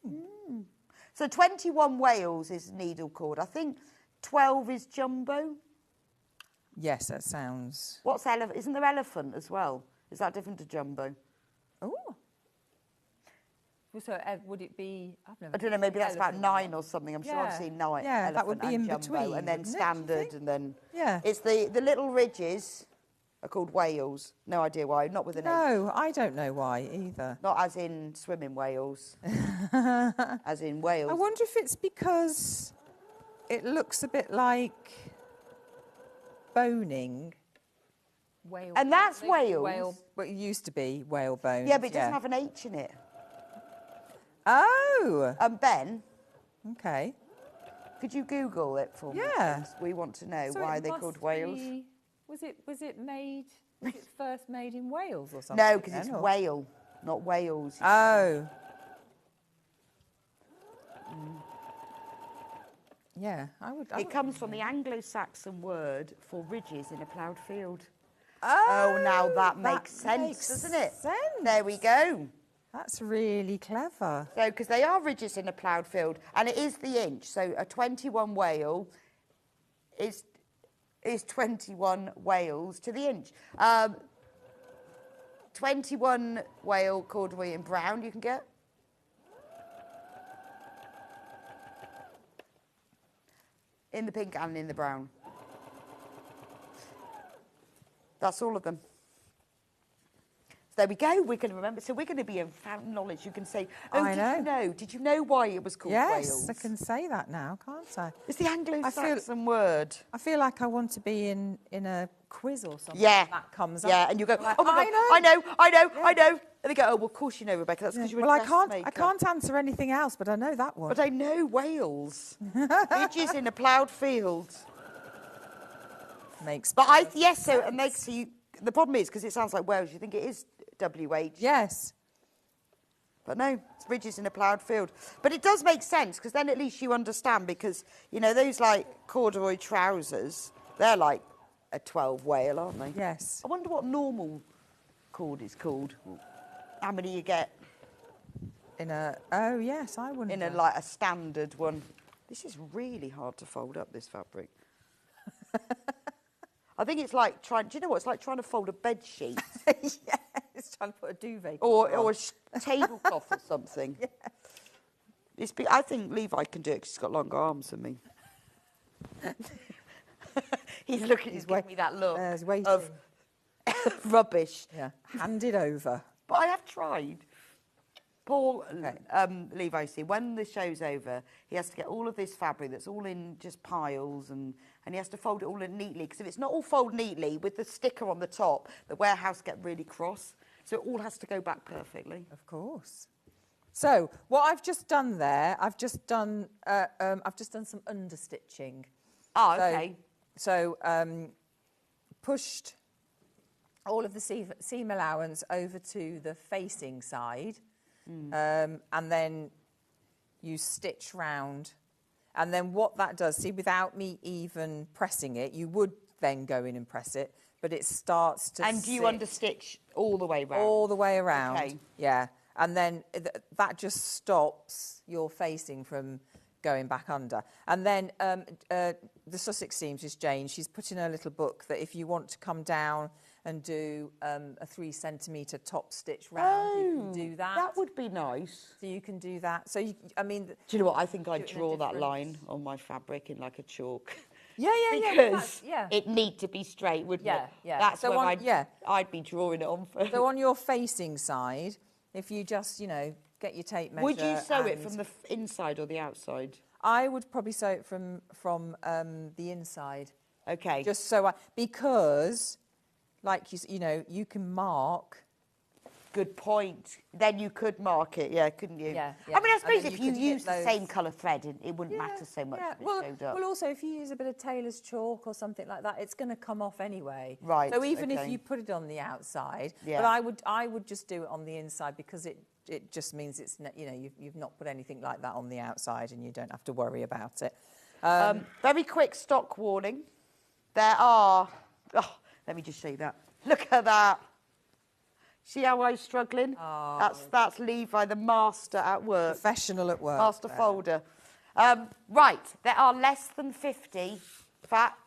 Speaker 2: Mm. So 21 wales is needle cord. I think 12 is jumbo.
Speaker 8: Yes, that sounds...
Speaker 2: What's elephant? Isn't there elephant as well? Is that different to jumbo?
Speaker 8: Oh. So would it be...
Speaker 2: I don't know, maybe that's about 9 or something. I'm sure I've seen 9.
Speaker 8: Yeah, that would be in
Speaker 2: jumbo,
Speaker 8: between.
Speaker 2: And then standard, and then...
Speaker 8: Yeah.
Speaker 2: It's the little ridges are called wales. No idea why. Not with an H.
Speaker 8: No, I don't know why either.
Speaker 2: Not as in swimming whales. As in Wales.
Speaker 8: I wonder if it's because it looks a bit like boning.
Speaker 2: Whale. And that's Wales.
Speaker 8: Whale, but it used to be whale bones.
Speaker 2: Yeah, but it doesn't have an H in it.
Speaker 8: Oh.
Speaker 2: Ben.
Speaker 8: Okay.
Speaker 2: Could you Google it for me?
Speaker 8: Yeah.
Speaker 2: Please? We want to know
Speaker 8: So
Speaker 2: why they're called Wales.
Speaker 8: Was it first made in Wales or something?
Speaker 2: No, because it's whale, not Wales.
Speaker 8: Oh. Yeah,
Speaker 2: It comes from the Anglo-Saxon word for ridges in a ploughed field.
Speaker 8: Oh,
Speaker 2: now that makes sense, doesn't it? There we go.
Speaker 8: That's really clever.
Speaker 2: So, because they are ridges in a ploughed field, and it is the inch. So, a 21 wale is 21 wales to the inch. 21 wale corduroy in brown you can get. In the pink and in the brown. That's all of them. So there we go. We're going to remember. So we're going to be a fountain knowledge. You can say, oh, did you know why it was called Wales?
Speaker 8: Yes, I can say that now, can't I?
Speaker 2: It's the Anglo-Saxon word.
Speaker 8: I feel like I want to be in a quiz or something.
Speaker 2: Yeah.
Speaker 8: That comes up.
Speaker 2: Yeah, and you go,
Speaker 8: like,
Speaker 2: oh my God, I know. And they go, oh, well, of course you know, Rebecca. That's because you're a dressmaker.
Speaker 8: I can't answer anything else, but I know that one.
Speaker 2: But I know Wales. Ridges in a ploughed field. The problem is, because it sounds like Wales, you think it is WH.
Speaker 8: Yes.
Speaker 2: But no, it's ridges in a ploughed field. But it does make sense, because then at least you understand, because, you know, those, like, corduroy trousers, they're like a 12 wale, aren't they?
Speaker 8: Yes.
Speaker 2: I wonder what normal cord is called. How many you get?
Speaker 8: Oh, yes, I wonder.
Speaker 2: In a standard one. This is really hard to fold up, this fabric. I think it's like do you know what? It's like trying to fold a bed sheet.
Speaker 8: Yeah, it's trying to put a duvet.
Speaker 2: Or a tablecloth or something. Yeah. I think Levi can do it because he's got longer arms than me. He's giving me that look of rubbish.
Speaker 8: Yeah, hand it over.
Speaker 2: But I have tried. Poor Levi, see, when the show's over, he has to get all of this fabric that's all in just piles, and he has to fold it all in neatly, because if it's not all folded neatly, with the sticker on the top, the warehouse get really cross. So it all has to go back perfectly.
Speaker 8: Of course. So what I've just done there, I've just done some understitching.
Speaker 2: Oh, okay.
Speaker 8: So pushed all of the seam allowance over to the facing side, and then you stitch round. And then what that does, see, without me even pressing it, you would then go in and press it, but it starts to
Speaker 2: And do you understitch all the way around?
Speaker 8: all the way around.
Speaker 2: Okay.
Speaker 8: Yeah. And then that just stops your facing from going back under. And then the Sussex seamstress, Jane, she's put in her little book that if you want to come down and do a 3 centimetre top stitch round, you can do that.
Speaker 2: That would be nice.
Speaker 8: So you can do that. So, I mean...
Speaker 2: Do you know what? I think I'd
Speaker 8: do it in a
Speaker 2: draw that
Speaker 8: different-
Speaker 2: line on my fabric in like a chalk.
Speaker 8: Yeah.
Speaker 2: Because
Speaker 8: Yeah.
Speaker 2: it need to be straight, wouldn't it?
Speaker 8: Yeah.
Speaker 2: That's
Speaker 8: So
Speaker 2: where I'd be drawing it on for.
Speaker 8: So on your facing side, if you just, get your tape measure...
Speaker 2: Would you sew it
Speaker 8: and-
Speaker 2: from the inside or the outside?
Speaker 8: I would probably sew it from the inside.
Speaker 2: Okay.
Speaker 8: Just so because, like you can mark.
Speaker 2: Good point. Then you could mark it, couldn't you?
Speaker 8: Yeah.
Speaker 2: I mean, I
Speaker 8: And
Speaker 2: suppose
Speaker 8: then
Speaker 2: if
Speaker 8: you
Speaker 2: you
Speaker 8: could hit
Speaker 2: use the
Speaker 8: those-
Speaker 2: same colour thread, it wouldn't matter so much if it showed up.
Speaker 8: Well, also if you use a bit of tailor's chalk or something like that, it's going to come off anyway.
Speaker 2: Right,
Speaker 8: So even if
Speaker 2: okay.
Speaker 8: you put it on the outside,
Speaker 2: Yeah.
Speaker 8: but I would just do it on the inside because it just means it's you've not put anything like that on the outside and you don't have to worry about it.
Speaker 2: Very quick stock warning. There are... Oh, let me just show you that. Look at that. See how I'm struggling?
Speaker 8: Oh.
Speaker 2: That's Levi, the master at work.
Speaker 8: Professional at work.
Speaker 2: Master
Speaker 8: there.
Speaker 2: folder. Right, there are less than 50,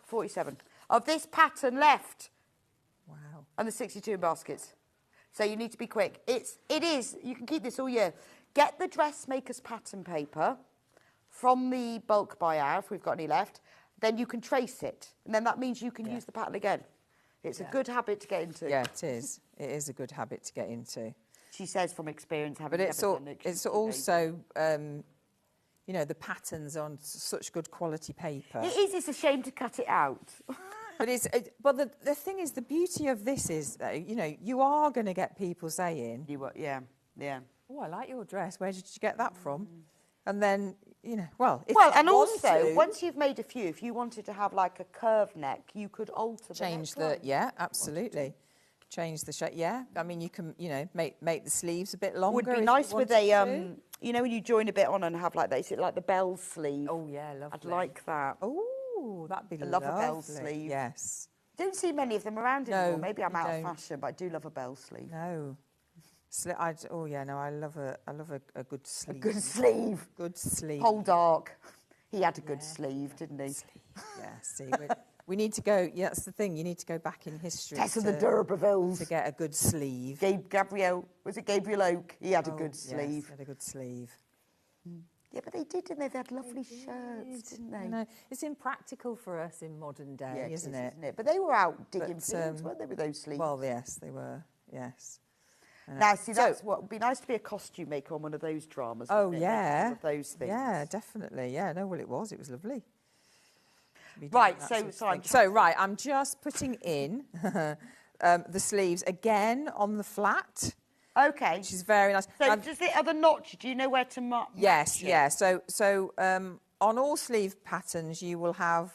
Speaker 2: 47, of this pattern left.
Speaker 8: Wow.
Speaker 2: And the 62 baskets. So you need to be quick. It is, you can keep this all year. Get the Dressmaker's pattern paper from the bulk buyer, if we've got any left, then you can trace it. And then that means you can use the pattern again. It's a good habit to get into.
Speaker 8: Yeah, it is. It is a good habit to get into.
Speaker 2: She says from experience, having
Speaker 8: But it's
Speaker 2: never done it, she's
Speaker 8: it's
Speaker 2: been
Speaker 8: also, the patterns on such good quality paper.
Speaker 2: It is. It's a shame to cut it out.
Speaker 8: But the thing is, the beauty of this is, you are going to get people saying,
Speaker 2: Yeah.
Speaker 8: "Oh, I like your dress. Where did you get that from?" And then, if you
Speaker 2: and
Speaker 8: want
Speaker 2: also,
Speaker 8: to,
Speaker 2: once you've made a few, if you wanted to have like a curved neck, you could alter
Speaker 8: change
Speaker 2: the neckline.
Speaker 8: absolutely. Change the shape, I mean, you can, make the sleeves a bit longer.
Speaker 2: Would be
Speaker 8: if
Speaker 2: nice
Speaker 8: you
Speaker 2: with
Speaker 8: wanted
Speaker 2: a,
Speaker 8: to.
Speaker 2: when you join a bit on and have like that, is it like the bell sleeve?
Speaker 8: Oh, yeah, lovely.
Speaker 2: I'd like that.
Speaker 8: Oh, that'd be
Speaker 2: I
Speaker 8: lovely.
Speaker 2: love a bell sleeve.
Speaker 8: Yes.
Speaker 2: Don't see many of them around anymore.
Speaker 8: No,
Speaker 2: Maybe I'm
Speaker 8: you
Speaker 2: out
Speaker 8: don't.
Speaker 2: of fashion, but I do love a bell sleeve.
Speaker 8: No. I love a good sleeve.
Speaker 2: A good sleeve.
Speaker 8: Good sleeve.
Speaker 2: Poldark. He had a good sleeve, didn't he?
Speaker 8: Yeah, see, we need to go, that's the thing, you need to go back in history
Speaker 2: Tess of the D'Urbervilles.
Speaker 8: to get a good sleeve.
Speaker 2: Gabriel Oak? He had a good
Speaker 8: Yes,
Speaker 2: sleeve.
Speaker 8: he had a good sleeve.
Speaker 2: Yeah, but they did, didn't they? They had lovely shirts, didn't they?
Speaker 8: No, it's impractical for us in modern day,
Speaker 2: Yeah,
Speaker 8: isn't it?
Speaker 2: But they were out digging
Speaker 8: But,
Speaker 2: fields, weren't they, with those sleeves?
Speaker 8: Well, yes, they were, yes.
Speaker 2: Now, see, that's what would be nice to be a costume maker on one of those dramas.
Speaker 8: Oh,
Speaker 2: wouldn't it?
Speaker 8: yeah.
Speaker 2: One of those things.
Speaker 8: Yeah, definitely. Yeah, no, well, it was lovely.
Speaker 2: Right,
Speaker 8: I'm just putting in the sleeves again on the flat.
Speaker 2: Okay.
Speaker 8: Which is very nice.
Speaker 2: So does it have a notch? Do you know where to mark?
Speaker 8: Yes, yeah. So on all sleeve patterns, you will have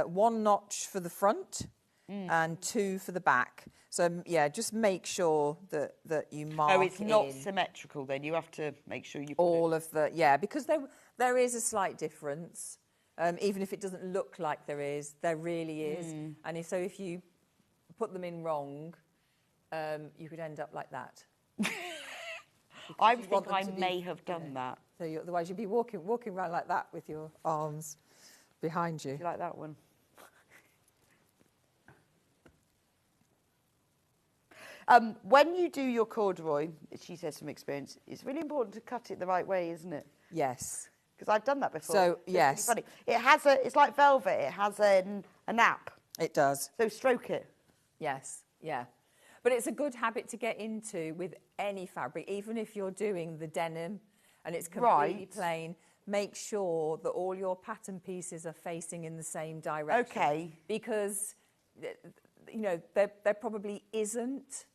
Speaker 8: one notch for the front and 2 for the back. So, just make sure that you mark.
Speaker 2: Oh, it's not symmetrical then. You have to make sure you put
Speaker 8: all of the, because there is a slight difference. Even if it doesn't look like there is, there really is. And if you put them in wrong, you could end up like that.
Speaker 2: I think I may have done that.
Speaker 8: So otherwise you'd be walking around like that with your arms behind you.
Speaker 2: Do you like that one? When you do your corduroy, she says from experience, it's really important to cut it the right way, isn't it?
Speaker 8: Yes.
Speaker 2: Because I've done that before.
Speaker 8: So,
Speaker 2: yes. Really funny. It's like velvet. It has a nap.
Speaker 8: It does.
Speaker 2: So stroke it.
Speaker 8: Yes, yeah. But it's a good habit to get into with any fabric, even if you're doing the denim and it's completely plain. Make sure that all your pattern pieces are facing in the same direction.
Speaker 2: Okay.
Speaker 8: Because, there probably isn't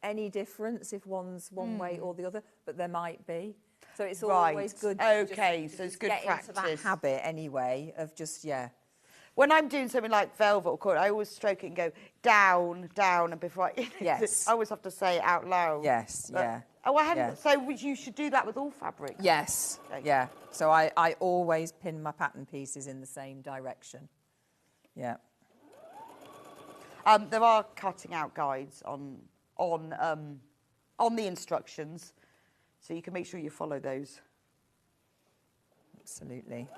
Speaker 8: any difference if one's one way or the other, but there might be. So it's
Speaker 2: Right.
Speaker 8: always good.
Speaker 2: Okay, so it's
Speaker 8: just
Speaker 2: good
Speaker 8: get
Speaker 2: practice.
Speaker 8: into that habit anyway of just
Speaker 2: When I'm doing something like velvet or cord, I always stroke it and go down, down, and before
Speaker 8: Yes.
Speaker 2: I always have to say it out loud.
Speaker 8: Yes,
Speaker 2: But-
Speaker 8: yeah.
Speaker 2: Oh, I hadn't.
Speaker 8: Yeah.
Speaker 2: So you should do that with all fabrics.
Speaker 8: Yes,
Speaker 2: Okay.
Speaker 8: yeah. So I always pin my pattern pieces in the same direction. Yeah.
Speaker 2: There are cutting out guides on the instructions, so you can make sure you follow those.
Speaker 8: Absolutely.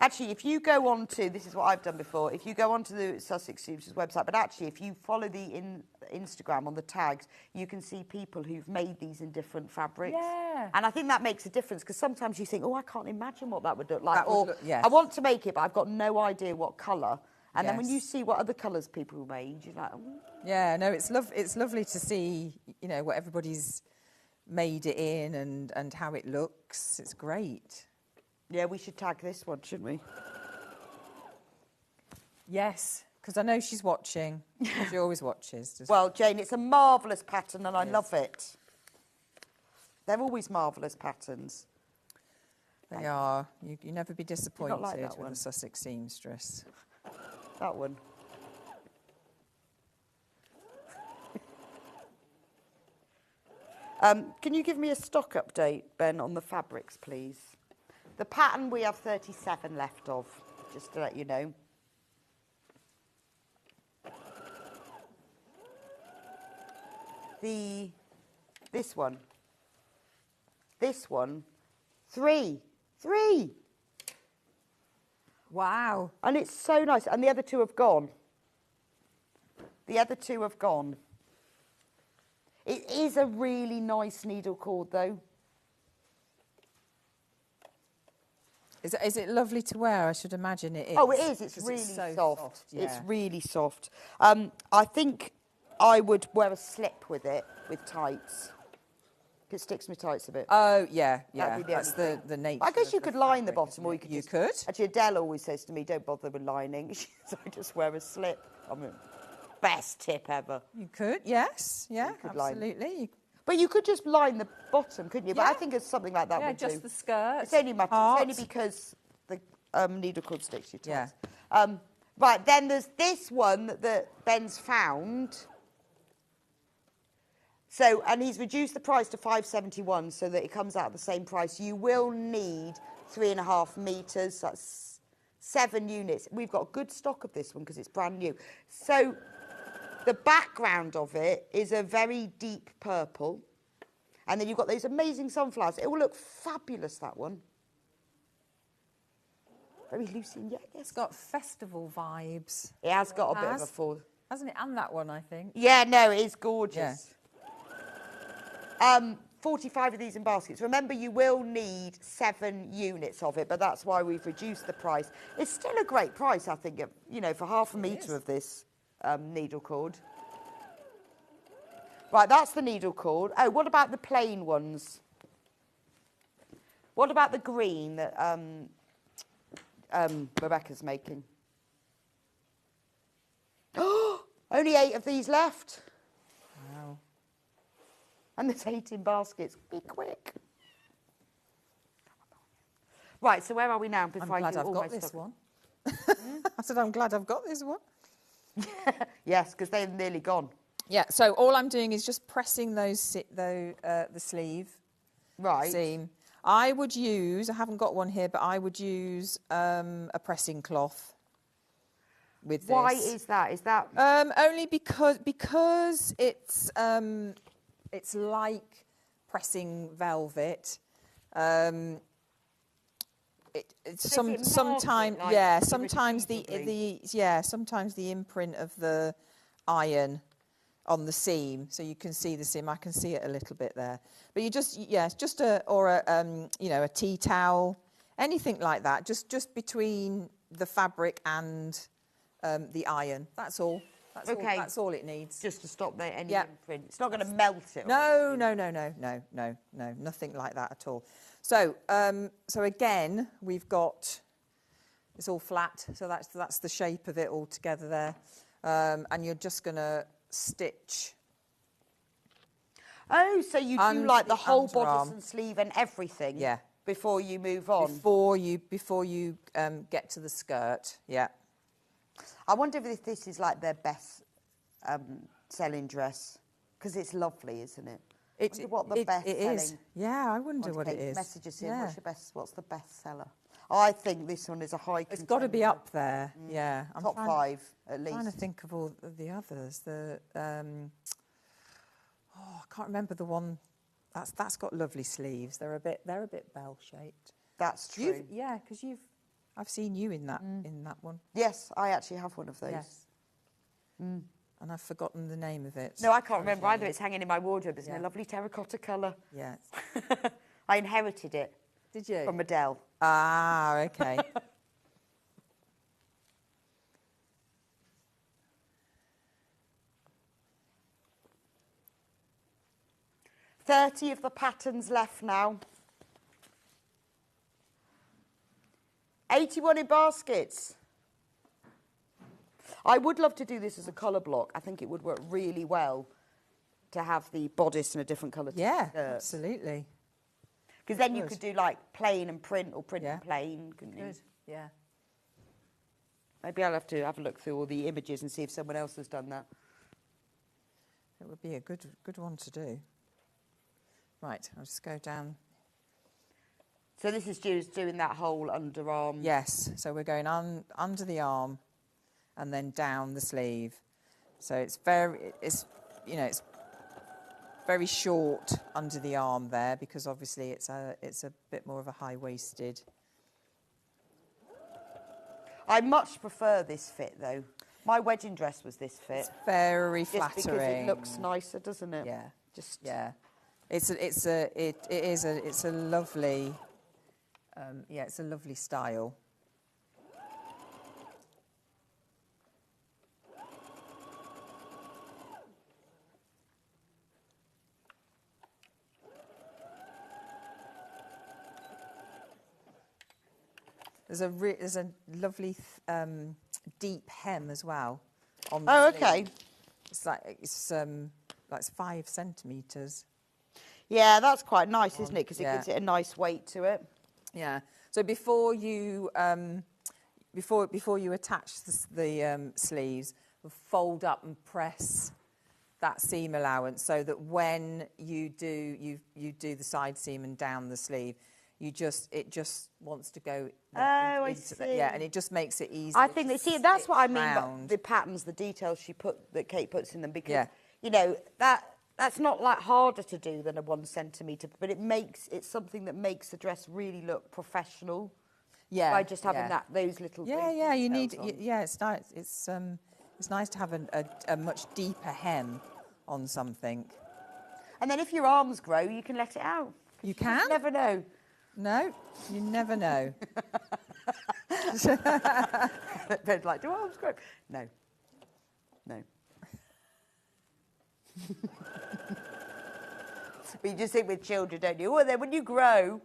Speaker 2: Actually, if you go on to, this is what I've done before, if you go onto the Sussex Suits website, but actually if you follow the Instagram on the tags, you can see people who've made these in different fabrics.
Speaker 8: Yeah.
Speaker 2: And I think that makes a difference, because sometimes you think, oh, I can't imagine what that would look like.
Speaker 8: That would
Speaker 2: Or
Speaker 8: look- yes.
Speaker 2: I want to make it, but I've got no idea what colour. And then when
Speaker 8: Yes.
Speaker 2: you see what other colours people made, you're like, oh.
Speaker 8: Yeah, no, it's lovely to see, what everybody's made it in and how it looks. It's great.
Speaker 2: Yeah, we should tag this one, shouldn't we?
Speaker 8: Yes, because I know she's watching. She always watches.
Speaker 2: Well, Jane, it's a marvellous pattern and I love it. They're always marvellous patterns.
Speaker 8: They are. You never be disappointed
Speaker 2: like that
Speaker 8: with
Speaker 2: one?
Speaker 8: a Sussex seamstress.
Speaker 2: That one. Can you give me a stock update, Ben, on the fabrics, please? The pattern we have 37 left of, just to let you know. This one, 3.
Speaker 8: Wow.
Speaker 2: And it's so nice. And the other two have gone. It is a really nice needle cord, though.
Speaker 8: Is it lovely to wear? I should imagine it is.
Speaker 2: Oh, it is. It's
Speaker 8: 'cause
Speaker 2: really
Speaker 8: so
Speaker 2: soft.
Speaker 8: yeah.
Speaker 2: It's really soft. I think I would wear a slip with it, with tights. It sticks my tights a bit.
Speaker 8: Oh, yeah.
Speaker 2: That'd be the
Speaker 8: That's
Speaker 2: only
Speaker 8: the nature.
Speaker 2: I guess
Speaker 8: of
Speaker 2: you
Speaker 8: the
Speaker 2: could line the
Speaker 8: fabric,
Speaker 2: bottom, or you
Speaker 8: isn't
Speaker 2: could.
Speaker 8: it?
Speaker 2: Actually, Adele always says to me, "Don't bother with lining." So I just wear a slip. I mean, best tip ever.
Speaker 8: You could, yes. Yeah,
Speaker 2: could line.
Speaker 8: absolutely.
Speaker 2: But you could just line the bottom, couldn't you? But I
Speaker 8: Yeah.
Speaker 2: think it's something like that
Speaker 8: Yeah,
Speaker 2: would do.
Speaker 8: just the skirt.
Speaker 2: It's only matter.
Speaker 8: heart.
Speaker 2: It's only because the needle cord sticks your
Speaker 8: Yeah.
Speaker 2: tights. Right, then there's this one that Ben's found. So, and he's reduced the price to £5.71 so that it comes out at the same price. You will need 3.5 metres. That's 7 units. We've got good stock of this one because it's brand new. So, the background of it is a very deep purple. And then you've got those amazing sunflowers. It will look fabulous, that one. Very loose and yes.
Speaker 8: It's got festival vibes.
Speaker 2: It has got a bit of a
Speaker 8: Has.
Speaker 2: fall.
Speaker 8: Hasn't it? And that one, I think.
Speaker 2: Yeah, no, it is gorgeous. 45 of these in baskets. Remember, you will need 7 units of it, but that's why we've reduced the price. It's still a great price, I think, for half a metre of this needle cord. Right, that's the needle cord. Oh, what about the plain ones? What about the green that Rebecca's making? Oh, only 8 of these left.
Speaker 8: Wow.
Speaker 2: And there's 8 in baskets. Be quick. Right, so where are we now?
Speaker 8: I'm
Speaker 2: Before
Speaker 8: glad
Speaker 2: do
Speaker 8: I've
Speaker 2: all
Speaker 8: got
Speaker 2: my
Speaker 8: this
Speaker 2: stuff?
Speaker 8: one. I said, I'm glad I've got this one.
Speaker 2: Yes, because they're nearly gone.
Speaker 8: Yeah, so all I'm doing is just pressing the sleeve
Speaker 2: Right.
Speaker 8: seam. I would use, I haven't got one here, but I would use a pressing cloth with this.
Speaker 2: Why is that? Is that...
Speaker 8: Only because it's like pressing velvet. Sometimes the imprint of the iron on the seam, so you can see the seam. I can see it a little bit there. But you just a tea towel, anything like that, just between the fabric and the iron. That's all. That's all it needs.
Speaker 2: Just to stop any imprint. It's not going to melt it.
Speaker 8: No, nothing like that at all. So, again, we've got, it's all flat, so that's the shape of it all together there. And you're just going to stitch
Speaker 2: Oh, so you do like the whole bodice
Speaker 8: underarm.
Speaker 2: and sleeve and everything?
Speaker 8: Yeah.
Speaker 2: Before you move on?
Speaker 8: Before you get to the skirt, yeah.
Speaker 2: I wonder if this is like their best selling dress, because it's lovely, isn't it? What the best selling?
Speaker 8: Is. Yeah, I wonder what it is.
Speaker 2: Message us in.
Speaker 8: Yeah.
Speaker 2: What's the best seller? I think this one is a high contender.
Speaker 8: It's got to be up there. Yeah.
Speaker 2: Top 5 at least.
Speaker 8: I'm trying to think of all of the others. I can't remember the one. That's got lovely sleeves. They're a bit bell shaped.
Speaker 2: That's true.
Speaker 8: Because I've seen you in that one.
Speaker 2: Yes, I actually have one of those.
Speaker 8: Yes. And I've forgotten the name of it.
Speaker 2: No, I can't remember either. It's hanging in my wardrobe. It's in a lovely terracotta colour.
Speaker 8: Yeah.
Speaker 2: I inherited it.
Speaker 8: Did you?
Speaker 2: From Adele.
Speaker 8: Ah, okay.
Speaker 2: 30 of the patterns left now. 81 in baskets. I would love to do this as a colour block. I think it would work really well to have the bodice in a different colour.
Speaker 8: Yeah, absolutely.
Speaker 2: Because then you could do like plain and print or print and plain, couldn't you?
Speaker 8: Good, yeah.
Speaker 2: Maybe I'll have to have a look through all the images and see if someone else has done that.
Speaker 8: It would be a good one to do. Right, I'll just go down.
Speaker 2: So this is just doing that whole underarm.
Speaker 8: Yes, so we're going under the arm and then down the sleeve. So it's very short under the arm there because obviously it's a bit more of a high-waisted.
Speaker 2: I much prefer this fit though. My wedding dress was this fit.
Speaker 8: It's very
Speaker 2: just
Speaker 8: flattering.
Speaker 2: because it looks nicer, doesn't it?
Speaker 8: Yeah.
Speaker 2: Just
Speaker 8: yeah. It's a lovely. It's a lovely style. There's a lovely deep hem as well. On the sleeve.
Speaker 2: Okay.
Speaker 8: It's 5 centimetres.
Speaker 2: Yeah, that's quite nice, isn't it? Because it gives it a nice weight to it.
Speaker 8: Yeah. So before you attach the sleeves, fold up and press that seam allowance so that when you do the side seam and down the sleeve, it just wants to go.
Speaker 2: I see.
Speaker 8: Yeah, and it just makes it easy.
Speaker 2: I think that's what I mean by the patterns, the details that Kate puts in them, because you know that's not like harder to do than a 1 centimetre, but it's something that makes the dress really look professional.
Speaker 8: Yeah,
Speaker 2: by just having those little.
Speaker 8: Yeah, you need. Yeah, it's nice. It's nice to have a much deeper hem on something.
Speaker 2: And then if your arms grow, you can let it out.
Speaker 8: You can.
Speaker 2: You never know.
Speaker 8: No, you never know.
Speaker 2: They're like, do arms grow? No. But you just think with children, don't you? Oh, then when you grow,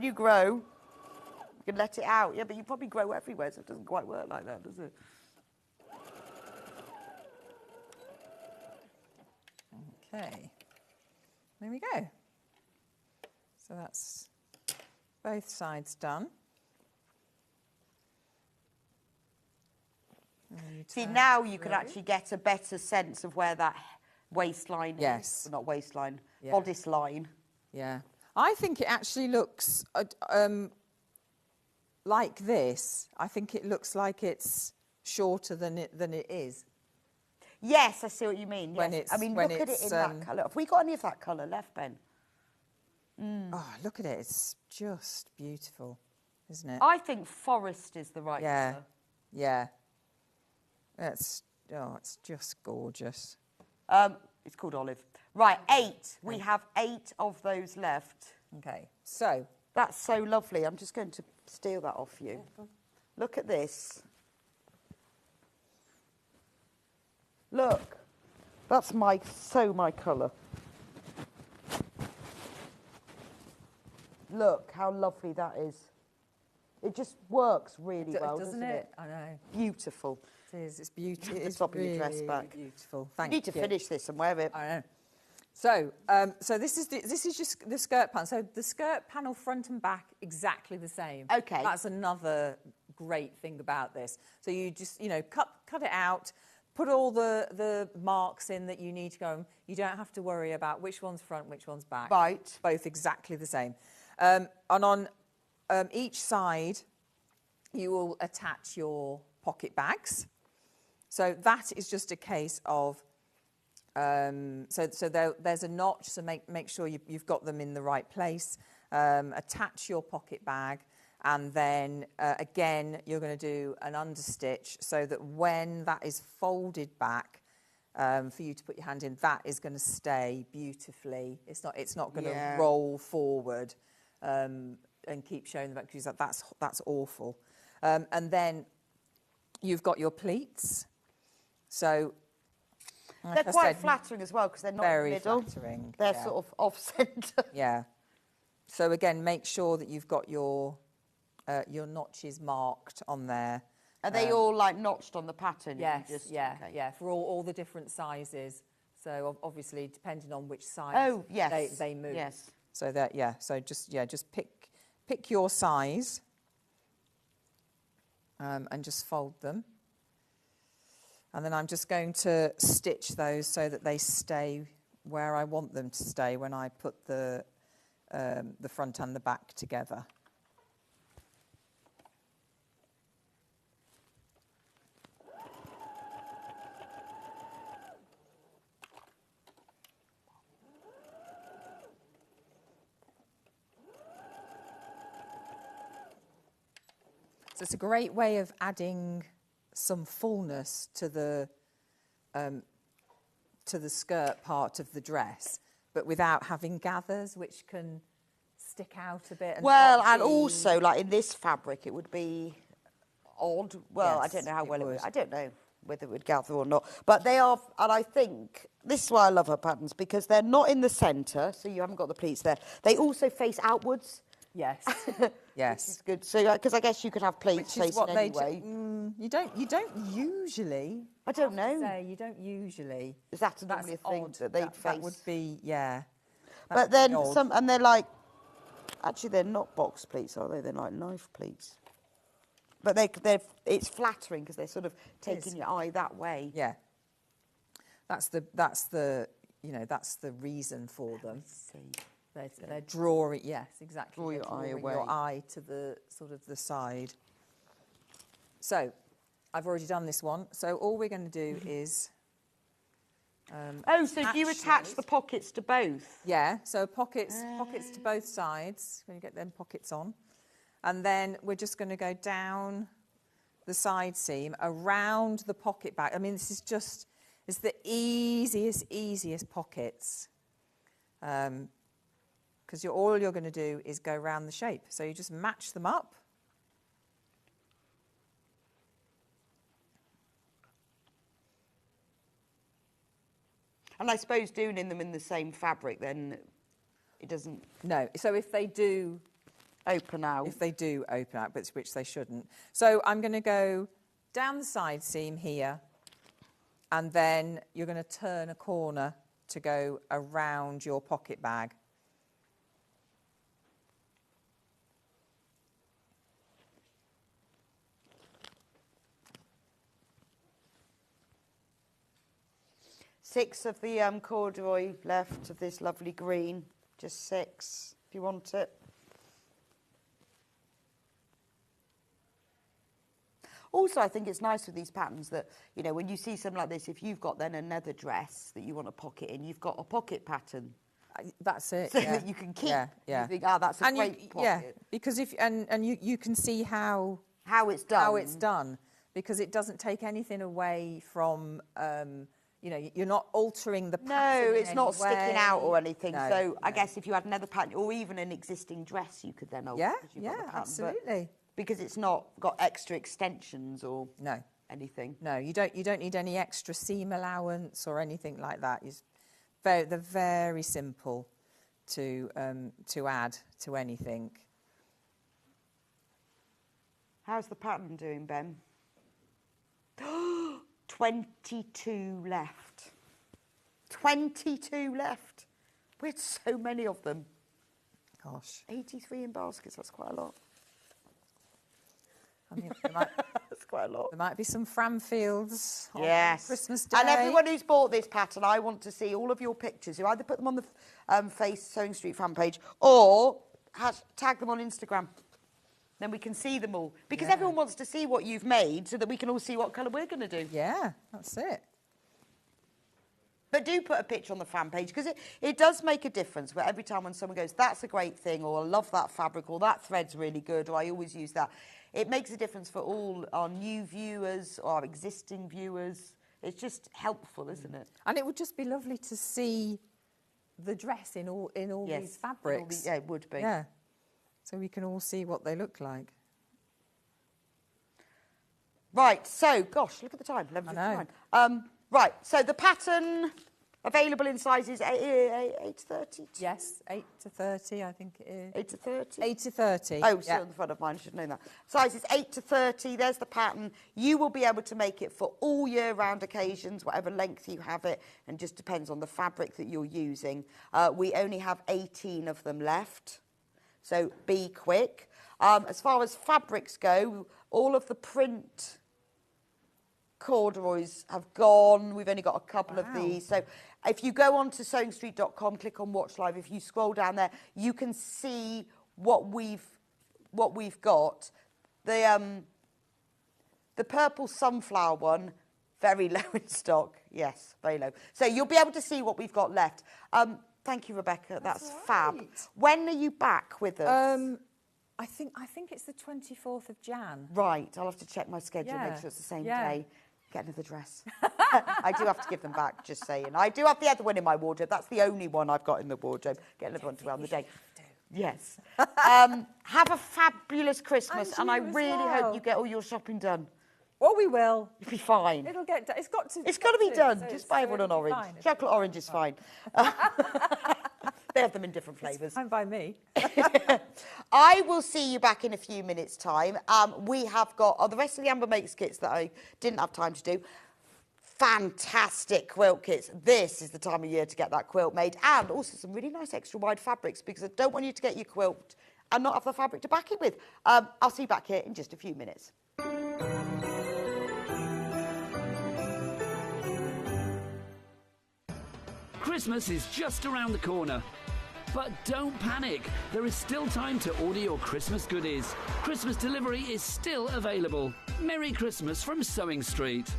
Speaker 2: you can let it out. Yeah, but you probably grow everywhere, so it doesn't quite work like that, does it?
Speaker 8: Okay. There we go. So that's both sides done.
Speaker 2: See, now you can actually get a better sense of where that waistline is. Well, not waistline, bodice line.
Speaker 8: Yeah. I think it actually looks like this. I think it looks like it's shorter than it is.
Speaker 2: Yes, I see what you mean.
Speaker 8: When
Speaker 2: yes.
Speaker 8: it's,
Speaker 2: I mean, look at it in that colour. Have we got any of that colour left, Ben?
Speaker 8: Oh, look at it. It's just beautiful, isn't it?
Speaker 2: I think forest is the right colour.
Speaker 8: Yeah. It's just gorgeous.
Speaker 2: It's called olive. Right, 8. We have 8 of those left.
Speaker 8: Okay, so.
Speaker 2: That's so lovely. I'm just going to steal that off you. Look at this. Look. That's my colour. Look how lovely that is. It just works really well, doesn't it?
Speaker 8: I know.
Speaker 2: Beautiful.
Speaker 8: It is. It's beautiful.
Speaker 2: It's top of your dress back.
Speaker 8: Beautiful. Thank
Speaker 2: you. You need to finish this and wear it.
Speaker 8: I know. So, so this is just the skirt panel. So the skirt panel front and back exactly the same.
Speaker 2: Okay.
Speaker 8: That's another great thing about this. So you just cut it out, put all the marks in that you need to go. You don't have to worry about which one's front, which one's back.
Speaker 2: Right.
Speaker 8: Both exactly the same. And on each side, you will attach your pocket bags. So that is just a case of. There's a notch, so make sure you've got them in the right place. Attach your pocket bag, and then again you're going to do an understitch so that when that is folded back for you to put your hand in, that is going to stay beautifully. It's not going to roll forward and keep showing the back, because that's awful. And then you've got your pleats. So.
Speaker 2: They're quite flattering as well, because they're not in the middle.
Speaker 8: Very flattering.
Speaker 2: They're sort of off-centre.
Speaker 8: Yeah. So again, make sure that you've got your notches marked on there.
Speaker 2: Are they all like notched on the pattern?
Speaker 8: Yes,
Speaker 2: Okay.
Speaker 8: yeah, for all the different sizes. So obviously, depending on which size they move.
Speaker 2: Yes.
Speaker 8: So just pick your size and just fold them. And then I'm just going to stitch those so that they stay where I want them to stay when I put the front and the back together. So it's a great way of adding some fullness to the skirt part of the dress, but without having gathers, which can stick out a bit.
Speaker 2: And also, like in this fabric, it would be odd. Well,
Speaker 8: Yes,
Speaker 2: I don't know how well it would.
Speaker 8: would.
Speaker 2: I don't know whether it would gather or not. But they are, and I think this is why I love her patterns, because they're not in the centre, so you haven't got the pleats there. They also face outwards.
Speaker 8: Yes,
Speaker 2: Which
Speaker 8: yes.
Speaker 2: is good. So, because I guess you could have pleats
Speaker 8: Which is
Speaker 2: facing
Speaker 8: what they
Speaker 2: anyway.
Speaker 8: you don't usually.
Speaker 2: I don't know.
Speaker 8: Say you don't usually.
Speaker 2: Is that normally a thing
Speaker 8: odd.
Speaker 2: that they'd face?
Speaker 8: That would be
Speaker 2: But
Speaker 8: That's
Speaker 2: then
Speaker 8: odd.
Speaker 2: some, and they're like, actually they're not box pleats, are they? They're like knife pleats. But it's flattering because they're sort of taking your eye that way.
Speaker 8: Yeah. That's the reason for them. They're drawing. Yes, exactly.
Speaker 2: Draw
Speaker 8: They're
Speaker 2: your eye
Speaker 8: drawing
Speaker 2: away.
Speaker 8: Your eye to the sort of the side. So, I've already done this one. So all we're going to do is.
Speaker 2: So do you attach the pockets to both?
Speaker 8: Yeah. So pockets to both sides. When you get them pockets on, and then we're just going to go down the side seam around the pocket back. I mean, this is just it's the easiest pockets. Because all you're going to do is go around the shape. So you just match them up.
Speaker 2: And I suppose doing them in the same fabric, then it doesn't...
Speaker 8: No, so if they do...
Speaker 2: Open out.
Speaker 8: If they do open out, but which they shouldn't. So I'm going to go down the side seam here, and then you're going to turn a corner to go around your pocket bag.
Speaker 2: Six of the corduroy left of this lovely green. Just 6, if you want it. Also, I think it's nice with these patterns that, you know, when you see something like this, if you've got then another dress that you want to pocket in, you've got a pocket pattern.
Speaker 8: That's it.
Speaker 2: So that you can keep.
Speaker 8: Yeah, yeah.
Speaker 2: You think, that's a great pocket.
Speaker 8: Yeah, because if you can see how
Speaker 2: it's done.
Speaker 8: How it's done, because it doesn't take anything away from. You know, you're not altering the pattern.
Speaker 2: No, it's not
Speaker 8: way.
Speaker 2: sticking out or anything.
Speaker 8: No,
Speaker 2: so I guess if you had another pattern or even an existing dress, you could then alter.
Speaker 8: Yeah,
Speaker 2: because you've got the pattern,
Speaker 8: absolutely.
Speaker 2: Because it's not got extra extensions or anything.
Speaker 8: No, you don't need any extra seam allowance or anything like that. They're very simple to add to anything.
Speaker 2: How's the pattern doing, Ben? 22 left. 22 left. We had so many of them.
Speaker 8: Gosh.
Speaker 2: 83 in baskets, that's quite a lot.
Speaker 8: I mean,
Speaker 2: That's quite a lot.
Speaker 8: there might be some Framfields on
Speaker 2: Yes.
Speaker 8: Christmas Day.
Speaker 2: And everyone who's bought this pattern, I want to see all of your pictures. You either put them on the Face Sewing Street fan page or tag them on Instagram. Then we can see them all. Because everyone wants to see what you've made so that we can all see what colour we're going to do.
Speaker 8: Yeah, that's it.
Speaker 2: But do put a picture on the fan page because it does make a difference where every time when someone goes, that's a great thing, or I love that fabric, or that thread's really good, or I always use that. It makes a difference for all our new viewers or our existing viewers. It's just helpful, isn't it?
Speaker 8: And it would just be lovely to see the dress in all these fabrics.
Speaker 2: Yeah, it would be.
Speaker 8: Yeah. So we can all see what they look like.
Speaker 2: Right, so, gosh, look at the time, 11:59. Right, so the pattern available in sizes 8 to 30?
Speaker 8: Yes, 8 to 30, I think it is.
Speaker 2: 8 to 30?
Speaker 8: 8 to 30.
Speaker 2: Oh, still on the front of mine, I should know that. Sizes 8 to 30, there's the pattern. You will be able to make it for all year-round occasions, whatever length you have it, and just depends on the fabric that you're using. We only have 18 of them left, so be quick. As far as fabrics go, all of the print corduroys have gone. We've only got a couple of these. So if you go on to sewingstreet.com, click on Watch Live, if you scroll down there, you can see what we've got. The purple sunflower one, very low in stock. Yes, very low. So you'll be able to see what we've got left. Thank you, Rebecca. That's fab. When are you back with us?
Speaker 8: I think it's the 24th of Jan.
Speaker 2: Right, I'll have to check my schedule, make sure it's the same day. Get another dress. I do have to give them back, just saying. I do have the other one in my wardrobe. That's the only one I've got in the wardrobe. Get another one to wear on the day. Yes. Have a fabulous Christmas, and I really hope you get all your shopping done.
Speaker 8: Well, we will.
Speaker 2: You'll be fine.
Speaker 8: It'll get done. It's got to
Speaker 2: be done.
Speaker 8: So
Speaker 2: just buy everyone an orange. Chocolate orange is fine. They have them in different flavours.
Speaker 8: Fine by me.
Speaker 2: I will see you back in a few minutes' time. We have got the rest of the Amber Makes kits that I didn't have time to do. Fantastic quilt kits. This is the time of year to get that quilt made. And also some really nice extra wide fabrics because I don't want you to get your quilt and not have the fabric to back it with. I'll see you back here in just a few minutes.
Speaker 3: Christmas is just around the corner. But don't panic, there is still time to order your Christmas goodies. Christmas delivery is still available. Merry Christmas from Sewing Street.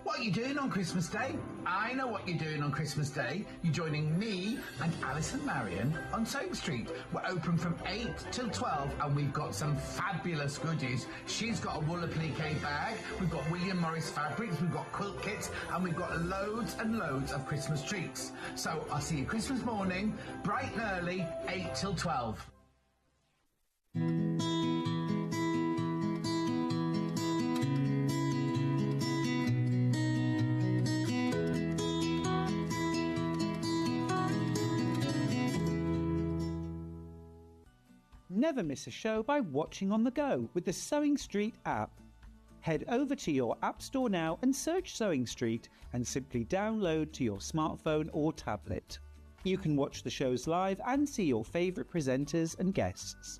Speaker 10: What are you doing on Christmas Day? I know what you're doing on Christmas Day. You're joining me and Alice and Marion on Sewing Street. We're open from 8 till 12 and we've got some fabulous goodies. She's got a wool applique bag, we've got William Morris fabrics, we've got quilt kits, and we've got loads and loads of Christmas treats. So I'll see you Christmas morning, bright and early, 8 till 12.
Speaker 5: Never miss a show by watching on the go with the Sewing Street app. Head over to your app store now and search Sewing Street and simply download to your smartphone or tablet. You can watch the shows live and see your favourite presenters and guests.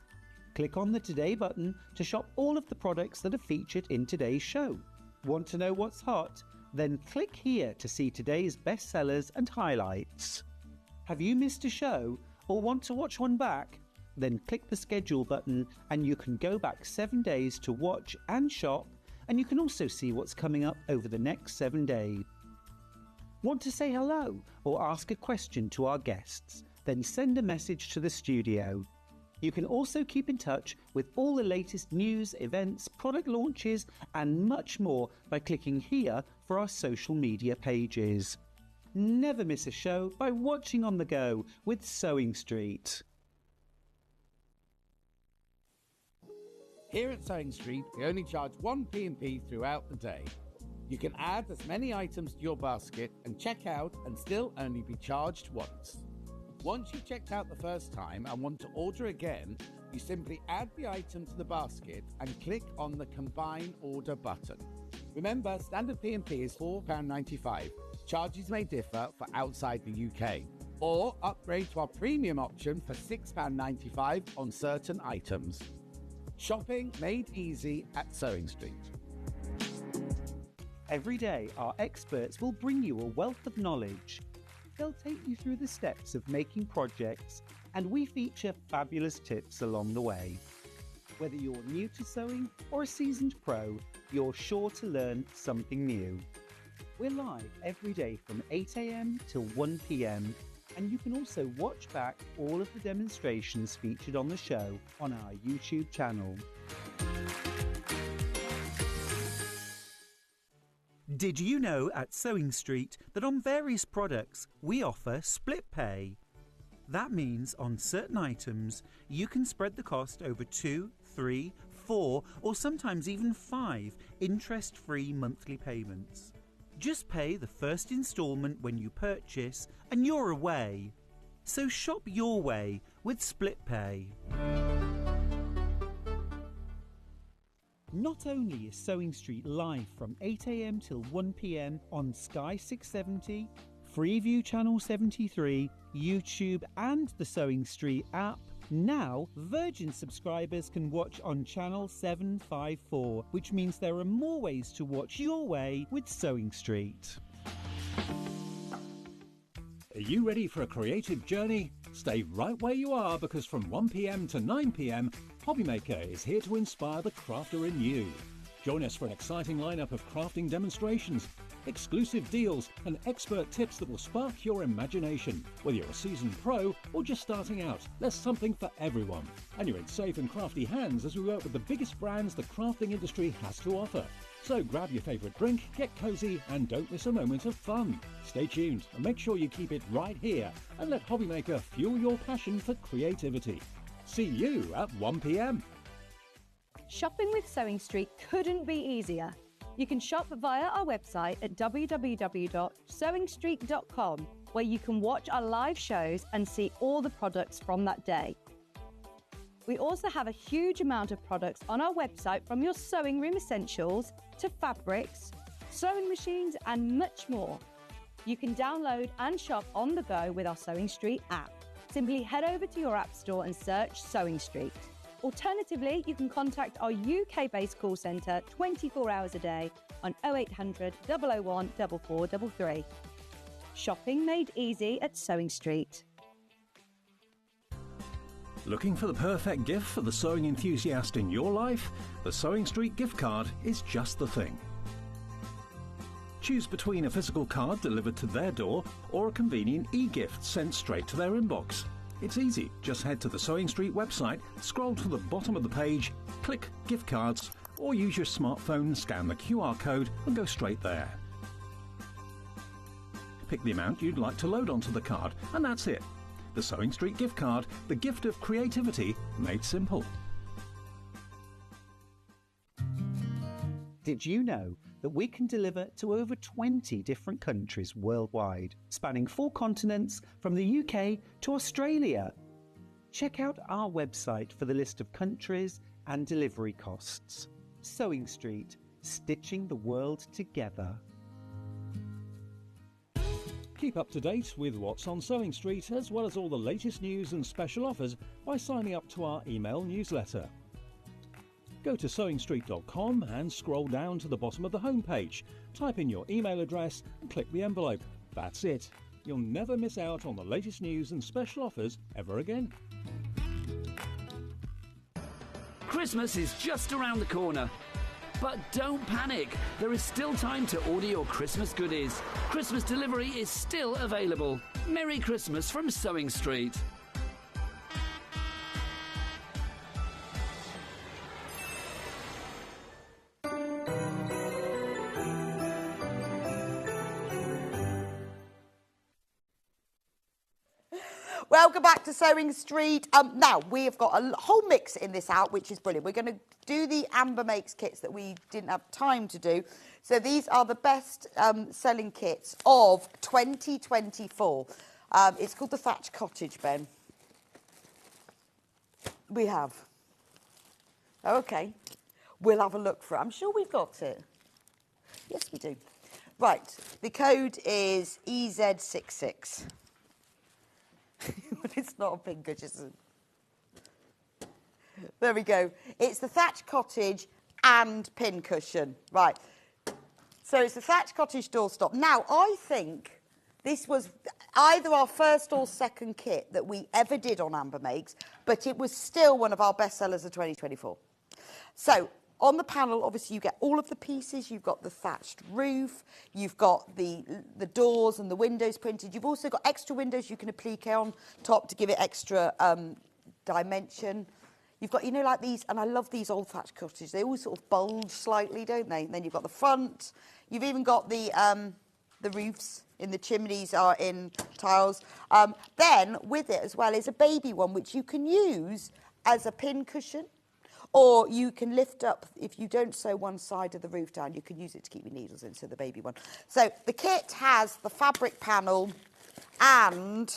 Speaker 5: Click on the Today button to shop all of the products that are featured in today's show. Want to know what's hot? Then click here to see today's bestsellers and highlights. Have you missed a show or want to watch one back? Then click the schedule button and you can go back 7 days to watch and shop, and you can also see what's coming up over the next 7 days. Want to say hello or ask a question to our guests? Then send a message to the studio. You can also keep in touch with all the latest news, events, product launches and much more by clicking here for our social media pages. Never miss a show by watching on the go with Sewing Street.
Speaker 4: Here at Sewing Street, we only charge 1 P&P throughout the day. You can add as many items to your basket and check out and still only be charged once. Once you've checked out the first time and want to order again, You simply add the item to the basket and click on the Combine Order button. Remember, standard P&P is £4.95. Charges may differ for outside the UK. Or upgrade to our premium option for £6.95 on certain items. Shopping made easy at Sewing Street.
Speaker 5: Every day, our experts will bring you a wealth of knowledge. They'll take you through the steps of making projects, and we feature fabulous tips along the way. Whether you're new to sewing or a seasoned pro, you're sure to learn something new. We're live every day from 8 a.m. till 1 p.m, and you can also watch back all of the demonstrations featured on the show on our YouTube channel. Did you know at Sewing Street that on various products we offer split pay? That means on certain items you can spread the cost over 2, 3, 4 or sometimes even 5 interest-free monthly payments. Just pay the first instalment when you purchase and you're away. So shop your way with split pay. Not only is Sewing Street live from 8 a.m. till 1 p.m. on Sky 670, Freeview Channel 73, YouTube and the Sewing Street app, now Virgin subscribers can watch on Channel 754, which means there are more ways to watch your way with Sewing Street.
Speaker 6: Are you ready for a creative journey? Stay right where you are, because from 1 p.m. to 9 p.m, Hobbymaker is here to inspire the crafter in you. Join us for an exciting lineup of crafting demonstrations, exclusive deals and expert tips that will spark your imagination. Whether you're a seasoned pro or just starting out, there's something for everyone. And you're in safe and crafty hands as we work with the biggest brands the crafting industry has to offer. So grab your favourite drink, get cosy and don't miss a moment of fun. Stay tuned and make sure you keep it right here and let Hobbymaker fuel your passion for creativity. See you at 1 p.m.
Speaker 7: Shopping with Sewing Street couldn't be easier. You can shop via our website at www.sewingstreet.com, where you can watch our live shows and see all the products from that day. We also have a huge amount of products on our website, from your sewing room essentials to fabrics, sewing machines and much more. You can download and shop on the go with our Sewing Street app. Simply head over to your app store and search Sewing Street. Alternatively, you can contact our UK-based call centre 24 hours a day on 0800 001 4433. Shopping made easy at Sewing Street.
Speaker 6: Looking for the perfect gift for the sewing enthusiast in your life? The Sewing Street gift card is just the thing. Choose between a physical card delivered to their door or a convenient e-gift sent straight to their inbox. It's easy. Just head to the Sewing Street website, scroll to the bottom of the page, click Gift Cards, or use your smartphone and scan the QR code and go straight there. Pick the amount you'd like to load onto the card, and that's it. The Sewing Street gift card, the gift of creativity made simple.
Speaker 5: Did you know that we can deliver to over 20 different countries worldwide, spanning 4 continents from the UK to Australia? Check out our website for the list of countries and delivery costs. Sewing Street, stitching the world together.
Speaker 6: Keep up to date with what's on Sewing Street, as well as all the latest news and special offers, by signing up to our email newsletter. Go to sewingstreet.com and scroll down to the bottom of the homepage. Type in your email address and click the envelope. That's it. You'll never miss out on the latest news and special offers ever again.
Speaker 3: Christmas is just around the corner. But don't panic, there is still time to order your Christmas goodies. Christmas delivery is still available. Merry Christmas from Sewing Street.
Speaker 2: Welcome back to Sewing Street. Now, we have got a whole mix in this out, which is brilliant. We're going to do the Amber Makes kits that we didn't have time to do. So these are the best selling kits of 2024. It's called the Thatch Cottage, Ben. We have. Okay. We'll have a look for it. I'm sure we've got it. Yes, we do. Right. The code is EZ66. It's not a pincushion. There we go. It's the thatch cottage and pincushion. Right. So it's the thatch cottage doorstop. Now, I think this was either our first or second kit that we ever did on Amber Makes, but it was still one of our bestsellers of 2024. So on the panel, obviously, you get all of the pieces. You've got the thatched roof. You've got the doors and the windows printed. You've also got extra windows you can applique on top to give it extra dimension. You've got, you know, like these, and I love these old thatched cottages. They all sort of bulge slightly, don't they? And then you've got the front. You've even got the roofs in the chimneys are in tiles. Then with it as well is a baby one, which you can use as a pin cushion, or you can lift up. If you don't sew one side of the roof down, you can use it to keep your needles in, so the baby one. So the kit has the fabric panel and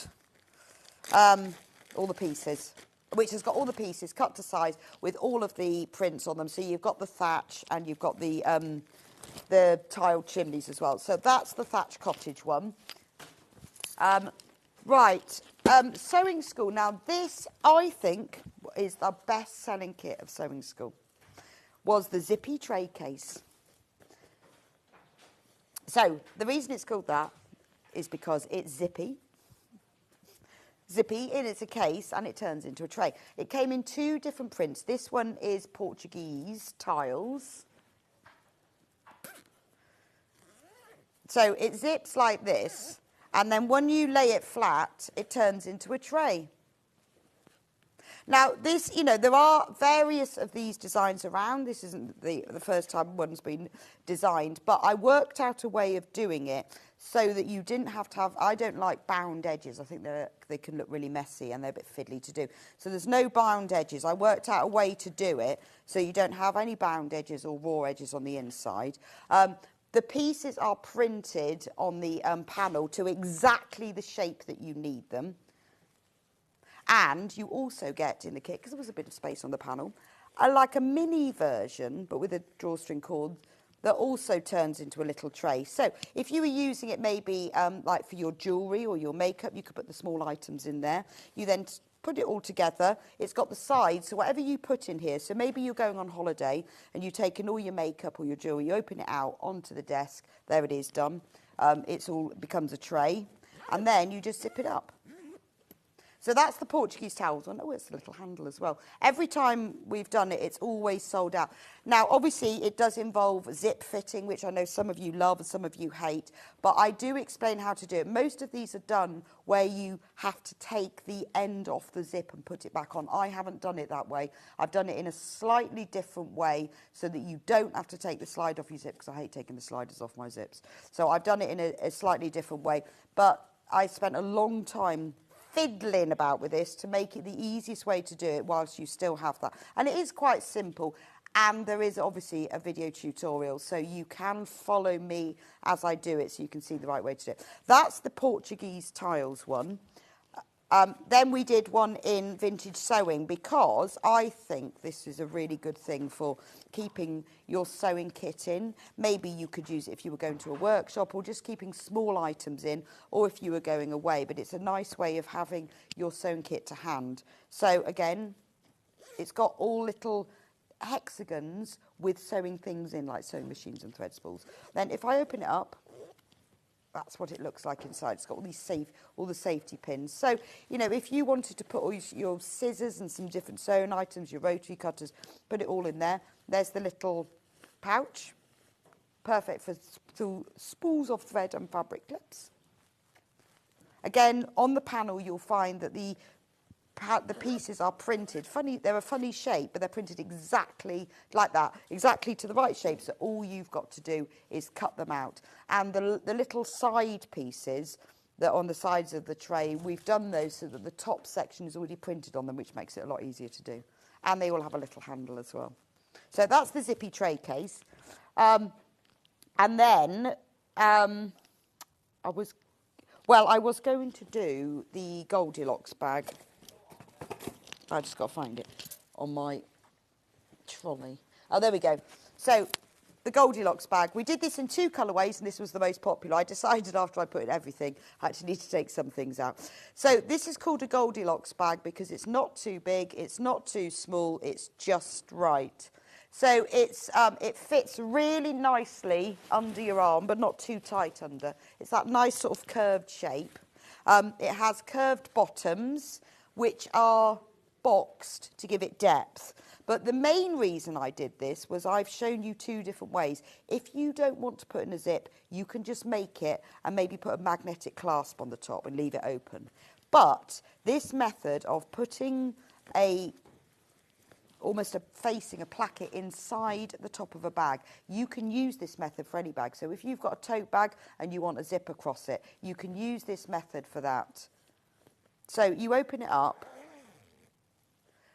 Speaker 2: all the pieces, which has got all the pieces cut to size with all of the prints on them. So you've got the thatch and you've got the tiled chimneys as well. So that's the thatch cottage one. Right, Sewing School. Now this, I think, is the best-selling kit of Sewing School, was the zippy tray case. So the reason it's called that is because it's zippy. Zippy, and it's a case, and it turns into a tray. It came in 2 different prints. This one is Portuguese tiles. So it zips like this, and then when you lay it flat, it turns into a tray. Now, this, you know, there are various of these designs around. This isn't the first time one's been designed, but I worked out a way of doing it so that you didn't have to have, I don't like bound edges. I think they can look really messy and they're a bit fiddly to do. So there's no bound edges. I worked out a way to do it so you don't have any bound edges or raw edges on the inside. The pieces are printed on the panel to exactly the shape that you need them. And you also get in the kit, because there was a bit of space on the panel, like a mini version, but with a drawstring cord, that also turns into a little tray. So if you were using it maybe like for your jewellery or your makeup, you could put the small items in there. You then put it all together. It's got the sides, so whatever you put in here, so maybe you're going on holiday and you've taken all your makeup or your jewellery, you open it out onto the desk, there it is done. It becomes a tray, and then you just zip it up. So that's the Portuguese towels one. Oh, it's a little handle as well. Every time we've done it, it's always sold out. Now, obviously, it does involve zip fitting, which I know some of you love and some of you hate, but I do explain how to do it. Most of these are done where you have to take the end off the zip and put it back on. I haven't done it that way. I've done it in a slightly different way so that you don't have to take the slide off your zip, because I hate taking the sliders off my zips. So I've done it in a slightly different way, but I spent a long time fiddling about with this to make it the easiest way to do it whilst you still have that. And it is quite simple, and there is obviously a video tutorial, so you can follow me as I do it so you can see the right way to do it. That's the Portuguese tiles one. Then we did one in vintage sewing, because I think this is a really good thing for keeping your sewing kit in. Maybe you could use it if you were going to a workshop, or just keeping small items in, or if you were going away. But it's a nice way of having your sewing kit to hand. So again, it's got all little hexagons with sewing things in, like sewing machines and thread spools. Then if I open it up, that's what it looks like inside. It's got all the safety pins. So, you know, if you wanted to put all your scissors and some different sewing items, your rotary cutters, put it all in there. There's the little pouch. Perfect for spools of thread and fabric clips. Again, on the panel, you'll find that the pieces are printed. They're a funny shape, but they're printed exactly like that, exactly to the right shape. So all you've got to do is cut them out. And the little side pieces that are on the sides of the tray, we've done those so that the top section is already printed on them, which makes it a lot easier to do. And they all have a little handle as well. So that's the zippy tray case. And then I was going to do the Goldilocks bag. I just got to find it on my trolley. Oh, there we go. So the Goldilocks bag. We did this in 2 colourways, and this was the most popular. I decided after I put in everything, I actually need to take some things out. So this is called a Goldilocks bag because it's not too big, it's not too small, it's just right. So it fits really nicely under your arm, but not too tight under. It's that nice sort of curved shape. It has curved bottoms, which are boxed to give it depth. But the main reason I did this was I've shown you 2 different ways. If you don't want to put in a zip, you can just make it and maybe put a magnetic clasp on the top and leave it open. But this method of putting facing a placket inside the top of a bag, you can use this method for any bag. So if you've got a tote bag and you want a zip across it, you can use this method for that. So you open it up.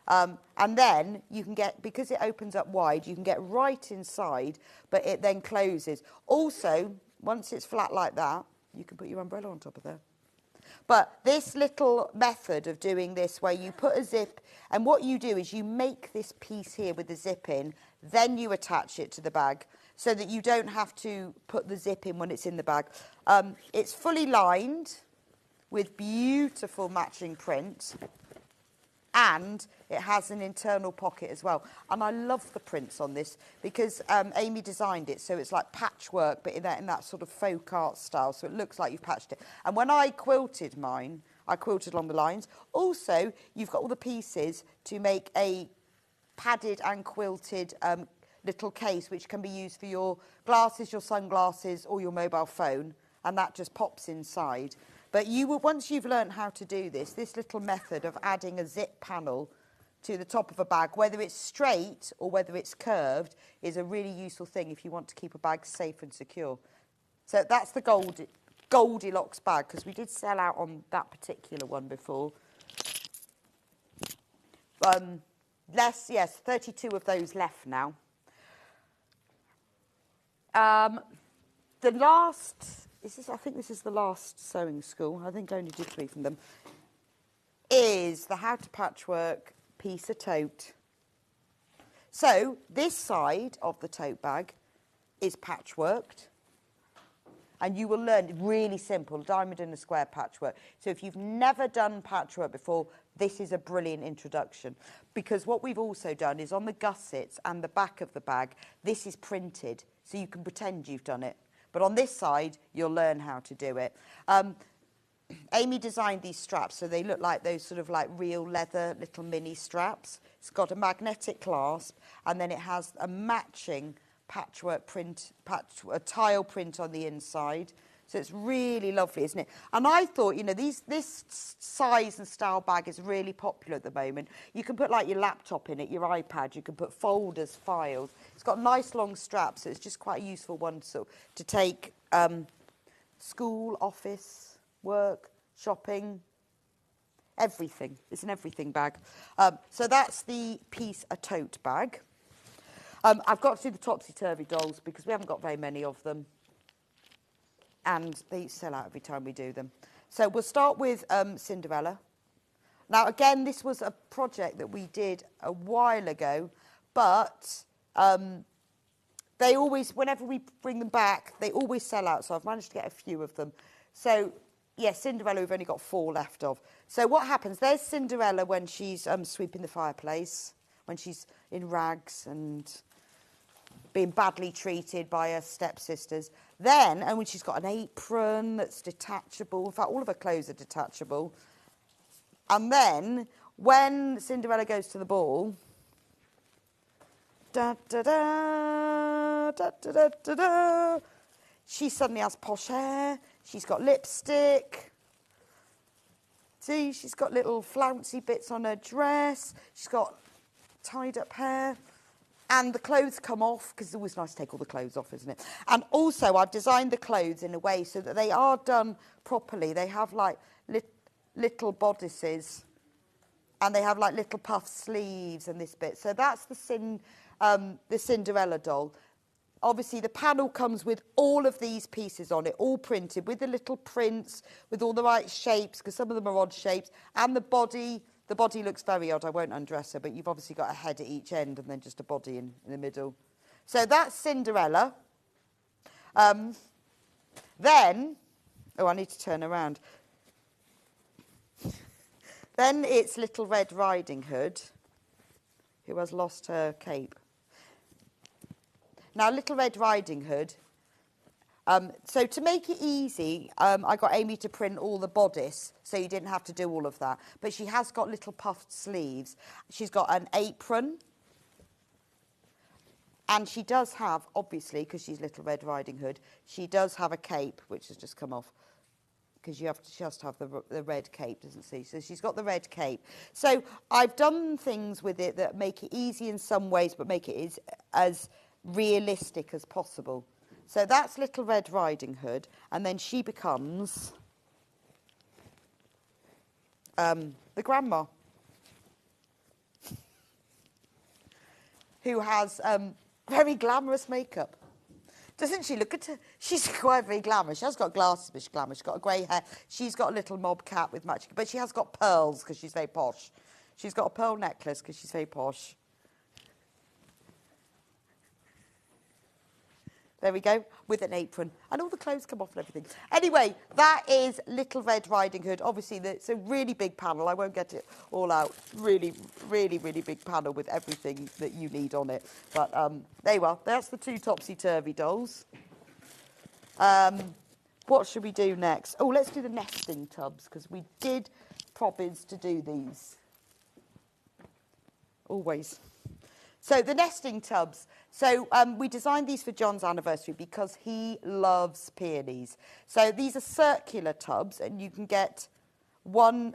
Speaker 2: And then you can get, because it opens up wide, you can get right inside, but it then closes. Also, once it's flat like that, you can put your umbrella on top of there. But this little method of doing this where you put a zip, and what you do is you make this piece here with the zip in, then you attach it to the bag so that you don't have to put the zip in when it's in the bag. It's fully lined with beautiful matching print. And it has an internal pocket as well. And I love the prints on this because Amy designed it. So it's like patchwork, but in that sort of folk art style. So it looks like you've patched it. And when I quilted mine, I quilted along the lines. Also, you've got all the pieces to make a padded and quilted little case, which can be used for your glasses, your sunglasses, or your mobile phone. And that just pops inside. But once you've learned how to do this little method of adding a zip panel to the top of a bag, whether it's straight or whether it's curved, is a really useful thing if you want to keep a bag safe and secure. So that's the Goldilocks bag, because we did sell out on that particular one before. 32 of those left now. The last... I think this is the last sewing school. I think I only did 3 from them. Is the How to Patchwork piece of tote. So this side of the tote bag is patchworked. And you will learn really simple, diamond and a square patchwork. So if you've never done patchwork before, this is a brilliant introduction. Because what we've also done is on the gussets and the back of the bag, this is printed. So you can pretend you've done it. But on this side, you'll learn how to do it. Amy designed these straps, so they look like those sort of like real leather little mini straps. It's got a magnetic clasp, and then it has a matching patchwork print, a tile print on the inside. So it's really lovely, isn't it? And I thought, this size and style bag is really popular at the moment. You can put like your laptop in it, your iPad, you can put folders, files. It's got nice long straps, so it's just quite a useful one to take school, office, work, shopping, everything. It's an everything bag. So that's the piece, a tote bag. I've got to do the topsy-turvy dolls because we haven't got very many of them. And they sell out every time we do them. So we'll start with Cinderella. Now, again, this was a project that we did a while ago, but they always, whenever we bring them back, they always sell out. So I've managed to get a few of them. So, yes, Cinderella, we've only got 4 left of. So what happens? There's Cinderella when she's sweeping the fireplace, when she's in rags and being badly treated by her stepsisters. Then, and when she's got an apron that's detachable, in fact, all of her clothes are detachable. And then, when Cinderella goes to the ball, da da da, da da da da da, she suddenly has posh hair, she's got lipstick. See, she's got little flouncy bits on her dress, she's got tied up hair. And the clothes come off, because it's always nice to take all the clothes off, isn't it? And also, I've designed the clothes in a way so that they are done properly. They have, like, little bodices, and they have, like, little puff sleeves and this bit. So that's the Cinderella doll. Obviously, the panel comes with all of these pieces on it, all printed, with the little prints, with all the right shapes, because some of them are odd shapes, and the body, The body looks very odd. I won't undress her, but you've obviously got a head at each end and then just a body in the middle. So that's Cinderella. Then, oh, I need to turn around. Then it's Little Red Riding Hood, who has lost her cape. Now, Little Red Riding Hood, so to make it easy, I got Amy to print all the bodice, so you didn't have to do all of that. But she has got little puffed sleeves. She's got an apron. And she does have, obviously, because she's Little Red Riding Hood, she does have a cape, which has just come off. Because she has to have the red cape, doesn't she? So she's got the red cape. So I've done things with it that make it easy in some ways, but make it as realistic as possible. So that's Little Red Riding Hood, and then she becomes the grandma, who has very glamorous makeup. Doesn't she? Look at her. She's quite very glamorous. She has got glasses, but she's glamorous. She's got grey hair. She's got a little mob cap with matching, but she has got pearls because she's very posh. She's got a pearl necklace because she's very posh. There we go, with an apron. And all the clothes come off and everything. Anyway, that is Little Red Riding Hood. Obviously, it's a really big panel. I won't get it all out. Really, really, really big panel with everything that you need on it. But there you are. That's the two topsy-turvy dolls. What should we do next? Oh, let's do the nesting tubs, because we did promise to do these. Always. So the nesting tubs. So we designed these for John's anniversary because he loves peonies. So these are circular tubs, and you can get them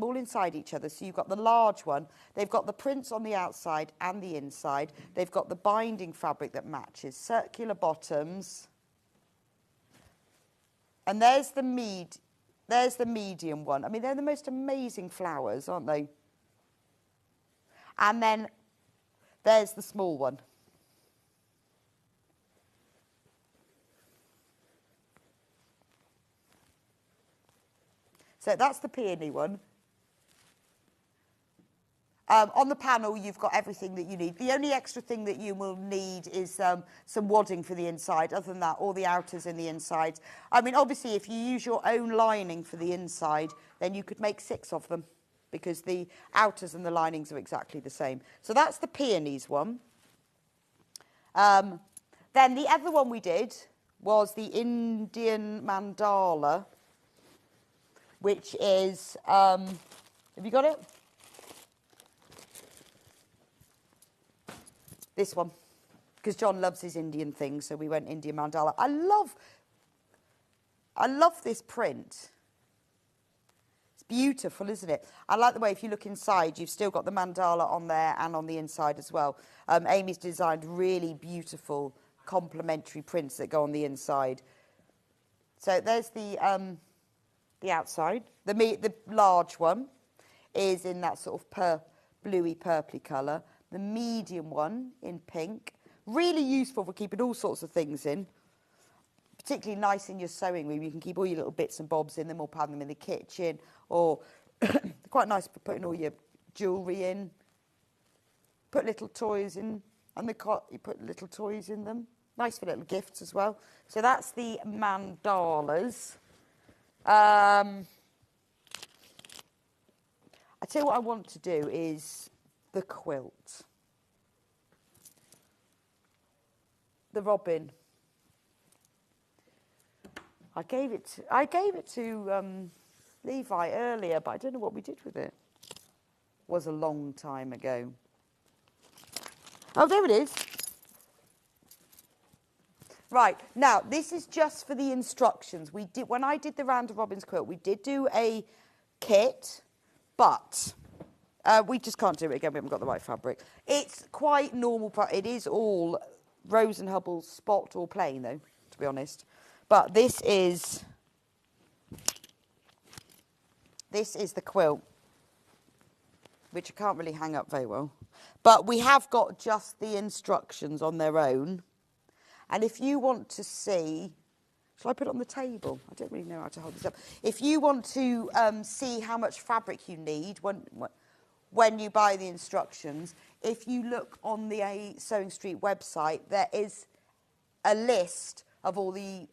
Speaker 2: all inside each other. So you've got the large one. They've got the prints on the outside and the inside. They've got the binding fabric that matches. Circular bottoms. And there's the medium one. I mean, they're the most amazing flowers, aren't they? And then there's the small one. So that's the peony one. On the panel, you've got everything that you need. The only extra thing that you will need is some wadding for the inside. Other than that, all the outers in the inside. I mean, obviously, if you use your own lining for the inside, then you could make 6 of them, because the outers and the linings are exactly the same. So that's the peonies one. Then the other one we did was the Indian mandala, which is, have you got it? This one, because John loves his Indian things, so we went Indian mandala. I love this print. It's beautiful, isn't it? I like the way, if you look inside, you've still got the mandala on there and on the inside as well. Amy's designed really beautiful complementary prints that go on the inside. So there's the outside. The large one is in that sort of bluey purpley colour. The medium one in pink. Really useful for keeping all sorts of things in. Particularly nice in your sewing room. You can keep all your little bits and bobs in them, or have them in the kitchen, or quite nice for putting all your jewellery in. Put little toys in, and you put little toys in them. Nice for little gifts as well. So that's the mandalas. I tell you what I want to do is the quilt. The robin. I gave it to Levi earlier, but I don't know what we did with it. It was a long time ago. Oh, there it is. Right, now this is just for the instructions. When I did the Randall Robbins quilt, we did do a kit, but we just can't do it again. We haven't got the right fabric. It's quite normal. It is all Rose and Hubble's spot or plain, though, to be honest. But this is the quilt, which I can't really hang up very well. But we have got just the instructions on their own. And if you want to see, Shall I put it on the table? I don't really know how to hold this up. If you want to see how much fabric you need when you buy the instructions, if you look on the Sewing Street website, there is a list of all the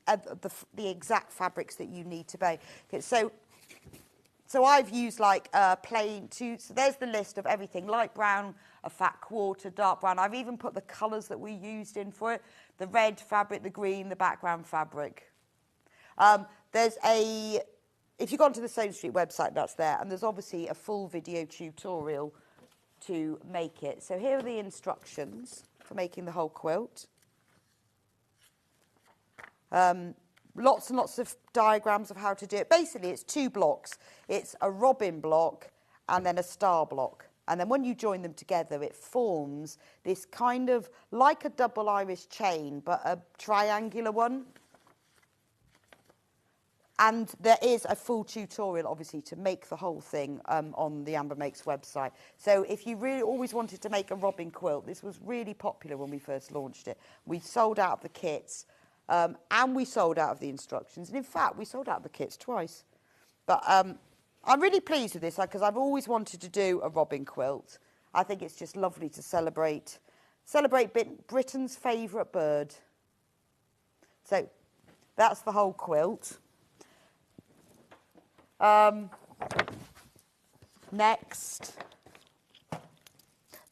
Speaker 2: exact fabrics that you need to buy. Okay, so I've used like plain so there's the list of everything: light brown, a fat quarter, dark brown. I've even put the colours that we used in for it: the red fabric, the green, the background fabric. If you go onto the Sewing Street website, that's there, and there's obviously a full video tutorial to make it. So here are the instructions for making the whole quilt. Lots and lots of diagrams of how to do it. Basically, it's 2 blocks. It's a robin block and then a star block. And then when you join them together, it forms this kind of like a double Irish chain, but a triangular one. And there is a full tutorial, obviously, to make the whole thing on the Amber Makes website. So if you really always wanted to make a robin quilt, this was really popular when we first launched it. We sold out of the kits. And we sold out of the instructions. And in fact, we sold out of the kits twice. But I'm really pleased with this because I've always wanted to do a robin quilt. I think it's just lovely to celebrate Britain's favourite bird. So that's the whole quilt. Next,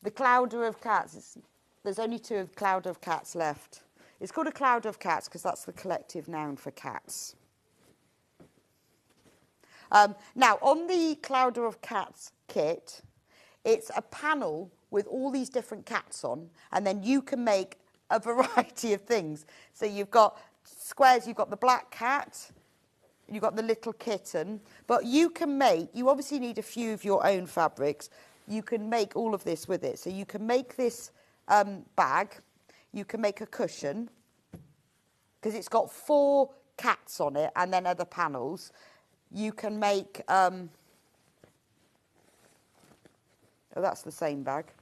Speaker 2: the Clouder of Cats. There's only 2 Clouder of Cats left. It's called a cloud of cats because that's the collective noun for cats. Now, on the Clouder of Cats kit, it's a panel with all these different cats on, and then you can make a variety of things. So you've got squares, you've got the black cat, you've got the little kitten, but you obviously need a few of your own fabrics. You can make all of this with it. So you can make this bag. You can make a cushion because it's got 4 cats on it and then other panels. You can make, oh, that's the same bag.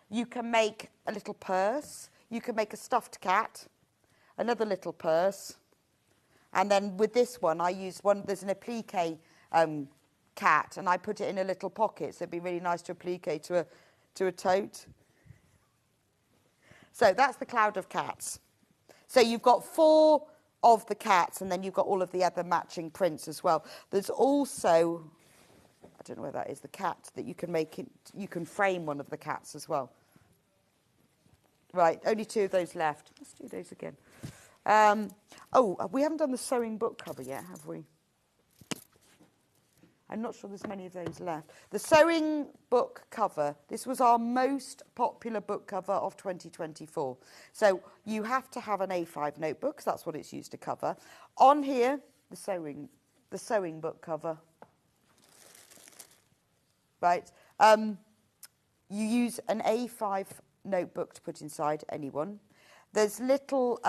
Speaker 2: You can make a little purse. You can make a stuffed cat, another little purse. And then with this one, I use there's an applique cat, and I put it in a little pocket. So it'd be really nice to applique to a tote. So that's the cloud of cats. So you've got 4 of the cats, and then you've got all of the other matching prints as well. There's also, I don't know where that is, the cat that you can make it, you can frame one of the cats as well. Right, only 2 of those left. Let's do those again. Oh, we haven't done the sewing book cover yet, have we? I'm not sure there's many of those left. The sewing book cover, this was our most popular book cover of 2024. So you have to have an A5 notebook, 'cause that's what it's used to cover. On here, the sewing book cover. Right. You use an A5 notebook to put inside anyone. There's little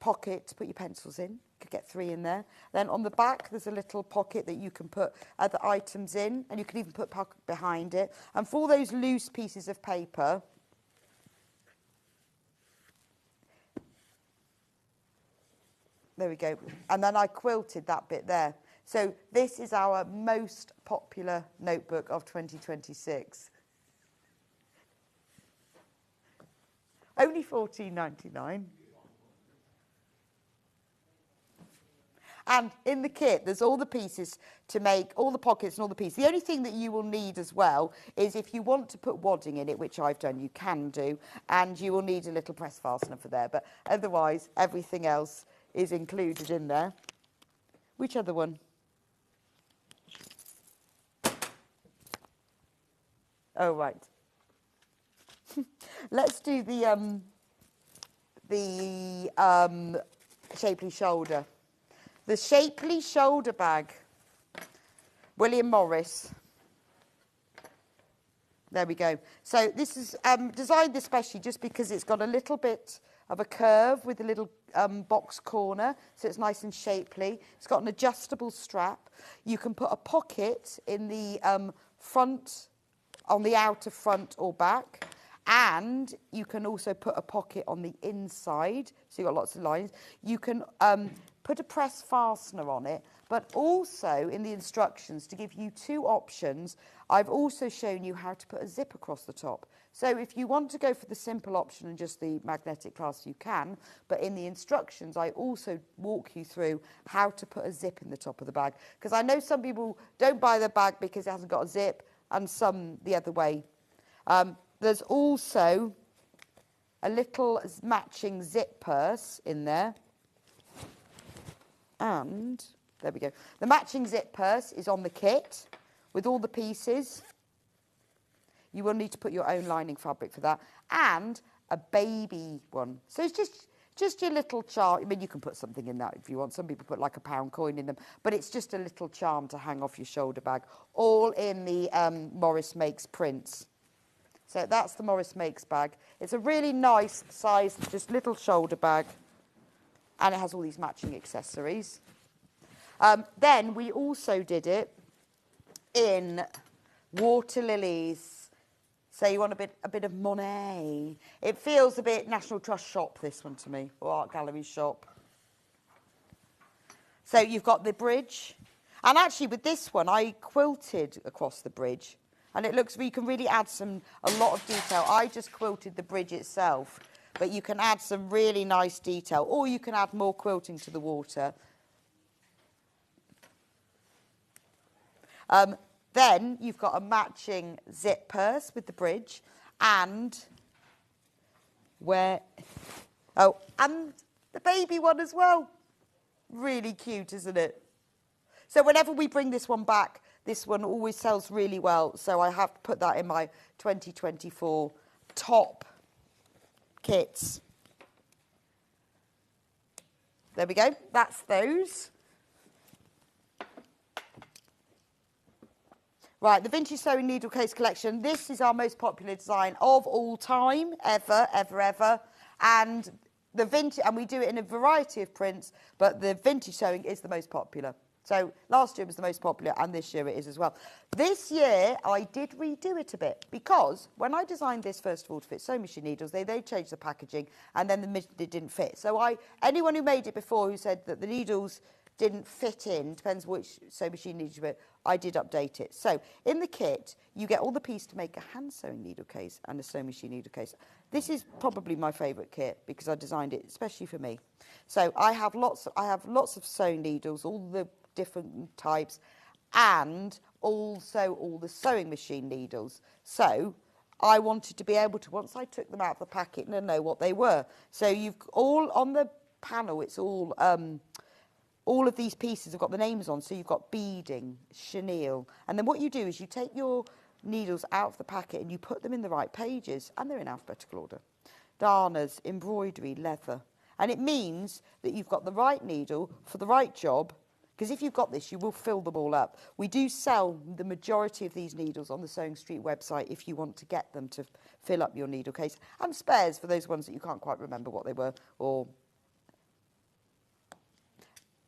Speaker 2: pocket to put your pencils in. You could get 3 in there. Then on the back, there's a little pocket that you can put other items in, and you can even put pocket behind it. And for all those loose pieces of paper, there we go. And then I quilted that bit there. So this is our most popular notebook of 2026. Only $14.99. And in the kit, there's all the pieces to make, all the pockets and all the pieces. The only thing that you will need as well is if you want to put wadding in it, which I've done, you can do, and you will need a little press fastener for there. But otherwise, everything else is included in there. Which other one? Oh, right. Let's do the shapely shoulder. The shapely shoulder bag, William Morris. There we go. So this is designed especially just because it's got a little bit of a curve with a little box corner, so it's nice and shapely. It's got an adjustable strap. You can put a pocket in the front, on the outer front or back, And you can also put a pocket on the inside, so you've got lots of lines. You can put a press fastener on it, but also in the instructions, to give you 2 options, I've also shown you how to put a zip across the top. So if you want to go for the simple option and just the magnetic clasp, you can, but in the instructions, I also walk you through how to put a zip in the top of the bag. Because I know some people don't buy the bag because it hasn't got a zip, and some the other way. There's also a little matching zip purse in there. And there we go. The matching zip purse is on the kit with all the pieces. You will need to put your own lining fabric for that. And a baby one. So it's just your little charm. I mean, you can put something in that if you want. Some people put like a £1 coin in them. But it's just a little charm to hang off your shoulder bag. All in the Morris Makes prints. So that's the Morris Makes bag. It's a really nice size, just little shoulder bag. And it has all these matching accessories. Then we also did it in water lilies. So you want a bit of Monet. It feels a bit National Trust shop, this one to me, or art gallery shop. So you've got the bridge. And actually with this one, I quilted across the bridge. And it looks, you can really add a lot of detail. I just quilted the bridge itself, but you can add some really nice detail, or you can add more quilting to the water. Then you've got a matching zip purse with the bridge, and and the baby one as well. Really cute, isn't it? So whenever we bring this one back, this one always sells really well, so I have put that in my 2024 top kits. There we go, that's those. Right, the Vintage Sewing Needle Case Collection. This is our most popular design of all time, ever. And we do it in a variety of prints, but the vintage sewing is the most popular. So last year it was the most popular, and this year it is as well. This year I did redo it a bit, because when I designed this, first of all, to fit sewing machine needles, they changed the packaging, and then it didn't fit. So anyone who made it before who said that the needles didn't fit in, depends which sewing machine needle you put, I did update it. So in the kit, you get all the pieces to make a hand sewing needle case and a sewing machine needle case. This is probably my favourite kit because I designed it especially for me. So I have lots of sewing needles, all the different types, and also all the sewing machine needles. So I wanted to be able to, once I took them out of the packet, know what they were. So you've all on the panel, it's all of these pieces have got the names on. So you've got beading, chenille, and then what you do is you take your needles out of the packet and you put them in the right pages, and they're in alphabetical order. Darners, embroidery, leather. And it means that you've got the right needle for the right job, because if you've got this, you will fill them all up. We do sell the majority of these needles on the Sewing Street website if you want to get them to fill up your needle case. And spares for those ones that you can't quite remember what they were.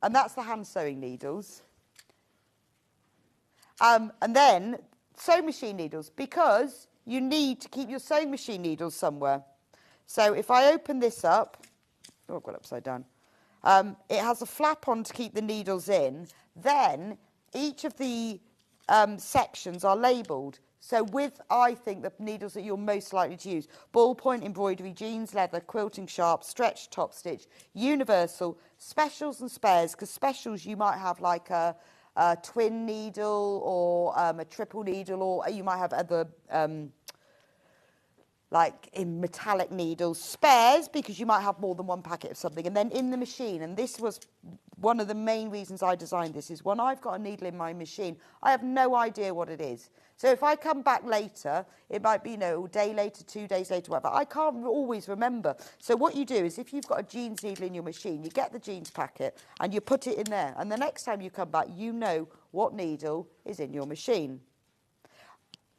Speaker 2: And that's the hand sewing needles. And then sewing machine needles, because you need to keep your sewing machine needles somewhere. So if I open this up, I've got it upside down. It has a flap on to keep the needles in. Then each of the sections are labelled. So with, I think, the needles that you're most likely to use: ballpoint embroidery, jeans leather, quilting sharp, stretch top stitch, universal, specials and spares, because specials you might have like a twin needle or a triple needle, or you might have other like in metallic needles. Spares, because you might have more than one packet of something. And then in the machine, and this was one of the main reasons I designed this, is when I've got a needle in my machine, I have no idea what it is. So if I come back later, it might be, a day later, 2 days later, whatever. I can't always remember. So what you do is, if you've got a jeans needle in your machine, you get the jeans packet and you put it in there. And the next time you come back, you know what needle is in your machine.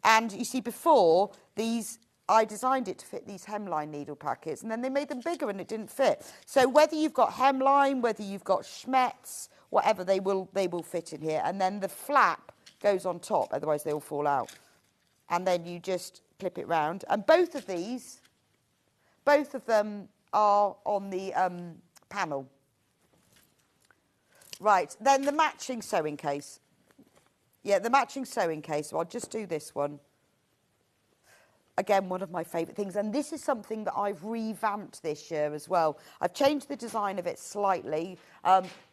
Speaker 2: And you see, before, I designed it to fit these hemline needle packets, and then they made them bigger and it didn't fit. So whether you've got hemline, whether you've got schmetz, whatever, they will fit in here. And then the flap goes on top, otherwise they all fall out. And then you just clip it round. And both of them are on the panel. Right, then the matching sewing case. Yeah, the matching sewing case. So I'll just do this one. Again, one of my favourite things. And this is something that I've revamped this year as well. I've changed the design of it slightly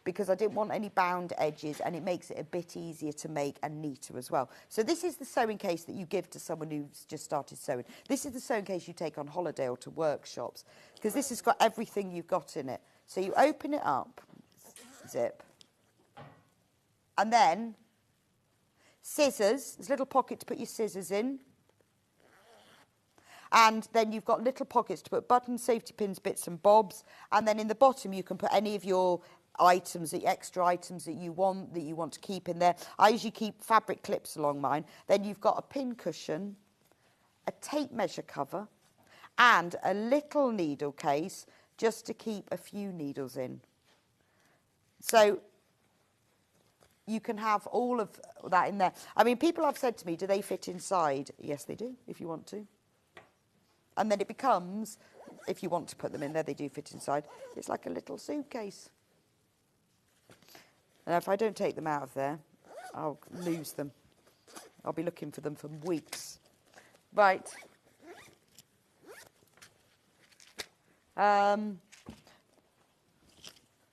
Speaker 2: because I didn't want any bound edges, and it makes it a bit easier to make and neater as well. So this is the sewing case that you give to someone who's just started sewing. This is the sewing case you take on holiday or to workshops, because this has got everything you've got in it. So you open it up, zip, and then scissors. There's a little pocket to put your scissors in. And then you've got little pockets to put buttons, safety pins, bits and bobs. And then in the bottom, you can put any of your items, the extra items that you want to keep in there. I usually keep fabric clips along mine. Then you've got a pin cushion, a tape measure cover, and a little needle case just to keep a few needles in. So you can have all of that in there. I mean, people have said to me, do they fit inside? Yes, they do, if you want to. And then it becomes, if you want to put them in there, they do fit inside. It's like a little suitcase. And if I don't take them out of there, I'll lose them. I'll be looking for them for weeks. Right.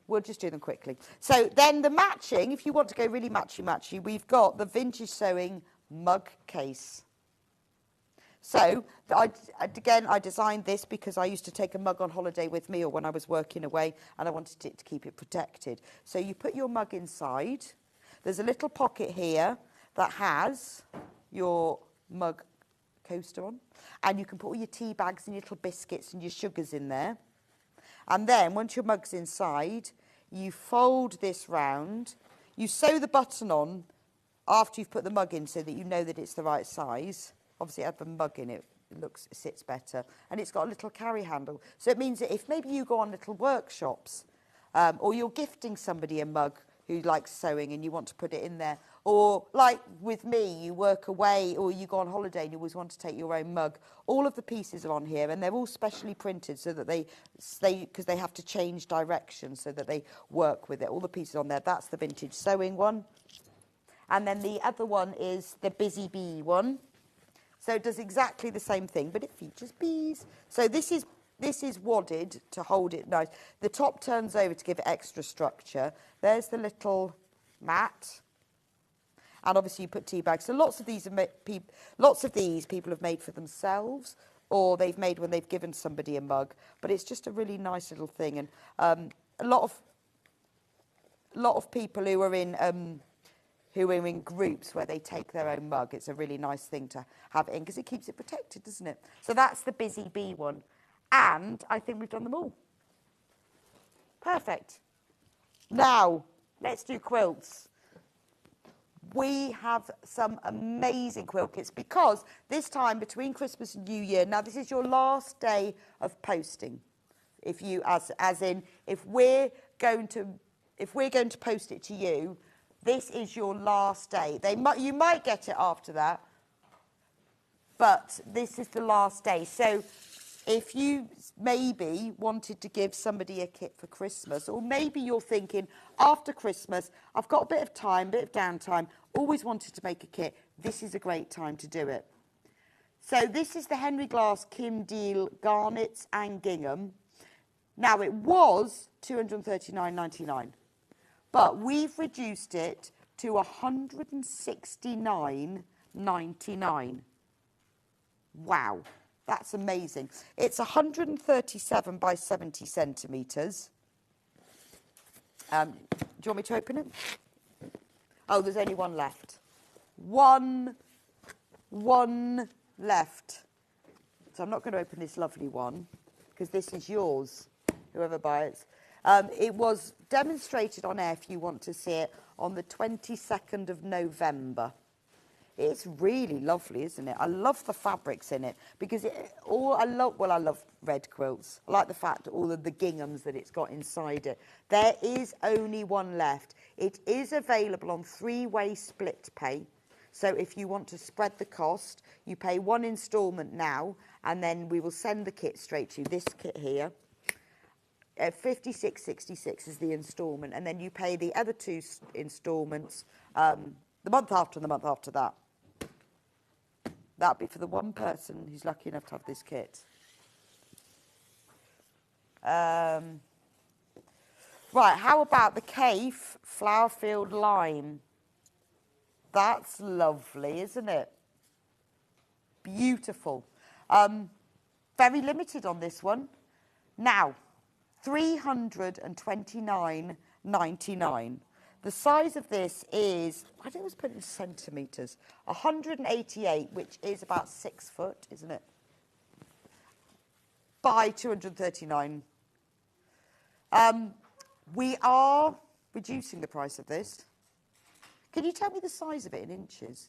Speaker 2: We'll just do them quickly. So then the matching, if you want to go really matchy-matchy, we've got the Vintage Sewing mug case. So, again, I designed this because I used to take a mug on holiday with me or when I was working away, and I wanted it to keep it protected. So you put your mug inside. There's a little pocket here that has your mug coaster on, and you can put all your tea bags and your little biscuits and your sugars in there. And then, once your mug's inside, you fold this round. You sew the button on after you've put the mug in so that you know that it's the right size. Obviously, I have a mug in it. It sits better. And it's got a little carry handle. So it means that if maybe you go on little workshops or you're gifting somebody a mug who likes sewing and you want to put it in there, or like with me, you work away or you go on holiday and you always want to take your own mug, all of the pieces are on here and they're all specially printed so that because they have to change direction so that they work with it. All the pieces on there. That's the Vintage Sewing one. And then the other one is the Busy Bee one. So it does exactly the same thing, but it features bees. So this is wadded to hold it nice. The top turns over to give it extra structure. There's the little mat. And obviously you put tea bags. So lots of these people have made for themselves, or they've made when they've given somebody a mug. But it's just a really nice little thing. And a lot of people who are in groups where they take their own mug. It's a really nice thing to have in because it keeps it protected, doesn't it? So that's the Busy Bee one. And I think we've done them all. Perfect. Now, let's do quilts. We have some amazing quilt kits because this time between Christmas and New Year, now this is your last day of posting. If we're going to post it to you, this is your last day. You might get it after that, but this is the last day. So if you maybe wanted to give somebody a kit for Christmas, or maybe you're thinking, after Christmas, I've got a bit of time, bit of downtime, always wanted to make a kit, this is a great time to do it. So this is the Henry Glass Kim Deal Garnets and Gingham. Now, it was £239.99. But we've reduced it to £169.99. Wow, that's amazing. It's 137 by 70 centimetres. Do you want me to open it? Oh, there's only one left. One left. So I'm not going to open this lovely one because this is yours, whoever buys it. It was demonstrated on air, if you want to see it, on the 22nd of November. It's really lovely, isn't it? I love the fabrics in it because I love red quilts. I like the fact all of the ginghams that it's got inside it. There is only one left. It is available on 3-way split pay. So if you want to spread the cost, you pay one instalment now, and then we will send the kit straight to you. This kit here, $56.66 is the instalment, and then you pay the other 2 instalments the month after and the month after that. That'll be for the one person who's lucky enough to have this kit. Right, how about the Cave Flowerfield Lime? That's lovely, isn't it? Beautiful. Very limited on this one. Now, $329.99. The size of this is, I think it was put in centimetres, 188, which is about 6 foot, isn't it? By 239. We are reducing the price of this. Can you tell me the size of it in inches?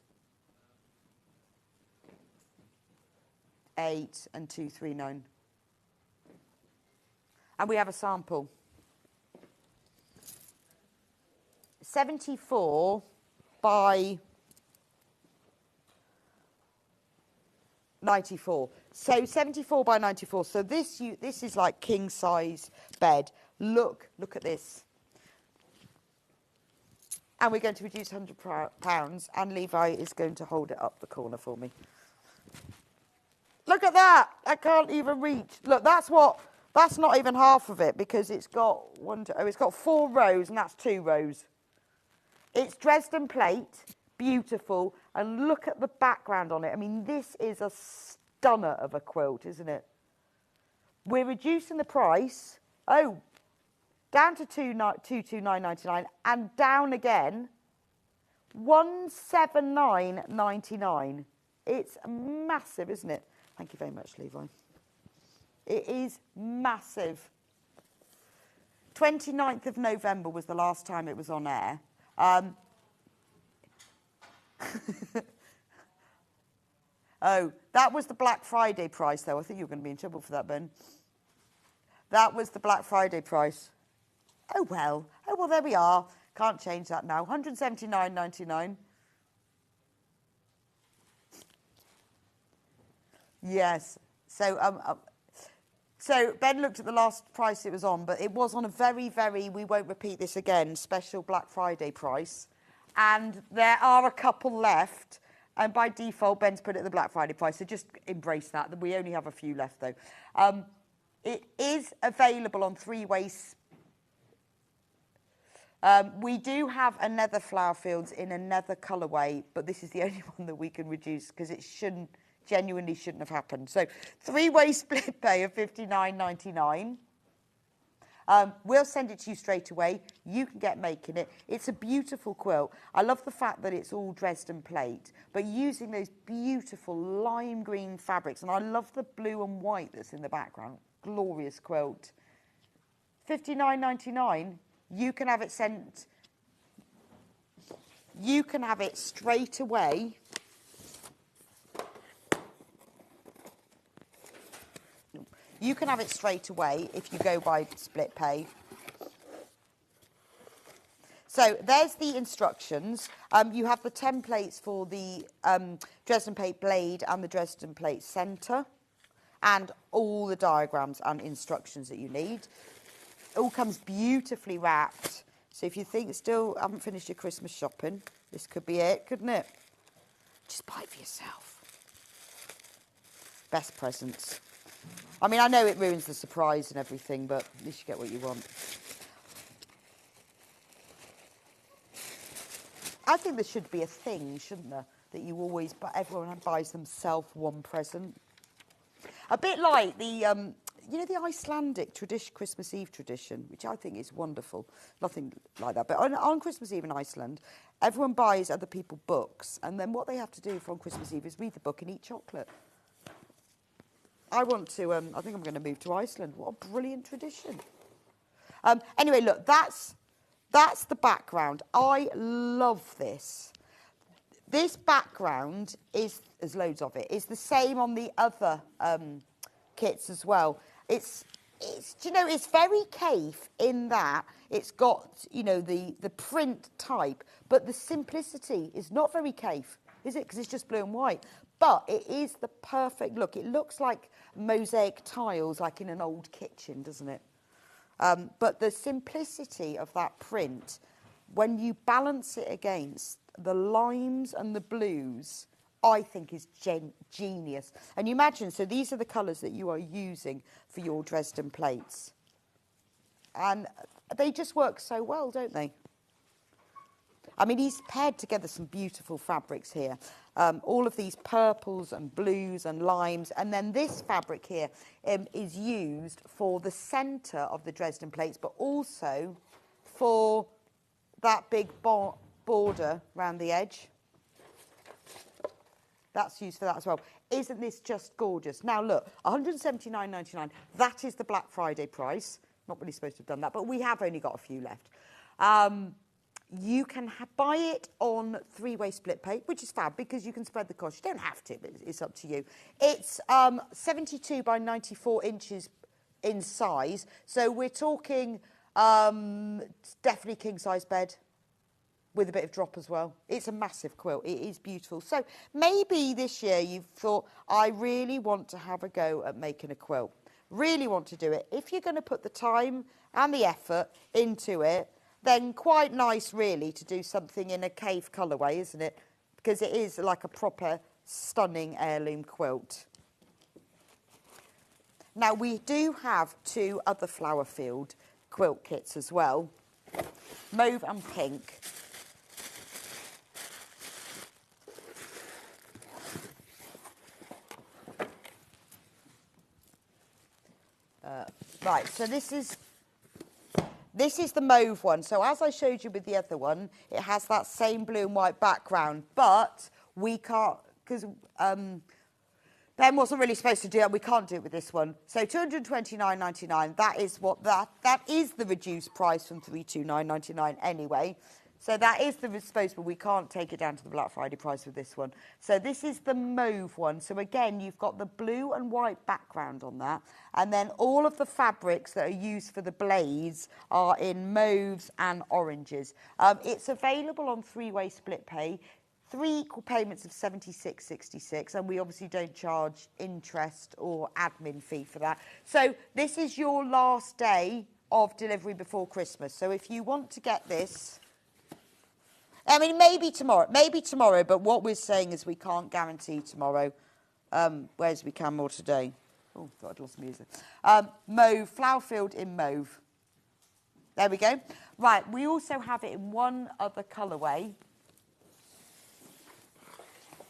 Speaker 2: 8 and 239. And we have a sample. 74 by 94. So 74 by 94. So this is like king size bed. Look at this. And we're going to reduce £100, and Levi is going to hold it up the corner for me. Look at that. I can't even reach. Look, that's not even half of it, because it's got it's got 4 rows, and that's 2 rows. It's Dresden plate, beautiful, and look at the background on it. I mean, this is a stunner of a quilt, isn't it? We're reducing the price, down to $229.99, and down again, $179.99. It's massive, isn't it? Thank you very much, Levi. It is massive. 29th of November was the last time it was on air. Oh, that was the Black Friday price, though. I think you're going to be in trouble for that, Ben. That was the Black Friday price. Oh, well, there we are. Can't change that now. $179.99. Yes. So Ben looked at the last price it was on, but it was on a very, very, we won't repeat this again, special Black Friday price. And there are a couple left. And by default, Ben's put it at the Black Friday price. So just embrace that. We only have a few left, though. It is available on 3-way. We do have another Flowerfields in another colourway, but this is the only one that we can reduce because it genuinely shouldn't have happened. So 3-way split pay of $59.99. We'll send it to you straight away. You can get making it. It's a beautiful quilt. I love the fact that it's all Dresden plate, but using those beautiful lime green fabrics. And I love the blue and white that's in the background. Glorious quilt. $59.99. You can have it sent. You can have it straight away. You can have it straight away if you go by split pay. So there's the instructions. You have the templates for the Dresden plate blade and the Dresden plate centre, and all the diagrams and instructions that you need. It all comes beautifully wrapped. So if you think still haven't finished your Christmas shopping, this could be it, couldn't it? Just buy it for yourself. Best presents. I mean, I know it ruins the surprise and everything, but at least you get what you want. I think there should be a thing, shouldn't there, that you always, everyone buys themselves one present. A bit like the, you know, the Icelandic Christmas Eve tradition, which I think is wonderful. Nothing like that. But on Christmas Eve in Iceland, everyone buys other people books, and then what they have to do on Christmas Eve is read the book and eat chocolate. I want to, I think I'm going to move to Iceland. What a brilliant tradition. Anyway, look, that's the background. I love this. This background is, there's loads of it, is the same on the other kits as well. It's do you know, it's very Cafe in that it's got, you know, the print type, but the simplicity is not very Cafe, is it? Because it's just blue and white. But it is the perfect look. It looks like mosaic tiles, like in an old kitchen, doesn't it? But the simplicity of that print, when you balance it against the limes and the blues, I think is genius. And you imagine, so these are the colours that you are using for your Dresden plates. And they just work so well, don't they? I mean, he's paired together some beautiful fabrics here. All of these purples and blues and limes. And then this fabric here is used for the centre of the Dresden plates, but also for that big border around the edge. That's used for that as well. Isn't this just gorgeous? Now, look, £179.99. That is the Black Friday price. Not really supposed to have done that, but we have only got a few left. You can buy it on three-way split pay, which is fab because you can spread the cost. You don't have to, but it's up to you. It's 72 by 94 inches in size. So we're talking definitely king-size bed with a bit of drop as well. It's a massive quilt. It is beautiful. So maybe this year you've thought, I really want to have a go at making a quilt. Really want to do it. If you're going to put the time and the effort into it, then quite nice, really, to do something in a cave colourway, isn't it? Because it is like a proper, stunning heirloom quilt. Now, we do have two other Framfield quilt kits as well, mauve and pink. Right, so this is the mauve one. So as I showed you with the other one, it has that same blue and white background, but we can't, because Ben wasn't really supposed to do that. We can't do it with this one. So £229.99, that is the reduced price from £329.99 anyway. So that is the supposed, but we can't take it down to the Black Friday price with this one. So this is the mauve one. So again, you've got the blue and white background on that. And then all of the fabrics that are used for the blades are in mauves and oranges. It's available on three-way split pay. 3 equal payments of £76.66, and we obviously don't charge interest or admin fee for that. So this is your last day of delivery before Christmas. So if you want to get this, I mean, maybe tomorrow, but what we're saying is we can't guarantee tomorrow, whereas we can more today. Oh, thought I'd lost music. Mauve, Framfield in mauve. There we go. Right, we also have it in one other colourway,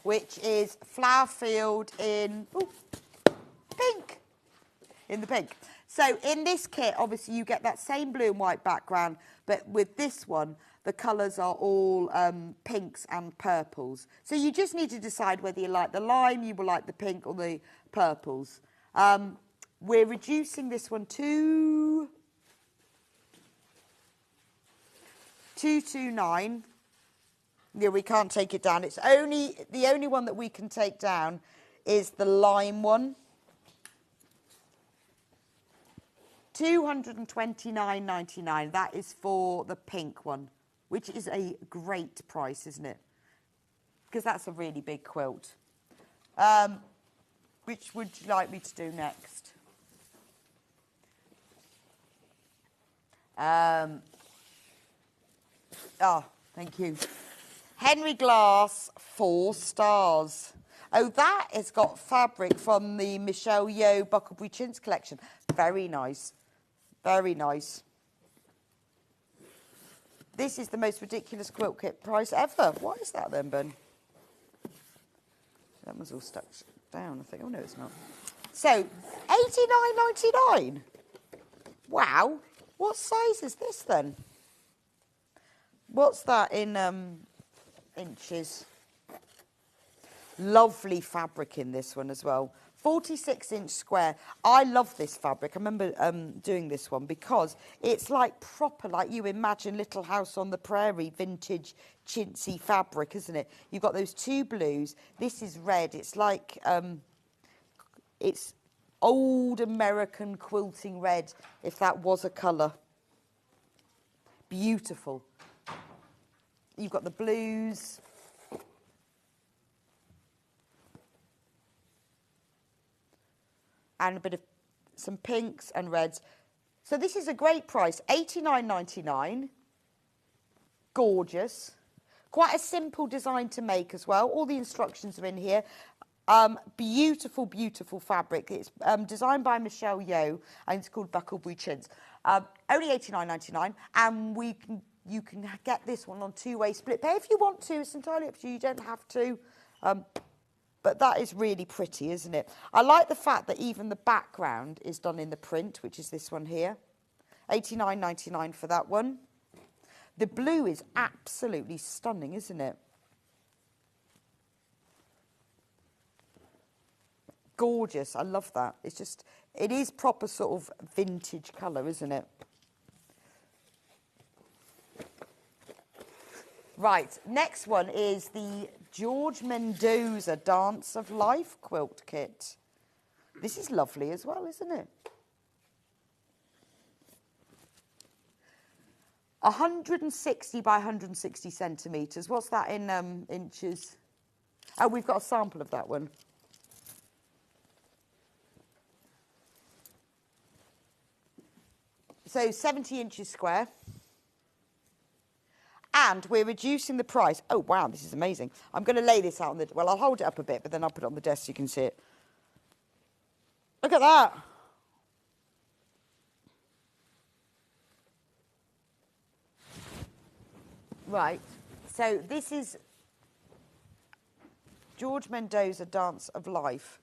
Speaker 2: which is Framfield in pink. In the pink. So in this kit, obviously, you get that same blue and white background, but with this one, the colours are all pinks and purples. So you just need to decide whether you like the lime, you will like the pink or the purples. We're reducing this one to £229. Yeah, we can't take it down. It's the only one that we can take down is the lime one. £229.99. That is for the pink one, which is a great price, isn't it? Because that's a really big quilt. Which would you like me to do next? Thank you. Henry Glass, 4 stars. Oh, that has got fabric from the Michelle Yeoh Bucklebury Chintz collection. Very nice. Very nice. This is the most ridiculous quilt kit price ever. What is that then, Ben? That one's all stuck down, I think. Oh, no, it's not. So, £89.99. Wow. What size is this then? What's that in inches? Lovely fabric in this one as well. 46-inch square. I love this fabric. I remember doing this one because it's like proper, like you imagine Little House on the Prairie vintage chintzy fabric, isn't it? You've got those 2 blues. This is red. It's like, it's old American quilting red, if that was a colour. Beautiful. You've got the blues. And a bit of some pinks and reds. So this is a great price, $89.99. Gorgeous. Quite a simple design to make as well. All the instructions are in here. Beautiful, beautiful fabric. It's designed by Michelle Yeoh, and it's called Bucklebury Chintz. Only $89.99, and you can get this one on two-way split pay if you want to. It's entirely up to you. You don't have to. But that is really pretty, isn't it? I like the fact that even the background is done in the print, which is this one here. $89.99 for that one. The blue is absolutely stunning, isn't it? Gorgeous. I love that. It's just, it is proper sort of vintage colour, isn't it? Right, next one is the George Mendoza Dance of Life quilt kit. This is lovely as well, isn't it? 160 by 160 centimetres. What's that in inches? Oh, we've got a sample of that one. So 70 inches square. And we're reducing the price. Oh, wow, this is amazing. I'm going to lay this out on the... Well, I'll hold it up a bit, but then I'll put it on the desk so you can see it. Look at that. Right. So this is George Mendoza Dance of Life.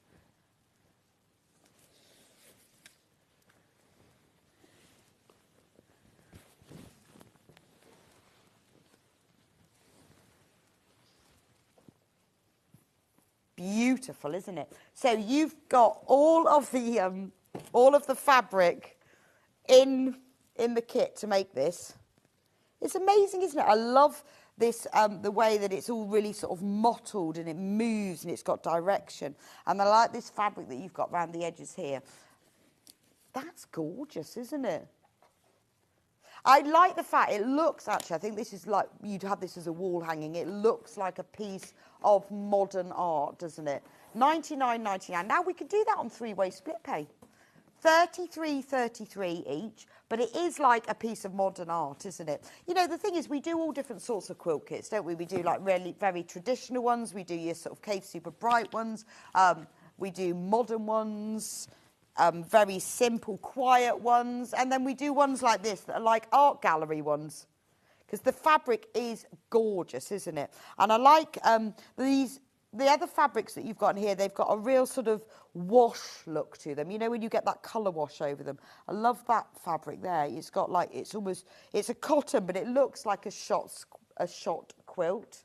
Speaker 2: Beautiful, isn't it? So you've got all of the fabric in the kit to make this. It's amazing, isn't it? I love this, the way that it's all really sort of mottled and it moves and it's got direction. And I like this fabric that you've got around the edges here. That's gorgeous, isn't it? I like the fact it looks, actually, I think this is like, you'd have this as a wall hanging. It looks like a piece of modern art, doesn't it? $99.99. Now we could do that on three-way split pay. $33.33 each, but it is like a piece of modern art, isn't it? You know, the thing is, we do all different sorts of quilt kits, don't we? We do like really very traditional ones. We do your sort of Cave Super Bright ones. We do modern ones. Very simple, quiet ones, and then we do ones like this that are like art gallery ones, because the fabric is gorgeous, isn't it? And I like the other fabrics that you've got in here. They've got a real sort of wash look to them. You know, when you get that colour wash over them. I love that fabric there. It's got like, it's a cotton, but it looks like a shot quilt.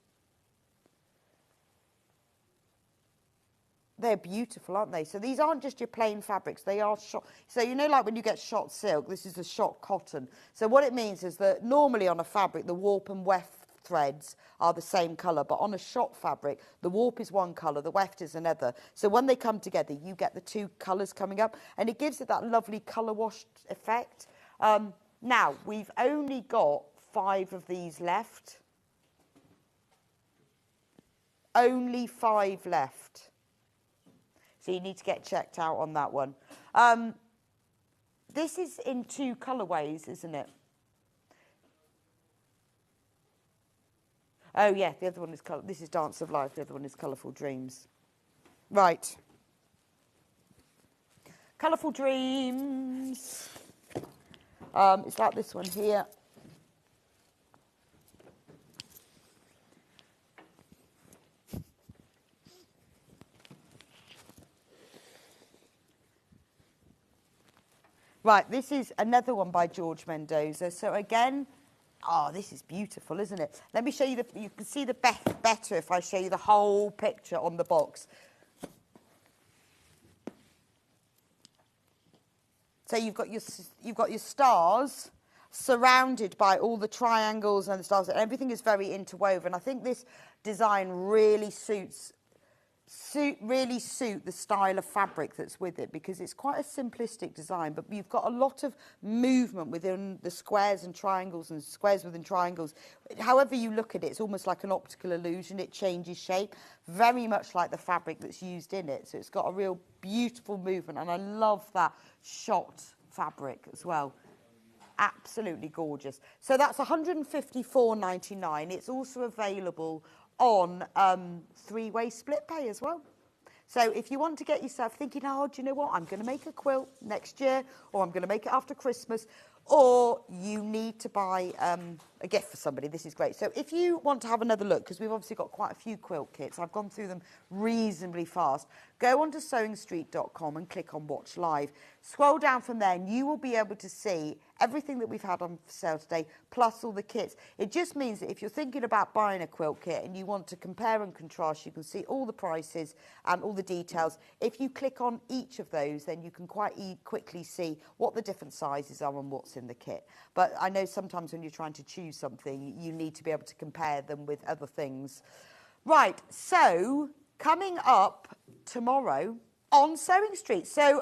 Speaker 2: They're beautiful, aren't they? So these aren't just your plain fabrics. They are shot. So you know, like when you get shot silk, this is a shot cotton. So what it means is that normally on a fabric, the warp and weft threads are the same colour, but on a shot fabric, the warp is one colour, the weft is another. So when they come together, you get the two colours coming up, and it gives it that lovely colour washed effect. Now, we've only got 5 of these left. Only 5 left. So you need to get checked out on that one. This is in 2 colourways, isn't it? Oh, yeah, the other one is colour. This is Dance of Life. The other one is Colourful Dreams. Right. Colourful Dreams. It's like this one here. Right, this is another one by George Mendoza. So again, oh, this is beautiful, isn't it? Let me show you you can see the better if I show you the whole picture on the box. So you've got your stars surrounded by all the triangles and the stars, and everything is very interwoven. I think this design really suits really suit the style of fabric that's with it, because it's quite a simplistic design, but you've got a lot of movement within the squares and triangles and squares within triangles. However you look at it, it's almost like an optical illusion. It changes shape, very much like the fabric that's used in it. So it's got a real beautiful movement, and I love that shot fabric as well. Absolutely gorgeous. So that's £154.99. It's also available on three-way split pay as well. So if you want to get yourself thinking, oh, do you know what, I'm going to make a quilt next year, or I'm going to make it after Christmas, or you need to buy a gift for somebody, this is great. So if you want to have another look, because we've obviously got quite a few quilt kits, I've gone through them reasonably fast, go onto sewingstreet.com and click on Watch Live. Scroll down from there and you will be able to see everything that we've had on sale today, plus all the kits. It just means that if you're thinking about buying a quilt kit and you want to compare and contrast, you can see all the prices and all the details. If you click on each of those, then you can quite quickly see what the different sizes are and what's in the kit. But I know sometimes when you're trying to choose something, you need to be able to compare them with other things. Right, so coming up tomorrow on Sewing Street. So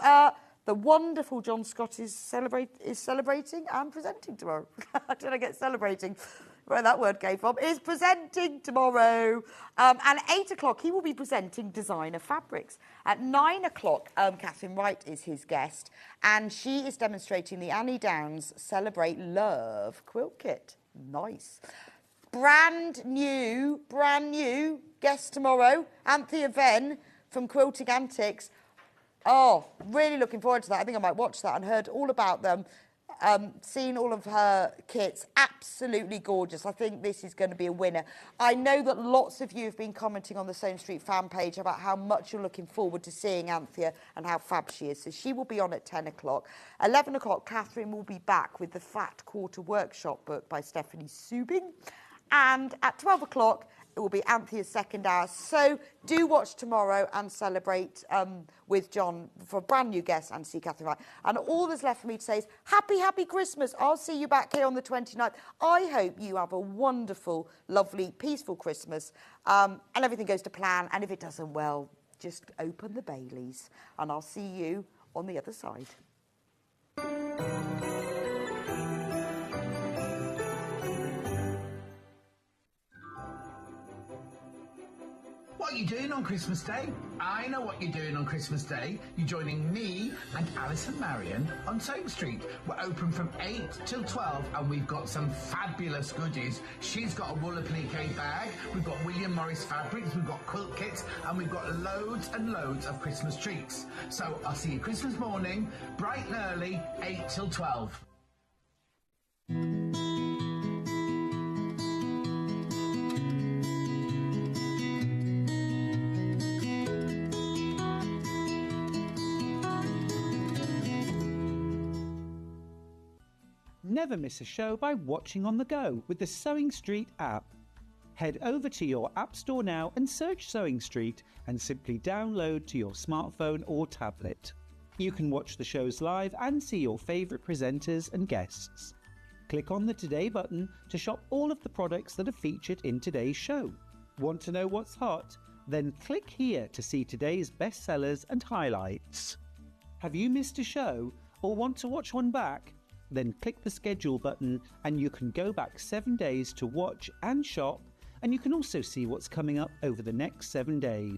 Speaker 2: the wonderful John Scott is celebrating and presenting tomorrow. Did I get celebrating? Where that word came from, is presenting tomorrow. And at 8 o'clock, he will be presenting designer fabrics. At 9 o'clock, Catherine Wright is his guest, and she is demonstrating the Annie Downs Celebrate Love quilt kit. Nice. Brand new guest tomorrow, Anthea Venn from Quilting Antics. Oh, really looking forward to that. I think I might watch that, and heard all about them. Seen all of her kits, absolutely gorgeous. I think this is going to be a winner. I know that lots of you have been commenting on the Sewing Street fan page about how much you're looking forward to seeing Anthea and how fab she is. So she will be on at 10 o'clock. 11 o'clock, Catherine will be back with the Fat Quarter Workshop book by Stephanie Subing. And at 12 o'clock, it will be Anthea's second hour. So do watch tomorrow and celebrate with John for a brand new guest and see Catherine Wright. And all that's left for me to say is happy, happy Christmas. I'll see you back here on the 29th. I hope you have a wonderful, lovely, peaceful Christmas and everything goes to plan. And if it doesn't, well, just open the Baileys and I'll see you on the other side.
Speaker 10: What are you doing on Christmas Day? I know what you're doing on Christmas Day. You're joining me and Alice and Marion on Sewing Street. We're open from 8 till 12 and we've got some fabulous goodies. She's got a wool applique bag, we've got William Morris fabrics, we've got quilt kits, and we've got loads and loads of Christmas treats. So I'll see you Christmas morning, bright and early, 8 till 12.
Speaker 5: Never miss a show by watching on the go with the Sewing Street app. Head over to your app store now and search Sewing Street and simply download to your smartphone or tablet. You can watch the shows live and see your favourite presenters and guests. Click on the Today button to shop all of the products that are featured in today's show. Want to know what's hot? Then click here to see today's bestsellers and highlights. Have you missed a show or want to watch one back? Then click the schedule button and you can go back 7 days to watch and shop, and you can also see what's coming up over the next 7 days.